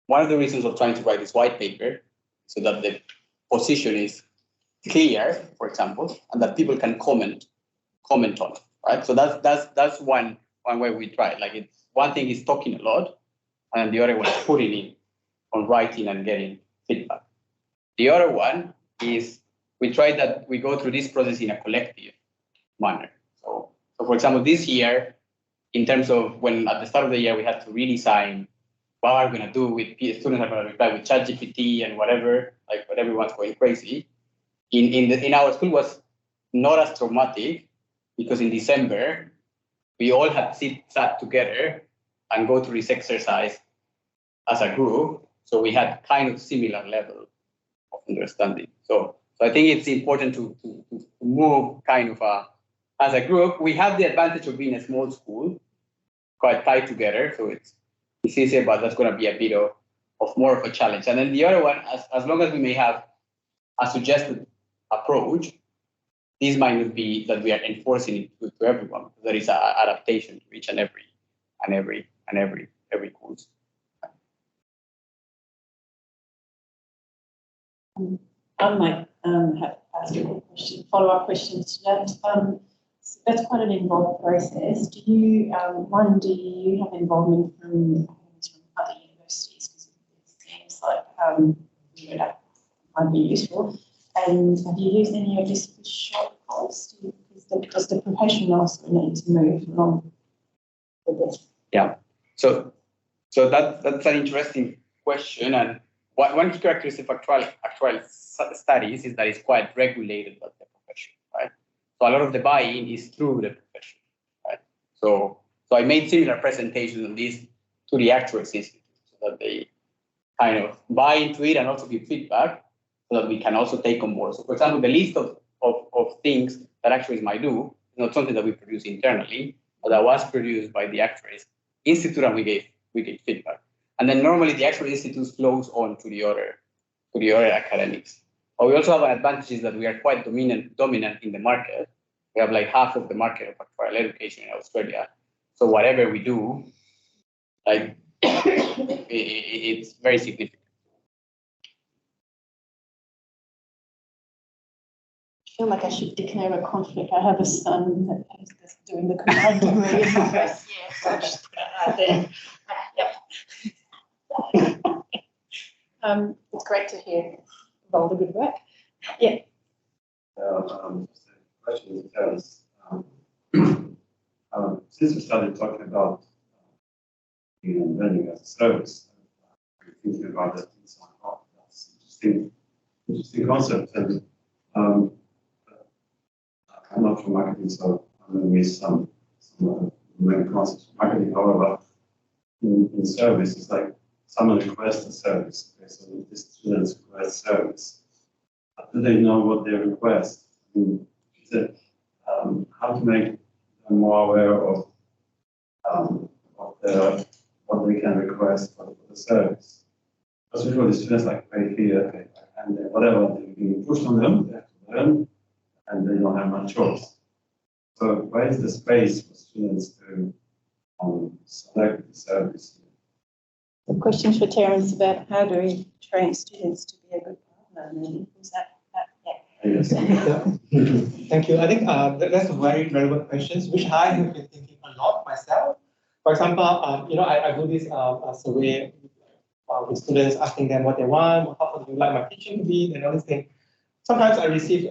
Speaker 17: one of the reasons of trying to write this white paper, so that the position is clear, for example, and that people can comment on it, right? So that's one way we try. Like one thing is talking a lot, and the other one is putting in on writing and getting feedback. The other one is we try that we go through this process in a collective manner. So for example, this year, in terms of when at the start of the year we had to redesign what are we going to do with students are going to reply with ChatGPT and whatever, like what everyone's going crazy. In our school was not as traumatic because in December we all had sat together and go through this exercise as a group. So we had kind of similar level of understanding. So I think it's important to move kind of as a group. We have the advantage of being a small school, quite tied together. So it's easier, but that's going to be a bit of more of a challenge. And then the other one, as long as we may have a suggested approach, this might not be that we are enforcing it to everyone. There is an adaptation to each and every course.
Speaker 15: I might have asked you a question, follow-up questions to that. So that's quite an involved process. Do you have involvement from other universities? Because it seems like that might be useful. And have you used any of this short course? Does the profession also need to move along with this?
Speaker 17: Yeah. So that's an interesting question. And one key characteristic of actual studies is that it's quite regulated by the profession, right? So a lot of the buy-in is through the profession, right? So I made similar presentations on this to the actuaries institute so that they kind of buy into it and also give feedback so that we can also take on board. So for example, the list of things that actuaries might do is not something that we produce internally, but that was produced by the actuaries institute and we gave feedback. And then normally the actual institute flows on to the other academics. But we also have an advantage is that we are quite dominant in the market. We have like half of the market of actuarial education in Australia. So whatever we do, like it's very significant.
Speaker 15: I feel like I should declare a conflict. I have a son that's doing the combined degree in my first year, so I'll just put it out there. Yep. It's great to hear all the good work. Yeah.
Speaker 5: Question is because since we started talking about learning as a service, we're thinking about that in some way. That's interesting concept. And I'm not from marketing, so I'm going to miss some main concepts of marketing. However, in service, it's like someone requests a service. Okay, so the students request service. Do they know what they request? How to make them more aware of what they can request for the service? Because usually the students like pay here, and whatever they being pushed on them, they have to learn, and they don't have much choice. So where is the space for students to select the service?
Speaker 15: The questions for Terence about how do we train students to be a good partner? Was that
Speaker 5: Yes.
Speaker 16: Thank you. I think that's a very relevant questions, which I have been thinking a lot myself. For example, I do this survey with students, asking them what they want, how do you like my teaching to be, and all these things. Sometimes I receive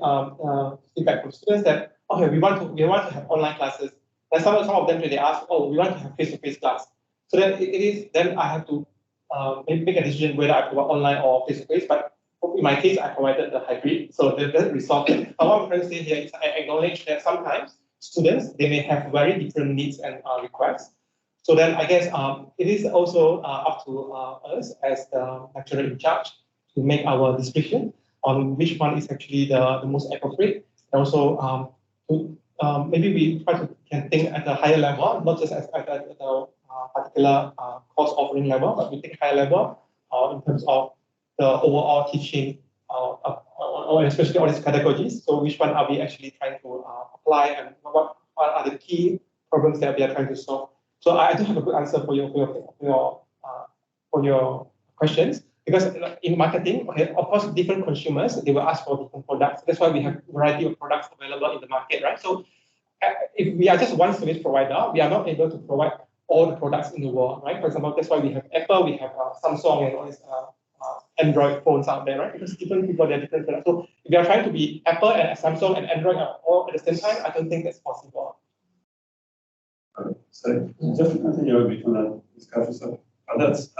Speaker 16: feedback from students that we want to have online classes, and some of them they ask, we want to have face-to-face class. So then I have to make a decision whether I provide online or face-to-face. But in my case, I provided the hybrid, so that resolved it. But what I'm trying to say here is I acknowledge that sometimes students, they may have very different needs and requests. So then I guess it is also up to us as the lecturer in charge to make our decision on which one is actually the most appropriate. And also maybe we try to can think at a higher level, not just at the particular course offering level, but we think higher level in terms of the overall teaching, or especially all these pedagogies. So which one are we actually trying to apply, and what are the key problems that we are trying to solve? So I don't have a good answer for your questions, because in marketing, okay, of course, different consumers, they will ask for different products. That's why we have a variety of products available in the market, right? So if we are just one service provider, we are not able to provide all the products in the world, right? For example, that's why we have Apple, we have Samsung, and all these Android phones out there, right? Because different people, they have different products. So if we are trying to be Apple and Samsung and Android all at the same time, I don't think that's possible.
Speaker 5: So just to continue a bit on that discussion, so that's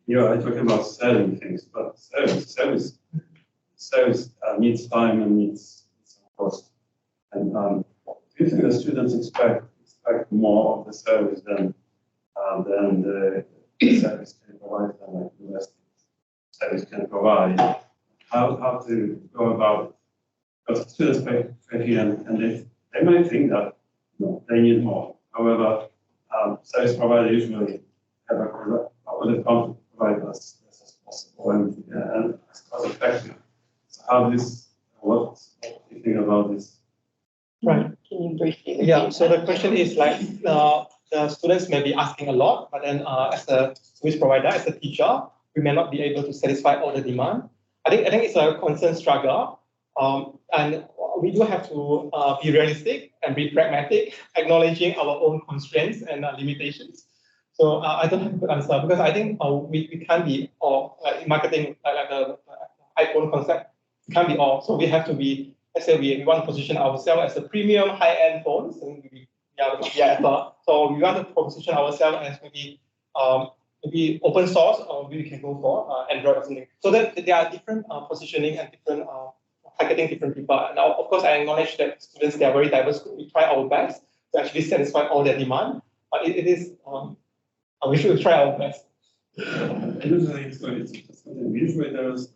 Speaker 5: you're talking about selling things, but service needs time and needs some cost. And do you think the students expect more of the service than the service can provide, than like the rest service can provide? How to go about it? Because students pay here, and they might think that they need more. However, service providers usually have a to provide as possible and as cost effective. So what do you think about this?
Speaker 16: Right.
Speaker 3: Can you briefly?
Speaker 16: Yeah. So the question is like the students may be asking a lot, but then as a service provider, as a teacher, we may not be able to satisfy all the demand. I think it's a constant struggle, and we do have to be realistic and be pragmatic, acknowledging our own constraints and limitations. So I don't have a good answer, because I think we can't be all, like in marketing, like the iPhone concept, we can't be all. So we have to be, let's say we want to position ourselves as a premium high-end phone, so we are Apple. So we want to position ourselves as maybe open source, or we can go for Android or something. So that there are different positioning and different targeting different people. Now, of course, I acknowledge that students, they are very diverse. We try our best to actually satisfy all their demand, but it is we should try our best.
Speaker 5: Usually there's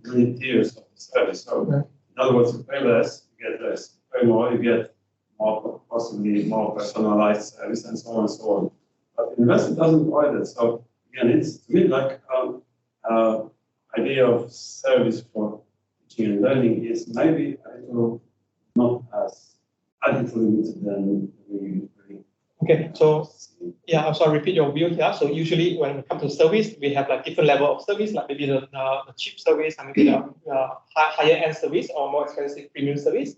Speaker 5: many tiers of the service. So in other words, you pay less, you get less. You pay more, you get more, possibly more personalized service, and so on and so on. But investment doesn't provide that. So again, it's to me like idea of service for teaching and learning is maybe a little not as limited than we.
Speaker 16: Okay, so yeah, so I'll repeat your view here. So usually when it comes to service, we have like different level of service, like maybe the cheap service, and maybe the higher end service, or more expensive premium service.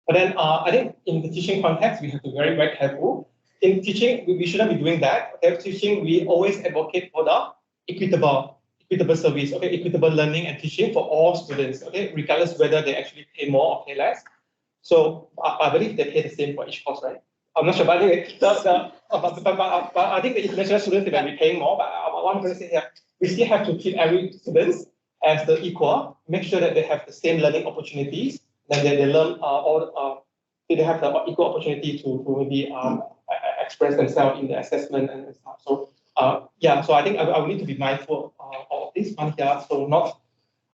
Speaker 16: But then I think in the teaching context, we have to be very, very careful. In teaching, we shouldn't be doing that. In teaching, we always advocate for the equitable service, okay, equitable learning and teaching for all students, okay, regardless whether they actually pay more or pay less. So I believe they pay the same for each course, right? I'm not sure, but anyway, but I think the international students, they might be paying more. But what I'm going to say here, we still have to treat every student as the equal, make sure that they have the same learning opportunities, that they learn they have the equal opportunity to maybe express themselves in the assessment and stuff. So yeah, so I think I will need to be mindful of this one here. So not,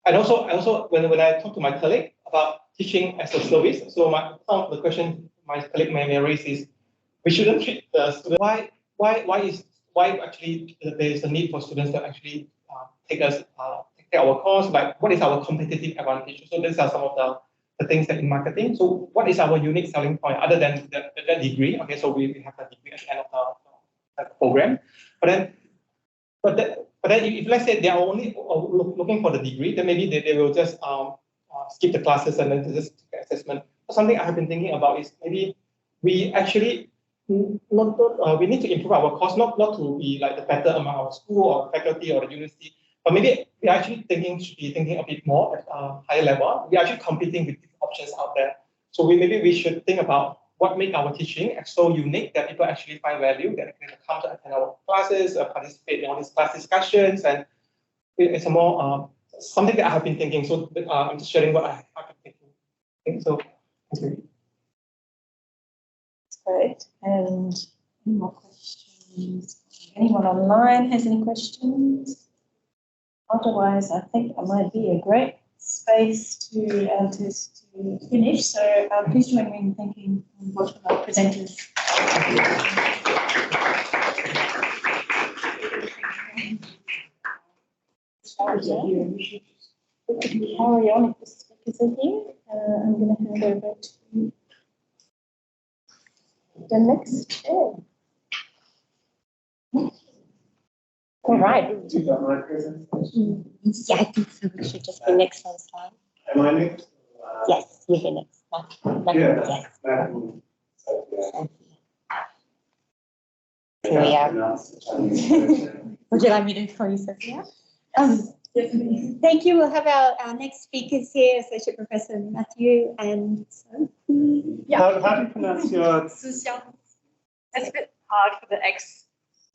Speaker 16: and also when I talk to my colleague about teaching as a service, so some of the questions my colleague may raise is, we shouldn't treat the student. Why actually there is a need for students to actually take our course? Like, what is our competitive advantage? So these are some of the things that in marketing. So what is our unique selling point other than the degree? Okay, so we have a degree at the end of the program. But then if let's say they are only looking for the degree, then maybe they will just skip the classes and then just take the assessment. Something I have been thinking about is maybe we actually we need to improve our course, not to be like the better among our school or faculty or the university, but maybe we are actually should be thinking a bit more at a higher level. We are actually competing with different options out there. So maybe we should think about what makes our teaching so unique that people actually find value, that they can come to attend our classes, participate in all these class discussions, and it's a more something that I have been thinking. So I'm just sharing what I have been thinking. Okay, so thank you.
Speaker 15: great. And any more questions? Anyone online has any questions? Otherwise, I think it might be a great space to finish. So please join me in thanking both of our presenters. We could carry on if the speakers are here. I'm going to hand over to the next chair. All right.
Speaker 19: Yeah, I think so. We should just be next on slide.
Speaker 16: Am I next?
Speaker 19: Yes, you're here next. Yes. Here we are. Would you like me to call you Sophia? Thank you. We'll have our next speakers here, Associate Professor Matthew and Sophie.
Speaker 16: How do you pronounce your?
Speaker 15: It's a bit hard for the X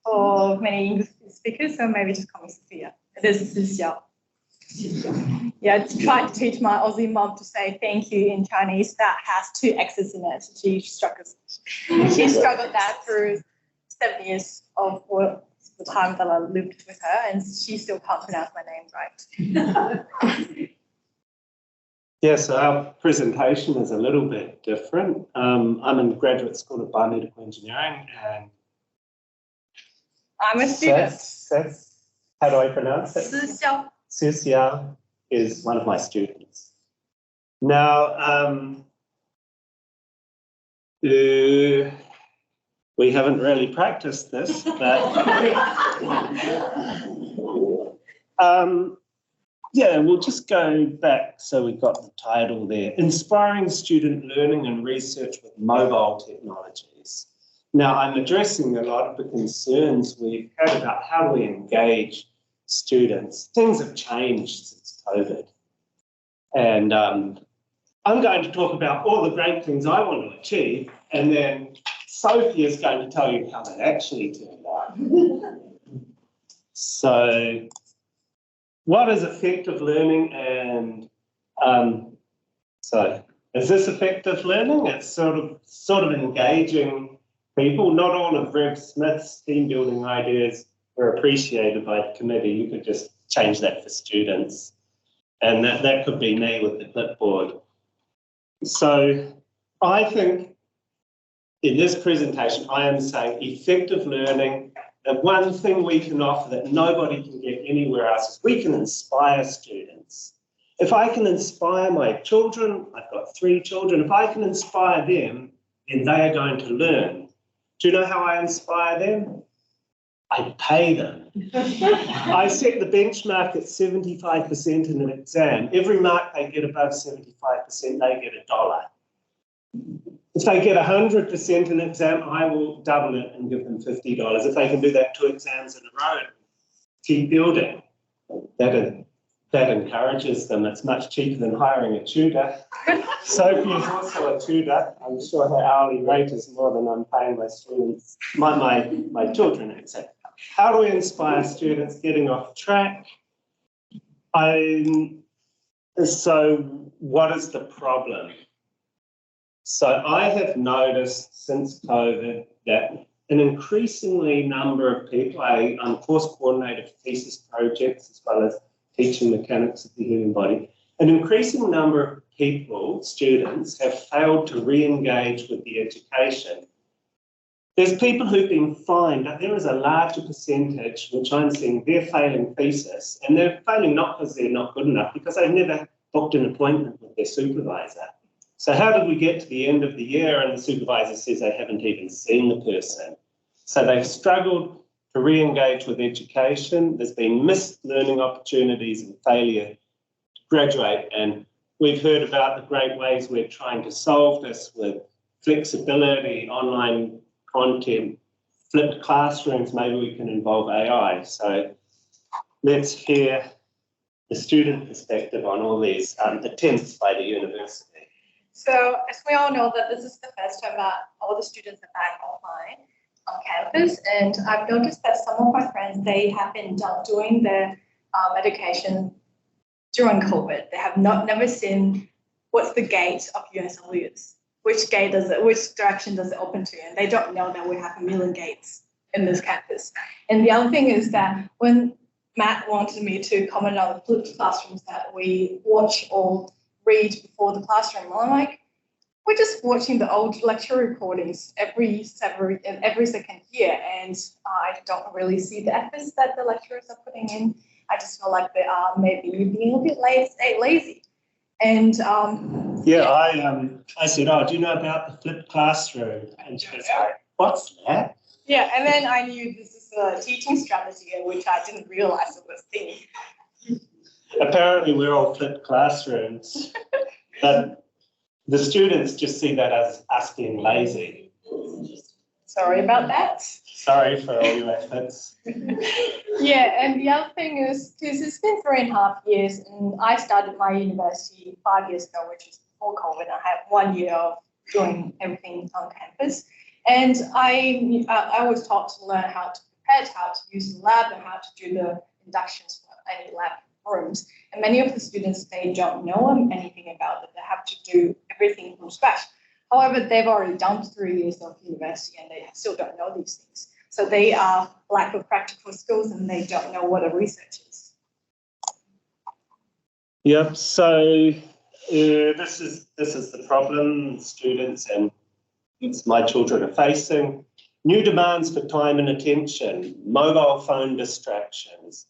Speaker 15: for many English speakers, so maybe just call me Sophia. It is Suxiao. Yeah, I tried to teach my Aussie mom to say thank you in Chinese that has 2 X's in it. She struggled that through 7 years of the time that I lived with her, and she still can't pronounce my name right.
Speaker 5: Yes, our presentation is a little bit different. I'm in the Graduate School of Biomedical Engineering, and
Speaker 15: I'm a student.
Speaker 5: How do I pronounce it?
Speaker 15: Suxiao.
Speaker 5: Suxiao is one of my students. Now, we haven't really practiced this, but yeah, we'll just go back. So we've got the title there, Inspiring Student Learning and Research with Mobile Technologies. Now, I'm addressing a lot of the concerns we've had about how do we engage students. Things have changed since COVID. And I'm going to talk about all the great things I want to achieve, and then Sophie is going to tell you how that actually turned out. So, what is effective learning? And so, is this effective learning? It's sort of engaging people. Not all of Rev Smith's team building ideas were appreciated by the committee. You could just change that for students. And that could be me with the clipboard. So I think in this presentation, I am saying effective learning, the one thing we can offer that nobody can get anywhere else is we can inspire students. If I can inspire my children, I've got 3 children, if I can inspire them, then they are going to learn. Do you know how I inspire them? I pay them. I set the benchmark at 75% in an exam. Every mark they get above 75%, they get $1. If they get 100% in an exam, I will double it and give them $50. If they can do that 2 exams in a row, keep building. That encourages them. It's much cheaper than hiring a tutor. Sophie is also a tutor. I'm sure her hourly rate is more than I'm paying my students, my children, etc. How do we inspire students getting off track? So what is the problem? So I have noticed since COVID that an increasingly number of people, I'm course coordinator for thesis projects as well as teaching mechanics of the human body, an increasing number of people, students, have failed to re-engage with the education. There's people who've been fined, but there is a larger percentage, which I'm seeing, they're failing thesis, and they're failing not because they're not good enough, because they've never booked an appointment with their supervisor. So how did we get to the end of the year and the supervisor says they haven't even seen the person? So they've struggled to re-engage with education. There's been missed learning opportunities and failure to graduate. And we've heard about the great ways we're trying to solve this with flexibility, online content, flipped classrooms, maybe we can involve AI. So let's hear the student perspective on all these attempts by the university.
Speaker 15: So as we all know that this is the first time that all the students are back online on campus, and I've noticed that some of my friends, they have been doing their education during COVID. They have never seen what's the gate of UNSWs.
Speaker 20: which direction does it open to, and they don't know that we have a million gates in this campus. And the other thing is that when Matt wanted me to comment on the flipped classrooms that we watch or read before the classroom, I'm like, we're just watching the old lecture recordings every second year, and I don't really see the efforts that the lecturers are putting in. I just feel like they are maybe being a bit lazy. And
Speaker 21: I said, oh, do you know about the flipped classroom? And she was like, what's that?
Speaker 20: Yeah, and then I knew this is a teaching strategy, which I didn't realize it was a thing.
Speaker 21: Apparently, we're all flipped classrooms, but the students just see that as us being lazy.
Speaker 20: Sorry about that.
Speaker 21: Sorry for all your efforts.
Speaker 20: Yeah, and the other thing is, because it's been 3.5 years, and I started my university 5 years ago, which is before COVID. I had 1 year of doing everything on campus. And I was taught to learn how to prepare, how to use the lab, and how to do the inductions for any lab rooms. And many of the students, they don't know anything about it. They have to do everything from scratch. However, they've already done 3 years of university and they still don't know these things. So they are lack of practical skills and they don't know what a research is.
Speaker 21: Yep. So this is the problem students and my children are facing. New demands for time and attention, mobile phone distractions.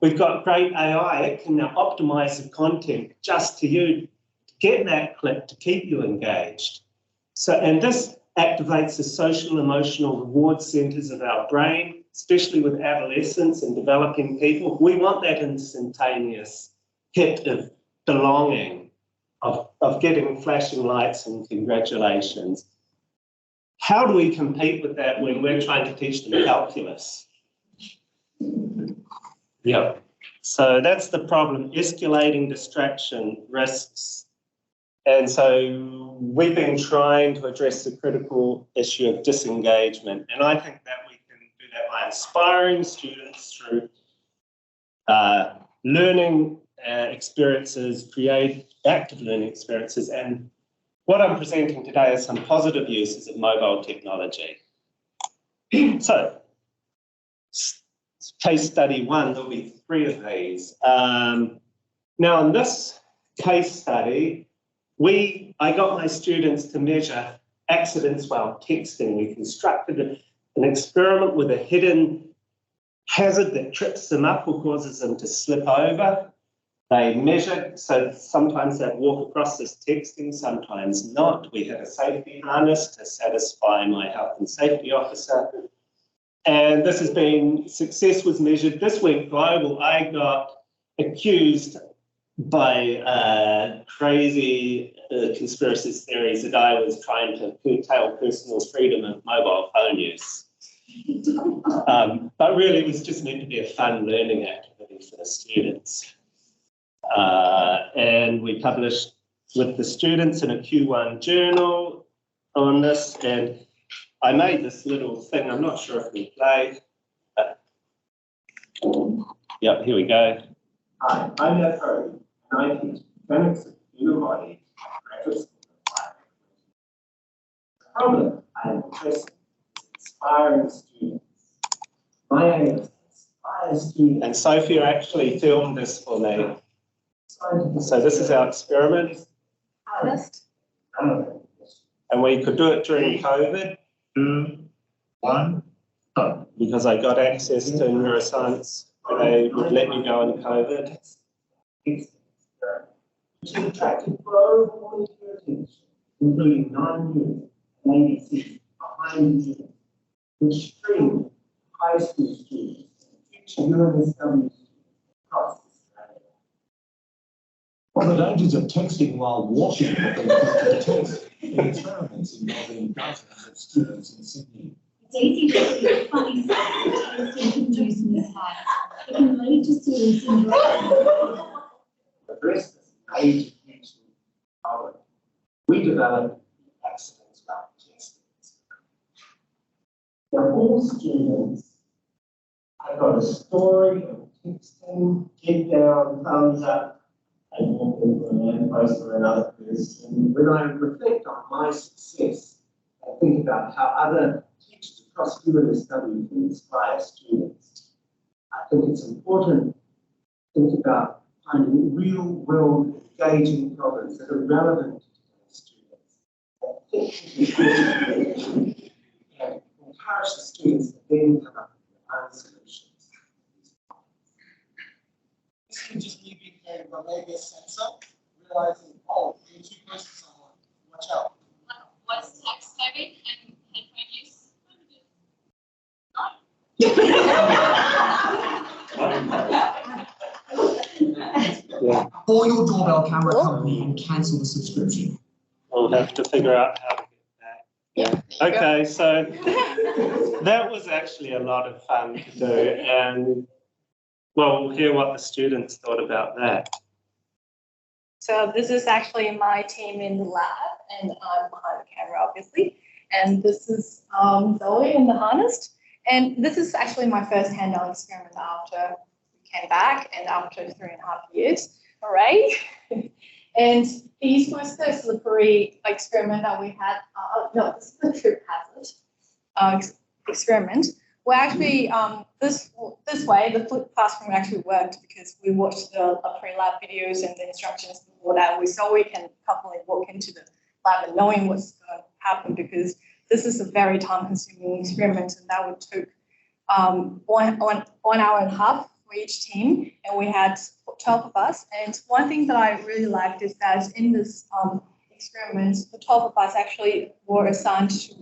Speaker 21: We've got great AI. It can now optimize the content just to you, to get that click, to keep you engaged. So, and this activates the social emotional reward centers of our brain, especially with adolescents and developing people. We want that instantaneous hit of belonging, of getting flashing lights and congratulations. How do we compete with that when we're trying to teach them calculus? Yeah, so that's the problem, escalating distraction risks. And so we've been trying to address the critical issue of disengagement. And I think that we can do that by inspiring students through learning experiences, create active learning experiences. And what I'm presenting today is some positive uses of mobile technology. So, case study 1, there'll be 3 of these. Now in this case study, I got my students to measure accidents while texting. We constructed an experiment with a hidden hazard that trips them up or causes them to slip over. They measured, so sometimes they'd walk across this texting, sometimes not. We had a safety harness to satisfy my health and safety officer. And this has been, success was measured. This went global. I got accused by crazy conspiracy theories that I was trying to curtail personal freedom of mobile phone use. But really it was just meant to be a fun learning activity for the students. And we published with the students in a Q1 journal on this, and I made this little thing. I'm not sure if we play. Yep, here we go. Hi, I'm Ed Hurley, and I teach mechanics of the human body graduate school of the problem I'm addressing is inspiring students. My aim is to inspire students. And Sophia actually filmed this for me. So this is our experiment. And we could do it during COVID. 2, 1, go. Because I got access to neuroscience. They would let me go on COVID. Which attracted global attention, including non-youth and ABCs behind the which streamed high school students and future UNSW students across Australia.
Speaker 22: One of the dangers of texting while watching what they put to the test in experiments involving dozens of students in Sydney.
Speaker 23: It's easy to see funny stuff that students induce in this house. It can lead to students in
Speaker 22: address this age of teaching power. We developed the accidents about testing. For all students, I've got a story of texting, keep down, thumbs up,
Speaker 21: and poster and other quiz. And when I reflect on my success, I think about how other teachers across UNSW can inspire students. I think it's important to think about finding real-world engaging problems that are relevant to today's students. And encourage the students to then come up with their own solutions. This can just me being carried by maybe a sensor, realizing, oh, you're too close to someone, watch out.
Speaker 18: What's text typing and headphone use?
Speaker 5: Yeah.
Speaker 1: Call your doorbell camera company and cancel the subscription.
Speaker 14: We'll have to figure out how to get that. Yeah. Okay, so that was actually a lot of fun to do, and well, we'll hear what the students thought about that.
Speaker 20: So this is actually my team in the lab, and I'm behind the camera, obviously. And this is Zoe in the harness. And this is actually my first hands-on experiment after we came back and after 3.5 years. Hooray! And these was the slippery experiment that we had. No, this is the trip hazard experiment. Well, actually, this way, the flipped classroom actually worked because we watched the pre-lab videos and the instructions before that. So we can confidently walk into the lab and knowing what's going to happen, because this is a very time-consuming experiment, and that would took 1 hour and a half for each team, and we had 12 of us. And one thing that I really liked is that in this experiment, the 12 of us actually were assigned to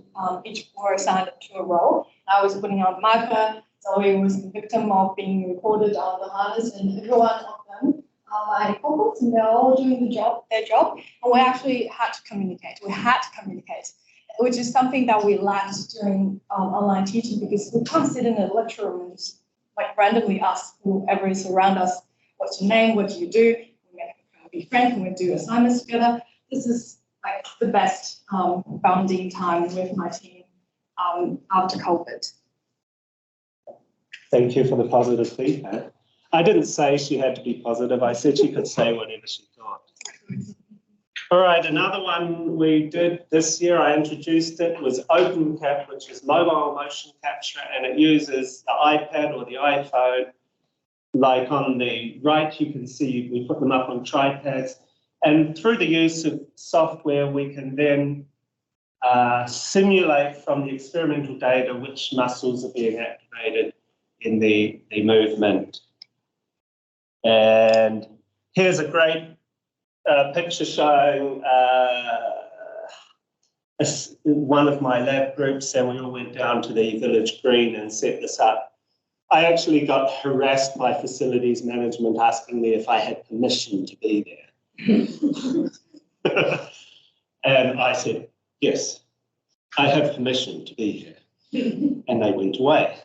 Speaker 20: each were assigned to a role. I was putting on marker. Zoe was the victim of being recorded on the harness, and every one of them are my cohorts, and they're all doing their job. And we actually had to communicate. We had to communicate, which is something that we lacked during online teaching, because we can't sit in a lecture room and just like randomly ask whoever is around us, what's your name, what do you do? Can we be friends? Can we do assignments together? This is like the best bonding time with my team after COVID.
Speaker 14: Thank you for the positive feedback. I didn't say she had to be positive. I said she could say whatever she thought. All right, another one we did this year, I introduced it, was OpenCap, which is mobile motion capture, and it uses the iPad or the iPhone. Like on the right, you can see we put them up on tripods, and through the use of software, we can then simulate from the experimental data which muscles are being activated in the movement. And here's a great picture showing one of my lab groups, and we all went down to the village green and set this up. I actually got harassed by facilities management asking me if I had permission to be there. And I said, yes, I have permission to be here. And they went away.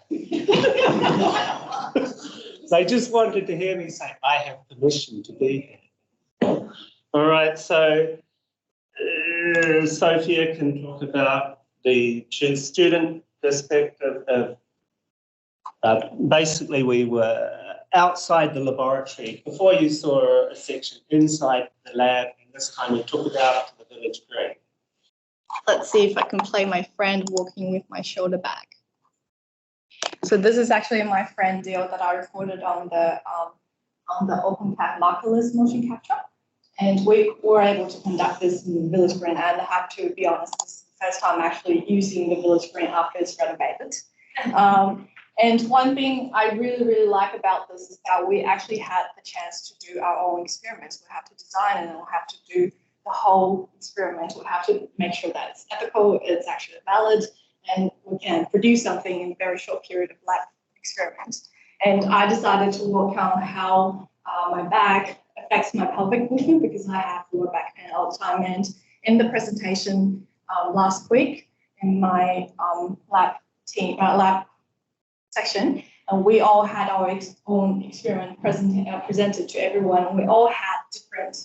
Speaker 14: They just wanted to hear me say, I have permission to be here. All right, so Sophia can talk about the student perspective of, basically we were outside the laboratory. Before you saw a section inside the lab, and this time we took it out to the village green.
Speaker 20: Let's see if I can play my friend walking with my shoulder bag. So this is actually my friend Dale that I recorded on the OpenCap markerless motion capture. And we were able to conduct this in the village green, and I have to be honest, this is the first time actually using the village green after it's renovated. And one thing I really like about this is that we actually had the chance to do our own experiments. We have to design and we'll have to do the whole experiment. We have to make sure that it's ethical, it's actually valid, and we can produce something in a very short period of lab experiments. And I decided to work on how my back affects my pelvic movement, because I have lower back pain all the time. And in the presentation last week in my lab section, and we all had our own experiment presented to everyone. We all had different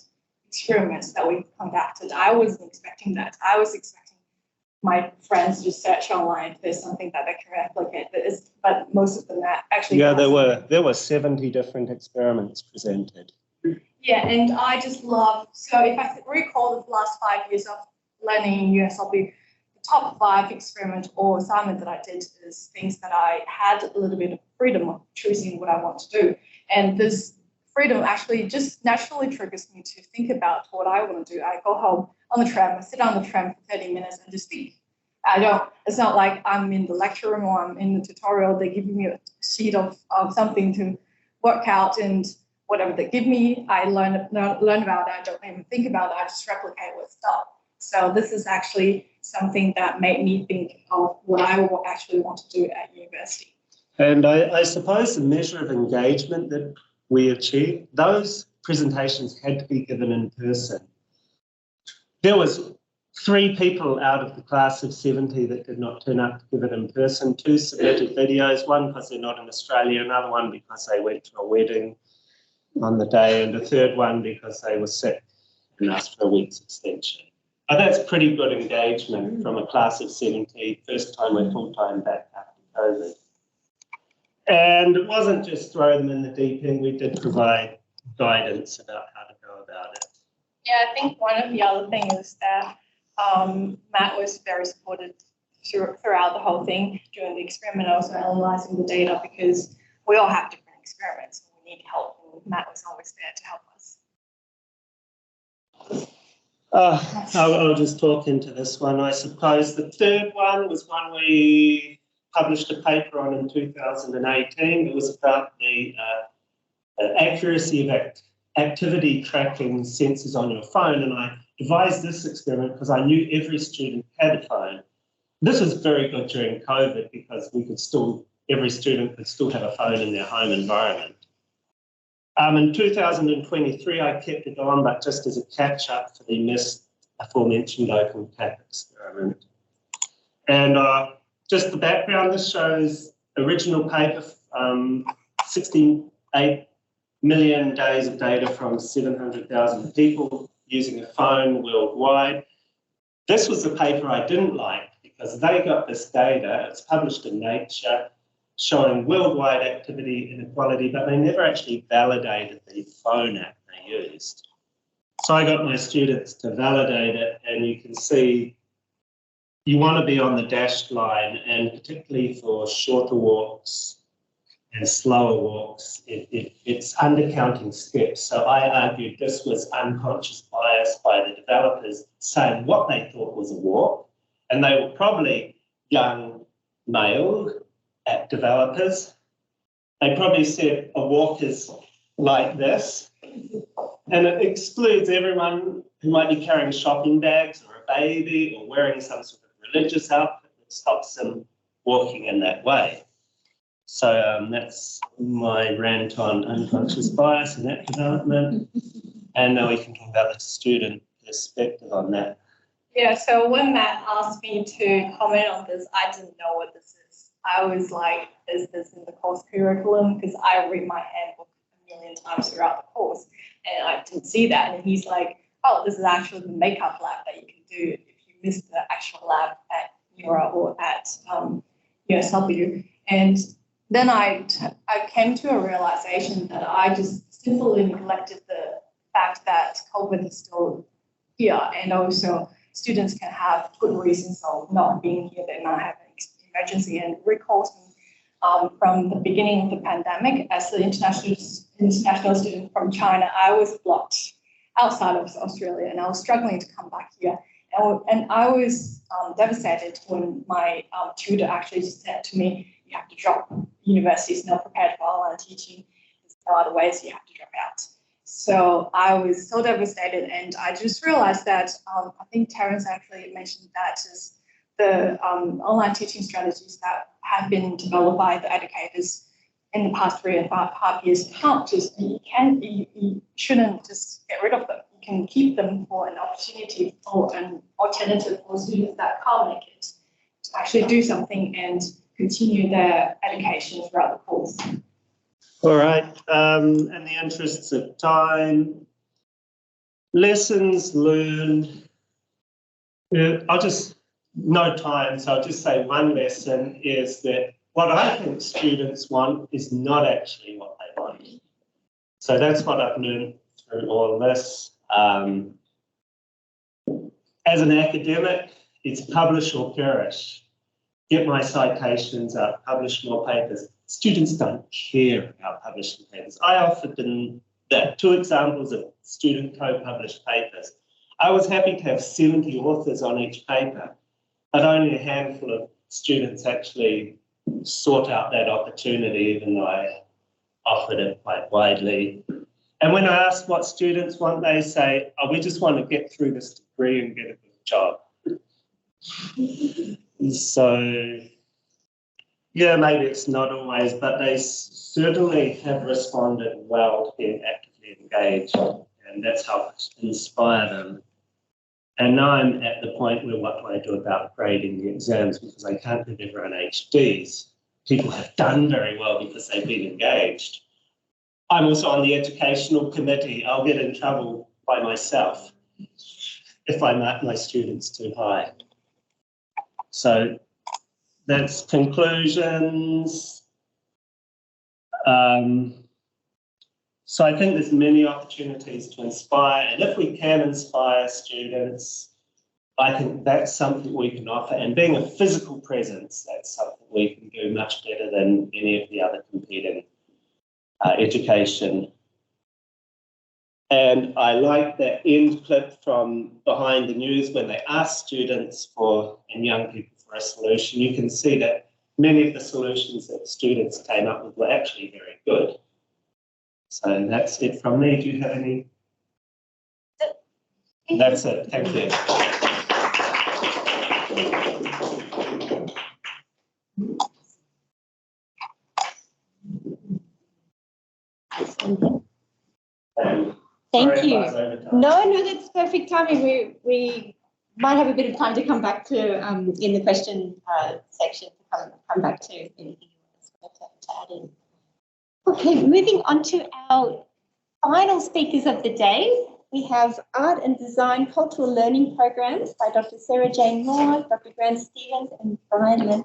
Speaker 20: experiments that we conducted. I wasn't expecting that. I was expecting my friends to search online if there's something that they can replicate. But most of them actually.
Speaker 14: Yeah, there were 70 different experiments presented.
Speaker 20: Yeah, and I just love, so if I recall the last 5 years of learning in UNSW, the top 5 experiment or assignment that I did is things that I had a little bit of freedom of choosing what I want to do. And this freedom actually just naturally triggers me to think about what I want to do. I go home on the tram, I sit on the tram for 30 minutes and just speak. It's not like I'm in the lecture room or I'm in the tutorial, they give me a sheet of something to work out, and whatever they give me, I learn about it. I don't even think about it. I just replicate what's done. So this is actually something that made me think of what I actually want to do at university.
Speaker 21: And I suppose the measure of engagement that we achieved, those presentations had to be given in person. There was 3 people out of the class of 70 that did not turn up to give it in person. 2 submitted videos, one because they're not in Australia, another one because they went to a wedding on the day, and a third one because they were sick and asked for a week's extension. But that's pretty good engagement from a class of 70, first time we're full-time back after COVID. And it wasn't just throw them in the deep end, we did provide guidance about how to go about it.
Speaker 20: Yeah, I think one of the other things is that Matt was very supportive throughout the whole thing during the experiment, also analysing the data, because we all have different experiments and we need help, and Matt was always there to help us.
Speaker 21: I'll just talk into this one. I suppose the third one was one we published a paper on in 2018. It was about the accuracy of activity tracking sensors on your phone, and I devised this experiment because I knew every student had a phone. This was very good during COVID because every student could still have a phone in their home environment. In 2023, I kept it on, but just as a catch-up for the missed aforementioned open cap experiment. And just the background, this shows original paper, 68 million days of data from 700,000 people using a phone worldwide. This was the paper I didn't like because they got this data, it's published in Nature, showing worldwide activity inequality, but they never actually validated the phone app they used. So I got my students to validate it, and you can see you want to be on the dashed line, and particularly for shorter walks and slower walks, it's undercounting steps. So I argued this was unconscious bias by the developers saying what they thought was a walk, and they were probably young male app developers. They probably said a walk is like this, and it excludes everyone who might be carrying shopping bags or a baby or wearing some sort of religious outfit that stops them walking in that way. So that's my rant on unconscious bias and app development. And now we can talk about the student perspective on that.
Speaker 20: Yeah, so when Matt asked me to comment on this, I didn't know what this is. I was like, is this in the course curriculum? Because I read my handbook a million times throughout the course, and I didn't see that. And he's like, oh, this is actually the makeup lab that you can do if you missed the actual lab at Neura or at UNSW. And then I came to a realization that I just simply neglected the fact that COVID is still here, and also students can have good reasons of not being here. They might have an emergency, and recalls me from the beginning of the pandemic as an international student from China. I was blocked outside of Australia, and I was struggling to come back here. And I was devastated when my tutor actually said to me, you have to drop. University is not prepared for online teaching. There's no other ways, you have to drop out. So I was so devastated, and I just realized that I think Terence actually mentioned that is the online teaching strategies that have been developed by the educators in the past 3.5 years you shouldn't just get rid of them. You can keep them for an opportunity or an alternative for students that can't make it to actually do something and continue their education throughout the course.
Speaker 21: All right, in the interests of time, lessons learned. I'll just, no time, so I'll just say one lesson is that what I think students want is not actually what they want. So that's what I've learned through all of this. As an academic, it's publish or perish. Get my citations up, publish more papers. Students don't care about publishing papers. I offered them that 2 examples of student co-published papers. I was happy to have 70 authors on each paper, but only a handful of students actually sought out that opportunity, even though I offered it quite widely. And when I ask what students want, they say, oh, we just want to get through this degree and get a good job. So, yeah, maybe it's not always, but they certainly have responded well to being actively engaged, and that's helped inspire them. And now I'm at the point where what do I do about grading the exams, because I can't have everyone HDs. People have done very well because they've been engaged. I'm also on the educational committee. I'll get in trouble by myself if I mark my students too high. So that's conclusions. So I think there's many opportunities to inspire, and if we can inspire students, I think that's something we can offer. And being a physical presence, that's something we can do much better than any of the other competing education. And I like that end clip from Behind the News when they ask students and young people for a solution. You can see that many of the solutions that students came up with were actually very good. So that's it from me. Do you have any? That's it. Thank you.
Speaker 19: Thank you. No, that's perfect timing. We might have a bit of time to come back to in the question section to come back to anything you want to add in. Okay, moving on to our final speakers of the day. We have Art and Design Cultural Learning Programs by Dr. Sarah Jane Moore, Dr. Grant Stevens, and Brian Lennon.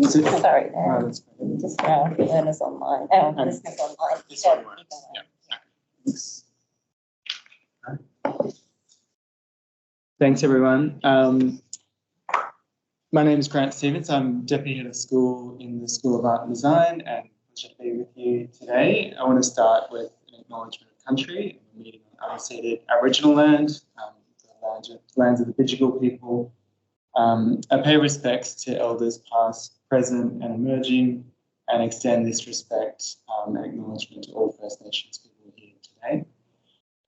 Speaker 19: Sorry, just learners online. Oh, listeners online.
Speaker 6: Thanks, everyone. My name is Grant Stevens. I'm Deputy Head of School in the School of Art and Design, and pleasure to be with you today. I want to start with an acknowledgement of country, a meeting on unceded Aboriginal land, the lands of the Bidjigal people. I pay respects to elders past, present, and emerging, and extend this respect and acknowledgement to all First Nations people here today.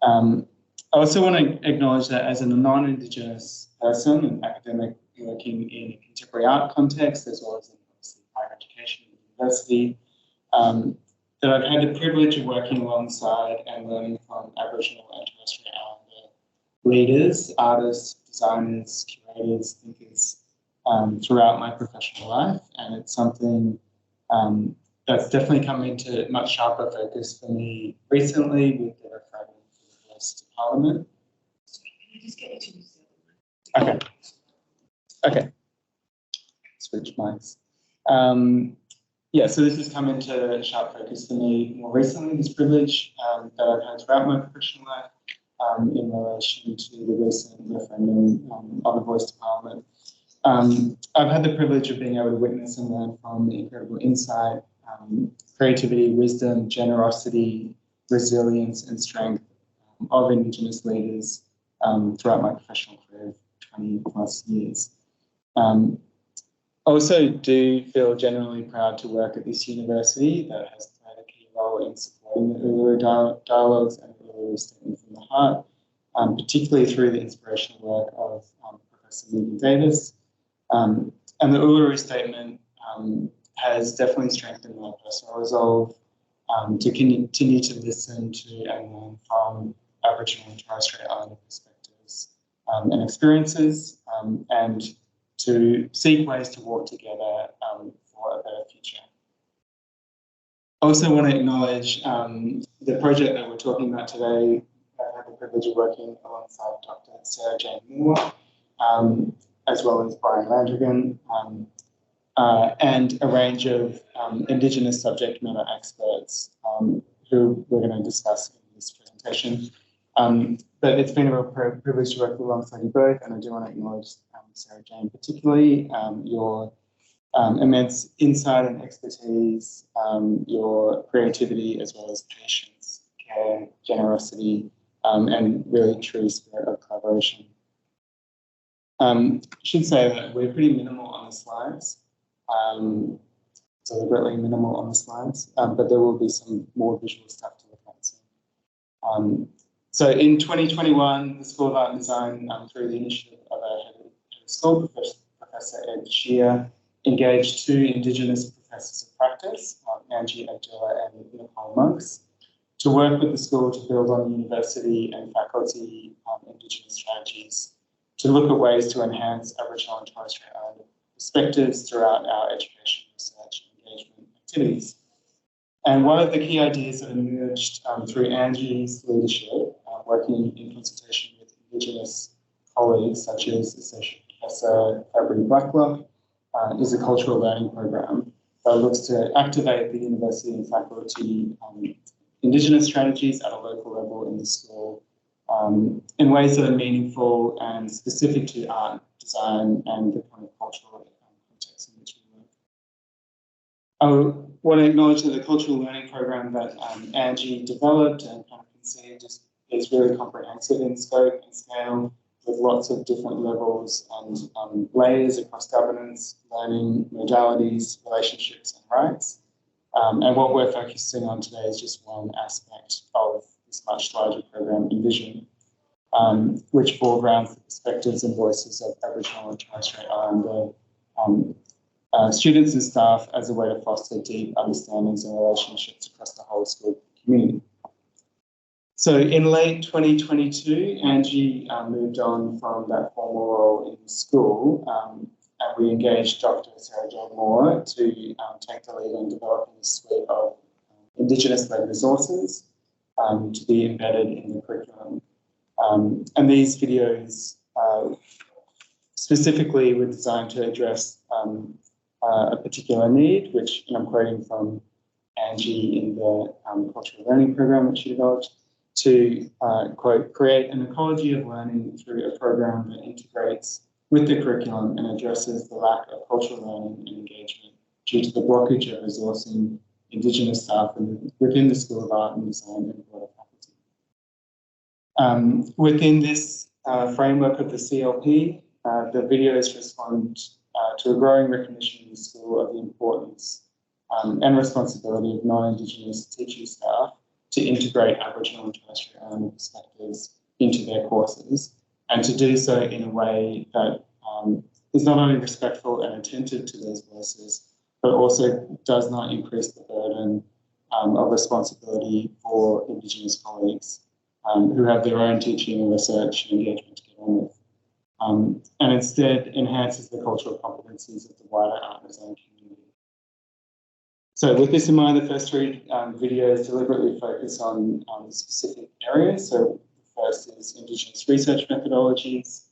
Speaker 6: I also want to acknowledge that as a non-Indigenous person and academic working in a contemporary art context, as well as in higher education and university, that I've had the privilege of working alongside and learning from Aboriginal and Torres Strait Islander leaders, artists, designers, curators, thinkers throughout my professional life. And it's something that's definitely come into much sharper focus for me recently with the referendum for the first Parliament.
Speaker 8: Can I just get you to use
Speaker 6: Okay. Okay. Switch mics. Yeah, so this has come into sharp focus for me more recently, this privilege that I've had throughout my professional life in relation to the recent referendum of a voice to Parliament. I've had the privilege of being able to witness and learn from the incredible insight, creativity, wisdom, generosity, resilience and strength of Indigenous leaders throughout my professional career of 20 plus years. I also do feel genuinely proud to work at this university that has played a key role in supporting the Uluru Dialogues and the Uluru Statement from the Heart, particularly through the inspirational work of Professor Megan Davis. And the Uluru Statement has definitely strengthened my personal resolve to continue to listen to and learn from Aboriginal and Torres Strait Islander perspectives and experiences, and to seek ways to work together for a better future. I also want to acknowledge the project that we're talking about today. I've had the privilege of working alongside Dr. Sarah Jane Moore, as well as Brian Landrigan. and a range of Indigenous subject matter experts who we're going to discuss in this presentation. But it's been a real privilege to work alongside you both, and I do want to acknowledge Sarah Jane particularly, your immense insight and expertise, your creativity, as well as patience, care, generosity, and really true spirit of collaboration. I should say that we're pretty minimal on the slides, deliberately minimal on the slides, but there will be some more visual stuff to look at soon. So in 2021, the School of Art and Design, through the initiative of our head of school, Professor Ed Shear, engaged 2 Indigenous professors of practice, Angie Abdullah and Nicole Monks, to work with the school to build on university and faculty Indigenous strategies, to look at ways to enhance Aboriginal and Torres Strait Islander perspectives throughout our education, research, and engagement activities. And one of the key ideas that emerged through Angie's leadership, working in consultation with Indigenous colleagues such as Associate Professor Fabry Blacklock, is a cultural learning program that looks to activate the university and faculty Indigenous strategies at a local level in the school in ways that are meaningful and specific to art, design, and the kind of cultural context in which we work. I want to acknowledge that the cultural learning program that Angie developed and kind of conceived is really comprehensive in scope and scale, with lots of different levels and layers across governance, learning, modalities, relationships, and rights. And what we're focusing on today is just one aspect of this much larger program and vision, which foregrounds the perspectives and voices of Aboriginal and Torres Strait Islander students and staff as a way to foster deep understandings and relationships across the whole school community. So in late 2022, Angie moved on from that formal role in the school, and we engaged Dr. Sarah Jane Moore to take the lead on developing a suite of Indigenous-led resources to be embedded in the curriculum. And these videos specifically were designed to address a particular need, which, and I'm quoting from Angie in the cultural learning program that she developed, to, quote, create an ecology of learning through a program that integrates with the curriculum and addresses the lack of cultural learning and engagement due to the blockage of resourcing Indigenous staff within the School of Art and Design and broader faculty. Within this framework of the CLP, the videos respond to a growing recognition in the school of the importance and responsibility of non-Indigenous teaching staff to integrate Aboriginal and Torres Strait Islander perspectives into their courses, and to do so in a way that is not only respectful and attentive to those voices, but also does not increase the burden of responsibility for Indigenous colleagues who have their own teaching and research and engagement to get on with, and instead enhances the cultural competencies of the wider art and design community. So with this in mind, the first 3 videos deliberately focus on specific areas. So the first is Indigenous research methodologies,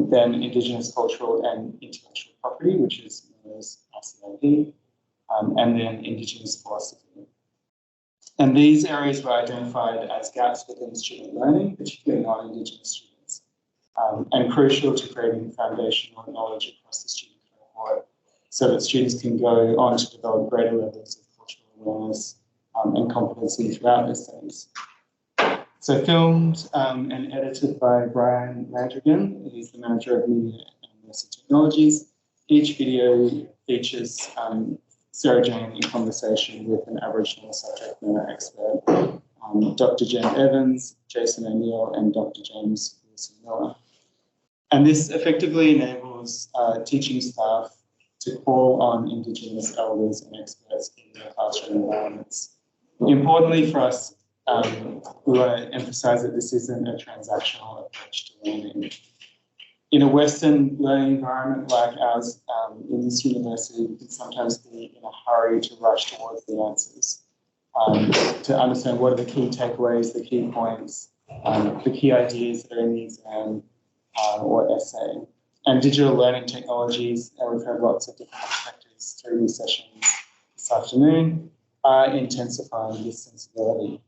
Speaker 6: then Indigenous cultural and intellectual property, which is known as ICIP, and then Indigenous philosophy. And these areas were identified as gaps within student learning, particularly non-Indigenous students, and crucial to creating foundational knowledge across the student cohort, so that students can go on to develop greater levels of cultural awareness and competency throughout their studies. So filmed and edited by Brian Landrigan, he's the manager of media and immersive technologies. Each video features Sarah Jane in conversation with an Aboriginal subject matter expert, Dr. Jen Evans, Jason O'Neill, and Dr. James Wilson-Miller. And this effectively enables teaching staff to call on Indigenous elders and experts in their classroom environments. Importantly for us, we want to emphasize that this isn't a transactional approach to learning. In a Western learning environment like ours, in this university, we can sometimes be in a hurry to rush towards the answers, to understand what are the key takeaways, the key points, the key ideas that are in the exam or essay. And digital learning technologies, and we've heard lots of different perspectives topics through these sessions this afternoon are intensifying this sensibility.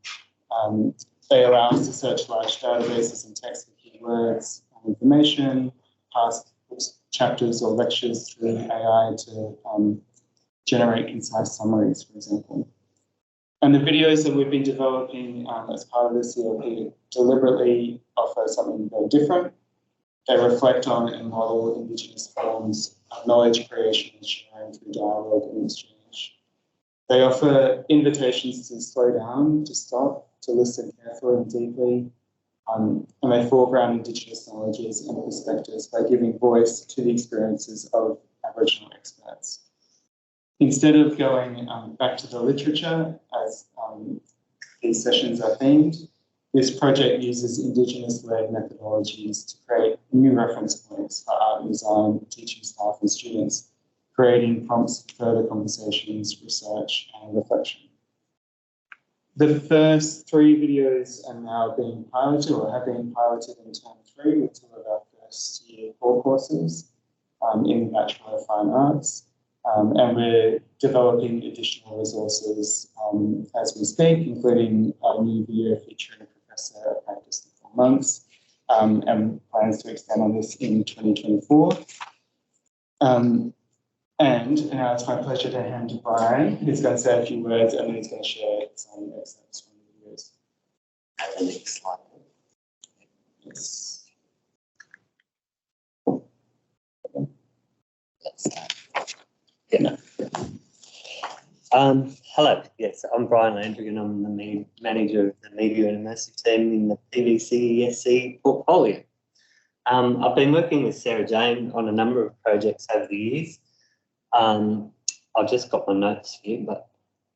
Speaker 6: They allow us to search large databases and text with keywords and information, pass books, chapters or lectures through AI to generate concise summaries, for example. And the videos that we've been developing as part of the CLP deliberately offer something very different. They reflect on and model Indigenous forms of knowledge creation and sharing through dialogue and exchange. They offer invitations to slow down, to stop, to listen carefully and deeply, and they foreground Indigenous knowledges and perspectives by giving voice to the experiences of Aboriginal experts. Instead of going back to the literature, as these sessions are themed, this project uses Indigenous-led methodologies to create new reference points for art and design, teaching staff and students, creating prompts for further conversations, research and reflection. The first 3 videos are now being piloted or have been piloted in term 3 with 2 of our first year core courses in the Bachelor of Fine Arts. And we're developing additional resources as we speak, including a new video featuring Professor of Practice in 4 months, and plans to extend on this in 2024. And now it's my pleasure to hand to Brian, who's going to say a few words and then he's going to share some excerpts from the videos.
Speaker 4: The next slide.
Speaker 6: Yes.
Speaker 4: Let's start. Yeah. Hello, yes, I'm Brian Landry and I'm the manager of the Media and Immersive team in the PVCESC portfolio. I've been working with Sarah Jane on a number of projects over the years. I've just got my notes here, but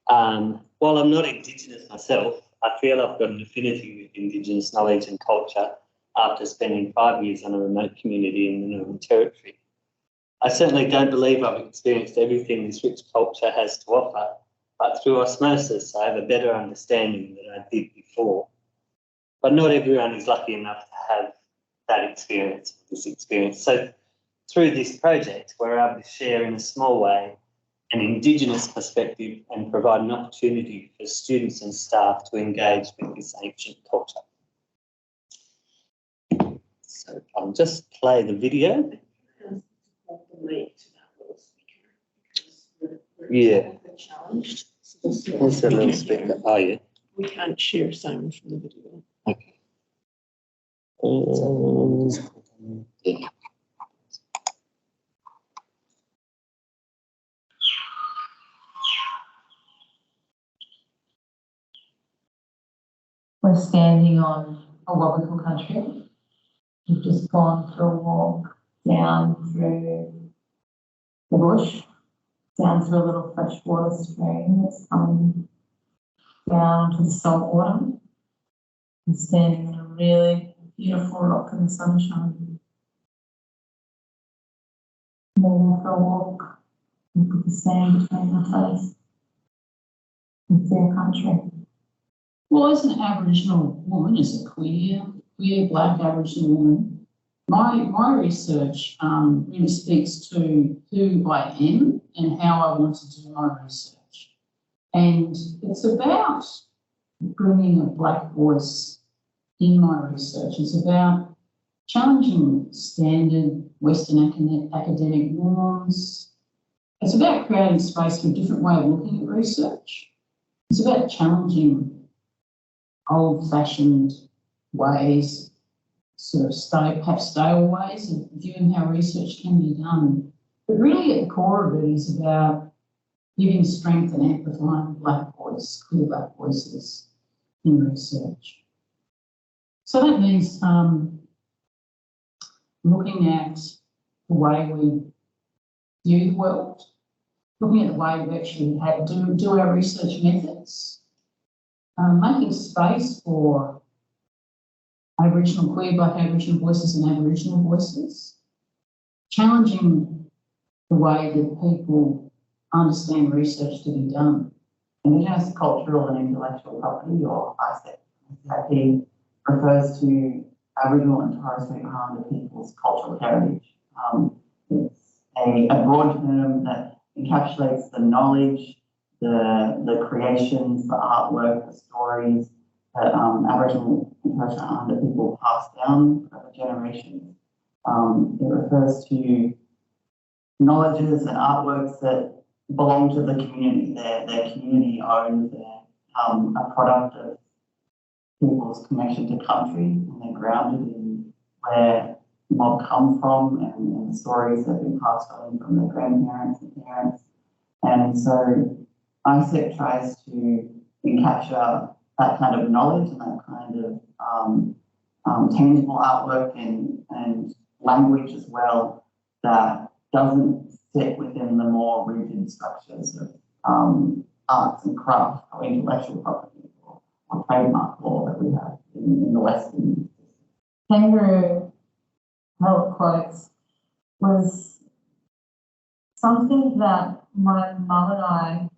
Speaker 4: while I'm not Indigenous myself, I feel I've got an affinity with Indigenous knowledge and culture after spending 5 years on a remote community in the Northern Territory. I certainly don't believe I've experienced everything this rich culture has to offer, but through osmosis, I have a better understanding than I did before. But not everyone is lucky enough to have that experience, this experience. So through this project, we're able to share in a small way an Indigenous perspective and provide an opportunity for students and staff to engage with this ancient culture. So I'll just play the video. Yeah.
Speaker 9: Challenged.
Speaker 4: What's that little speaker? Oh, yeah.
Speaker 9: We can't share sound from the video.
Speaker 4: Okay. Yeah.
Speaker 11: We're standing on a Wabakal country. We've just gone for a walk down through the bush, down through a little freshwater stream that's coming down to the salt water. We're standing in a really beautiful rock in the sunshine. Moving for a walk and put the sand between my toes. It's their country.
Speaker 1: Well, as an Aboriginal woman, as a queer Black Aboriginal woman, my research really speaks to who I am and how I want to do my research. And it's about bringing a Black voice in my research. It's about challenging standard Western academic norms. It's about creating space for a different way of looking at research. It's about challenging old-fashioned ways, sort of perhaps stale ways of viewing how research can be done. But really at the core of it is about giving strength and amplifying Black voice, clear Black voices in research. So that means looking at the way we view the world, looking at the way we actually do our research methods, making space for Aboriginal, queer Black Aboriginal voices and Aboriginal voices, challenging the way that people understand research to be done. Indigenous cultural and intellectual property, or ICP, refers to Aboriginal and Torres Strait Islander people's cultural heritage. It's a broad term that
Speaker 10: encapsulates the knowledge, the creations, the artwork, the stories that Aboriginal and Torres Strait Islander people pass down over generations. It refers to knowledges and artworks that belong to the community. Their community owned, they're a product of people's connection to country, and they're grounded in where mob come from and the stories that have been passed on from their grandparents and parents. And so ISEC tries to capture that kind of knowledge and that kind of tangible artwork and language as well that doesn't fit within the more rigid structures of arts and craft or intellectual property or trademark law that we have in the Western.
Speaker 11: Kangaroo health quotes was something that my mum and I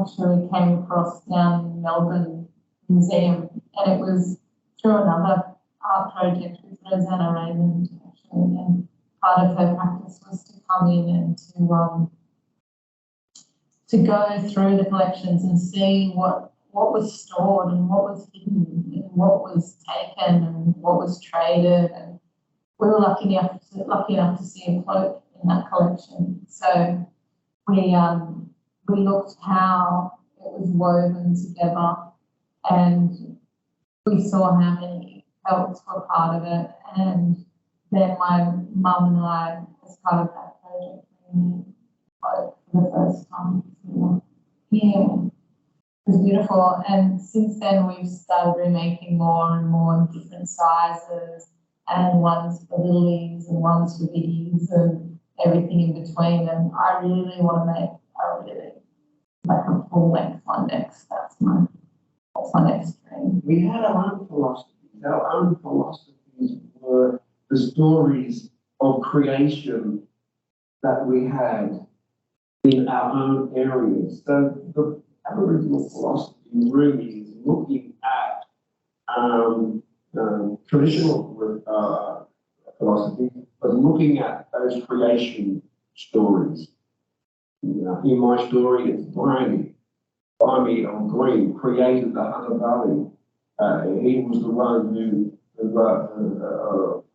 Speaker 11: actually came across down in Melbourne Museum, and it was through another art project with Rosanna Raymond actually, and part of her practice was to come in and to go through the collections and see what was stored and what was hidden and what was taken and what was traded. And we were lucky enough to see a cloak in that collection. So we looked how it was woven together, and we saw how many felts were part of it. And then my mum and I, as part of that project, we cloak for the first time. Yeah, it was beautiful. And since then, we've started remaking more and more in different sizes, and ones for littlies and ones for biggies and everything in between. And I really want to make a full length one next. That's my next dream.
Speaker 12: We had our own philosophies. Our own philosophies were the stories of creation that we had in our own areas. So the Aboriginal philosophy really is looking at traditional philosophy, but looking at those creation stories. In my story, it's Blimey on Green created the Hunter Valley. He was the one who,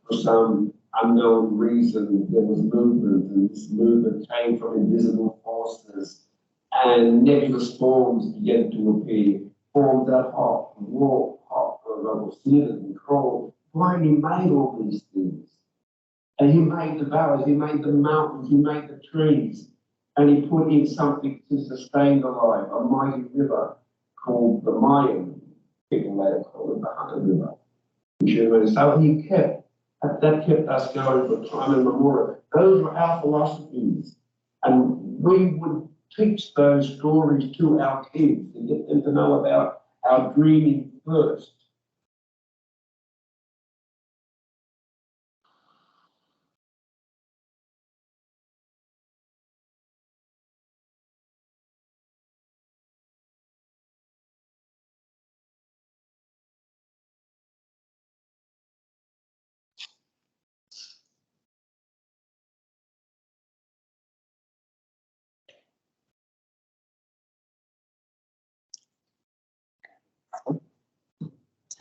Speaker 12: for some unknown reason, there was movement, and this movement came from invisible forces, and nebulous forms began to appear, forms that hop and walk, slither and crawl. Blimey made all these things. And he made the valleys, he made the mountains, he made the trees. And he put in something to sustain the life, a mighty river called the Mayan. People later call it the Hunter River. So he kept us going for time immemorial. Those were our philosophies. And we would teach those stories to our kids and get them to know about our dreaming first.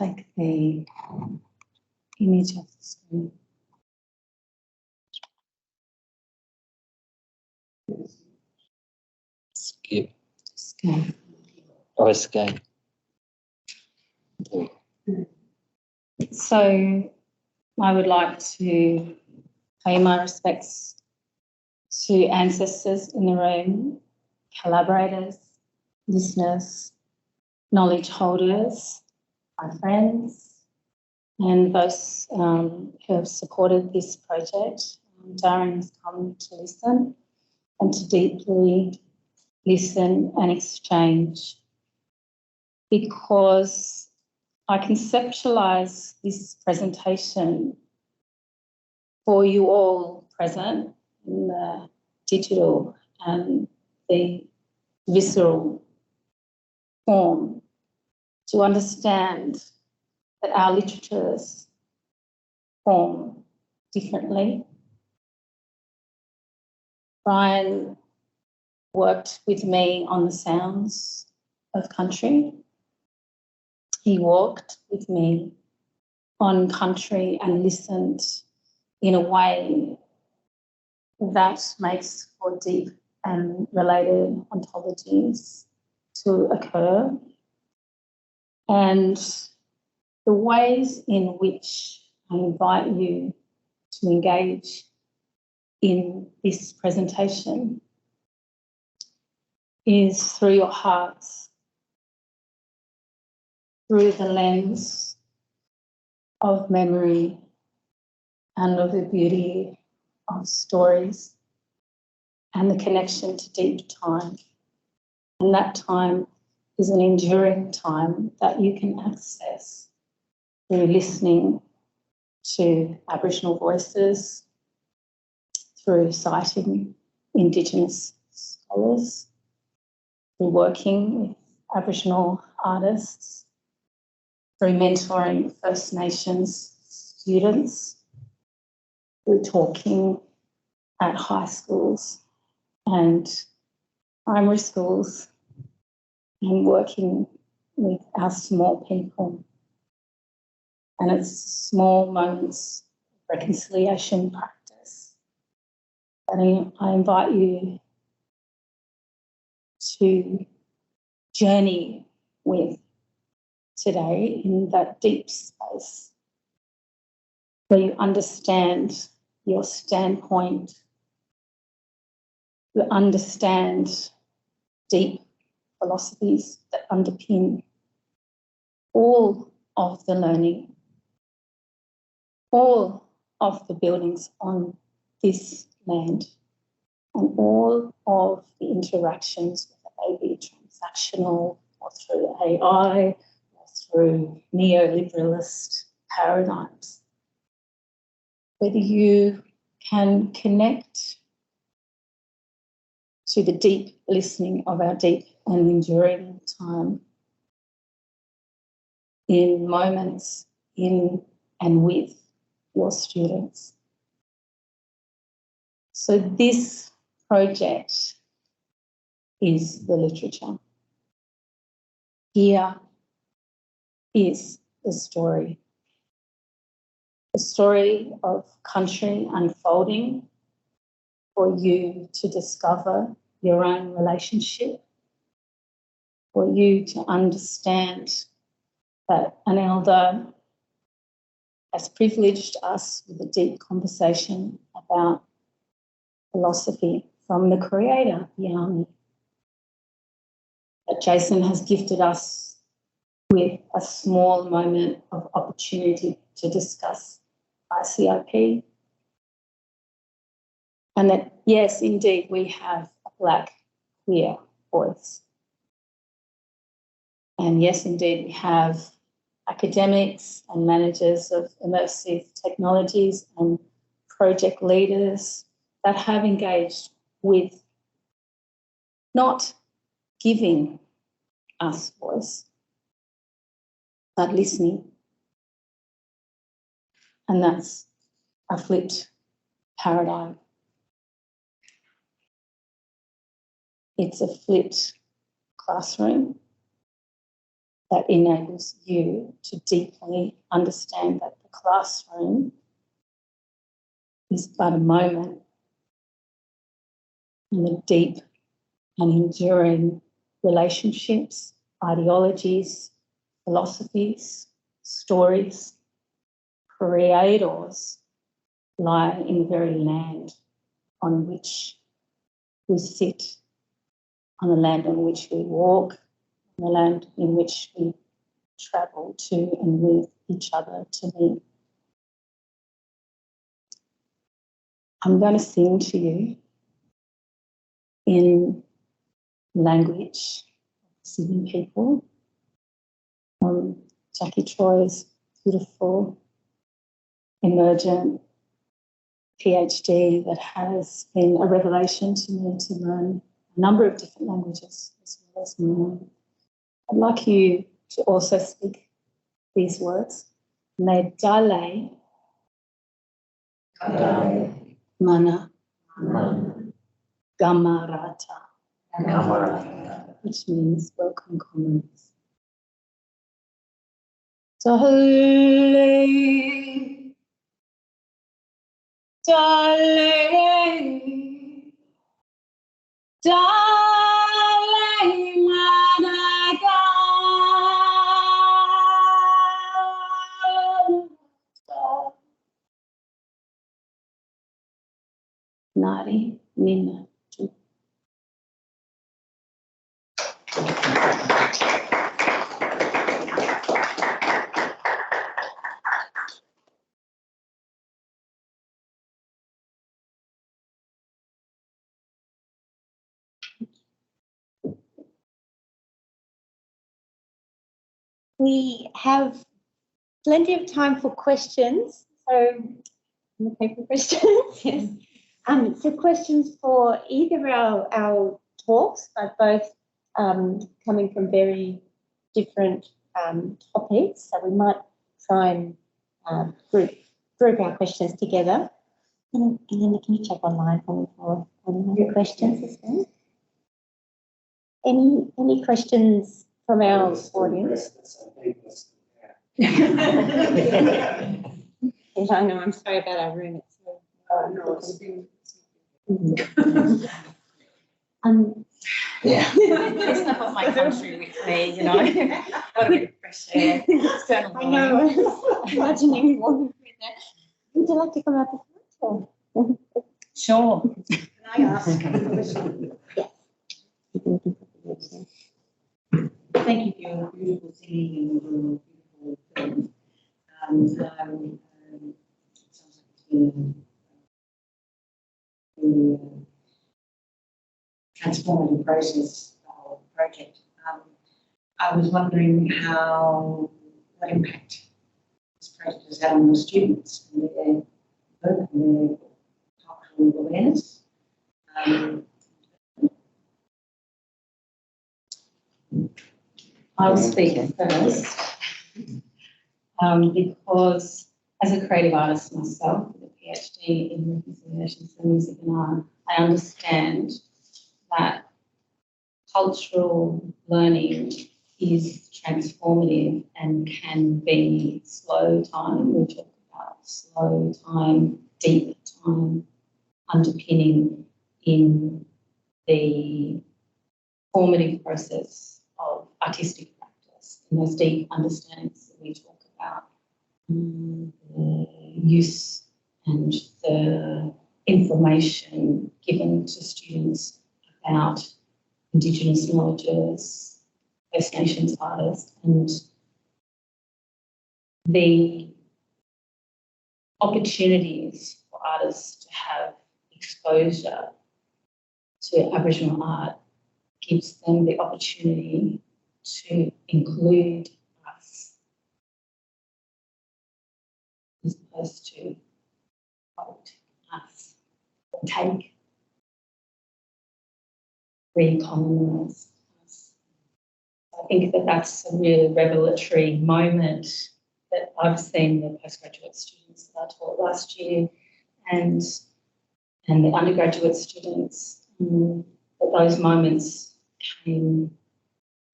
Speaker 13: Take the image off the screen.
Speaker 4: Skip.
Speaker 13: Scan.
Speaker 4: Or escape.
Speaker 13: So I would like to pay my respects to ancestors in the room, collaborators, listeners, knowledge holders, my friends, and those who have supported this project. Darren has come to listen and to deeply listen and exchange, because I conceptualise this presentation for you all present in the digital and the visceral form to understand that our literatures form differently. Brian
Speaker 11: worked with me on the sounds of country. He walked with me on country and listened in a way that makes for deep and related ontologies to occur. And the ways in which I invite you to engage in this presentation is through your hearts, through the lens of memory and of the beauty of stories and the connection to deep time. And that time is an enduring time that you can access through listening to Aboriginal voices, through citing Indigenous scholars, through working with Aboriginal artists, through mentoring First Nations students, through talking at high schools and primary schools, and working with our small people. And it's small moments of reconciliation practice that I invite you to journey with today in that deep space where you understand your standpoint, you understand deep philosophies that underpin all of the learning, all of the buildings on this land, and all of the interactions, whether they be transactional or through AI or through neoliberalist paradigms. Whether you can connect to the deep listening of our deep and enduring time in moments in and with your students. So this project is the literature. Here is the story of country unfolding for you to discover your own relationship, for you to understand that an elder has privileged us with a deep conversation about philosophy from the creator, Yami. That Jason has gifted us with a small moment of opportunity to discuss ICIP. And that, yes, indeed, we have a Black queer voice. And yes, indeed, we have academics and managers of immersive technologies and project leaders that have engaged with not giving us voice, but listening. And that's a flipped paradigm. It's a flipped classroom that enables you to deeply understand that the classroom is but a moment in the deep and enduring relationships, ideologies, philosophies, stories, creators lie in the very land on which we sit, on the land on which we walk, on the land in which we travel to and with each other to meet. I'm going to sing to you in language of Sydney people, Jackie Troy's beautiful emergent PhD that has been a revelation to me to learn a number of different languages as well as my own. I'd like you to also speak these words. Me dale mana gamarata
Speaker 13: which means welcome comrades. Darling, darling, darling, Nari Nina.
Speaker 19: We have plenty of time for questions. So, okay for questions, yes. So questions for either our talks, but both coming from very different topics. So we might try and group our questions together. And then can you check online for me for any other questions as well? Any questions from our audience? Yes, I know, I'm sorry about our room. It's
Speaker 15: yeah. It's not my country with me, you know. Got a bit of fresh air.
Speaker 19: I know. Imagining walking through there. Would you like to come up with that?
Speaker 15: Sure.
Speaker 19: Can I ask a question? Yes.
Speaker 8: Thank you for your beautiful singing and your beautiful film. It sounds like it's been a transformative process, the whole project. I was wondering what impact this project has had on the students and their work and their cultural awareness. I'll speak first because as a creative artist myself with a PhD in reconciliations and music and art, I understand that cultural learning is transformative and can be slow time. We talk about slow time, deep time, underpinning in the formative process of artistic practice and those deep understandings that we talk about, the use and the information given to students about Indigenous knowledges, First Nations artists, and the opportunities for artists to have exposure to Aboriginal art gives them the opportunity to include us as opposed to quote us or take, re-colonise us. I think that that's a really revelatory moment that I've seen the postgraduate students that I taught last year and the undergraduate students, that those moments came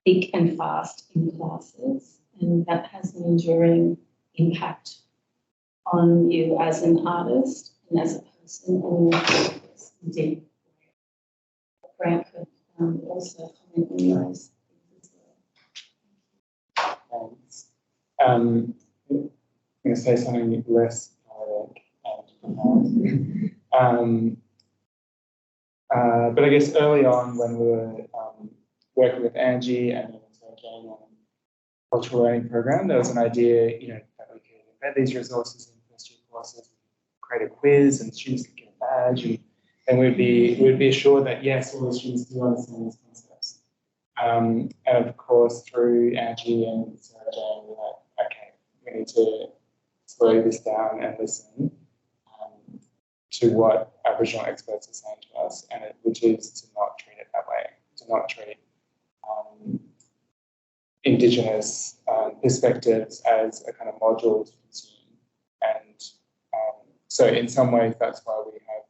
Speaker 8: thick and fast in classes, and that has an enduring impact on you as an artist and as a person and your practice. Indeed, Grant could also comment on those things as well.
Speaker 6: Thanks. I'm going to say something less direct but I guess early on when we were working with Angie and also Jane on the cultural learning program, there was an idea, that we could embed these resources in first year courses, create a quiz, and students could get a badge, and we'd be assured that yes, all the students do understand these concepts. And of course, through Angie and Sarah Jane, we're like, okay, we need to slow this down and listen to what Aboriginal experts are saying to us, which is to not treat it that way, to not treat Indigenous perspectives as a kind of module to consume. And so in some ways, that's why we have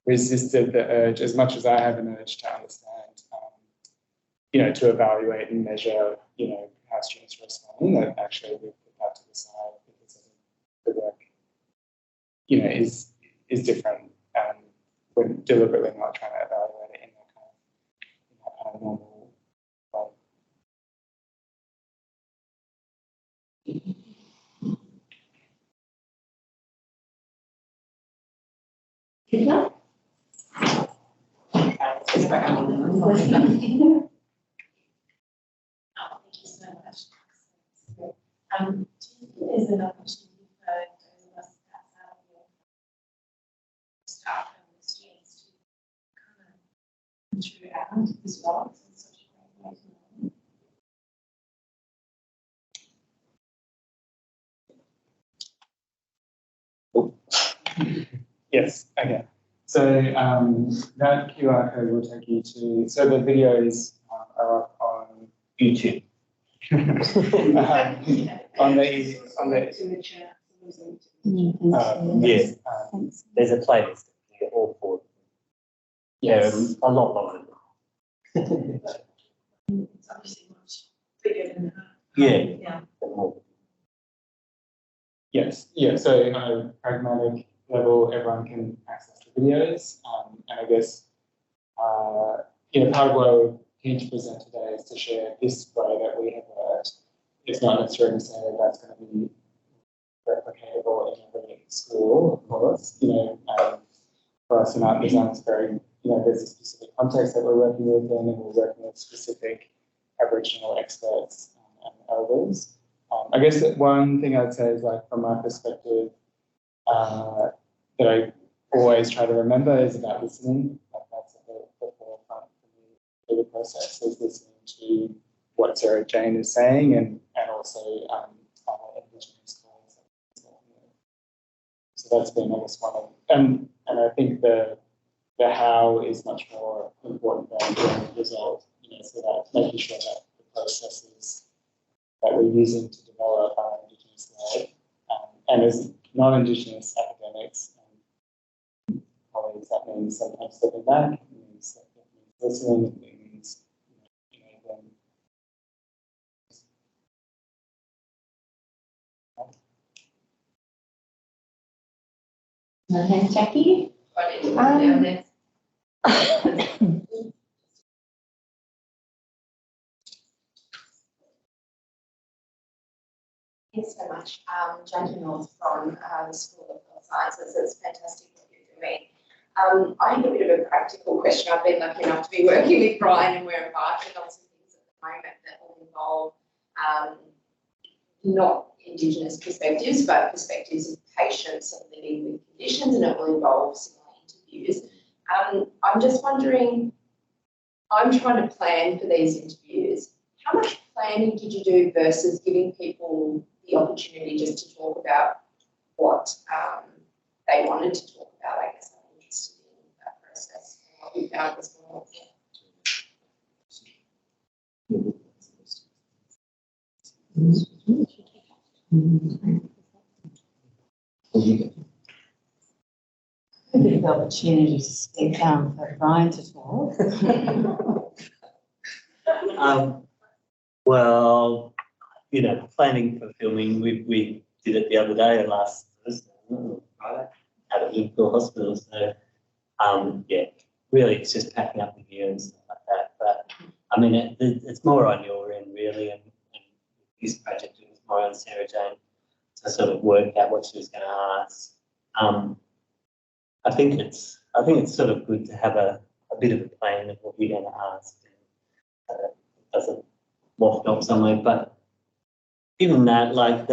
Speaker 6: resisted the urge as much as I have an urge to understand, to evaluate and measure, how students are responding, that actually we put that to the side because the work, is different. We're deliberately not trying to evaluate it in that kind of normal way.
Speaker 2: Thank you so much. There's an opportunity for those of us outside of your staff and the students to come throughout as well. So it's such a great way to learn.
Speaker 6: Yes, okay. So that QR code will take you to, so the videos are up on YouTube.
Speaker 4: Yes, there's a playlist for all four.
Speaker 6: Yes.
Speaker 4: A lot longer.
Speaker 2: It's obviously much bigger than that.
Speaker 4: Yeah.
Speaker 6: Yes, yeah, so on a pragmatic level, everyone can access the videos. And I guess, part of what we're keen to present today is to share this way that we have worked. It's not necessarily saying that that's going to be replicatable in every school, of course. For us in art design, it's very, there's a specific context that we're working within, and we're working with specific Aboriginal experts and elders. I guess that one thing I'd say is, like, from my perspective, that I always try to remember is about listening. Like, that's at the forefront for me for the process, is listening to what Sarah Jane is saying, and also Indigenous colleagues. So that's been, I guess, one of, and I think the how is much more important than the result. So that making sure that the processes that we're using to develop our Indigenous led, and as non-Indigenous academics and colleagues, that means sometimes stepping back, it means listening, it means enabling.
Speaker 19: Thanks, Jackie.
Speaker 7: Thanks so much. Jackie North from the School of Health Sciences. It's fantastic what you're doing. I have a bit of a practical question. I've been lucky enough to be working with Brian, and we're embarking on some things at the moment that will involve not Indigenous perspectives, but perspectives of patients and living with conditions, and it will involve similar interviews. I'm just wondering, I'm trying to plan for these interviews. How much planning did you do versus giving people the opportunity just to talk about what they wanted to talk about? I guess I'm interested in that process and what we found was more.
Speaker 11: A bit of opportunity to speak for Brian to talk.
Speaker 4: Well, planning for filming, we did it the other day, last Thursday, Friday, out at Liverpool Hospital. So, really, it's just packing up the gear and stuff like that. But I mean, it's more on your end, really, and this project it was more on Sarah Jane to sort of work out what she was going to ask. I think it's sort of good to have a bit of a plan of what you're going to ask. And, it doesn't waft off somewhere, but even that, like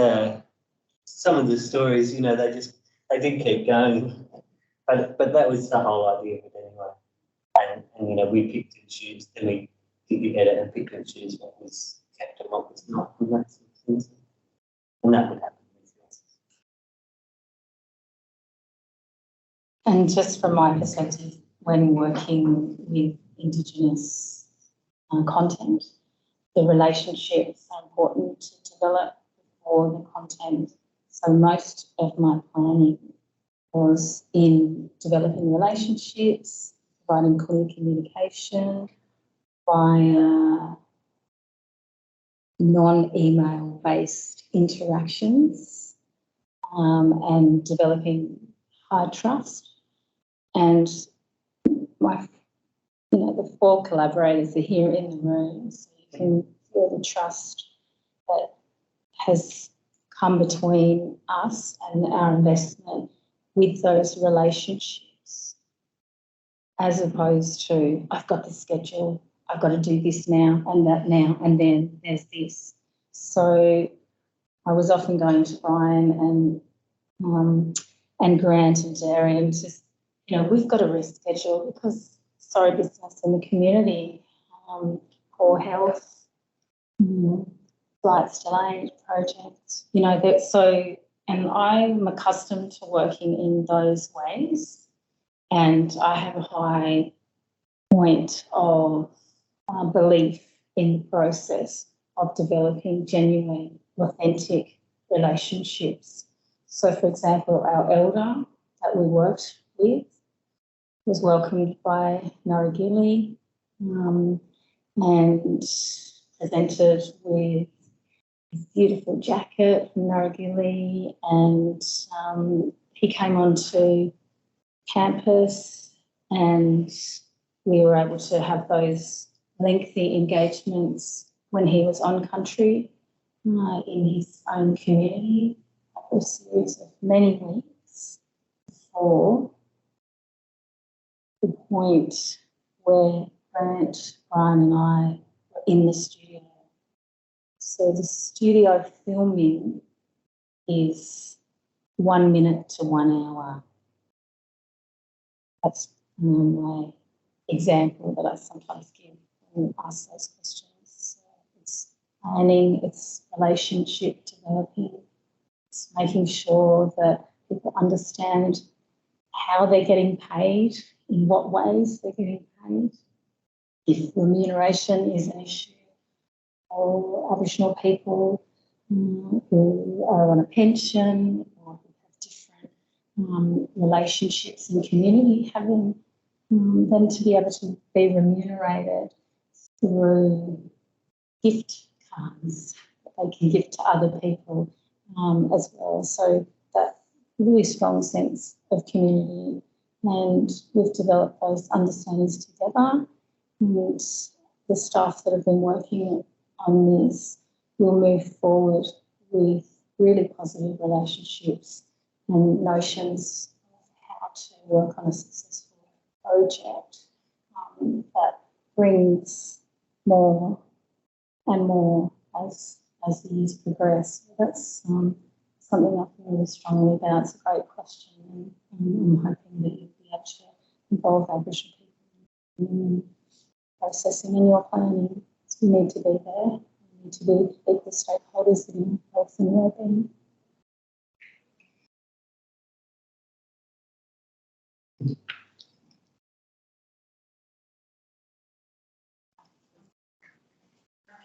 Speaker 4: some of the stories, they did keep going, but that was the whole idea of it anyway. And we picked and choose, then we did the edit and picked and choose what was kept and what was not, and that sort of thing. And that would happen.
Speaker 11: And just from my perspective, when working with Indigenous content, the relationships are important to develop before the content. So most of my planning was in developing relationships, providing clear communication via non-email based interactions, and developing high trust. And the 4 collaborators are here in the room, so you can feel the trust that has come between us and our investment with those relationships, as opposed to, I've got the schedule, I've got to do this now and that now, and then there's this. So I was often going to Brian and Grant and Darian to, we've got to reschedule because sorry business in the community, poor health, flights delayed, projects, and I'm accustomed to working in those ways, and I have a high point of belief in the process of developing genuine, authentic relationships. So, for example, our elder that we worked with was welcomed by Narragili and presented with his beautiful jacket from Narragili, and he came onto campus and we were able to have those lengthy engagements when he was on country in his own community for a series of many weeks before the point where Grant, Brian and I were in the studio. So the studio filming is 1 minute to 1 hour. That's my example that I sometimes give when we ask those questions. So it's planning, it's relationship developing, it's making sure that people understand how they're getting paid, in what ways they're getting paid, if remuneration is an issue, or Aboriginal people who are on a pension or who have different relationships in community, having them to be able to be remunerated through gift cards that they can give to other people as well. So that really strong sense of community, and we've developed those understandings together, and the staff that have been working on this will move forward with really positive relationships and notions of how to work on a successful project that brings more and more as the years progress. So that's something I feel really strongly about. It's a great question, and I'm hoping that you'll be able to involve Aboriginal people in processing and your planning. We need to be there. We need to be equal stakeholders in health and wellbeing.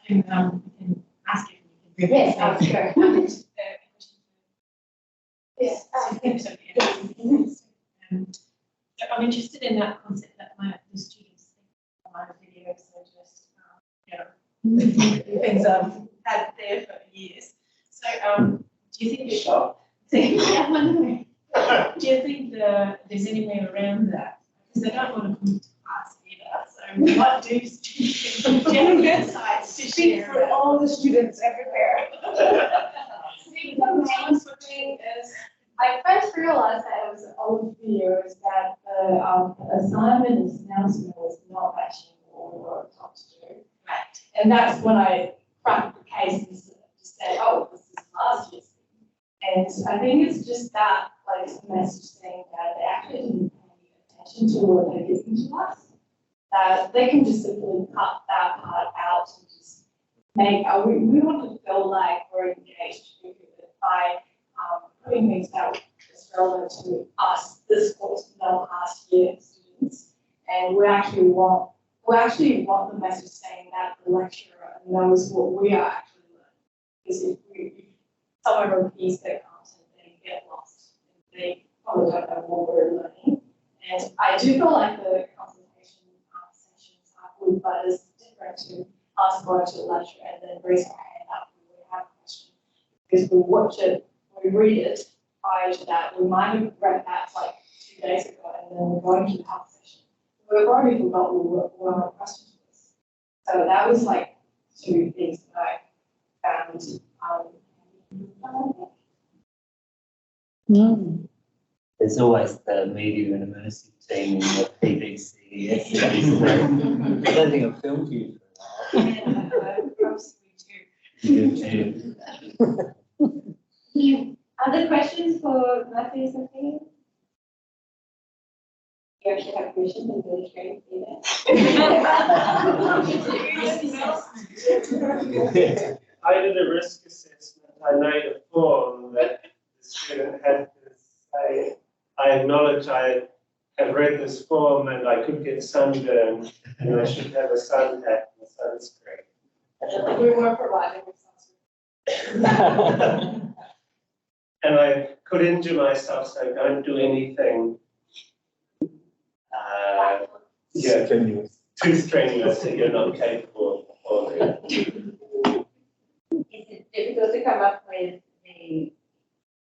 Speaker 2: Can ask if you can.
Speaker 7: Yes, I'll go.
Speaker 2: Yes. So I'm interested in that concept that the students think my videos are just, things I've had there for years. So do you think do you think there's any way around that? Because they don't want to come to class either. So what do students do you have insights to share?
Speaker 20: For all the students everywhere.
Speaker 2: I first realized that it was old videos that the assignment and announcement was not matching what we were taught to do. Right. And that's when I cracked the case and said, oh, this is last year's thing. And I think it's just that message saying that they actually didn't pay attention to what they're giving to us. That they can just simply cut that part out and just make, we want to feel like we're engaged with it by putting things that is relevant to us, this course, not past year students. And we actually want the message saying that the lecturer knows what we are actually learning. Because if someone repeats their content, they get lost. They probably don't know I do feel like the consultation sessions are good, but it's different to us going to a lecture and then raise our hand up when we have a question. Because we watch it, we read it prior to that. We might have read that like 2 days ago, and then we're going to the health session. We've already forgotten what our question was. So that was like 2 things that I found.
Speaker 4: There's always the media and immersive team in the PVC. Yes, I don't think I've filmed you for a while. You do.
Speaker 19: Any other questions for Matthew and Sophia? You actually have permission to do the training
Speaker 21: I did a risk assessment. I made a form that the student had to say, I acknowledge I have read this form and I could get sunburn and I should have a sun hat and sunscreen.
Speaker 2: We were provided with sunscreen.
Speaker 21: And I could injure myself, so don't do anything too strenuous that you're not capable of performing.
Speaker 7: Is it difficult to come up with the,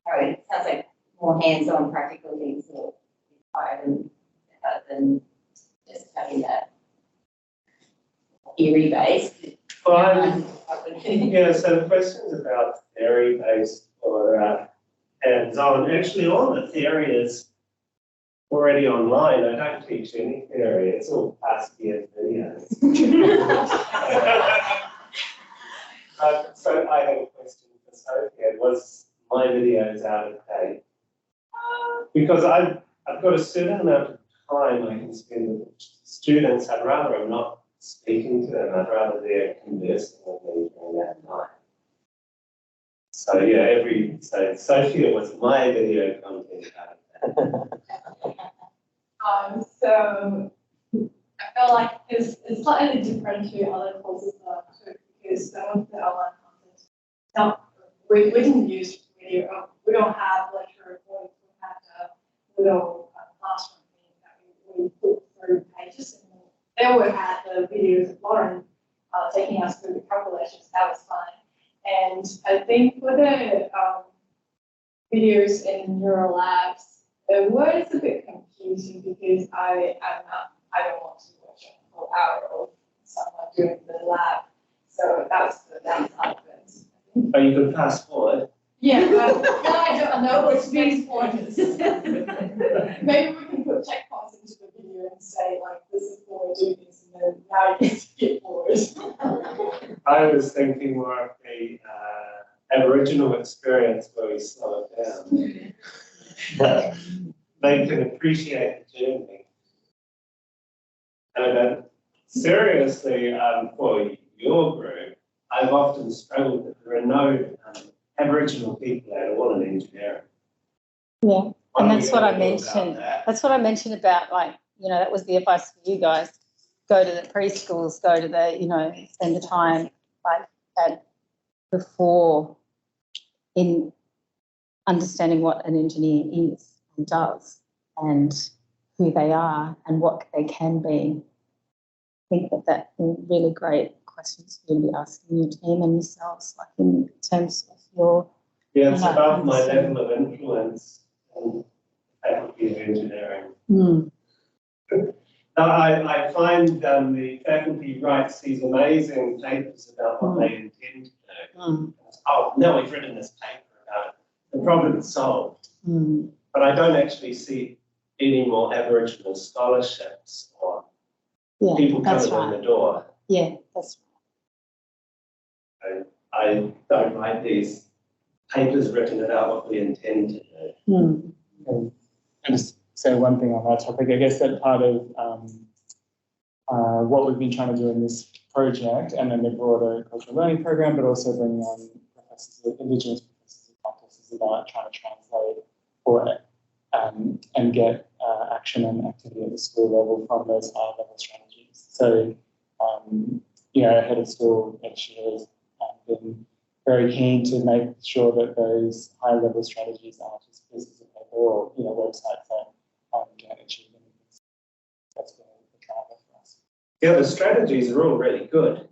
Speaker 7: it sounds like more hands-on practical things that are required than just having that theory-based?
Speaker 21: Well, yeah, so the questions about theory-based or hands-on, actually all the theory is already online. I don't teach any theory, it's all past year videos. So I have a question for Sophia. Was my videos out of date? Because I've got a certain amount of time I can spend with students. I'd rather I'm not speaking to them. I'd rather they're conversing with me during that time. So yeah, so Sophia, was my video content out of that?
Speaker 2: So I feel like it's slightly different to other courses that I took because some of the online content, we didn't use video. We don't have lecture recordings. We have a little classroom thing that we put through pages, and then we had the videos of Lauren taking us through the calculations. That was fine. And I think for the videos in neural labs, the word is a bit confusing because I don't want to watch a whole hour of someone doing the lab. So that was the downside of it.
Speaker 21: Oh, you could fast forward.
Speaker 2: Yeah, well, I don't know what's being pointers. Maybe we can put checkpoints into the video and say, like, this is what we're doing this, and then now you can skip forward.
Speaker 21: I was thinking more of the Aboriginal experience where we slow it down. They can appreciate the journey. And seriously, for your group, I've often struggled that there are no Aboriginal people at all in engineering.
Speaker 11: Yeah, and that's what I mentioned. That's what I mentioned about, like, you know, that was the advice for you guys. Go to the preschools, go to the, you know, spend the time like before in understanding what an engineer is and does and who they are and what they can be. I think that really great questions for you to be asking your team and yourselves, like in terms of your.
Speaker 21: Yeah, it's about my level of influence in faculty of engineering. I find the faculty writes these amazing papers about what they intend to do. Oh, now we've written this paper about it. The problem is solved. But I don't actually see any more Aboriginal scholarships or people coming in the door.
Speaker 11: Yeah, that's
Speaker 21: right. I don't write these papers written about what we intend to do.
Speaker 6: And just say one thing on that topic. I guess that part of what we've been trying to do in this project and then the broader cultural learning program, but also bringing on professors, Indigenous professors and practices about trying to translate for it and get action and activity at the school level from those high level strategies. So, you know, head of school next year has been very keen to make sure that those high level strategies aren't just pieces of paper or, you know, websites that can achieve
Speaker 21: The other strategies are all really good.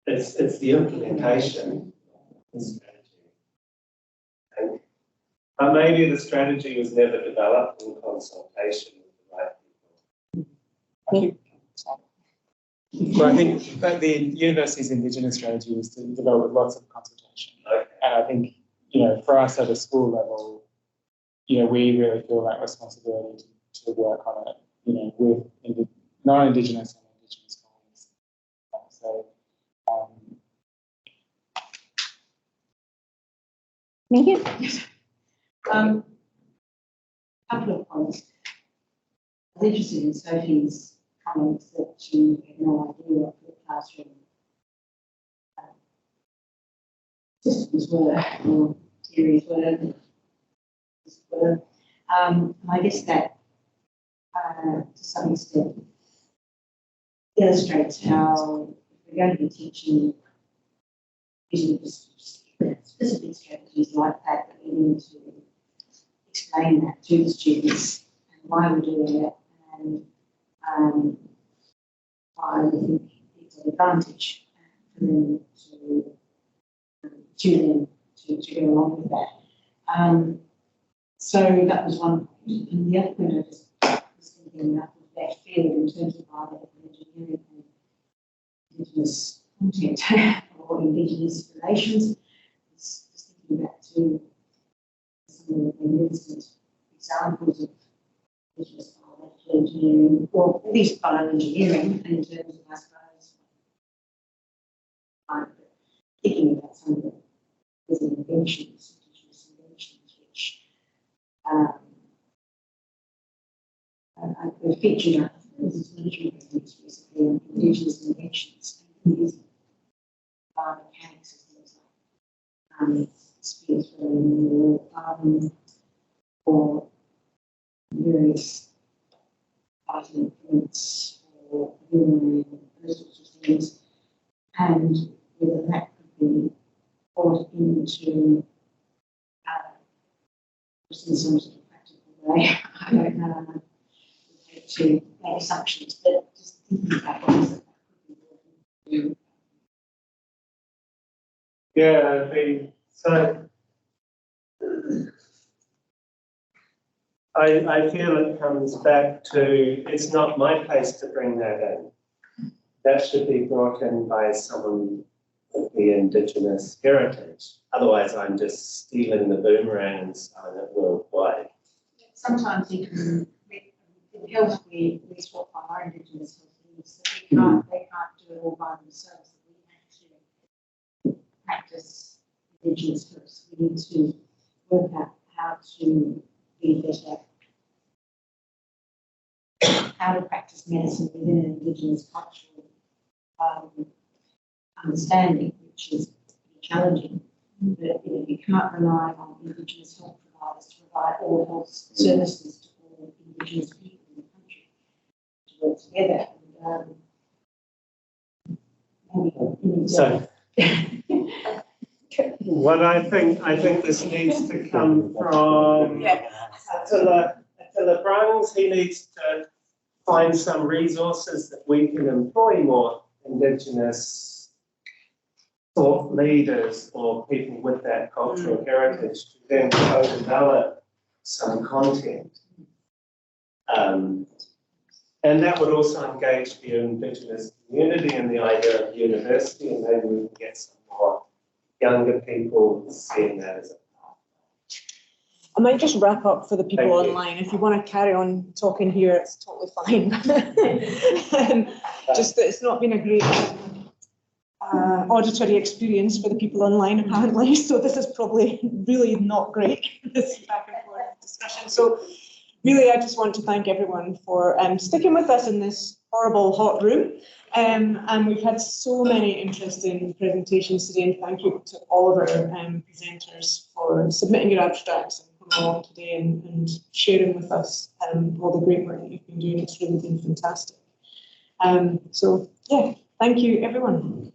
Speaker 21: It's the implementation of the strategy. And, but maybe the strategy was never developed in consultation with the right people.
Speaker 6: Well, I think that the university's Indigenous strategy was to develop lots of consultation.
Speaker 21: Okay.
Speaker 6: And I think, for us at a school level, we really feel that responsibility to work on it, with non-Indigenous and Indigenous colleagues. So,
Speaker 13: Thank you.
Speaker 3: Couple of points. I was interested in Sophie's comments that she had no idea what the classroom systems were, or theories were. I guess that to some extent illustrates how if we're going to be teaching using specific strategies like that, we need to explain that to the students and why we're doing it, and why we think it's an advantage for them to tune in to go along with that. So that was one point. And the other point I just was thinking about was that field in terms of biomedical engineering and Indigenous content or Indigenous relations. Just thinking back to some of the recent examples of Indigenous biomedical engineering, or at least bioengineering, in terms of, I suppose, thinking about some of the inventions, Indigenous inventions, which I featured out of this military techniques recently, Indigenous inventions, and using biomechanics as things like spears or various fighting implements or human, those sorts of things, and whether that could be brought into in some sort of practical way. I don't know. To make assumptions, but just thinking about what is it that could be brought into.
Speaker 21: Yeah, so I feel it comes back to, it's not my place to bring that in. That should be brought in by someone with the Indigenous heritage. Otherwise, I'm just stealing the boomerang and selling it worldwide.
Speaker 3: Sometimes even in health, we swap our Indigenous health needs. So they can't do it all by themselves. We actually practice Indigenous health. We need to work out how to be better, how to practice medicine within an Indigenous cultural understanding, which is challenging. But you can't rely on Indigenous health providers to provide all health services to all Indigenous people in the country to work together.
Speaker 21: So, what I think this needs to come from Attila Brungs. He needs to find some resources that we can employ more Indigenous thought leaders or people with that cultural heritage to then co-develop some content. And that would also engage the Indigenous community and the idea of university, and maybe we can get some more younger people seeing that as a
Speaker 9: I might just wrap up for the people online. If you want to carry on talking here, it's totally fine. Just that it's not been a great auditory experience for the people online, apparently. So this is probably really not great, this back and forth discussion. So really, I just want to thank everyone for sticking with us in this horrible hot room. And we've had so many interesting presentations today, and thank you to all of our presenters for submitting your abstracts and coming along today and sharing with us all the great work that you've been doing. It's really been fantastic. So yeah, thank you everyone.